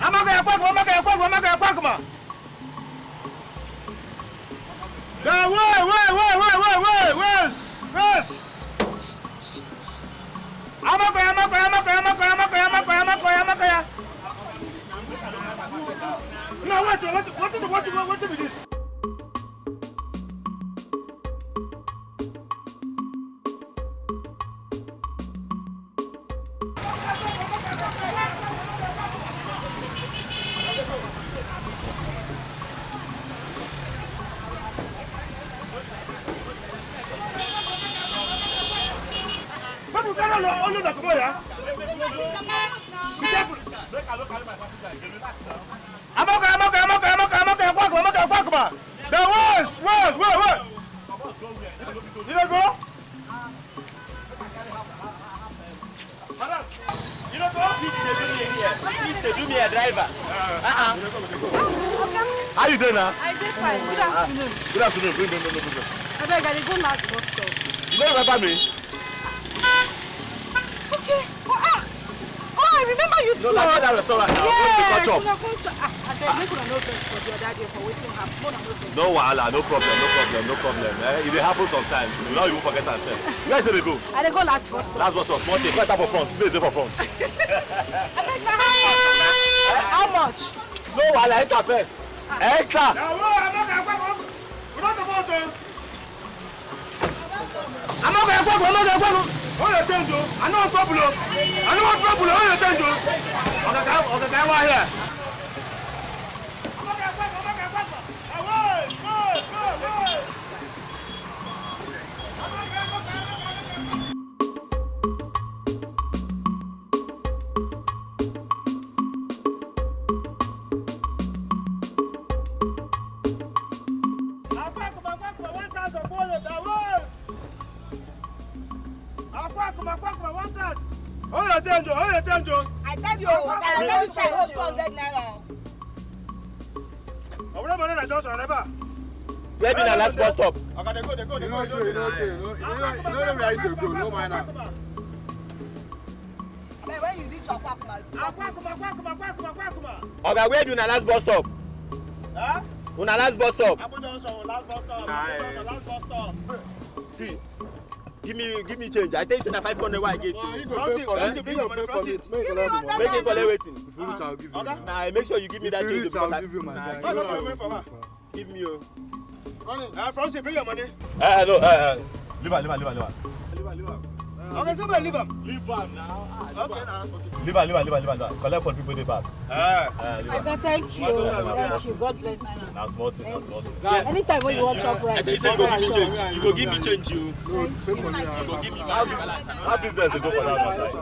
I'm okay. Now wait. I'm okay. No, what is this? I'm okay. There was. You don't go? Madam, you don't go? Please, they do me a driver. How you doing now? I did fine. Good afternoon. Good afternoon. Bring. I beg, I go last bus stop. You don't remember me? Okay. Oh, I remember you too. No, that's that restaurant now. Yes, Go to the I beg, make una no vex for the other day for waiting happen. No wahala, no problem. It happens sometimes. You don't even forget yourself. Where is it they go? I dey go last bus stop. Last bus stop, small thing. Go enter for front. Space there for front. I beg, my how much? No wahala, enter first. Enter. I'm not going to oh, you change. I know what trouble. Oh, you change. Okay, right here. Oh, you change. I tell you, I don't say 200 naira. Where be the last bus stop? Okay, they go. No mind now. When you reach Akwakuma. Okay, where do you last bus stop? Huh? Una last bus stop. Last bus stop. See, Give me change. I tell you, 500 why I get you. Francis, bring your money, Francis. Make it collect waiting. If you reach, I'll give you. Nah, make sure you give me that change because I'll give you my guy. No, give me your. Francis, bring your money. No, Leave her. Okay, somebody leave him. Leave her now. Okay, now. Leave her. Collect for people they back. Thank you. God bless you. Now small thing. Anytime when you watch up right. I think you go give me change. You go give me change, you. No, pay for me. You go give me balance. How business they go for that side?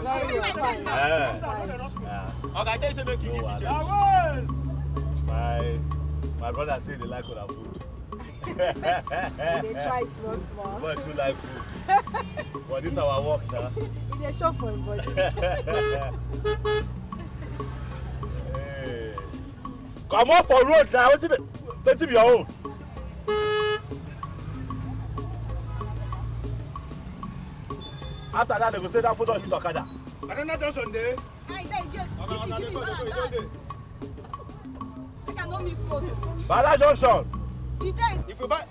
Okay, I tell you, say give me change. My brother say they like our food. They try small. Boy, too like food. But this is our work now. They shop for him, buddy. Hey. Come on for road now. What's your own? After that, they go say that put on hit Okada. I don't know just on there. Bala Junction. If you buy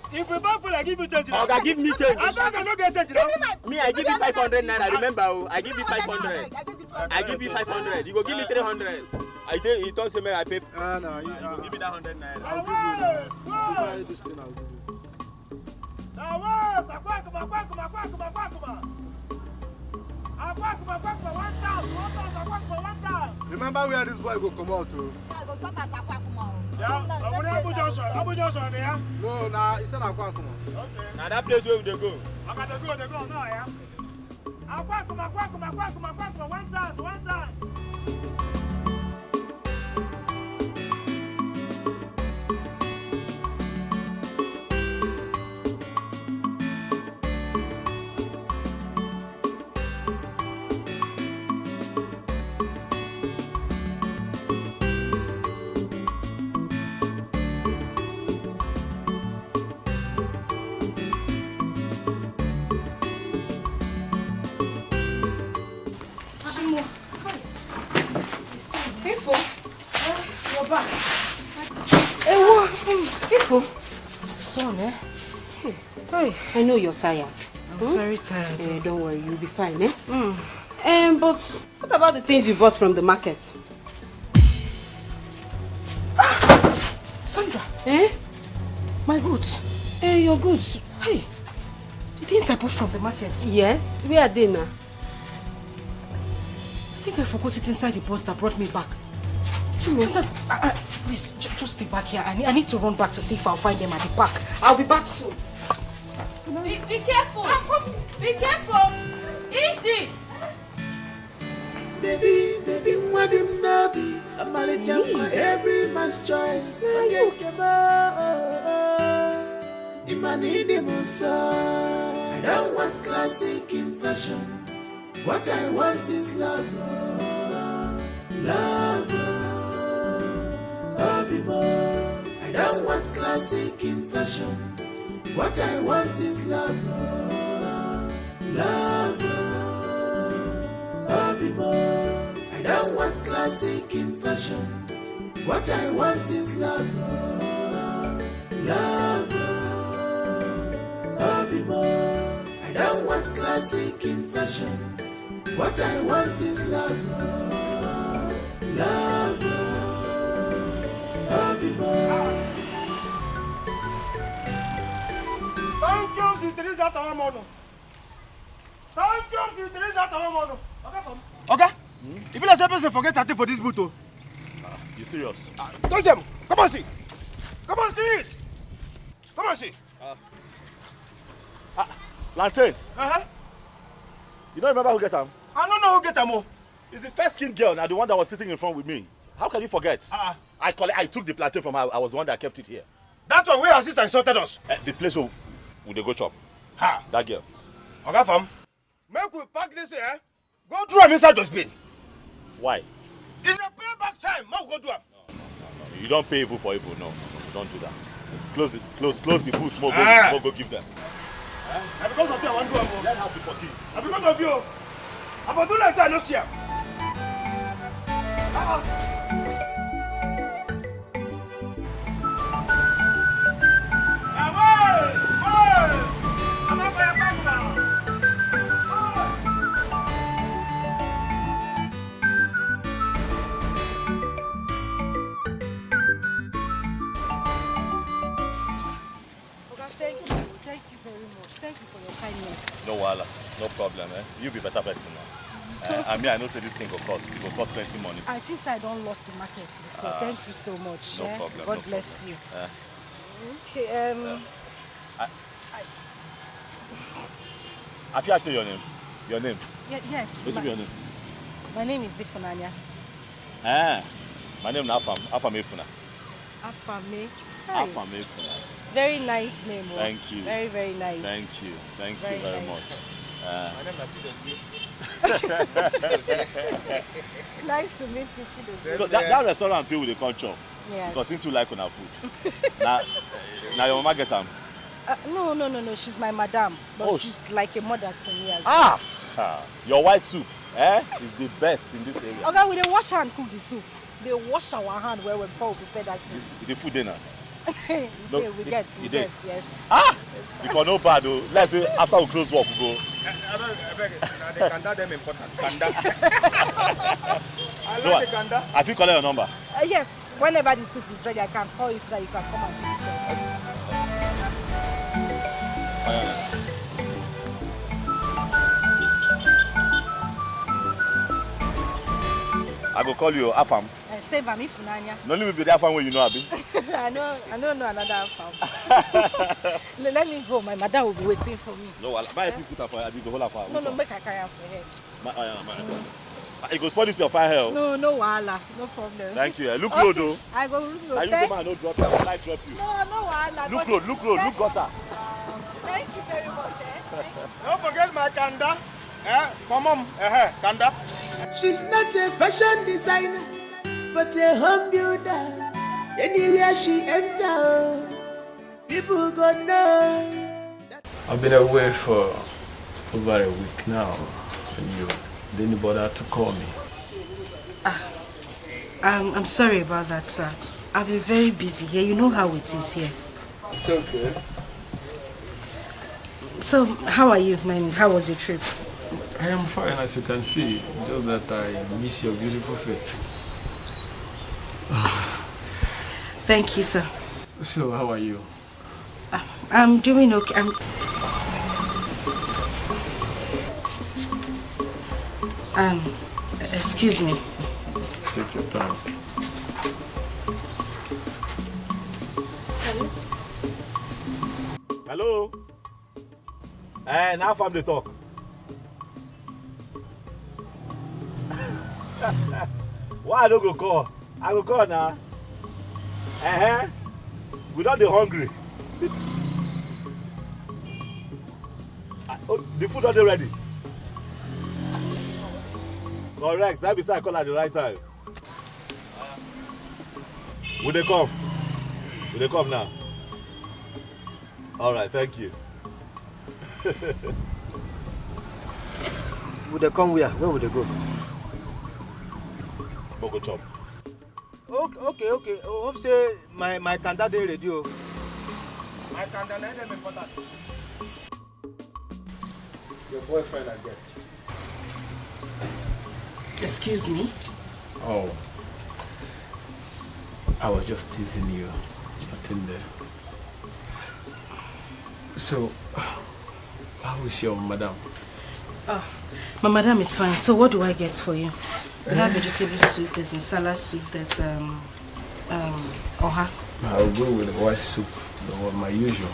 food, I give you change. Okay, give me change. I don't get change. Me, I give you 500 naira. Remember, I give you 500. I give you 500. You go give me 300. I tell you, don't say me I pay. No, you go give me that 100 naira. I'll give you. Buy this thing, I'll give you. Remember where this boy go come out to? Yeah, Abu Johnson, yeah? No, nah, he said Akwakuma. Okay. Now that place where they go. Okay, they go now, yeah? Akwakuma, 1,000. Son, eh? Hey, I know you're tired. I'm very tired. Don't worry, you'll be fine, eh? But what about the things you bought from the market? Sandra, my goods. Your goods. Hey, the things I bought from the market. Yes, where are they now? I think I forgot it inside the bus that brought me back. Please, just stay back here. I need to run back to see if I'll find them at the park. I'll be back soon. Be careful. Be careful. Easy. Baby, what him nabi? I'm a jump every man's choice. I don't want classic in fashion. What I want is love. I don't want classic in fashion. What I want is love. I don't want classic in fashion. What I want is love. I don't want classic in fashion. What I want is love. Thank you, suitors at our mono. Thank you, suitors at our mono. Okay? If you let forget that for this boot. You serious? Touch them. Come on, see. Come on, see it. Come on, see. Lantern. You don't remember who get him? I don't know who get him. It's the first skin girl, now the one that was sitting in front with me. How can you forget? I took the plantain from her. I was the one that kept it here. That one where her sister insulted us. The place where they go chop. That girl. Okay, fam. Make we pack this here. Go through him inside dustbin. Why? It's a payback time. Now go do him. No. You don't pay evil for evil. No. Don't do that. Close the booth. More go give them. And because of you, I want to do him. Learn how to forgive. And because of you, I'm going to do like that. No see him. No problem, eh? You be better person now. I mean, I know say this thing will cost. It will cost plenty money. I think I don't lost the market before. Thank you so much. No problem. God bless you. Okay. I feel I say your name. Your name? Yes. What's your name? My name is Ifunanya. My name is Afam Efuna. Afame. Afam Efuna. Very nice name. Thank you. Very, very nice. Thank you. Thank you very much. My name is Chidozie. Nice to meet you, Chidozie. So that restaurant too with the culture. Yes. Because since you like on our food. now your mama get them. No. She's my madam. But she's like a mother to me as well. Your white soup, is the best in this area. Okay, we dey wash hand cook the soup. They wash our hand well before we prepare that soup. The food dinner. we get, yes. Before no bad though. Let's say after we close work we go. I beg the kanda them important. Kanda. I like the kanda. I think collect your number. Yes, whenever the soup is ready, I can call you so that you can come and pick it up. I go call you Afam. Save am Ifunanya. No let me be the Afam when you know Abi. I don't know another Afam. Let me go. My mother will be waiting for me. No, why if you put her for Abi go hold her for? No, make I carry her for head. It go spoil this your fine hair. No wahala, no problem. Thank you. Look low though. I go look low. I use the man no drop you. I like drop you. No wahala. Look low, look gutter. Thank you very much. Don't forget my kanda. Come kanda. She's not a fashion designer, but a home builder. Anywhere she enter, people gonna know. I've been away for over a week now, and you didn't bother to call me. I'm sorry about that, sir. I've been very busy here. You know how it is here. It's okay. So, how are you, man? How was your trip? I am fine, as you can see. Just that I miss your beautiful face. Thank you, sir. So, how are you? I'm doing okay. Excuse me. Take your time. Hello? Now from the talk. Why I don't go call? I go call now. We don't be hungry. The food are ready. Correct. That be call at the right time. Will they come? Will they come now? All right. Thank you. Would they come where? Where would they go? Go chop. Okay. Hope say my kanda dey ready. My kanda let them important. Your boyfriend, I guess. Excuse me? Oh. I was just teasing you. Nothing there. So, how is your madam? Oh, my madam is fine. So what do I get for you? We have vegetable soup, there's salad soup, there's oha. I'll go with the white soup, the one my usual.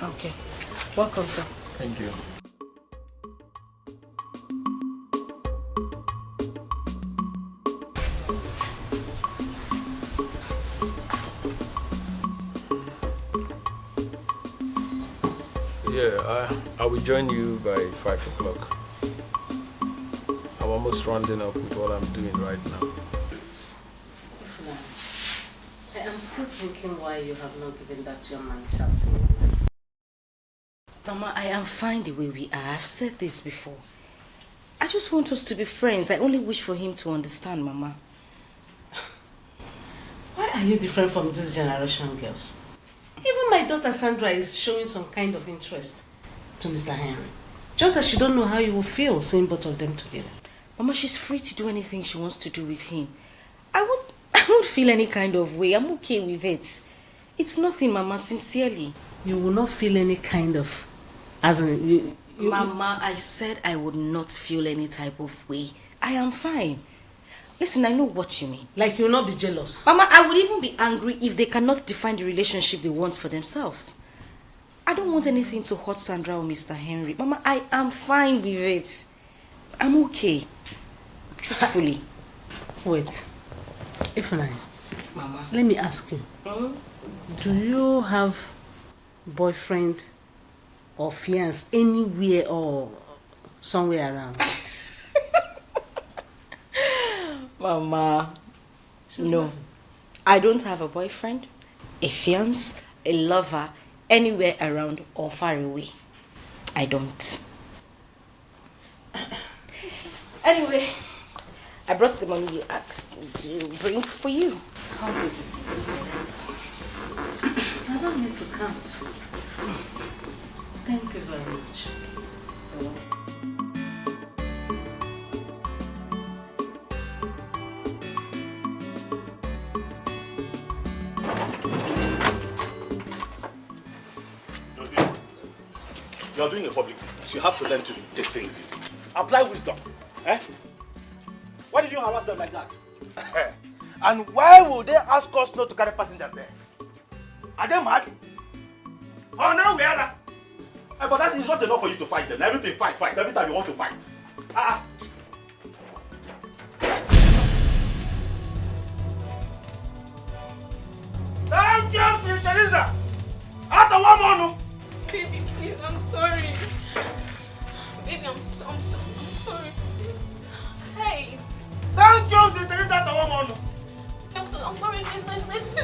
Okay. Welcome, sir. Thank you. Yeah, I will join you by 5 o'clock. I'm almost rounding up with what I'm doing right now. I'm still thinking why you have not given that young man chance. Mama, I am fine the way we are. I've said this before. I just want us to be friends. I only wish for him to understand, Mama. Why are you different from this generation girls? Even my daughter Sandra is showing some kind of interest to Mr. Henry. Just that she don't know how you will feel seeing both of them together. Mama, she's free to do anything she wants to do with him. I won't feel any kind of way. I'm okay with it. It's nothing, Mama, sincerely. You will not feel any kind of... As in, Mama, I said I would not feel any type of way. I am fine. Listen, I know what you mean. Like you'll not be jealous? Mama, I would even be angry if they cannot define the relationship they want for themselves. I don't want anything to hurt Sandra or Mr. Henry. Mama, I am fine with it. I'm okay. Truthfully. Wait. Ifeanyi. Mama. Let me ask you. Do you have boyfriend or fiancé anywhere or somewhere around? Mama, no. I don't have a boyfriend, a fiancé, a lover, anywhere around or far away. I don't. Anyway, I brought the money you asked me to bring for you. Count it. I don't need to count. Thank you very much. You're doing a public business. You have to learn to take things easy. Apply wisdom. Eh? Why did you harass them like that? And why would they ask us not to carry passengers there? Are they mad? Oh, now we are. But that is not enough for you to fight them. Everything fight. Every time you want to fight. Thank you, Sister Teresa. After one more. Baby, please, I'm sorry. Baby, I'm sorry, please. Hey. Thank you, Sister Teresa. After one more. I'm sorry, it's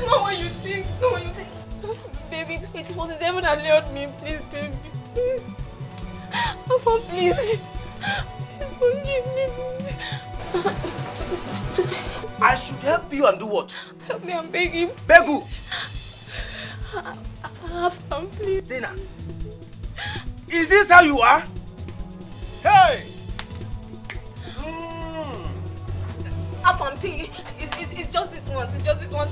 not what you think. It's not what you think. Baby, it was the devil that lured me. Please, baby. Please. Oh, please. Please forgive me. I should help you and do what? Help me, I'm begging. Beg who? Afam, please. Tina, is this how you are? Hey! Afam, see, it's just this once. It's just this once.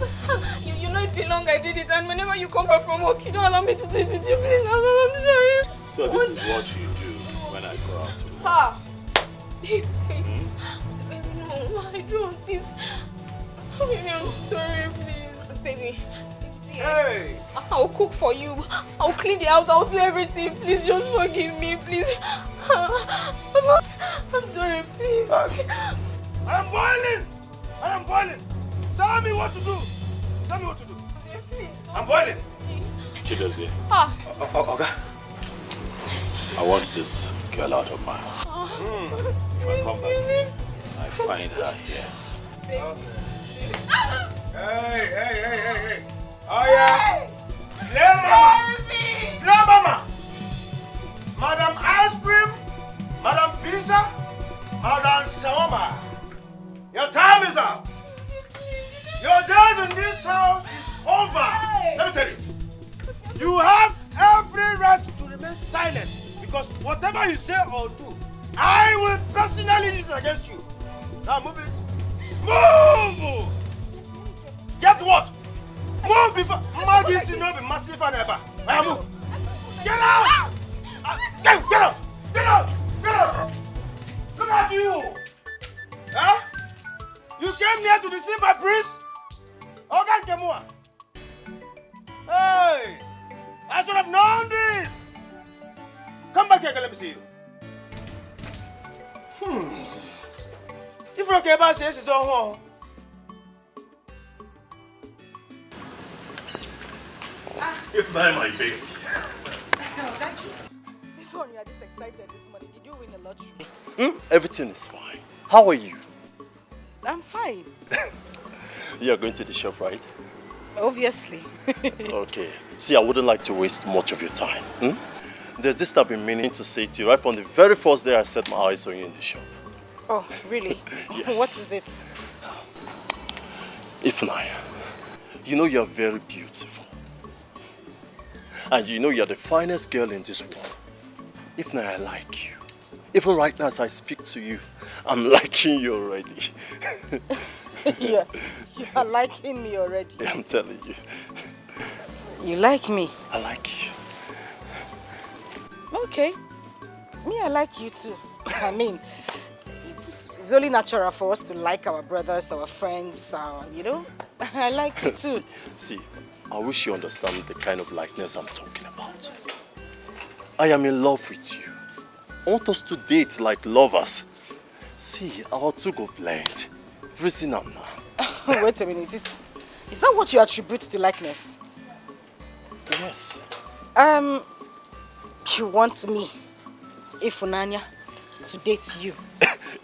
You know it's been long I did it, and whenever you come back from work, you don't allow me to do it with you, please. I'm sorry. So this is what you do when I go out to work. Ha! Baby, no, I don't. Please. Baby, I'm sorry, please. Baby. Hey! I'll cook for you. I'll clean the house. I'll do everything. Please just forgive me, please. I'm sorry, please. I'm boiling! Tell me what to do. Please. I'm boiling. Chidozie. Okay. I want this girl out of my house. When I come back, I find her here. Hey. Oh yeah. Slay mama. Madam Ice Cream. Madam Pizza. Madam Shawarma. Your time is up. Your days in this house is over. Let me tell you. You have every right to remain silent because whatever you say or do, I will personally use it against you. Now move it. Move! Get what? Move before this will not be massive and ever. Now move. Get out! Get out! Look at you! Huh? You came here to deceive my priest? Okay, Kemua. Hey! I should have known this! Come back here, let me see you. If you're okay about this, it's on home. If not my baby. This one, you are just excited this morning. Did you win the lottery? Everything is fine. How are you? I'm fine. You're going to the shop, right? Obviously. Okay. See, I wouldn't like to waste much of your time. There's this I've been meaning to say to you right from the very first day I set my eyes on you in the shop. Oh, really? Yes. What is it? Ifeanyi, you know you're very beautiful. And you know you're the finest girl in this world. Ifeanyi, I like you. Even right now as I speak to you, I'm liking you already. You are liking me already. I'm telling you. You like me? I like you. Okay. Me, I like you too. I mean, it's only natural for us to like our brothers, our friends, you know? I like you too. See, I wish you understand the kind of likeness I'm talking about. I am in love with you. I want us to date like lovers. See, our two go blend. Reason now. Wait a minute. Is that what you attribute to likeness? Yes. You want me, Ifunanya, to date you?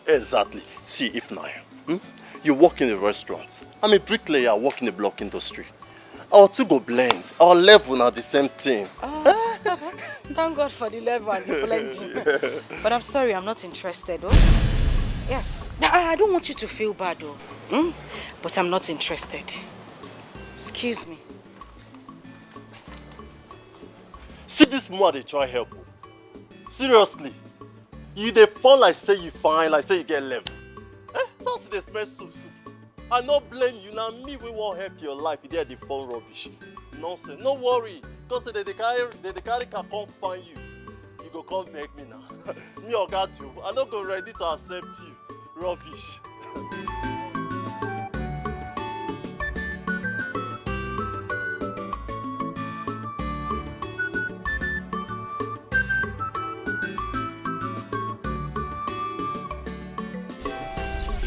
Exactly. See, Ifnaya, you work in a restaurant. I'm a bricklayer, I work in the block industry. Our two go blend. Our level are the same thing. Thank God for the level and the blending. But I'm sorry, I'm not interested. Oh? Yes. I don't want you to feel bad, though. But I'm not interested. Excuse me. See this man, they try help. Seriously. You they fall like say you fine, like say you get level. Sounds they smell soup. I no blame you, now me we won't help your life. They are the phone rubbish. Nonsense. No worry. Because they carry can come find you. You go come beg me now. Me or God too. I don't go ready to accept you. Rubbish.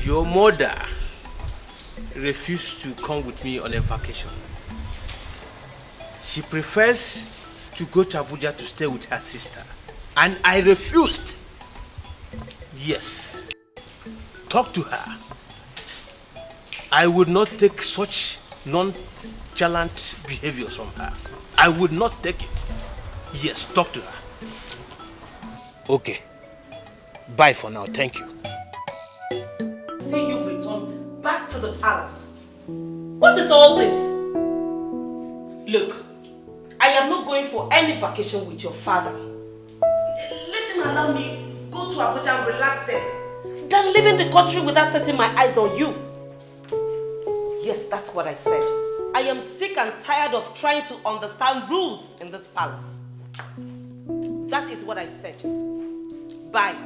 Your mother refused to come with me on a vacation. She prefers to go to Abuja to stay with her sister. And I refused. Yes. Talk to her. I would not take such nonchalant behaviors from her. I would not take it. Yes, talk to her. Okay. Bye for now. Thank you. See you return back to the palace. What is all this? Look, I am not going for any vacation with your father. Let him allow me go to Abuja and relax there, than leaving the country without setting my eyes on you. Yes, that's what I said. I am sick and tired of trying to understand rules in this palace. That is what I said. Bye.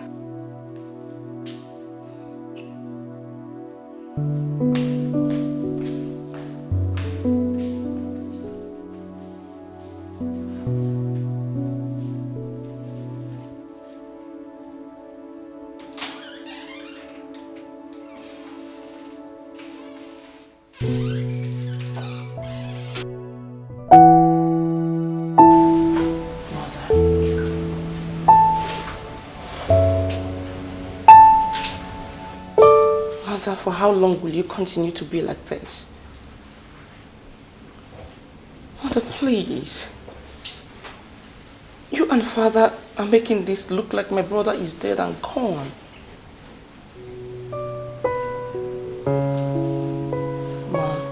For how long will you continue to be like this? Mother, please. You and father are making this look like my brother is dead and gone. Mom.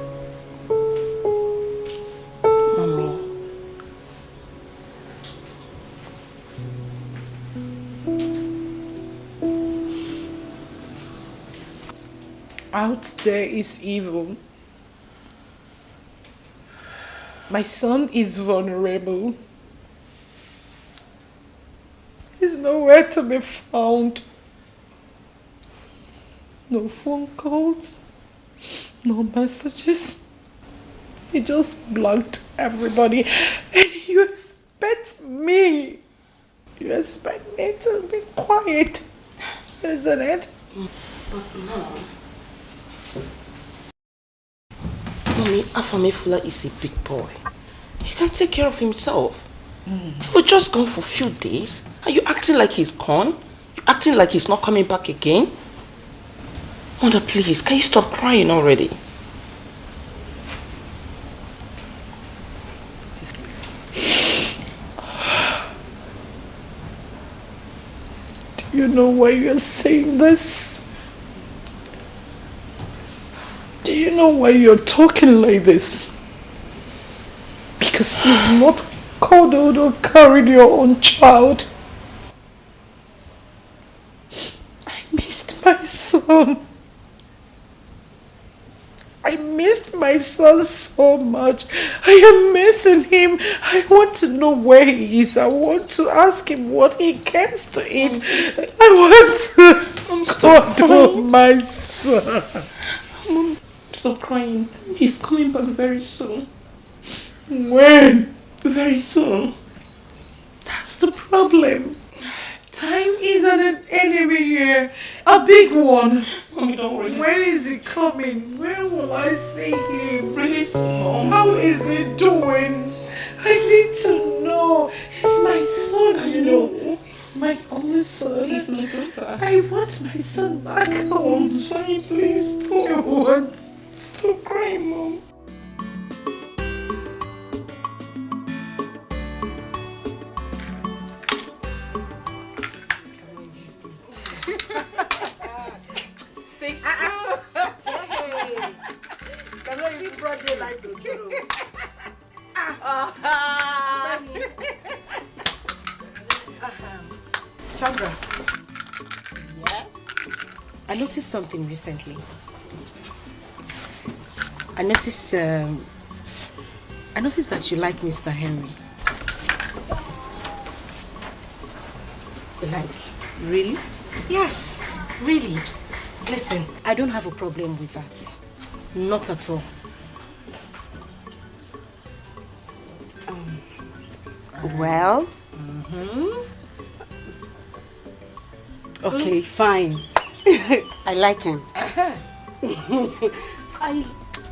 Mommy. Out there is evil. My son is vulnerable. He's nowhere to be found. No phone calls, no messages. He just blocked everybody. And you expect me to be quiet, isn't it? But Mom, Mommy, Afamefula is a big boy. He can take care of himself. He was just gone for a few days. Are you acting like he's gone? You acting like he's not coming back again? Mother, please, can you stop crying already? Do you know why you're saying this? Do you know why you're talking like this? Because you've not cuddled or carried your own child. I missed my son. I missed my son so much. I am missing him. I want to know where he is. I want to ask him what he cares to eat. I want to cuddle my son. Mom, stop crying. He's coming back very soon. When? Very soon. That's the problem. Time is an enemy here. A big one. Mommy, don't worry. When is he coming? When will I see him? Really soon, Mom. How is he doing? I need to know. It's my son, I know. It's my only son. He's my brother. I want my son back home. It's fine, please. Don't. Stop crying, Mom. Sandra. Yes? I noticed something recently. I noticed that you like Mr. Henry. Like, really? Yes, really. Listen, I don't have a problem with that. Not at all. Well? Okay, fine. I like him.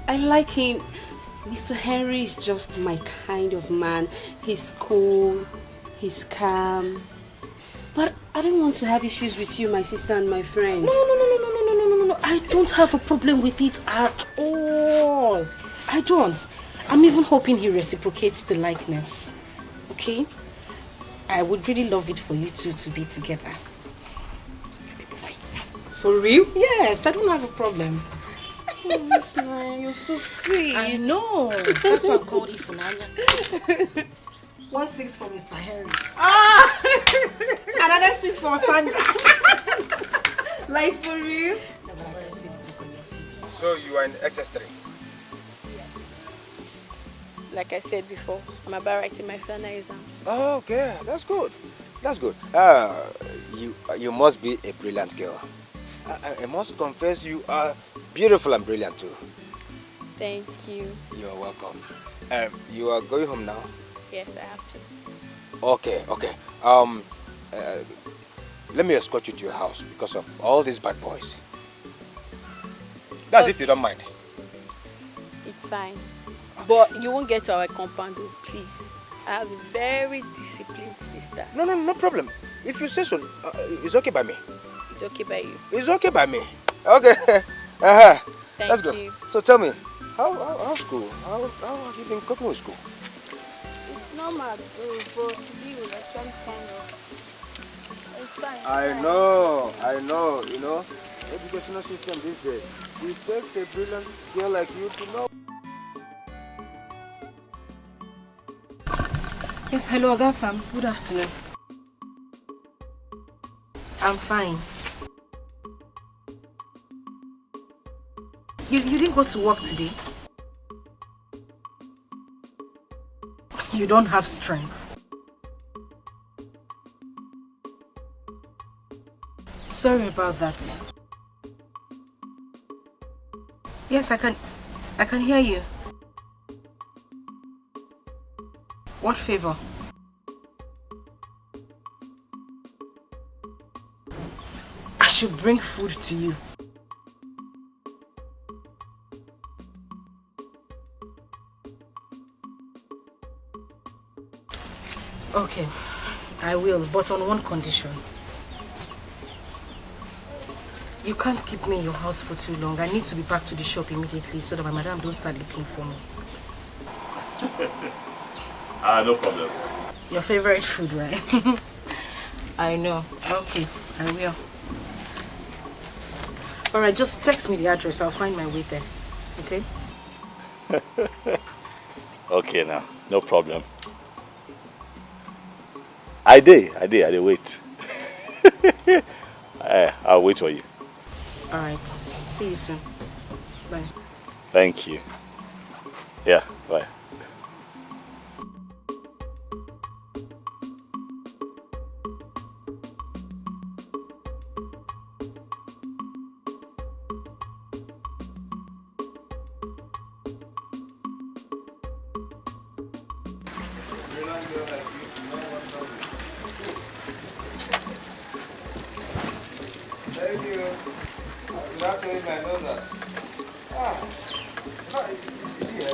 I like him. Mr. Henry is just my kind of man. He's cool, he's calm. But I don't want to have issues with you, my sister and my friend. No. I don't have a problem with it at all. I don't. I'm even hoping he reciprocates the likeness. Okay? I would really love it for you two to be together. For real? Yes, I don't have a problem. Oh, you're so sweet. I know. That's why I called Ifunanya. 1-6 for Mr. Henry. Another 6 for Sandra. Like for real? No, but I can see the look on your face. So you are in XS3? Like I said before, I'm about writing my final exams. Oh, okay, that's good. That's good. You must be a brilliant girl. I must confess you are beautiful and brilliant too. Thank you. You're welcome. You are going home now? Yes, I have to. Okay. Let me escort you to your house because of all these bad boys. That's if you don't mind. It's fine. But you won't get to our compound, please. I have a very disciplined sister. No problem. If you say so, it's okay by me. It's okay by you. It's okay by me. Okay. That's good. You. So tell me, how's school? How have you been coping with school? It's normal, but today was actually kind of. It's fine. I know. You know, educational system these days. It takes a brilliant girl like you to know. Yes, hello, Agafam. Good afternoon. I'm fine. You didn't go to work today? You don't have strength. Sorry about that. Yes, I can hear you. What favor? I should bring food to you. Okay, I will, but on one condition. You can't keep me in your house for too long. I need to be back to the shop immediately so that my madam don't start looking for me. No problem. Your favorite food, right? I know. Okay, I will. Alright, just text me the address. I'll find my way there. Okay? Okay now, no problem. I did wait. I'll wait for you. Alright, see you soon. Bye. Thank you. Yeah, bye. Thank you. Without telling me, I know that. You see, if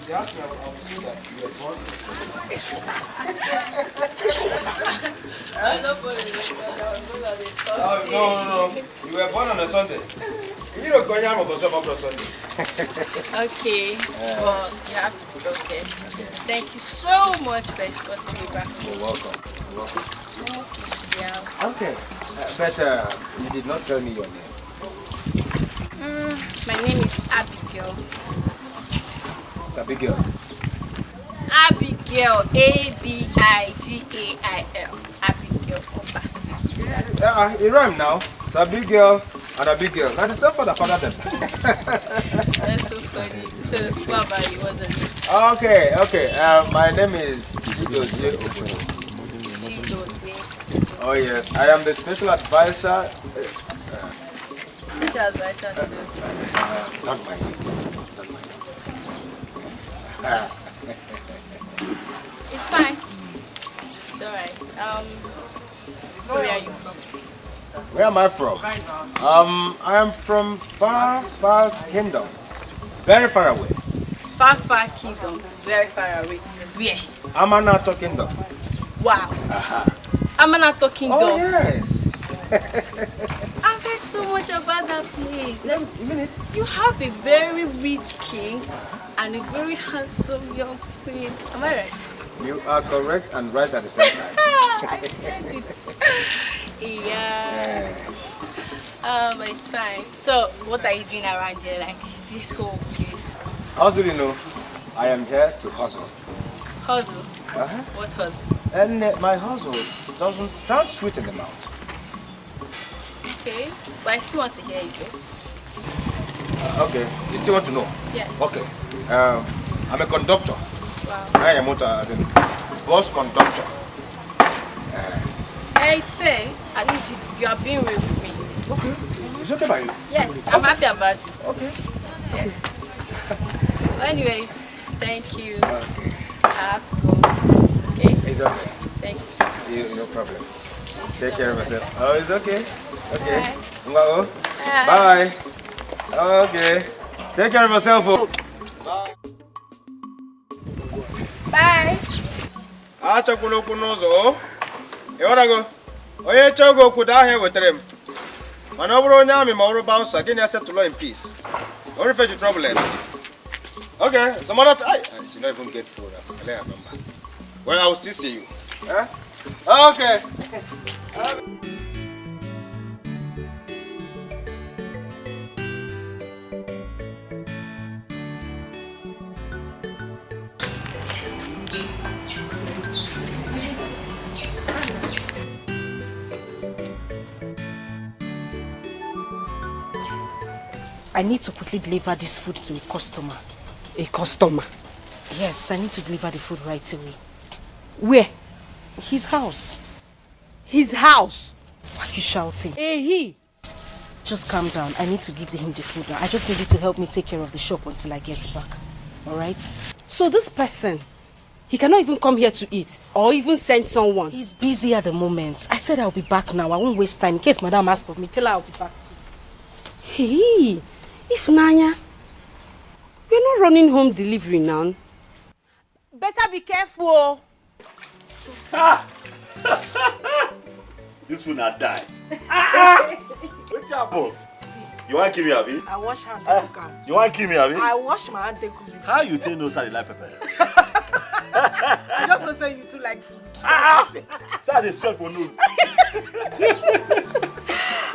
they ask me, I will say that you were born. No. You were born on a Sunday. You don't go out on Sunday. Okay, well, you have to stop there. Thank you so much for escorting me back. You're welcome. You're welcome. Yeah. Okay, but you did not tell me your name. My name is Abigail. Abigail. Abigail, A-B-I-G-A-I-L. Abigail Obasi. It rhyme now. Abigail and Abigail. That's the same for the father then. That's so funny. So, what about you? What's your name? Okay. My name is Chidozie Obodo. Chidozie. Oh yes, I am the special advisor. Special advisor to... Don't mind. It's fine. It's alright. So where are you from? Where am I from? I am from far kingdom. Very far away. Far kingdom. Very far away. Where? Amanato kingdom. Wow. Amanato kingdom. Oh yes. I've heard so much about that place. You have a very rich king and a very handsome young queen. Am I right? You are correct and right at the same time. I said it. Yeah. But it's fine. So, what are you doing around here? Like this whole place? How do you know? I am here to hustle. Hustle? What hustle? And my hustle doesn't sound sweet in the mouth. Okay, but I still want to hear it. Okay, you still want to know? Yes. Okay. I'm a conductor. Wow. I am as in bus conductor. It's fair. At least you are being real with me. Okay. It's okay by you? Yes, I'm happy about it. Okay. Yes. Well, anyways, thank you. Okay. I have to go. Okay? It's okay. Thank you so much. No problem. Take care of yourself. Oh, it's okay. Okay. Bye. Bye. Okay. Take care of yourself. Bye. Achakwala okwu n'ụzọ. Ịghọtago? Onye chọọ gị okwu daa ahịa wetara m. Mana ọ bụrụ onye amị ma ọ bụrụ bouncer, gị na-settle in peace. Don't refer to trouble. Okay, some other time. I should not even get food. I remember. Well, I will still see you. Okay. I need to quickly deliver this food to a customer. A customer? Yes, I need to deliver the food right away. Where? His house. His house? Why are you shouting? Hey, he! Just calm down. I need to give him the food now. I just need you to help me take care of the shop until I get back. Alright? So this person, he cannot even come here to eat or even send someone. He's busy at the moment. I said I'll be back now. I won't waste time. In case Madam asks for me, tell her I'll be back soon. Hey! If Nanya, we're not running home delivery now. Better be careful. This food not die. What's happened? See. You want to kill me, Abi? I wash hand and cook. You want to kill me, Abi? I wash my hand and cook. How you take no side like pepper? I just don't say you too like food. Sir, they sweat for nose.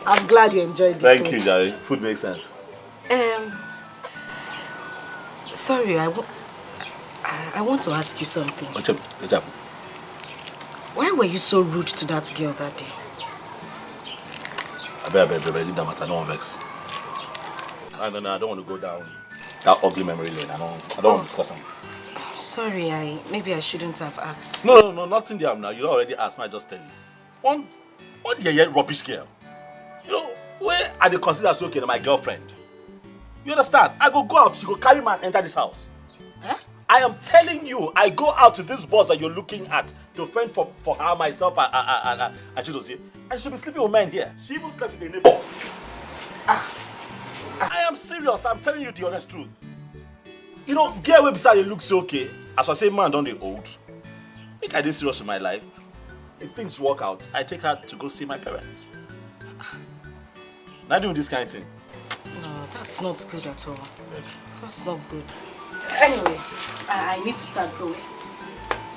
I'm glad you enjoyed the Thank food. you, Jerry. Food makes sense. Sorry, I want to ask you something. What's up? Why were you so rude to that girl that day? I bet, leave that matter. No one vex. I don't want to go down That ugly memory lane. I don't want to discuss them. Sorry, maybe I shouldn't have asked. No, nothing there now. You already asked me, I just tell you. One rubbish girl. You know, where I dey consider so okay, my girlfriend. You understand? I go out, she go carry man enter this house. Huh? I am telling you, I go out to this boss that you're looking at to fend for her, myself, and Chidozie. And she'll be sleeping with men here. She even slept with a neighbor. I am serious, I'm telling you the honest truth. You know, girl wey beside you looks so okay. As I say, man, don't they old? I think I did serious with my life. If things work out, I take her to go see my parents. Not doing this kind of thing. No, that's not good at all. That's not good. Anyway, I need to start going.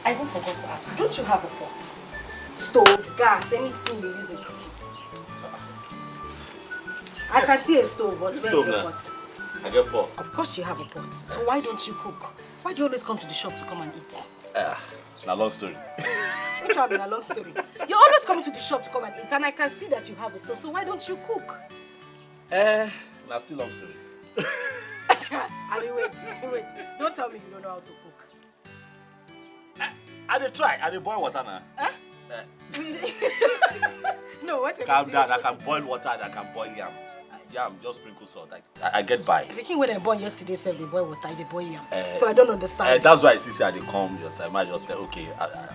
I even forgot to ask you, don't you have a pot? Stove, gas, anything you use in cooking? I can see a stove, but where's your pot? I get pot. Of course you have a pot. So why don't you cook? Why do you always come to the shop to come and eat? A long story. What you mean a long story? You always come to the shop to come and eat, and I can see that you have a stove. So why don't you cook? That's still long story. Ali, wait. Don't tell me you don't know how to cook. I dey try. I dey boil water now. Huh? No, what's it? Calm down. I can boil water and I can boil yam. Yam, just sprinkle salt. I get by. The king when I born yesterday said they boil water, they boil yam. So I don't understand. That's why I see they come. Just I might just tell, okay,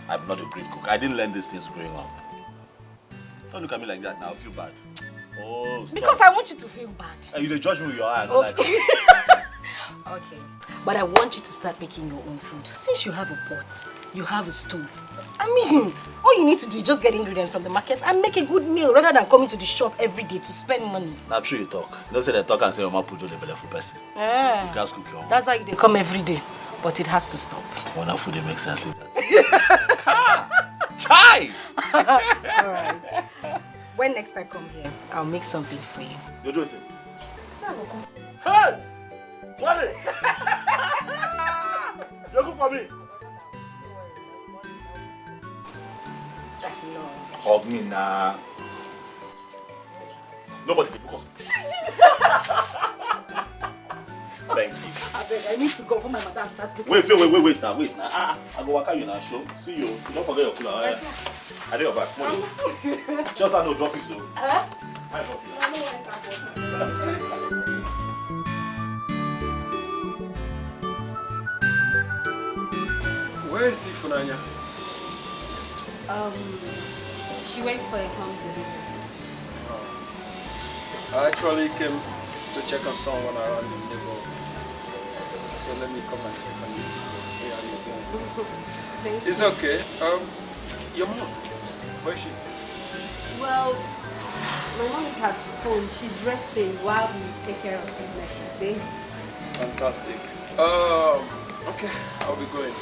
I'm not a great cook. I didn't learn these things growing up. Don't look at me like that now. I feel bad. Oh, stop. Because I want you to feel bad. And you dey judge me with your eye. I don't like it. Okay, but I want you to start making your own food. Since you have a pot, you have a stove. I mean, all you need to do is just get ingredients from the market and make a good meal rather than coming to the shop every day to spend money. Not true you talk. Don't say they talk and say your mama put on the belly for person. Yeah. You can't cook your own. That's why they come every day, but it has to stop. When food they make sense like that. Chai! Alright. When next I come here, I'll make something for you. You're doing it? Hey! Swallow! You're good for me. Hug me now. Nobody can because. Thank you. I need to go for my madam starts speaking. Wait now. I go work out you now, show. See you. Don't forget your cooler. I did your back. Just I know drop it so. I drop it. Where is Ifunanya? She went for a home delivery. I actually came to check on someone around the neighborhood. So let me come and check on you. See how you're doing. It's okay. Your mom, where is she? Well, my mom is at home. She's resting while we take care of business today. Fantastic. Okay, I'll be going.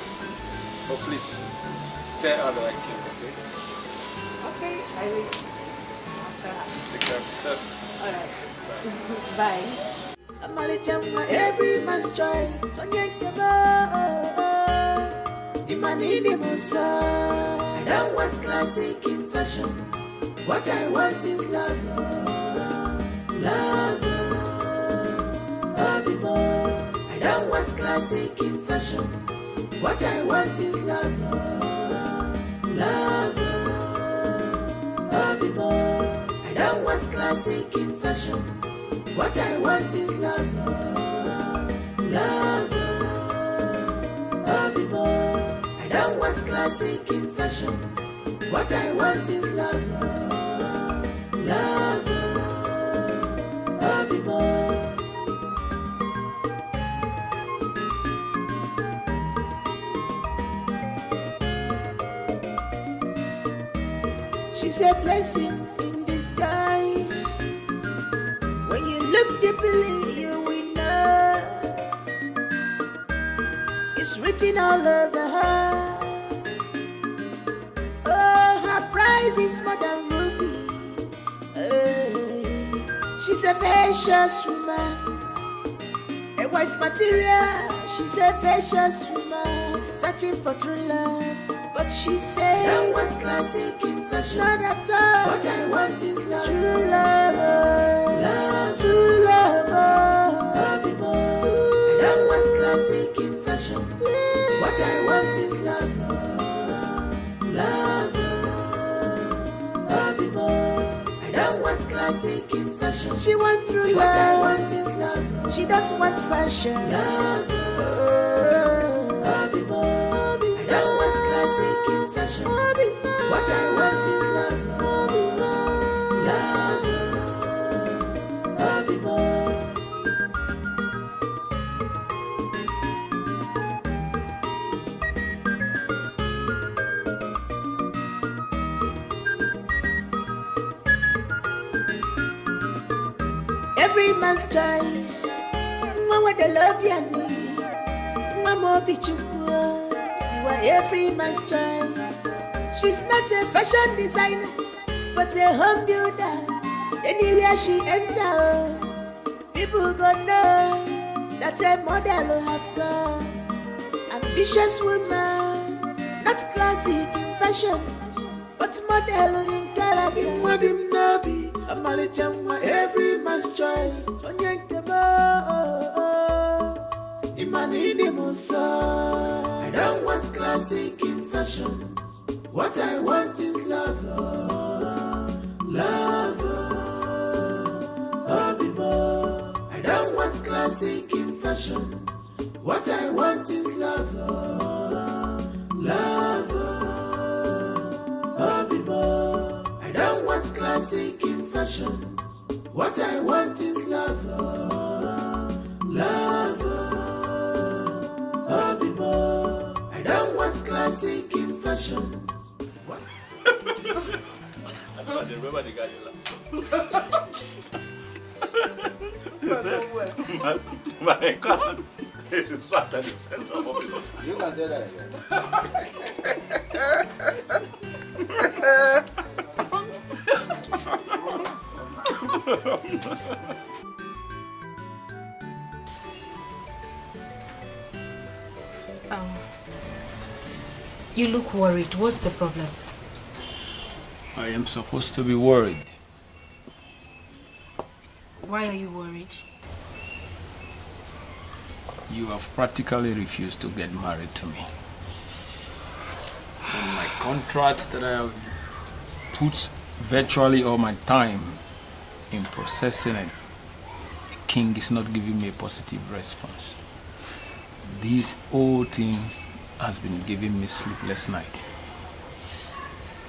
But please, tell her that I came, okay? Okay, I will. After her. Take care of yourself. Alright. Bye. Every man's choice. I don't want classic in fashion. What I want is love. Love. I don't want classic in fashion. What I want is love. Love. I don't want classic in fashion. What I want is love. Love. I don't want classic in fashion. What I want is love. Love. She's a blessing in disguise. When you look deeply, you will know it's written all over her. Oh, her price is more than ruby. She's a vicious woman, a wife material. She's a vicious woman, searching for true love. But she said, I don't want classic in fashion. Not at all. What I want is love. True love. Love. True love. I classic in fashion. She want true love. What I want is love. She don't want fashion. Love. I don't want classic in fashion. What I want is love. Every man's choice. Mama the love ya ni. Mama bichukua. You are every man's choice. She's not a fashion designer, but a home builder. Anywhere she enter, people gonna know that a model will have gone. Ambitious woman, not classic in fashion, but model in character. Imadim Nabi, Amarichamwa, every man's choice. Onyankebo, Imanini Musa. I don't want classic in fashion. What I want is love, love, Abibo. I don't want classic in fashion. What I want is love, love, Abibo. I don't want classic in fashion. What I want is love, love, Abibo. I don't want classic in fashion. I remember the guy. My God, it's back at the center of it. You can say that again. You look worried. What's the problem? I am supposed to be worried. Why are you worried? You have practically refused to get married to me. And my contract that I have put virtually all my time in processing it, the king is not giving me a positive response. This whole thing has been giving me sleepless nights.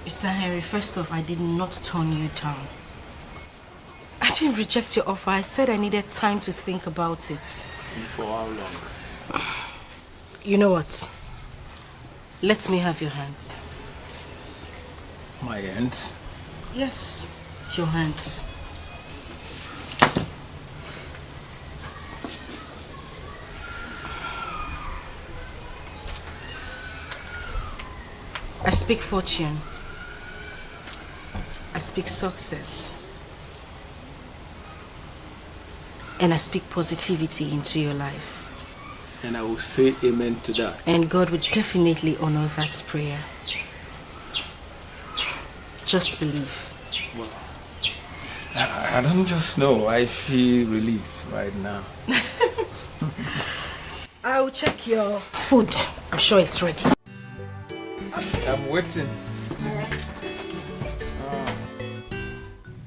Mr. Henry, first off, I did not turn you down. I didn't reject your offer. I said I needed time to think about it. And for how long? You know what? Let me have your hands. My hands? Yes, your hands. I speak fortune. I speak success. And I speak positivity into your life. And I will say amen to that. And God will definitely honor that prayer. Just believe. Well, I don't just know. I feel relieved right now. I will check your food. I'm sure it's ready. I'm waiting.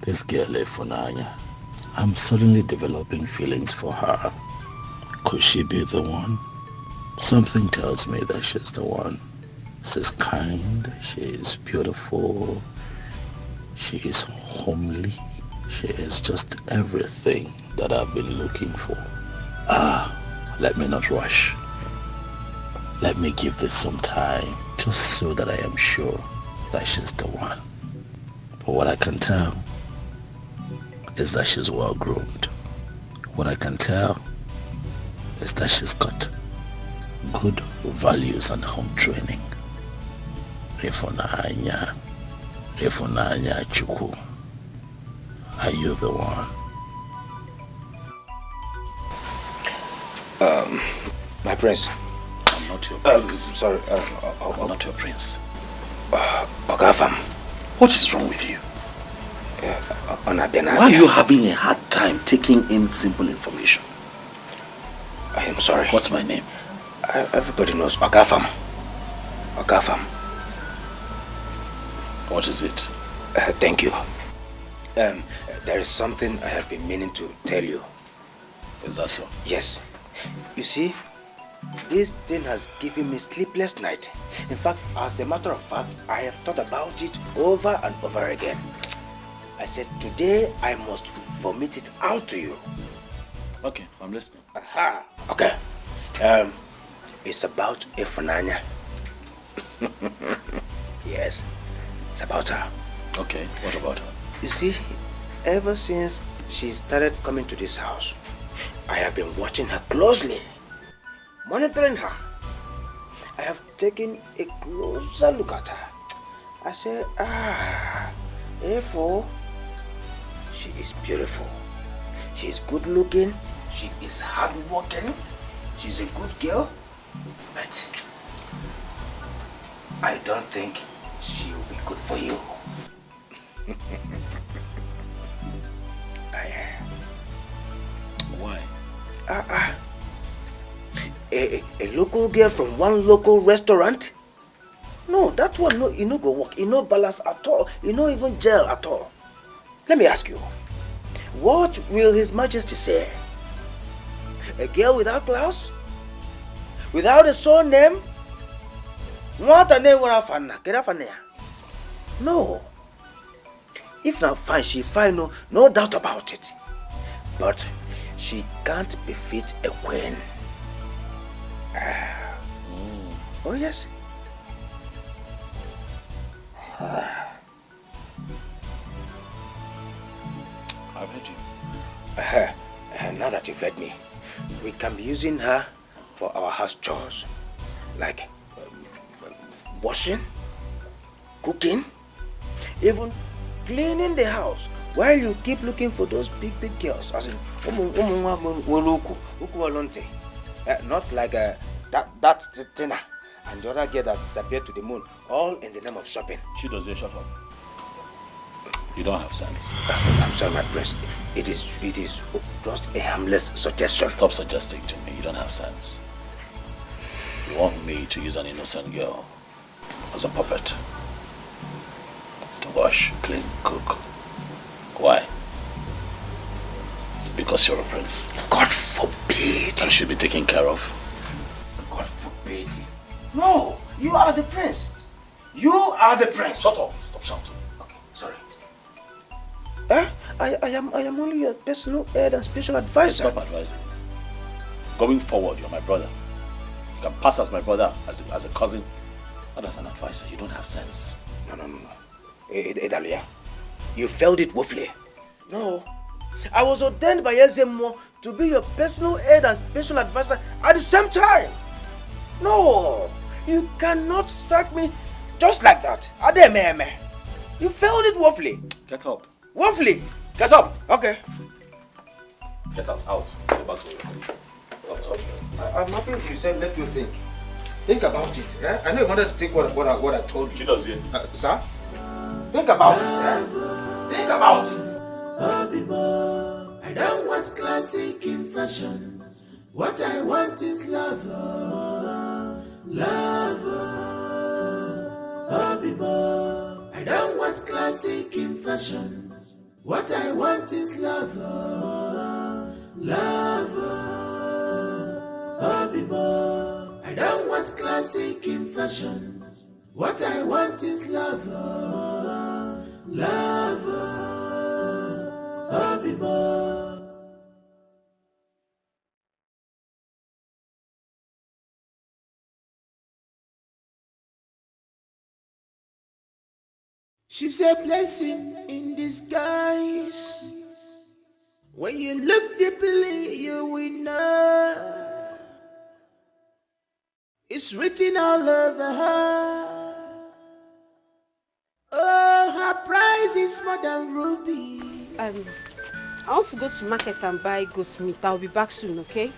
This girl, Funanya, I'm suddenly developing feelings for her. Could she be the one? Something tells me that she's the one. She's kind, she is beautiful, she is homely, she is just everything that I've been looking for. Let me not rush. Let me give this some time, just so that I am sure that she's the one. But what I can tell is that she's well groomed. What I can tell is that she's got good values and home training. Ifunanya Chukwu, are you the one? My prince. I'm not your prince. Sorry. I'm not your prince. Ogafam. What is wrong with you? Why are you having a hard time taking in simple information? I am sorry. What's my name? Everybody knows Ogafam. Ogafam. What is it? Thank you. There is something I have been meaning to tell you. Is that so? Yes. You see, this thing has given me sleepless night. In fact, as a matter of fact, I have thought about it over and over again. I said, today I must vomit it out to you. Okay, I'm listening. Aha. Okay. It's about Ifunanya. Yes, it's about her. Okay, what about her? You see, ever since she started coming to this house, I have been watching her closely, monitoring her. I have taken a closer look at her. I said, therefore, she is beautiful. She is good looking. She is hardworking. She's a good girl. But I don't think she will be good for you. Why? A local girl from one local restaurant? No, that one, no, it no go work. It no balance at all. It no even gel at all. Let me ask you, what will His Majesty say? A girl without class? Without a surname? What a name will I No. If not fine, she fine, no doubt about it. But she can't befit a queen. Oh yes. I've heard you. Now that you've heard me, we can be using her for our house chores, like washing, cooking, even cleaning the house, while you keep looking for those big girls, as in not like that Tina and the other girl that disappeared to the moon, all in the name of shopping. She does shut up. You don't have sense. I'm sorry, my prince. It is just a harmless suggestion. Stop suggesting to me. You don't have sense. You want me to use an innocent girl as a puppet to wash, clean, cook. Why? Because you're a prince. God forbid. And should be taken care of. God forbid. No, you are the prince. You are the prince. Shut up. Stop shouting. Okay, sorry. I am only a personal aid and special advisor. Stop advising. Going forward, you're my brother. You can pass as my brother, as a cousin, not as an advisor. You don't have sense. No. Edalia, you failed it woefully. No. I was ordained by Ezemo to be your personal aid and special advisor at the same time. No, you cannot sack me just like that. Adememe. You failed it woefully. Get up. Woefully. Get up. Okay. Get out. Out. Go back to work. Okay. I'm happy you said let you think. Think about it. I know you wanted to think what I told you. She does, yeah. Sir? Think about it. Think about it. I don't want classic in fashion. What I want is love. I don't want classic in fashion. What I want is love. I don't want classic in fashion. What I want is love. She's a blessing in disguise. When you look deeply, you will know. It's written all over her. Oh, her price is more than ruby. I want to go to market and buy goat meat. I'll be back soon, okay?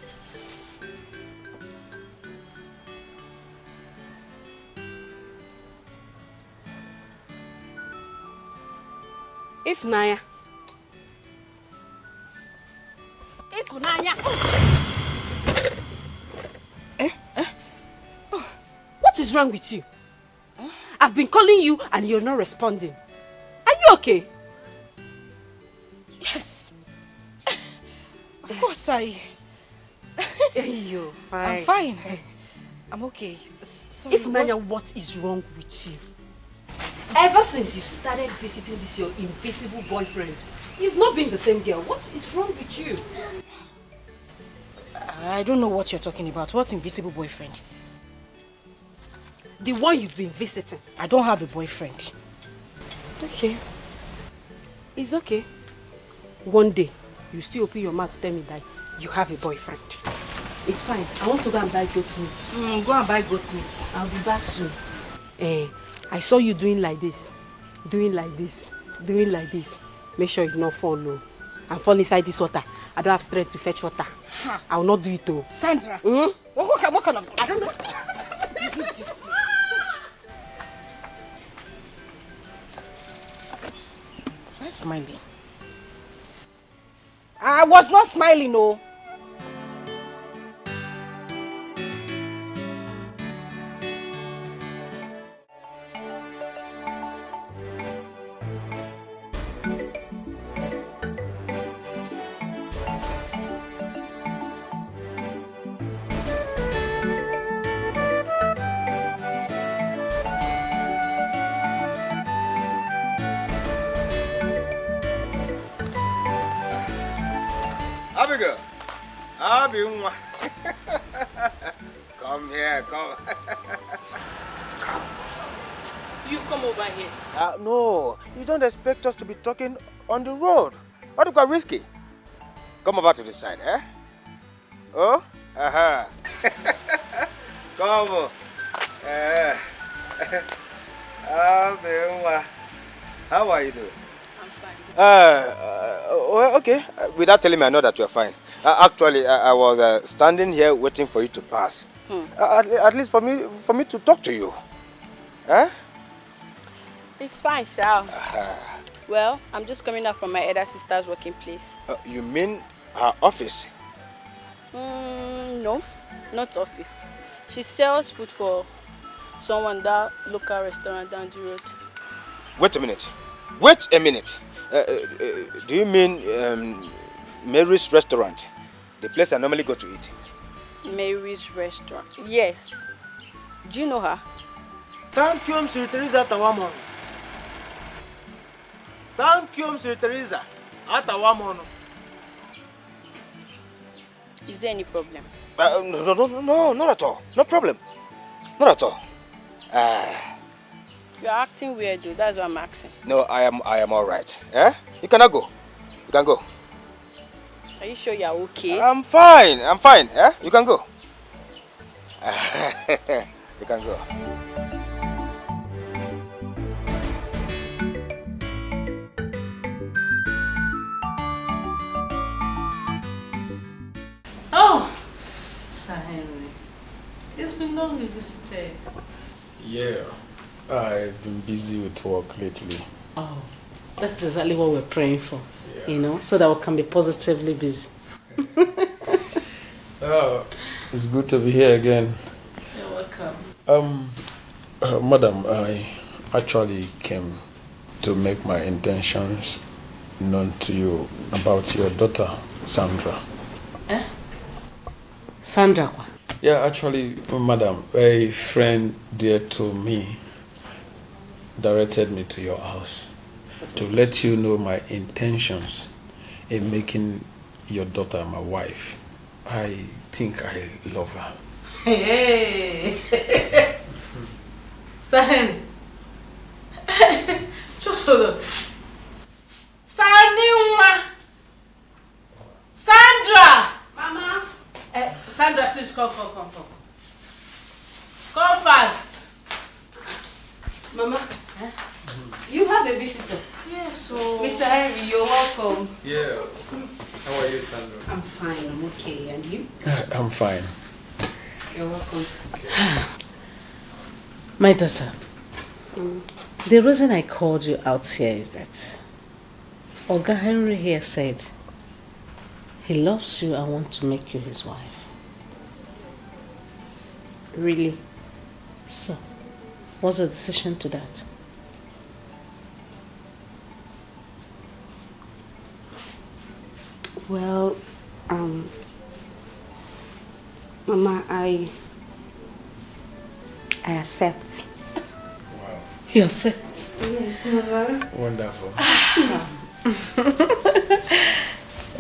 Ifunanya. Oh, what is wrong with you? I've been calling you and you're not responding. Are you okay? Of course You're fine. I'm fine. I'm okay. Sorry, If Nanya, what is wrong with you? Ever since you started visiting this your invisible boyfriend, you've not been the same girl. What is wrong with you? I don't know what you're talking about. What's invisible boyfriend? The one you've been visiting. I don't have a boyfriend. Okay. It's okay. One day, you still open your mouth to tell me that you have a boyfriend. It's fine. I want to go and buy goat meat. Go and buy goat meat. I'll be back soon. I saw you doing like this. Doing like this. Doing like this. Make sure you don't fall low. And fall inside this water. I don't have strength to fetch water. Huh. I will not do it though. Sandra. What kind of... I don't know. This was I smiling? I was not smiling, no. Abigail, Abimwa. Come here, come. You come over here. No, you don't expect us to be talking on the road. What if it's risky? Come over to this side, eh? Oh? Aha. Come. Abimwa. How are you doing? Well, okay. Without telling me, I know that you're fine. Actually, I was standing here waiting for you to pass. At least for me to talk to you. Huh? It's fine, Shao. Well, I'm just coming out from my elder sister's working place. You mean her office? No, not office. She sells food for someone that local restaurant down the road. Wait a minute. Wait a minute. Do you mean Mary's restaurant? The place I normally go to eat? Mary's restaurant. Yes. Do you know her? Thank you, Mr. Teresa Tawamon. Thank you, Mr. Teresa Atawamon. Is there any problem? No, not at all. No problem. Not at all. You're acting weird, though. That's what I'm asking. No, I am all right. Eh? You cannot go. You can go. Are you sure you're okay? I'm fine. Eh? You can go. You can go. Oh, Sir Henry. It's been long you visited. Yeah. I've been busy with work lately. Oh, that's exactly what we're praying for, you know, so that we can be positively busy. Oh, it's good to be here again. You're welcome. Madam, I actually came to make my intentions known to you about your daughter, Sandra. Eh? Sandra? Yeah, actually, madam, a friend dear to me directed me to your house to let you know my intentions in making your daughter my wife. I think I love her. Hey! Sahen! Just hold on. Saniwa! Sandra! Mama! Sandra, please come. Come fast. Mama, you have a visitor. Yes, so... Mr. Henry, you're welcome. Yeah. How are you, Sandra? I'm fine, I'm okay. And you? I'm fine. You're welcome. My daughter, the reason I called you out here is that Oga Henry here said he loves you and wants to make you his wife. Really? So, what's the decision to that? Well, Mama, I accept. Wow. You accept? Yes, Mama. Wonderful.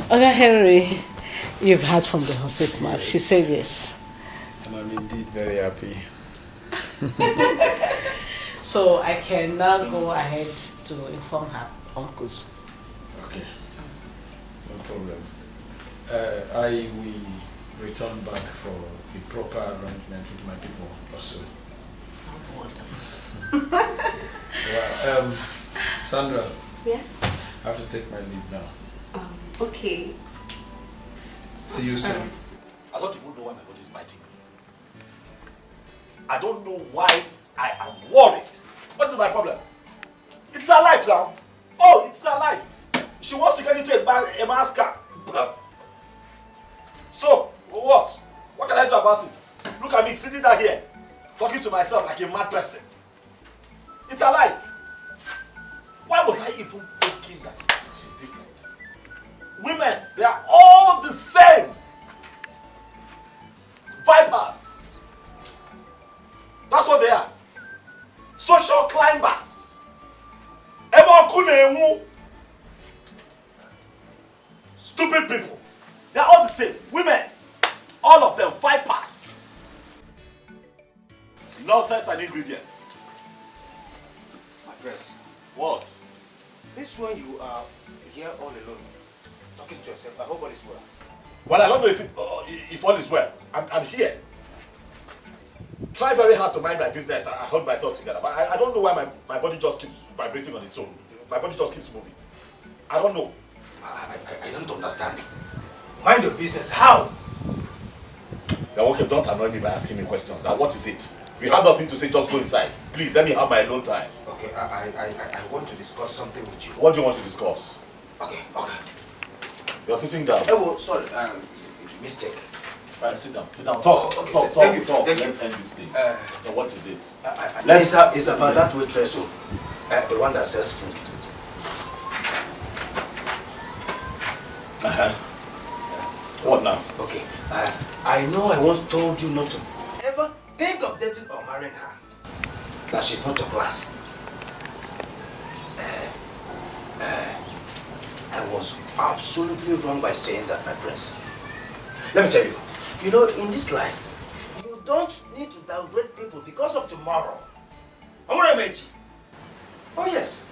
Oga Henry, you've heard from the horse's mouth. She said yes. And I'm indeed very happy. So I can now go ahead to inform her uncles. Okay. No problem. I will return back for the proper arrangement with my people also. Wonderful. Well, Sandra. Yes? I have to take my leave now. Okay. See you soon. I don't even know why my body is biting me. I don't know why I am worried. What is my problem? It's her life now. Oh, it's her life. She wants to get into a man's car. So, what? What can I do about it? Look at me sitting down here, talking to myself like a mad person. It's her life. Why was I even thinking that she's different? Women, they are all the same. Vipers. That's what they are. Social climbers. Stupid people. They are all the same. Women. All of them vipers. Nonsense and ingredients. My friends, What? this one you are here all alone, talking to yourself. I hope all is well. Well, I don't know if all is well. I'm here. Try very hard to mind my business. I hold myself together. But I don't know why my body just keeps vibrating on its own. My body just keeps moving. I don't know. I don't understand. Mind your business. How? Now, okay, don't annoy me by asking me questions. Now, what is it? If you have nothing to say, just go inside. Please, let me have my alone time. Okay, I want to discuss something with you. What do you want to discuss? Okay. You're sitting down. Oh, sorry. Mistake. Right, sit down. Talk. Talk. Thank you. Let's end this thing. Now, what is it? It's about that waitress, the one that sells food. What now? Okay. I know I once told you not to ever think of dating or marrying her. That she's not your class. I was absolutely wrong by saying that, my prince. Let me tell you, in this life, you don't need to downgrade people because of tomorrow. Oh yes.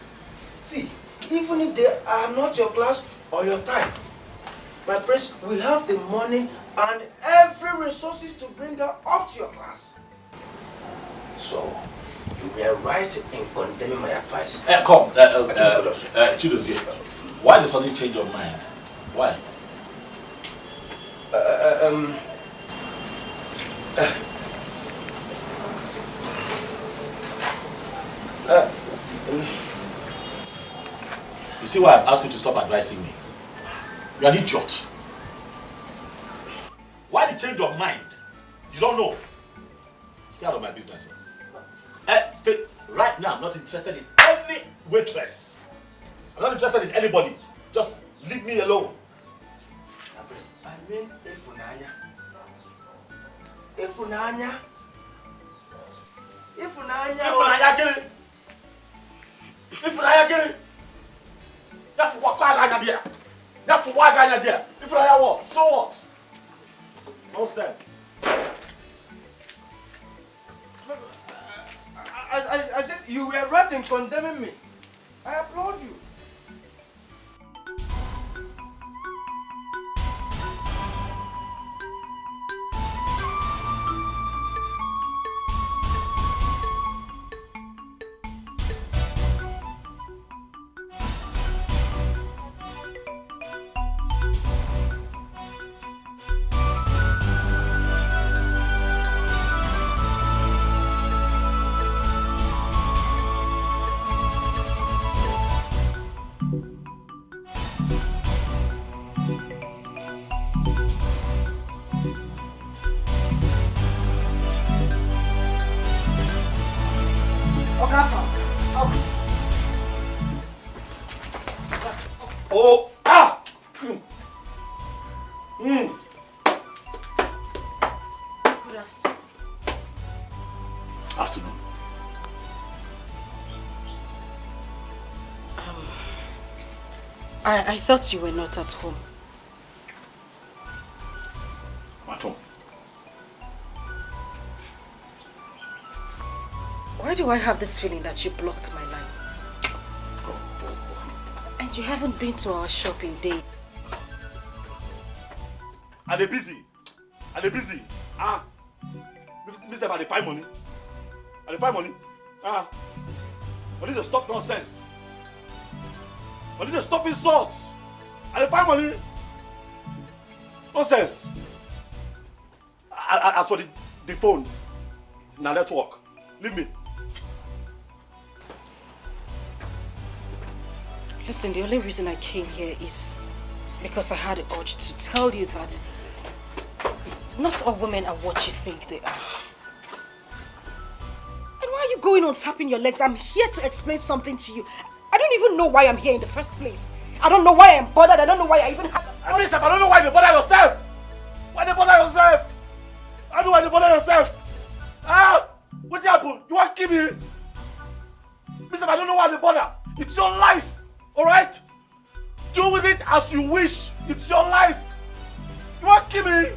See, even if they are not your class or your type, my prince, we have the money and every resources to bring her up to your class. So, you were right in condemning my advice. Come, Chidozie, why the sudden change of mind? Why? You see why I've asked you to stop advising me? You're an idiot. Why the change of mind? You don't know. Stay out of my business. Stay right now. I'm not interested in any waitress. I'm not interested in anybody. Just leave me alone. I mean, Ifunanya. Ifunanya, get it? That's what I there. That's why I got there. If I what? So what? No sense. I said you were right in condemning me. I applaud you. Mm. Good afternoon. Afternoon. I thought you were not at home. I'm at home. Why do I have this feeling that you blocked my line? And you haven't been to our shop in days. Are they busy? Are they busy? Ah. Miss are they find money? Are they find money? Ah. I need to stop nonsense. I need to stop insults. Are they find money? Nonsense. As for the phone, now let's walk. Leave me. Listen, the only reason I came here is because I had the urge to tell you that not all women are what you think they are. And why are you going on tapping your legs? I'm here to explain something to you. I don't even know why I'm here in the first place. I don't know why I'm bothered. I don't know why I even have... I don't know why you bother yourself. Why you bother yourself? I don't know why you bother yourself. Ah! What happened? You want to kill me? Mister, I don't know why you bother. It's your life. Alright? Do with it as you wish. It's your life. You want to kill me?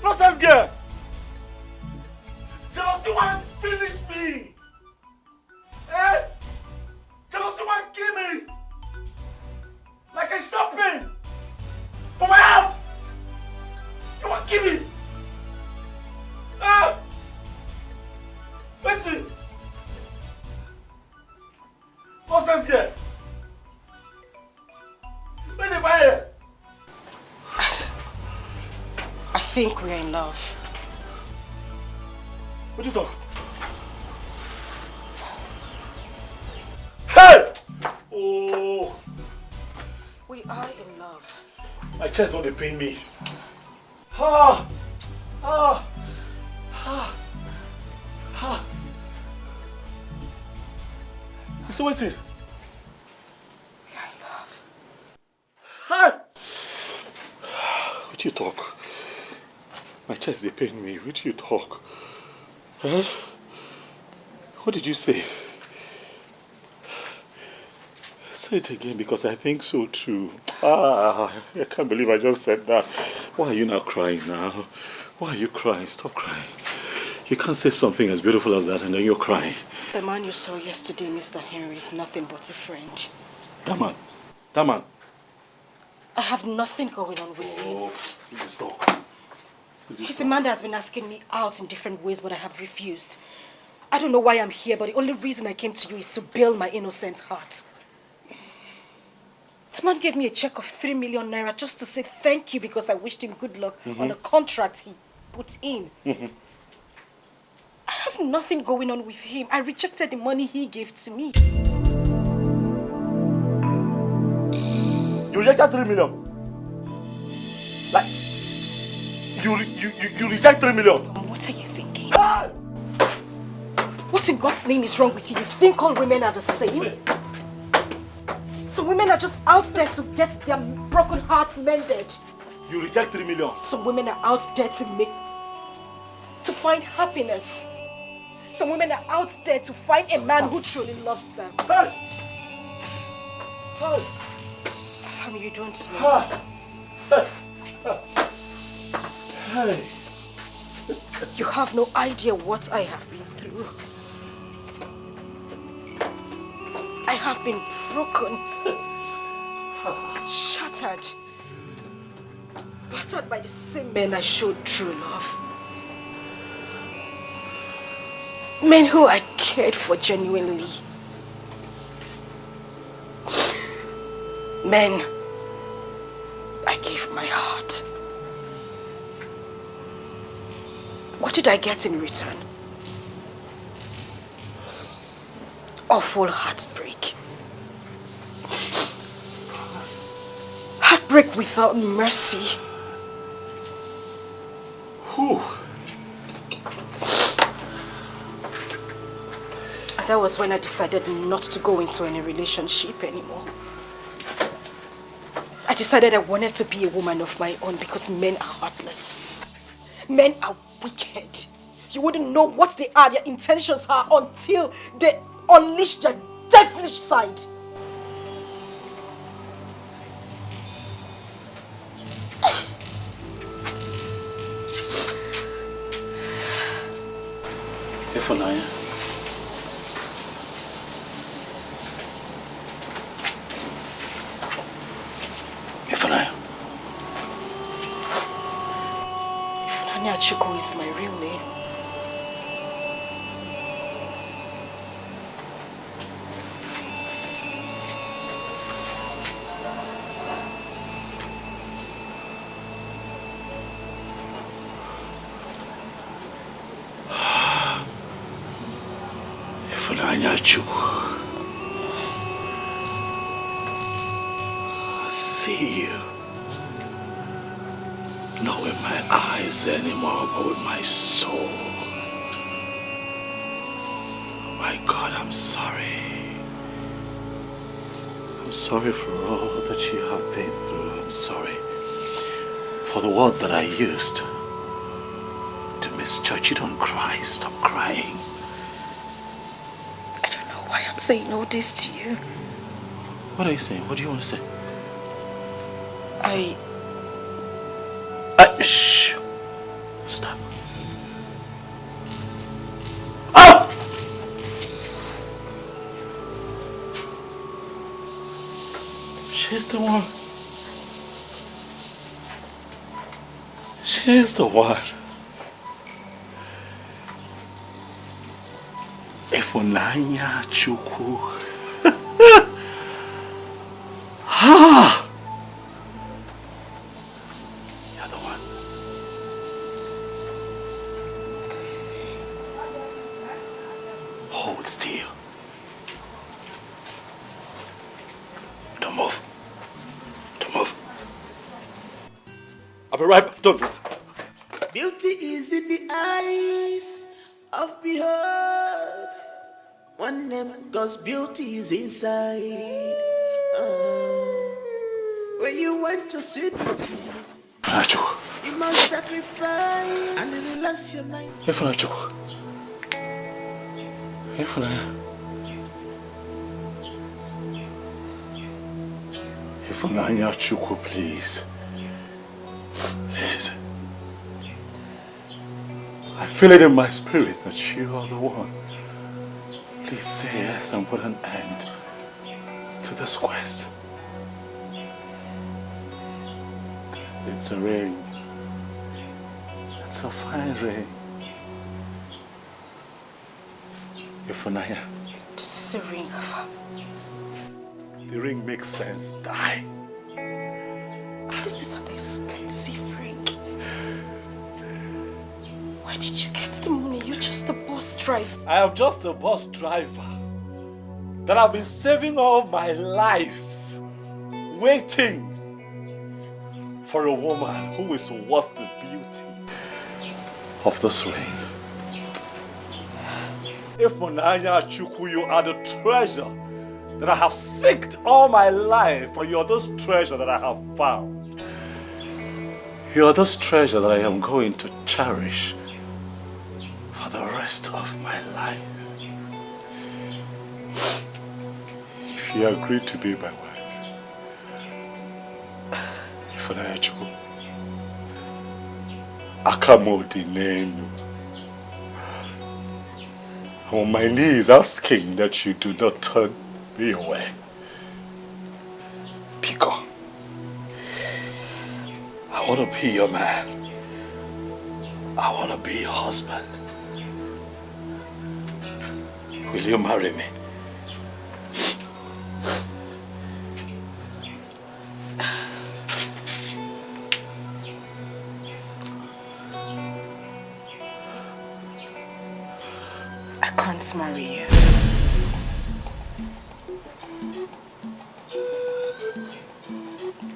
Nonsense girl. Jealousy want to finish me. Eh? Jealousy want to kill me. Like a shopping. For my heart. You want to kill me? Ah! Wait till. Nonsense girl. Where the fire? I think we're in love. What you talk? Hey! Oh! We are in love. My chest don't pain me. Ah! Ah! Ah! Ah! You still waiting? We are in love. Hey! What you talk? My chest they pain me. What you talk? Huh? What did you say? Say it again because I think so too. Ah, I can't believe I just said that. Why are you now crying now? Why are you crying? Stop crying. You can't say something as beautiful as that and then you're crying. The man you saw yesterday, Mr. Henry, is nothing but a friend. That man. That man. I have nothing going on with him. Oh, please stop. He's a man that has been asking me out in different ways, but I have refused. I don't know why I'm here, but the only reason I came to you is to bail my innocent heart. The man gave me a check of 3 million naira just to say thank you because I wished him good luck on a contract he put in. I have nothing going on with him. I rejected the money he gave to me. You rejected 3 million? Like, you reject 3 million? What are you thinking? What in God's name is wrong with you? You think all women are the same? Some women are just out there to get their broken hearts mended. You reject 3 million? Some women are out there to find happiness. Some women are out there to find a man who truly loves them. Family, you don't know. Hey. You have no idea what I have been through. I have been broken, shattered, battered by the same men I showed true love. Men who I cared for genuinely. Men I gave my heart. What did I get in return? Awful heartbreak. Heartbreak without mercy. Whew. That was when I decided not to go into any relationship anymore. I decided I wanted to be a woman of my own because men are heartless. Men are wicked. You wouldn't know what they are, their intentions are until they unleash their devilish side. Ifunanya. Ifunanya. Ifunanya Chukwu is my real name. Ifunanya Chukwu. I see you. Not with my eyes anymore, but with my soul. Oh my God, I'm sorry. I'm sorry for all that you have been through. I'm sorry for the words that I used to misjudge. You don't cry. Stop crying. I don't know why I'm saying all this to you. What are you saying? What do you want to say? Shh. Stop. Oh! She's the one. She's the one. Ifunanya Chukwu. Ah! You're the one. Hold still. Don't move. Don't move. I'll be right back. Don't move. Beauty is in the eyes of behold. One name, God's beauty is inside. When you want to see beauty, you must sacrifice and relax your mind. Ifunanya Chukwu. Ifunanya. Ifunanya Chukwu, please. Please. I feel it in my spirit that you are the one. Please say yes and put an end to this quest. It's a ring. It's a fine ring. Ifunanya. This is a ring, Afa. The ring makes sense. Die. This is an expensive ring. Where did you get the money? You're just a bus driver. I am just a bus driver that I've been saving all my life, waiting for a woman who is worth the beauty of this ring. Ifunanya Chukwu, you are the treasure that I have sought all my life, and you are this treasure that I have found. You are this treasure that I am going to cherish for the rest of my life. If you agree to be my wife, Ifunanya Chukwu, Akamodi Nenu. I'm on my knees asking that you do not turn me away. Pico, I want to be your man. I want to be your husband. Will you marry me? I can't marry you.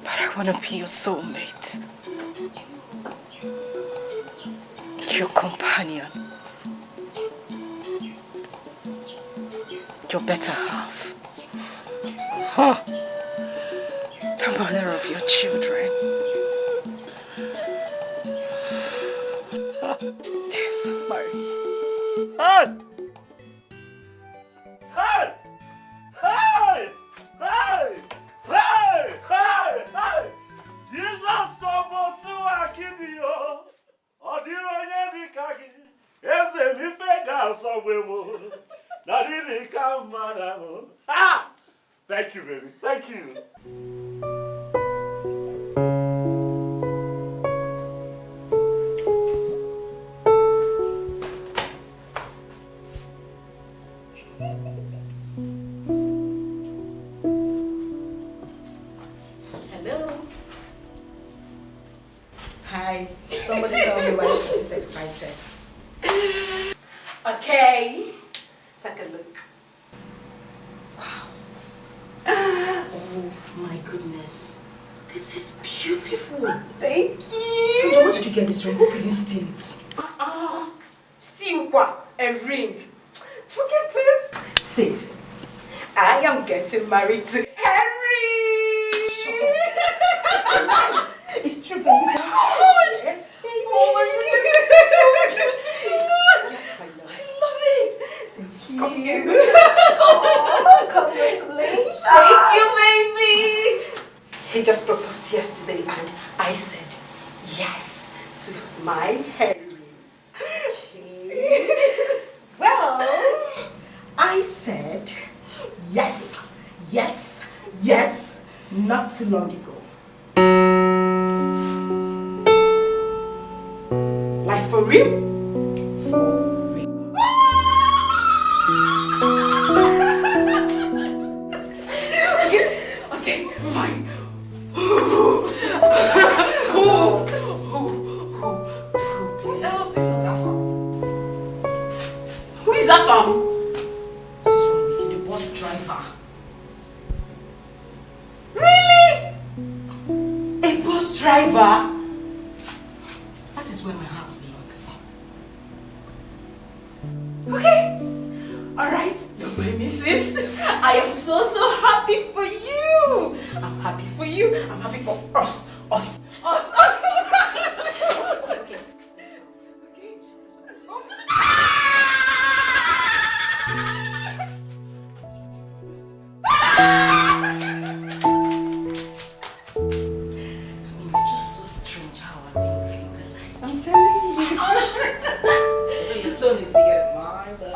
But I want to be your soulmate. Your companion. Your better half. Huh? the mother of your children. Yes, Mary. Hey! Hey! Hey! Hey! Hey! Hey! Hey! Jesus sobotu akidio. Odiro nye dikagi. Eze nipega sobwemo. Nadini kamadamo. Ah! Thank you, baby. Thank you. Hello. Hi. Somebody tell me why she's this excited. Okay. Take a look. Wow. Oh my goodness. This is beautiful. Thank you. So where did you get this ring? Hope you didn't steal it. Steal what? A ring. Forget it. Sis, I am getting married to Henry. Shut up. It's true, baby. Oh, yes, baby. Oh my goodness, this is so beautiful. Yes, my love. I love it. Thank you. Oh, congratulations. Thank you, baby. He just proposed yesterday and I said yes to my Henry. Okay. Well, I said yes, yes, yes, not too long ago. Like for real? For real. Okay, fine. Who is Afam? What is wrong with you, the bus driver? Really? A bus driver? That is where my heart belongs. Okay. Alright, don't mind me, sis. I am so happy for you. I'm happy for you. I'm happy for us. Us. Okay. It's just so strange how our names look alike. I'm telling you. Your stone is bigger than mine, but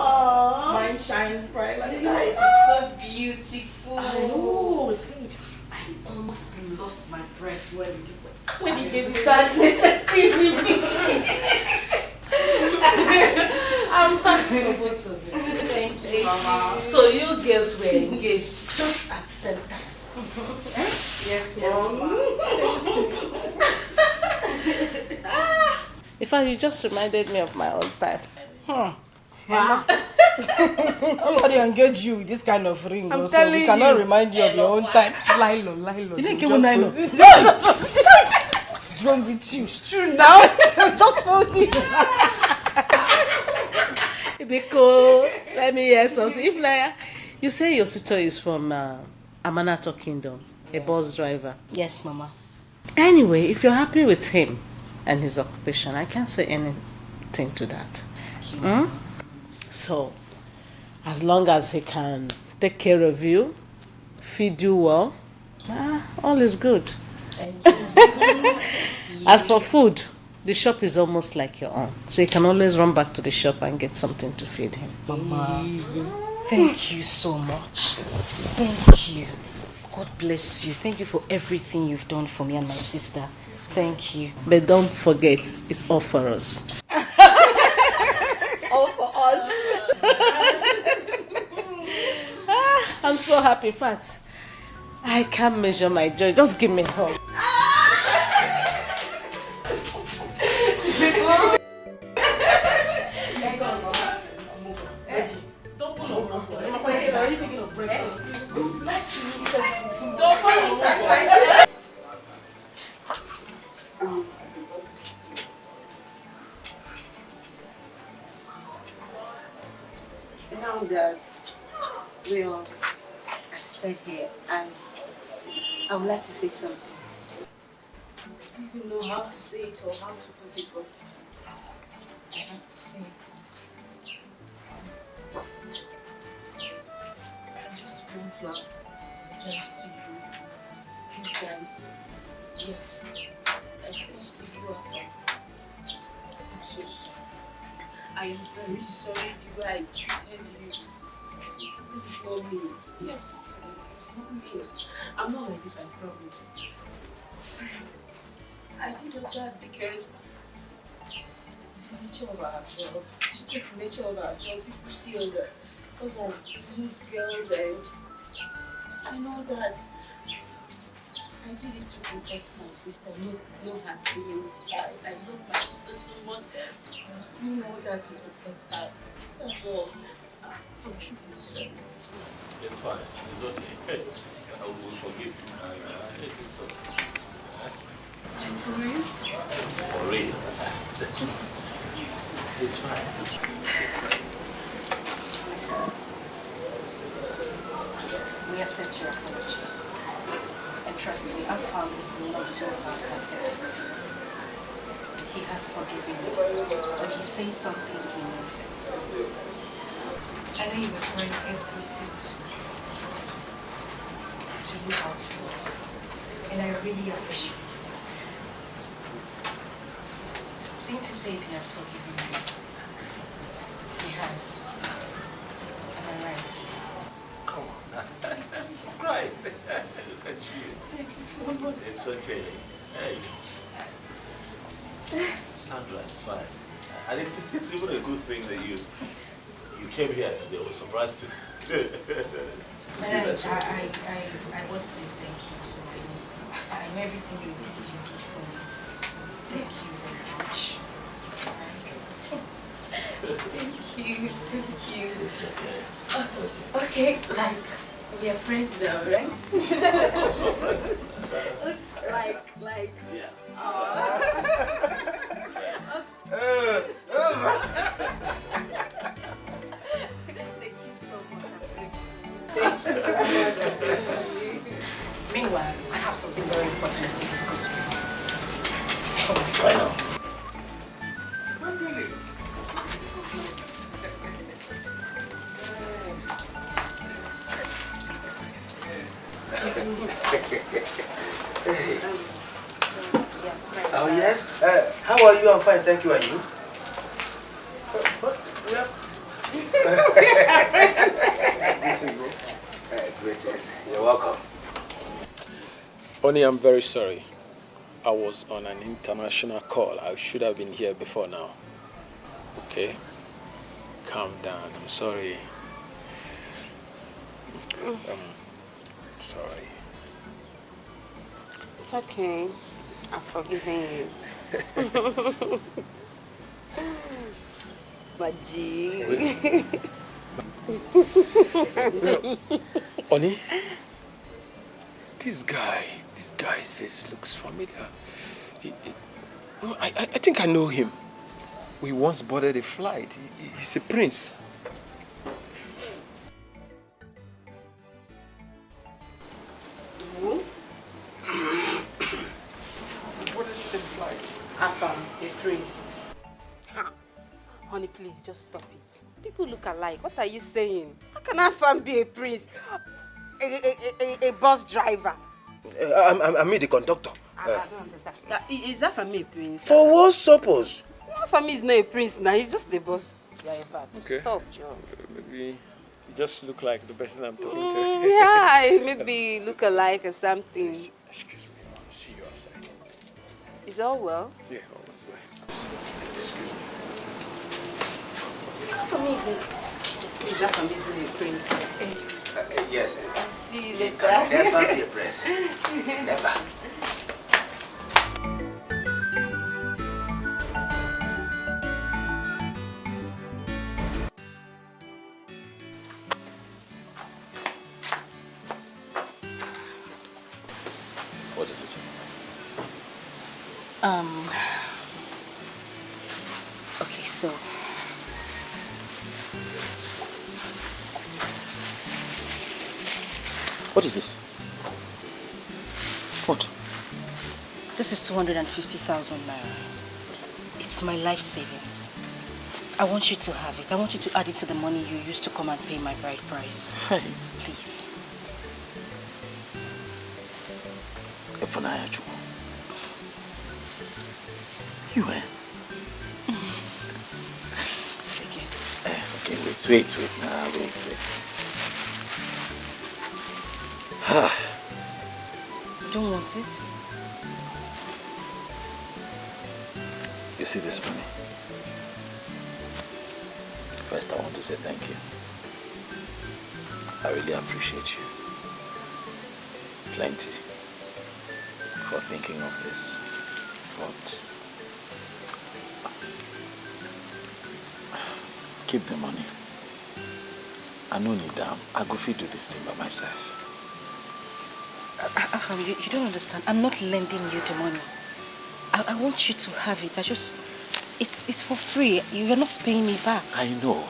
mine shines bright like that. It's so beautiful. I know. See, I almost lost my breath when he gave me that I'm happy for both of you. Thank you, Mama. So you girls were engaged just at the same time? Yes, Mama. In fact, you just reminded me of my own time. Wow. Nobody engage you with this kind of ring. I'm Also. telling We cannot you. remind you of your own time. Lilo. You didn't give me nylon. What's wrong with you? It's true now. Just fold it. Because, let me hear something. If like, you say your sister is from Amanato Kingdom, a bus driver. Yes, Mama. Anyway, if you're happy with him and his occupation, I can't say anything to that. So, as long as he can take care of you, feed you well, all is good. Thank you. As for food, the shop is almost like your own. So you can always run back to the shop and get something to feed him. Mama, thank you so much. Thank you. God bless you. Thank you for everything you've done for me and my sister. Thank you. But don't forget, it's all for us. All for us. I'm so happy, Fat. I can't measure my joy. Just give me a hug. Don't pull on. Are you thinking of breakfast? Now that we are seated here and I would like to say something. I don't even know how to say it or how to put it, but I have to say it. I just want to apologize to you guys. Yes, especially you, Afam. I'm so sorry. I am very sorry the way I treated you. This is not me. Yes, it's not me. I'm not like this, I promise. I did all that because the nature of our job, just the nature of our job, people see us as those girls and all that. I did it to protect my sister, no hard feelings. I love my sister so much. I was doing all that to protect her. That's all. I'm truly sorry. Yes. It's fine. It's okay. I will forgive you. It's okay. And for real? For real. It's fine. Listen. We accept your apology. And trust me, Afam is not so hard-hearted. He has forgiven you. When he says something, he means it. I know you were trying everything to look out for you. And I really appreciate that. Since he says he has forgiven you, he has. Am I right? Come on. Stop crying. Look at you. Thank you so much. It's okay. Hey. Sandra, it's fine. And it's even a good thing that you came here today. I was surprised to see that. I want to say thank you so much. I know everything you did for me. Thank you very much. Thank you. It's okay. It's okay. Okay, like, we are friends now, right? Of course, we're friends. Like. Yeah. Thank you so much. Thank you so much. Meanwhile, I have something very important to discuss with you. Come on, right now. Oh yes? How are you? I'm fine, thank you. Are you? Greetings. You're welcome. Oni, I'm very sorry. I was on an international call. I should have been here before now. Okay? Calm down. I'm sorry. Sorry. It's okay. I'm forgiving you. Maji. Oni, this guy's face looks familiar. I think I know him. We once boarded a flight. He's a prince. Who? What is the same flight? Afam, a prince. Honey, please just stop it. People look alike. What are you saying? How can Afam be a prince? A bus driver? I mean the conductor. I don't understand. Is that for me, prince? For what purpose? For me, he's not a prince now. He's just the bus driver. Okay. Stop, John. Maybe you just look like the person I'm talking to. Yeah, maybe look alike or something. Excuse me, Mom. See you outside. Is all well? Yeah, almost well. Excuse me. For me, is that for me, is a prince? Yes. See you He later. can never be a prince. Never. What is it? Okay, so What is this? What? This is 250,000 naira. It's my life savings. I want you to have it. I want you to add it to the money you used to come and pay my bride price. Hey. Please. You, eh? Take it. Okay, wait. Nah, wait. You don't want it? You see this money? First, I want to say thank you. I really appreciate you. Plenty. For thinking of this. But keep the money. I no need them. I go fit do this thing by myself. You don't understand. I'm not lending you the money. I want you to have it. It's for free. You're not paying me back. I know.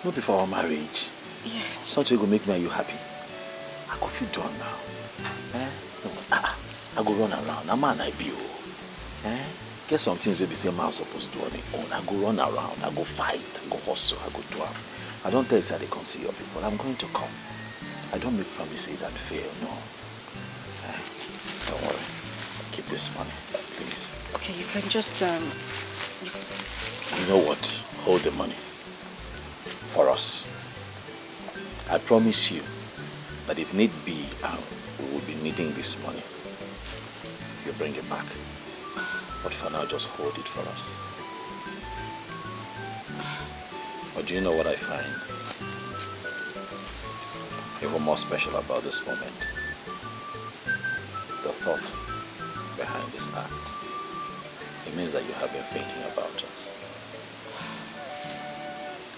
Not before our marriage. Yes. Something will make me and you happy. I go feel done now. No, I go run around. I'm an IBO. Get some things where be say man supposed to do on their own. I go run around. I go fight. I go hustle. I go do it. I don't tell you that they can see your people. I'm going to come. I don't make promises and fail. No. Don't worry. Keep this money, please. Okay, you can just You know what? Hold the money. For us. I promise you that if need be, we will be needing this money. You bring it back. But for now, just hold it for us. But do you know what I find even more special about this moment? The thought behind this act. It means that you have been thinking about us.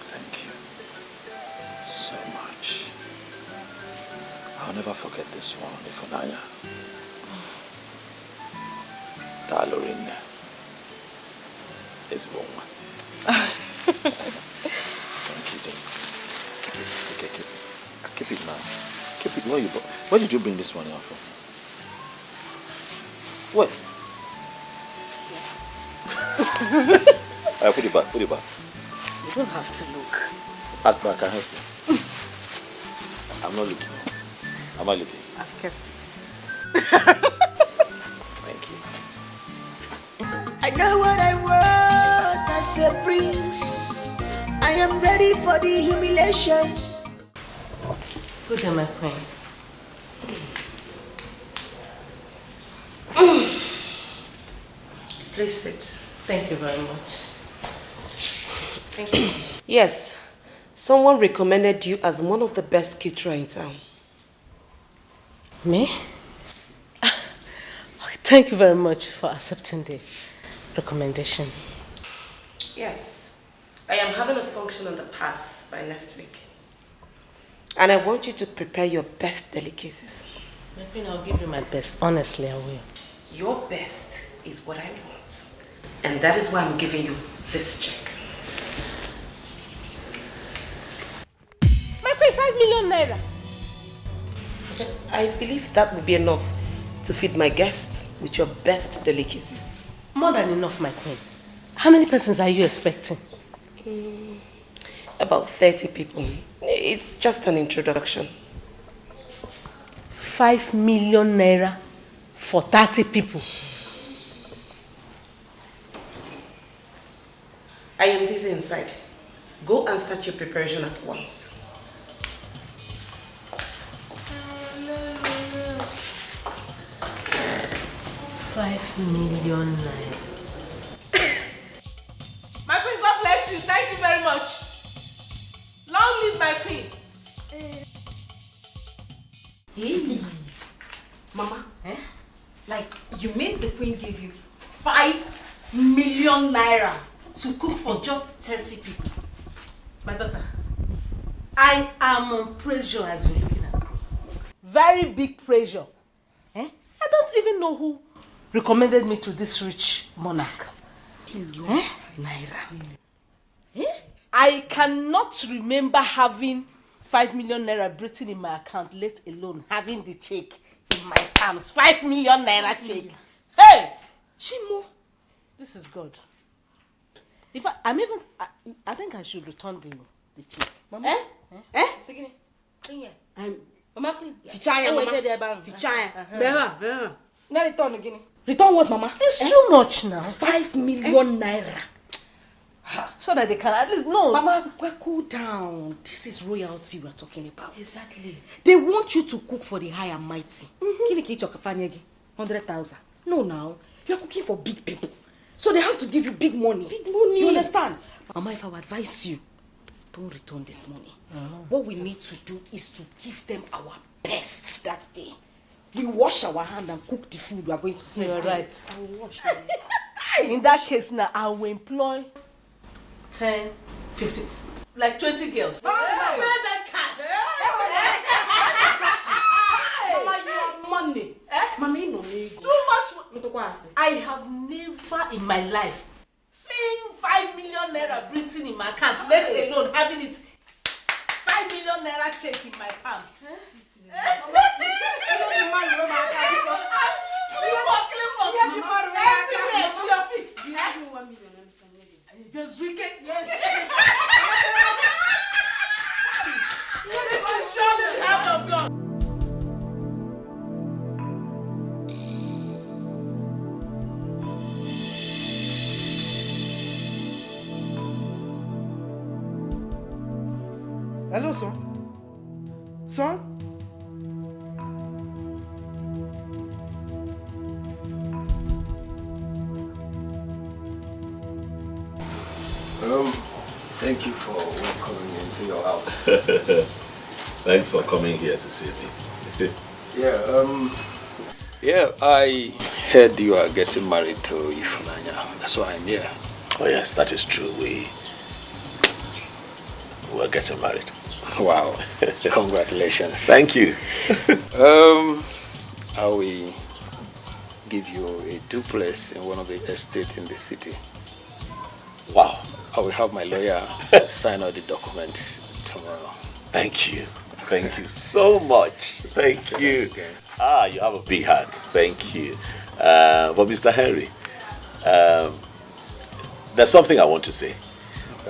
Thank you so much. I'll never forget this one, Ifunanya. Talorin is one. Thank you. Just keep it now. Keep it. Where did you bring this money out from? What? Alright, put it back. You don't have to look. Act back, I help you. I'm not looking. Am I looking? I've kept it. Thank you. I know what I want as a prince. I am ready for the humiliations. Good day, my queen. Please sit. Thank you very much. Thank you. Yes, someone recommended you as one of the best caterers in town. Me? Thank you very much for accepting the recommendation. Yes, I am having a function on the palace by next week. And I want you to prepare your best delicacies. My queen, I'll give you my best. Honestly, I will. Your best is what I want. And that is why I'm giving you this check. My queen, 5 million naira. I believe that will be enough to feed my guests with your best delicacies. More than enough, my queen. How many persons are you expecting? About 30 people. It's just an introduction. 5 million naira for 30 people. I am busy inside. Go and start your preparation at once. $5 million naira. My queen, God bless you. Thank you very much. Long live my queen. Hey, Mama, like you mean the queen gave you 5 million naira to cook for just 30 people? My daughter, I am on pressure as you're looking at me. Very big pressure. I don't even know who recommended me to this rich monarch. Naira. I cannot remember having 5 million naira written in my account, let alone having the check in my palms. 5 million naira check. Hey! Chimo, this is good. If I think I should return the check. Mama? Sigini. Mama, Fichaya, Mama. Fichaya. Bema. Now return again. Return what, Mama? It's too much now. 5 million naira. So that they can at least know. Mama, cool down. This is royalty we are talking about. Exactly. They want you to cook for the high and mighty. 100,000. No, now. You are cooking for big people. So they have to give you big money. Big money. You understand? Mama, if I would advise you, don't return this money. What we need to do is to give them our best that day. We wash our hand and cook the food we are going to serve. You're right. I will wash. In that case now, I will employ 10, 15, like 20 girls. Where that cash? Mama, you have money. Mama, you know me. Too much. I have never in my life seen 5 million naira printing in my account, let alone having it 5 million naira check in my palms. Just wicked, yes. This is surely the hand of God. Hello, son. Son? Thank you for welcoming me into your house. Thanks for coming here to see me. Yeah, I heard you are getting married to Ifunanya. That's why I'm here. Oh yes, that is true. We're getting married. Wow. Congratulations. Thank you. I will give you a duplex in one of the estates in the city. Wow. I will have my lawyer sign all the documents tomorrow. Thank you. Thank you so much. Thank you. You have a big heart. Thank you. But Mr. Henry, there's something I want to say.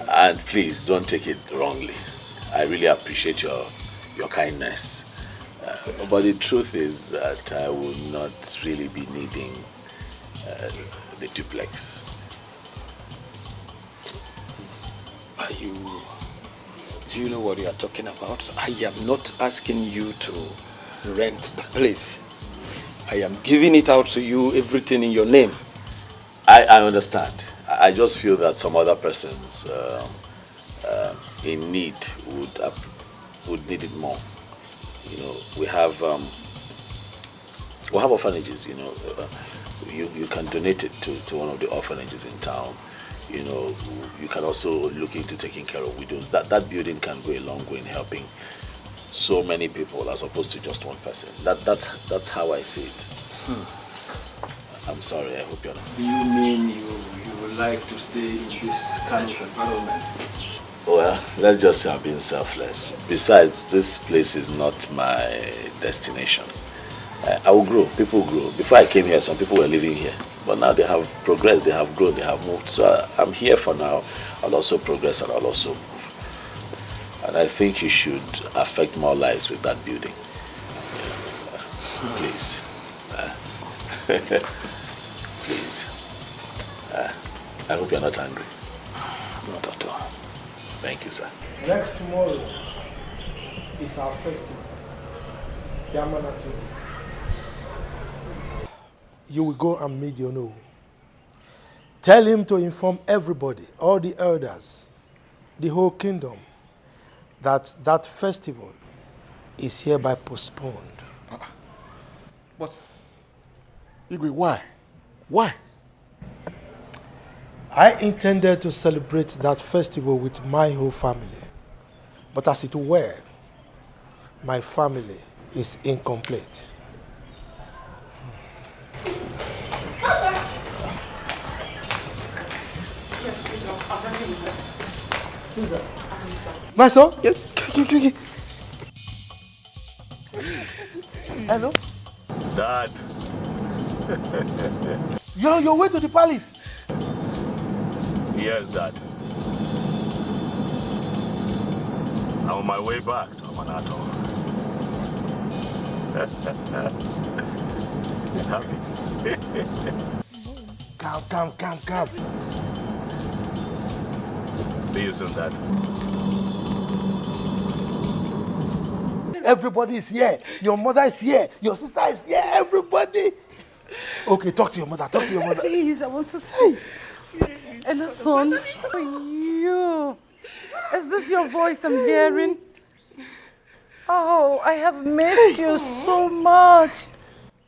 And please don't take it wrongly. I really appreciate your kindness. But the truth is that I will not really be needing the duplex. Do you know what you are talking about? I am not asking you to rent the place. I am giving it out to you, everything in your name. I understand. I just feel that some other persons in need would need it more. You know, we have orphanages. You know, you can donate it to one of the orphanages in town. You know, you can also look into taking care of widows. That building can go a long way in helping so many people as opposed to just one person. That's how I see it. I'm sorry, I hope you're not. Do you mean you would like to stay in this kind of environment? Well, let's just say I'm being selfless. Besides, this place is not my destination. I will grow, people grow. Before I came here, some people were living here. But now they have progressed, they have grown, they have moved. So I'm here for now. I'll also progress and I'll also move. And I think you should affect more lives with that building. Please. Please. I hope you're not angry. Not at all. Thank you, sir. Next tomorrow is our festival. You will go and meet Yono. Tell him to inform everybody, all the elders, the whole kingdom, that that festival is hereby postponed. But, Igwe, why? Why? I intended to celebrate that festival with my whole family. But as it were, my family is incomplete. My son? Yes. Hello? Dad. You're on your way to the palace. Yes, Dad. I'm on my way back to Amanato. He's happy. Come. See you soon, Dad. Everybody is here. Your mother is here. Your sister is here. Everybody. Okay, talk to your mother. Please, I want to speak. And son, for you. Is this your voice I'm hearing? Oh, I have missed you so much.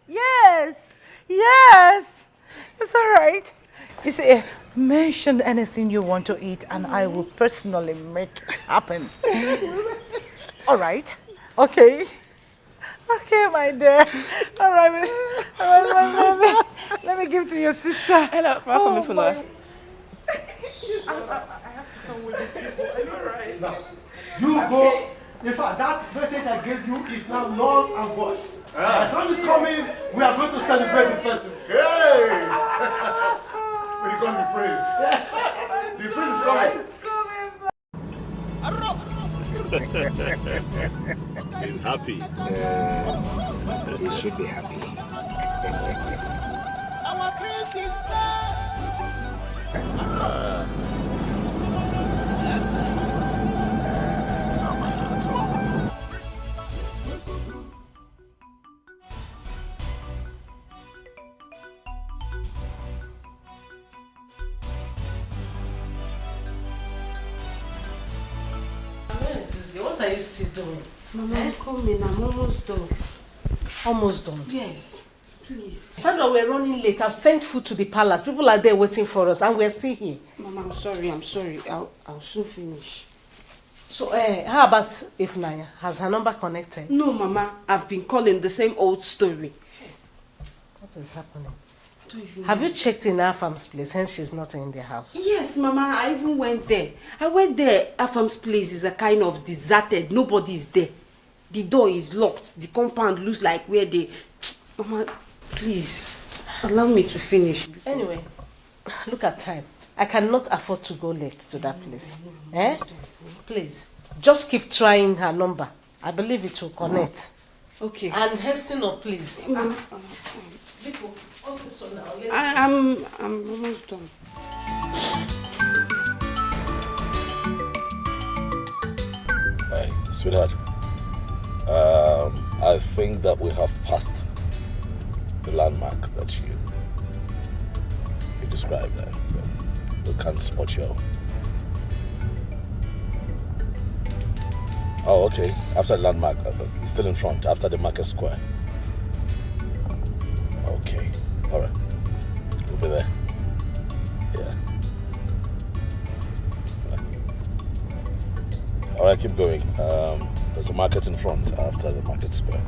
Yes. It's all right. You see, mention anything you want to eat and I will personally make it happen. All right. Okay, my dear. All right, my baby. Let me give to your sister. Hello, I have to come with the people. I need to see. Now, you go. In fact, that message I gave you is now null and void. My son is coming. We are going to celebrate the festival. Hey! May God be praised. The prince is coming. He's happy. He should be happy. Our prince is back. What are you still doing? Mama, I'm coming. I'm almost done. Almost done? Yes. Please. Sandra, we're running late. I've sent food to the palace. People are there waiting for us and we're still here. Mama, I'm sorry. I'll soon finish. So, how about Ifnaya? Has her number connected? No, Mama. I've been calling the same old story. What is happening? I don't even Have know. you checked in Afam's place, hence she's not in the house? Yes, Mama. I even went there. Afam's place is a kind of deserted. Nobody is there. The door is locked. The compound looks like where they... Mama, please, allow me to finish. Anyway, look at time. I cannot afford to go late to that place. Please, just keep trying her number. I believe it will connect. Okay. And hasten up, please. I'm almost done. Hey, sweetheart. I think that we have passed the landmark that you described there. We can't spot you. Oh, okay. After the landmark, it's still in front, after the market square. Okay. All right. We'll be there. Yeah. All right, keep going. There's a market in front after the market square.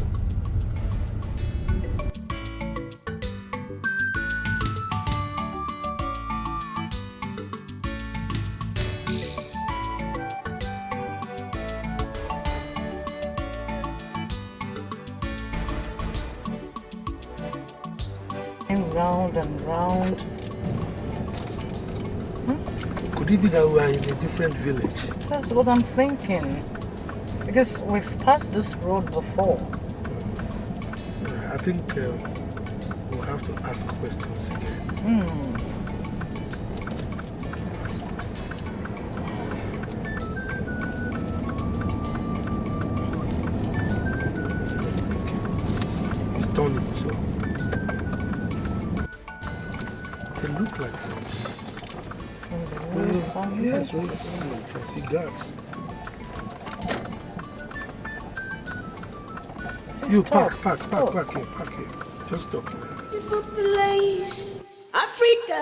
Round and round. Could it be that we are in a different village? That's what I'm thinking. Because we've passed this road before. So I think we'll have to ask questions again. Ask questions. It's turning, so they look like friends. Yes, really. You can see guards. You park here. Just stop. Beautiful place, Africa,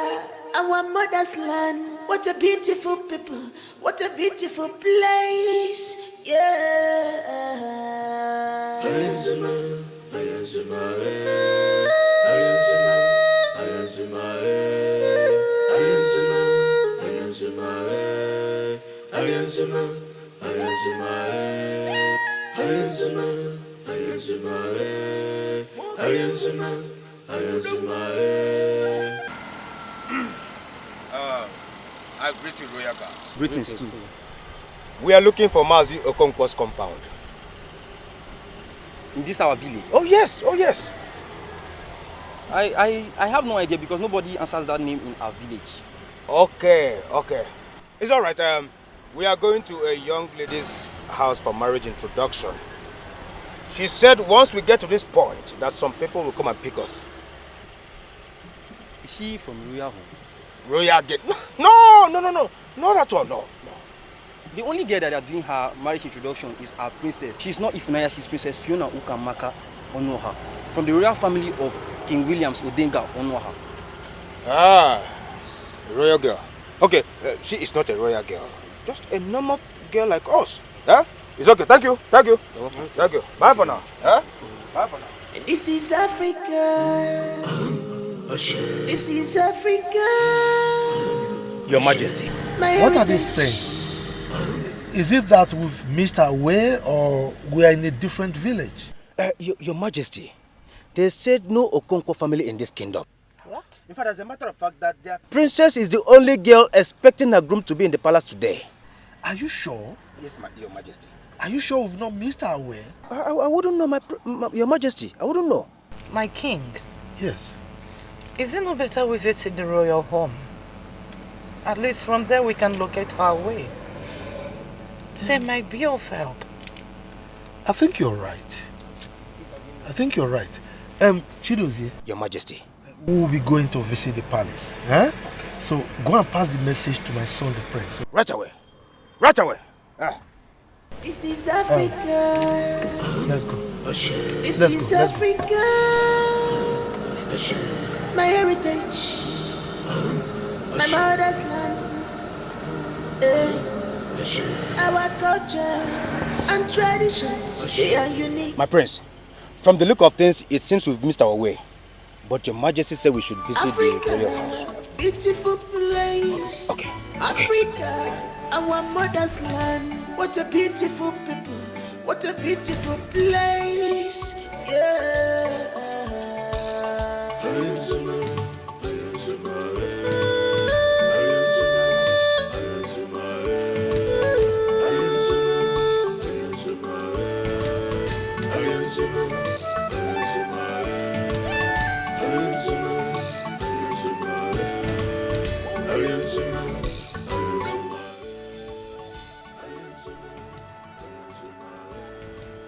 our mother's land. What a beautiful people, what a beautiful place, yeah. I greet you, royal guards. Greetings too. We are looking for Mazi Okonkwo's compound. In this our village? Oh yes, oh yes. I have no idea because nobody answers that name in our village. Okay. It's all right. We are going to a young lady's house for marriage introduction. She said once we get to this point that some people will come and pick us. Is she from Royal Home? Royal Gate? No, not at all, no. The only girl that are doing her marriage introduction is our princess. She's not Ifunanya, she's Princess Fiona Ukamaka Onoha, from the royal family of King William's Odenga Onoha. Ah, royal girl. Okay, she is not a royal girl. Just a normal girl like us. Huh? It's okay, thank you. Thank you. Bye for now. Huh? Bye for now. This is Africa. This is Africa. Your Majesty. What are they saying? Is it that we've missed our way or we are in a different village? Your Majesty, they said no Okonkwo family in this kingdom. What? In fact, as a matter of fact, that their princess is the only girl expecting her groom to be in the palace today. Are you sure? Yes, Your Majesty. Are you sure we've not missed our way? I wouldn't know, Your Majesty. I wouldn't know. My king. Yes. Is it no better we visit the royal home? At least from there we can locate our way. They might be of help. I think you're right. Chidozie. Your Majesty. We will be going to visit the palace. Huh? So go and pass the message to my son, the prince. Right away. This is Africa. Let's go. This is Africa. My heritage. My mother's land. Our culture and tradition, they are unique. My prince, from the look of things, it seems we've missed our way. But Your Majesty said we should visit Africa, the royal house. Beautiful place. Okay. Africa, our mother's land. What a beautiful people. What a beautiful place. Yeah.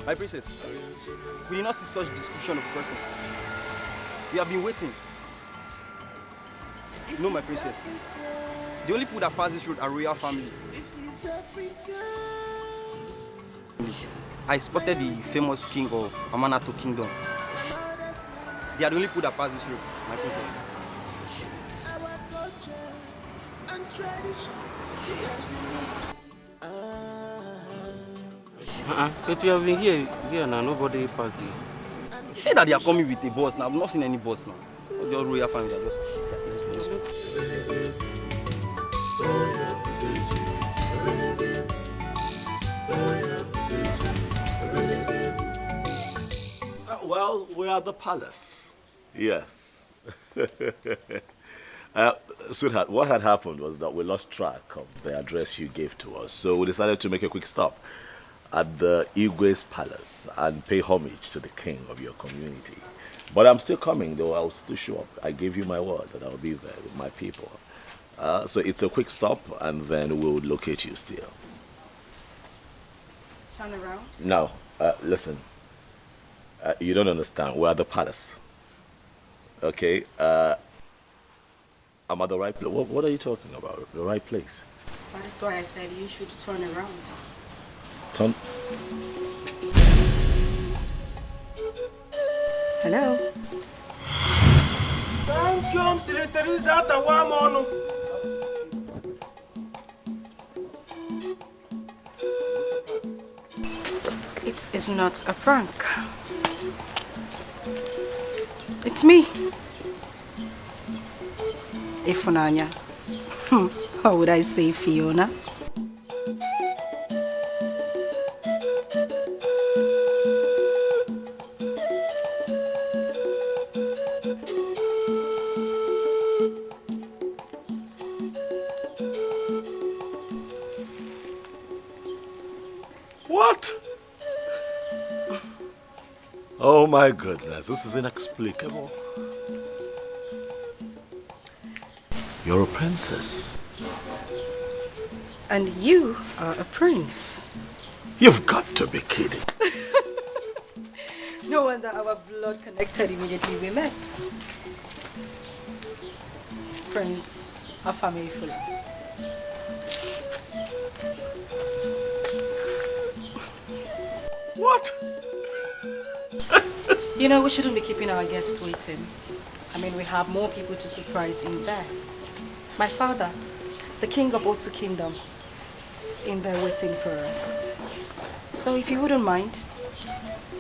My princess, we did not see such description of a person. We have been waiting. No, my princess. The only people that pass this road are royal family. I spotted the famous king of Amanato Kingdom. They are the only people that pass this road, my princess. But you have been here now, nobody passed you. He said that they are coming with a bus now. I've not seen any bus now. Your royal family are just... Well, we're at the palace. Yes. Sweetheart, what had happened was that we lost track of the address you gave to us, so we decided to make a quick stop at the Igwe's palace and pay homage to the king of your community. But I'm still coming, though. I'll still show up. I gave you my word that I'll be there with my people. So it's a quick stop, and then we'll locate you still. Turn around. No, listen. You don't understand. We're at the palace. Okay? I'm at the right place. What are you talking about? The right place? That is why I said you should turn around. Turn. Hello? Thank you, I'm still Teresa Tawamono. It is not a prank. It's me. Ifunanya. How would I say Fiona? Oh my goodness, this is inexplicable. You're a princess. And you are a prince. You've got to be kidding. No wonder our blood connected immediately we met. Prince Afamefula. What? You know, we shouldn't be keeping our guests waiting. I mean, we have more people to surprise in there. My father, the king of Otu Kingdom, is in there waiting for us. So if you wouldn't mind,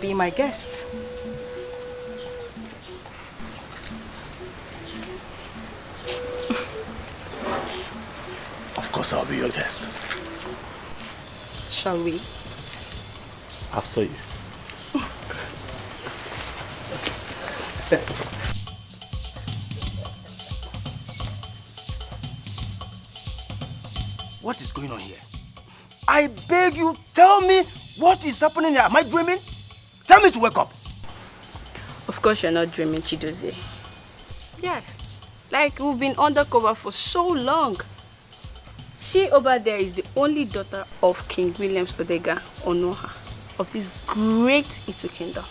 be my guest. Of course I'll be your guest. Shall we? Absolutely. What is going on here? I beg you, tell me what is happening here. Am I dreaming? Tell me to wake up. Of course you're not dreaming, Chidozie. Yes. Like we've been undercover for so long. She over there is the only daughter of King Williams Odega Onoha of this great Itu kingdom.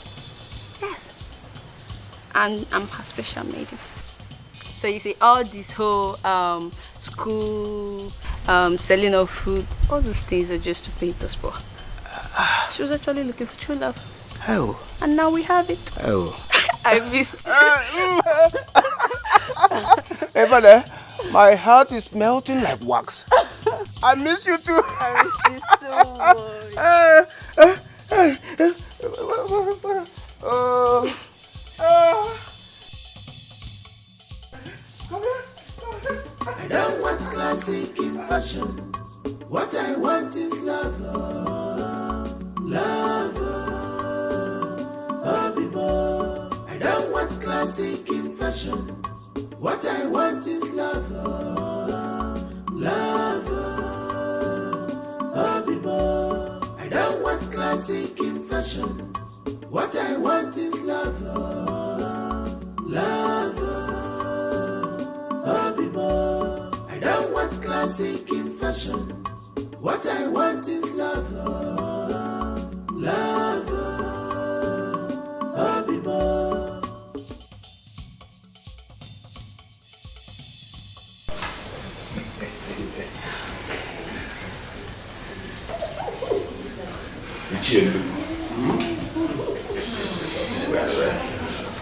Yes. And I'm her special maiden. So you see, all this whole school, selling of food, all those things are just to paint us for. She was actually looking for true love. Oh. And now we have it. Oh. I missed you. Hey, brother, my heart is melting like wax. I miss you too. I miss you so much. I don't want classic in fashion. What I want is love. Love. Obibo. I don't want classic in fashion. What I want is love. Love. Obibo. I don't want classic in fashion. What I want is love. Love. Obibo. I don't want classic in fashion. What I want is love. Love. Obibo.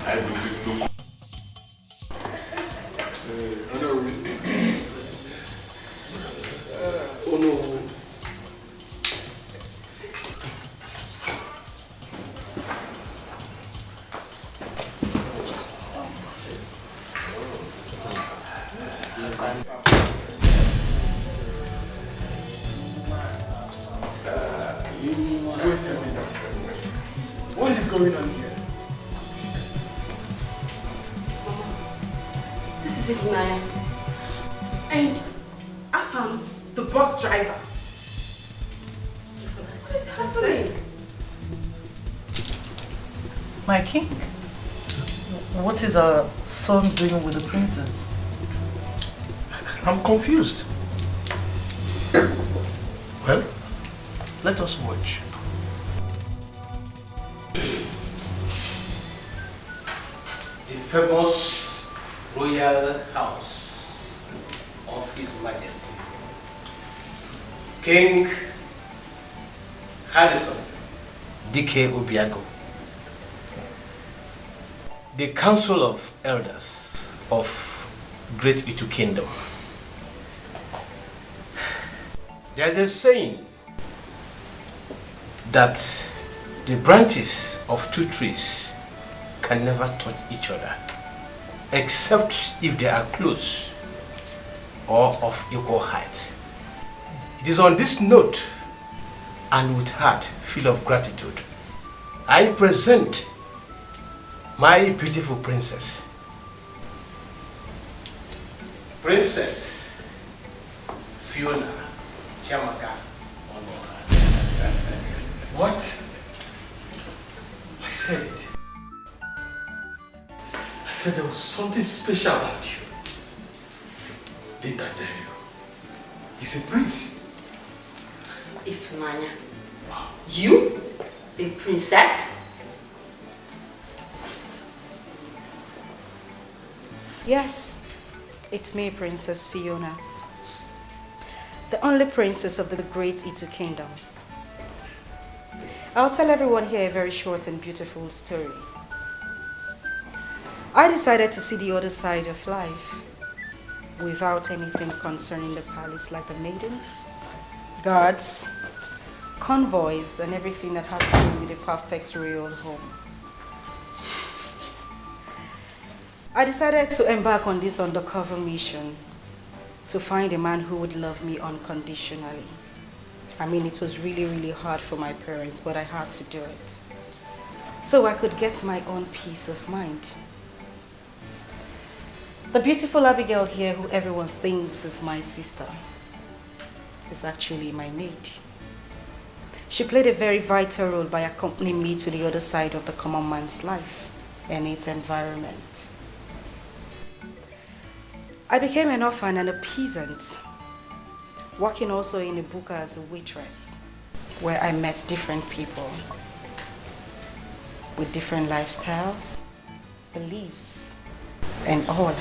I will look. Oh no. Wait a minute. What is going on here? This is Ifunaya. And Afam, the bus driver. What is happening? My king, what is our son doing with the princess? I'm confused. Well, let us watch. The famous royal house of His Majesty, King Harrison D.K. Obiago, the Council of Elders of Great Itu Kingdom. There's a saying that the branches of two trees can never touch each other, except if they are close or of equal height. It is on this note and with heart full of gratitude, I present my beautiful princess, Princess Fiona Chamaka Onoha. What? I said it. said there was something special about you. Didn't I tell you? He's a prince. Ifnanya. You? A princess? Yes, it's me, Princess Fiona. The only princess of the great Itu kingdom. I'll tell everyone here a very short and beautiful story. I decided to see the other side of life without anything concerning the palace, like the maidens, guards, convoys, and everything that has to do with a perfect royal home. I decided to embark on this undercover mission to find a man who would love me unconditionally. I mean, it was really, really hard for my parents, but I had to do it so I could get my own peace of mind. The beautiful Abigail here, who everyone thinks is my sister, is actually my maid. She played a very vital role by accompanying me to the other side of the common man's life and its environment. I became an orphan and a peasant, working also in a buka as a waitress, where I met different people with different lifestyles, beliefs, and all.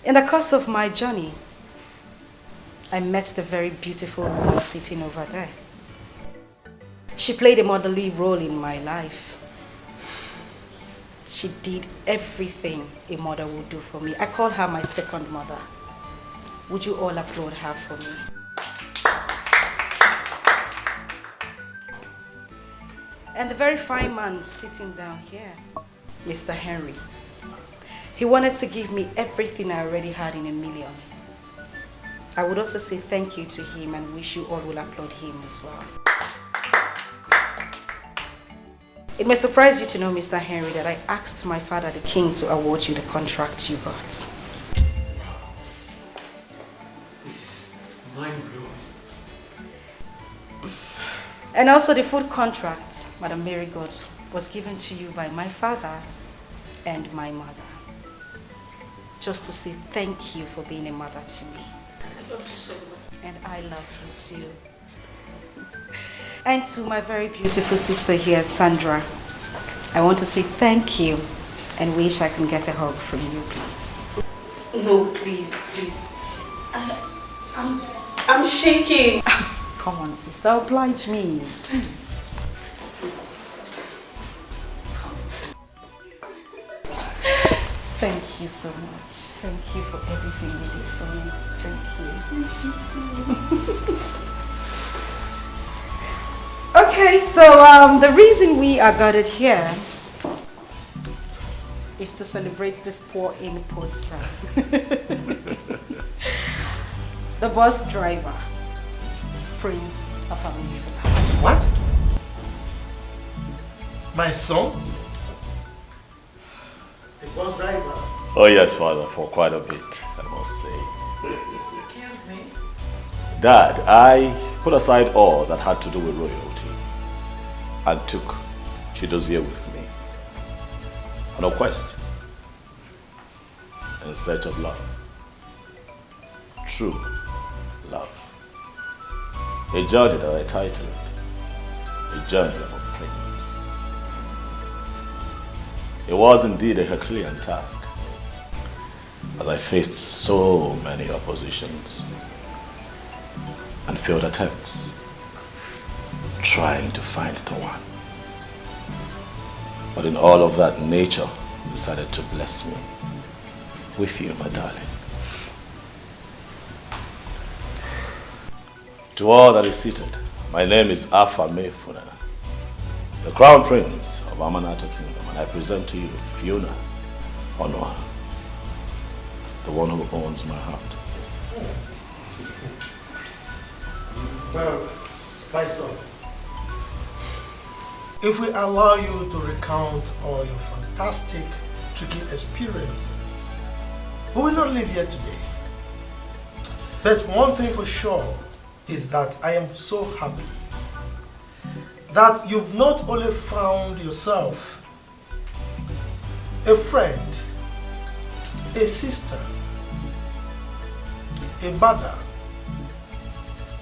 In the course of my journey, I met the very beautiful woman sitting over there. She played a motherly role in my life. She did everything a mother would do for me. I call her my second mother. Would you all applaud her for me? And the very fine man sitting down here, Mr. Henry. He wanted to give me everything I already had in a million. I would also say thank you to him and wish you all will applaud him as well. It may surprise you to know, Mr. Henry, that I asked my father, the king, to award you the contract you got. This is mind-blowing. And also the food contract, Madam Mary got, was given to you by my father and my mother. Just to say thank you for being a mother to me. I love you so much. And I love you too. And to my very beautiful sister here, Sandra, I want to say thank you and wish I can get a hug from you, please. No, please, please. I'm shaking. Come on, sister, oblige me, please. Thank you so much. Thank you for everything you did for me. Thank you. Okay, so the reason we are gathered here is to celebrate this poor imposter. The bus driver, Prince of America. What? My son? The bus driver? Oh yes, Father, for quite a bit, I must say. Excuse me? Dad, I put aside all that had to do with royalty and took Chidozie with me on a quest in search of love. True love. A journey that I titled A Journey of a Prince. It was indeed a Herculean task, as I faced so many oppositions and failed attempts trying to find the one. But in all of that, nature decided to bless me with you, my darling. To all that is seated, my name is Afa Mefuna, the Crown Prince of Amanata Kingdom, and I present to you Fiona Onoa, the one who owns my heart. Well, my son, if we allow you to recount all your fantastic, tricky experiences, we will not live here today. But one thing for sure is that I am so happy that you've not only found yourself a friend, a sister, a mother,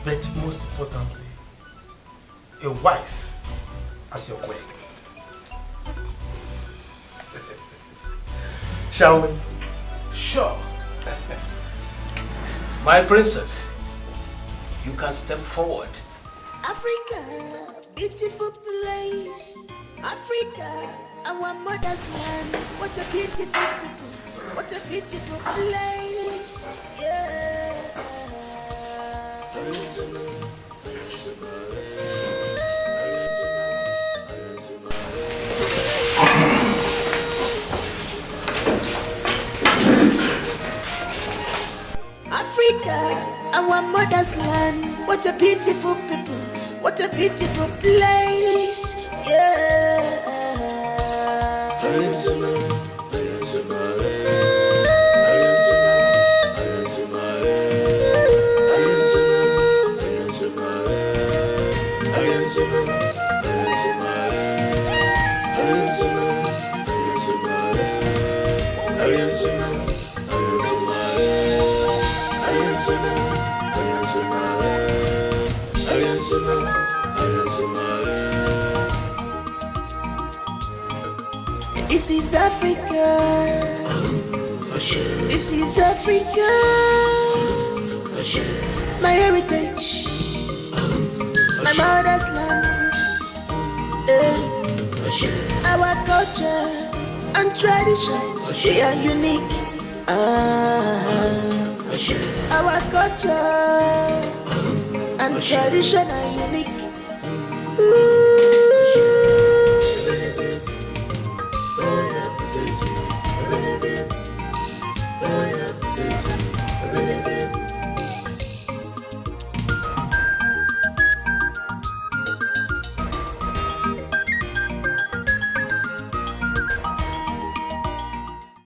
but most importantly, a wife as your queen. Shall we? Sure. My princess, you can step forward. Africa, beautiful place. Africa, our mother's land. What a beautiful people. What a beautiful place. Yeah. Africa, our mother's land. What a beautiful people. What a beautiful place. Yeah. This is Africa. This is Africa. My heritage. My mother's land. Our culture and tradition, they are unique. Our culture and tradition are unique. Ooh.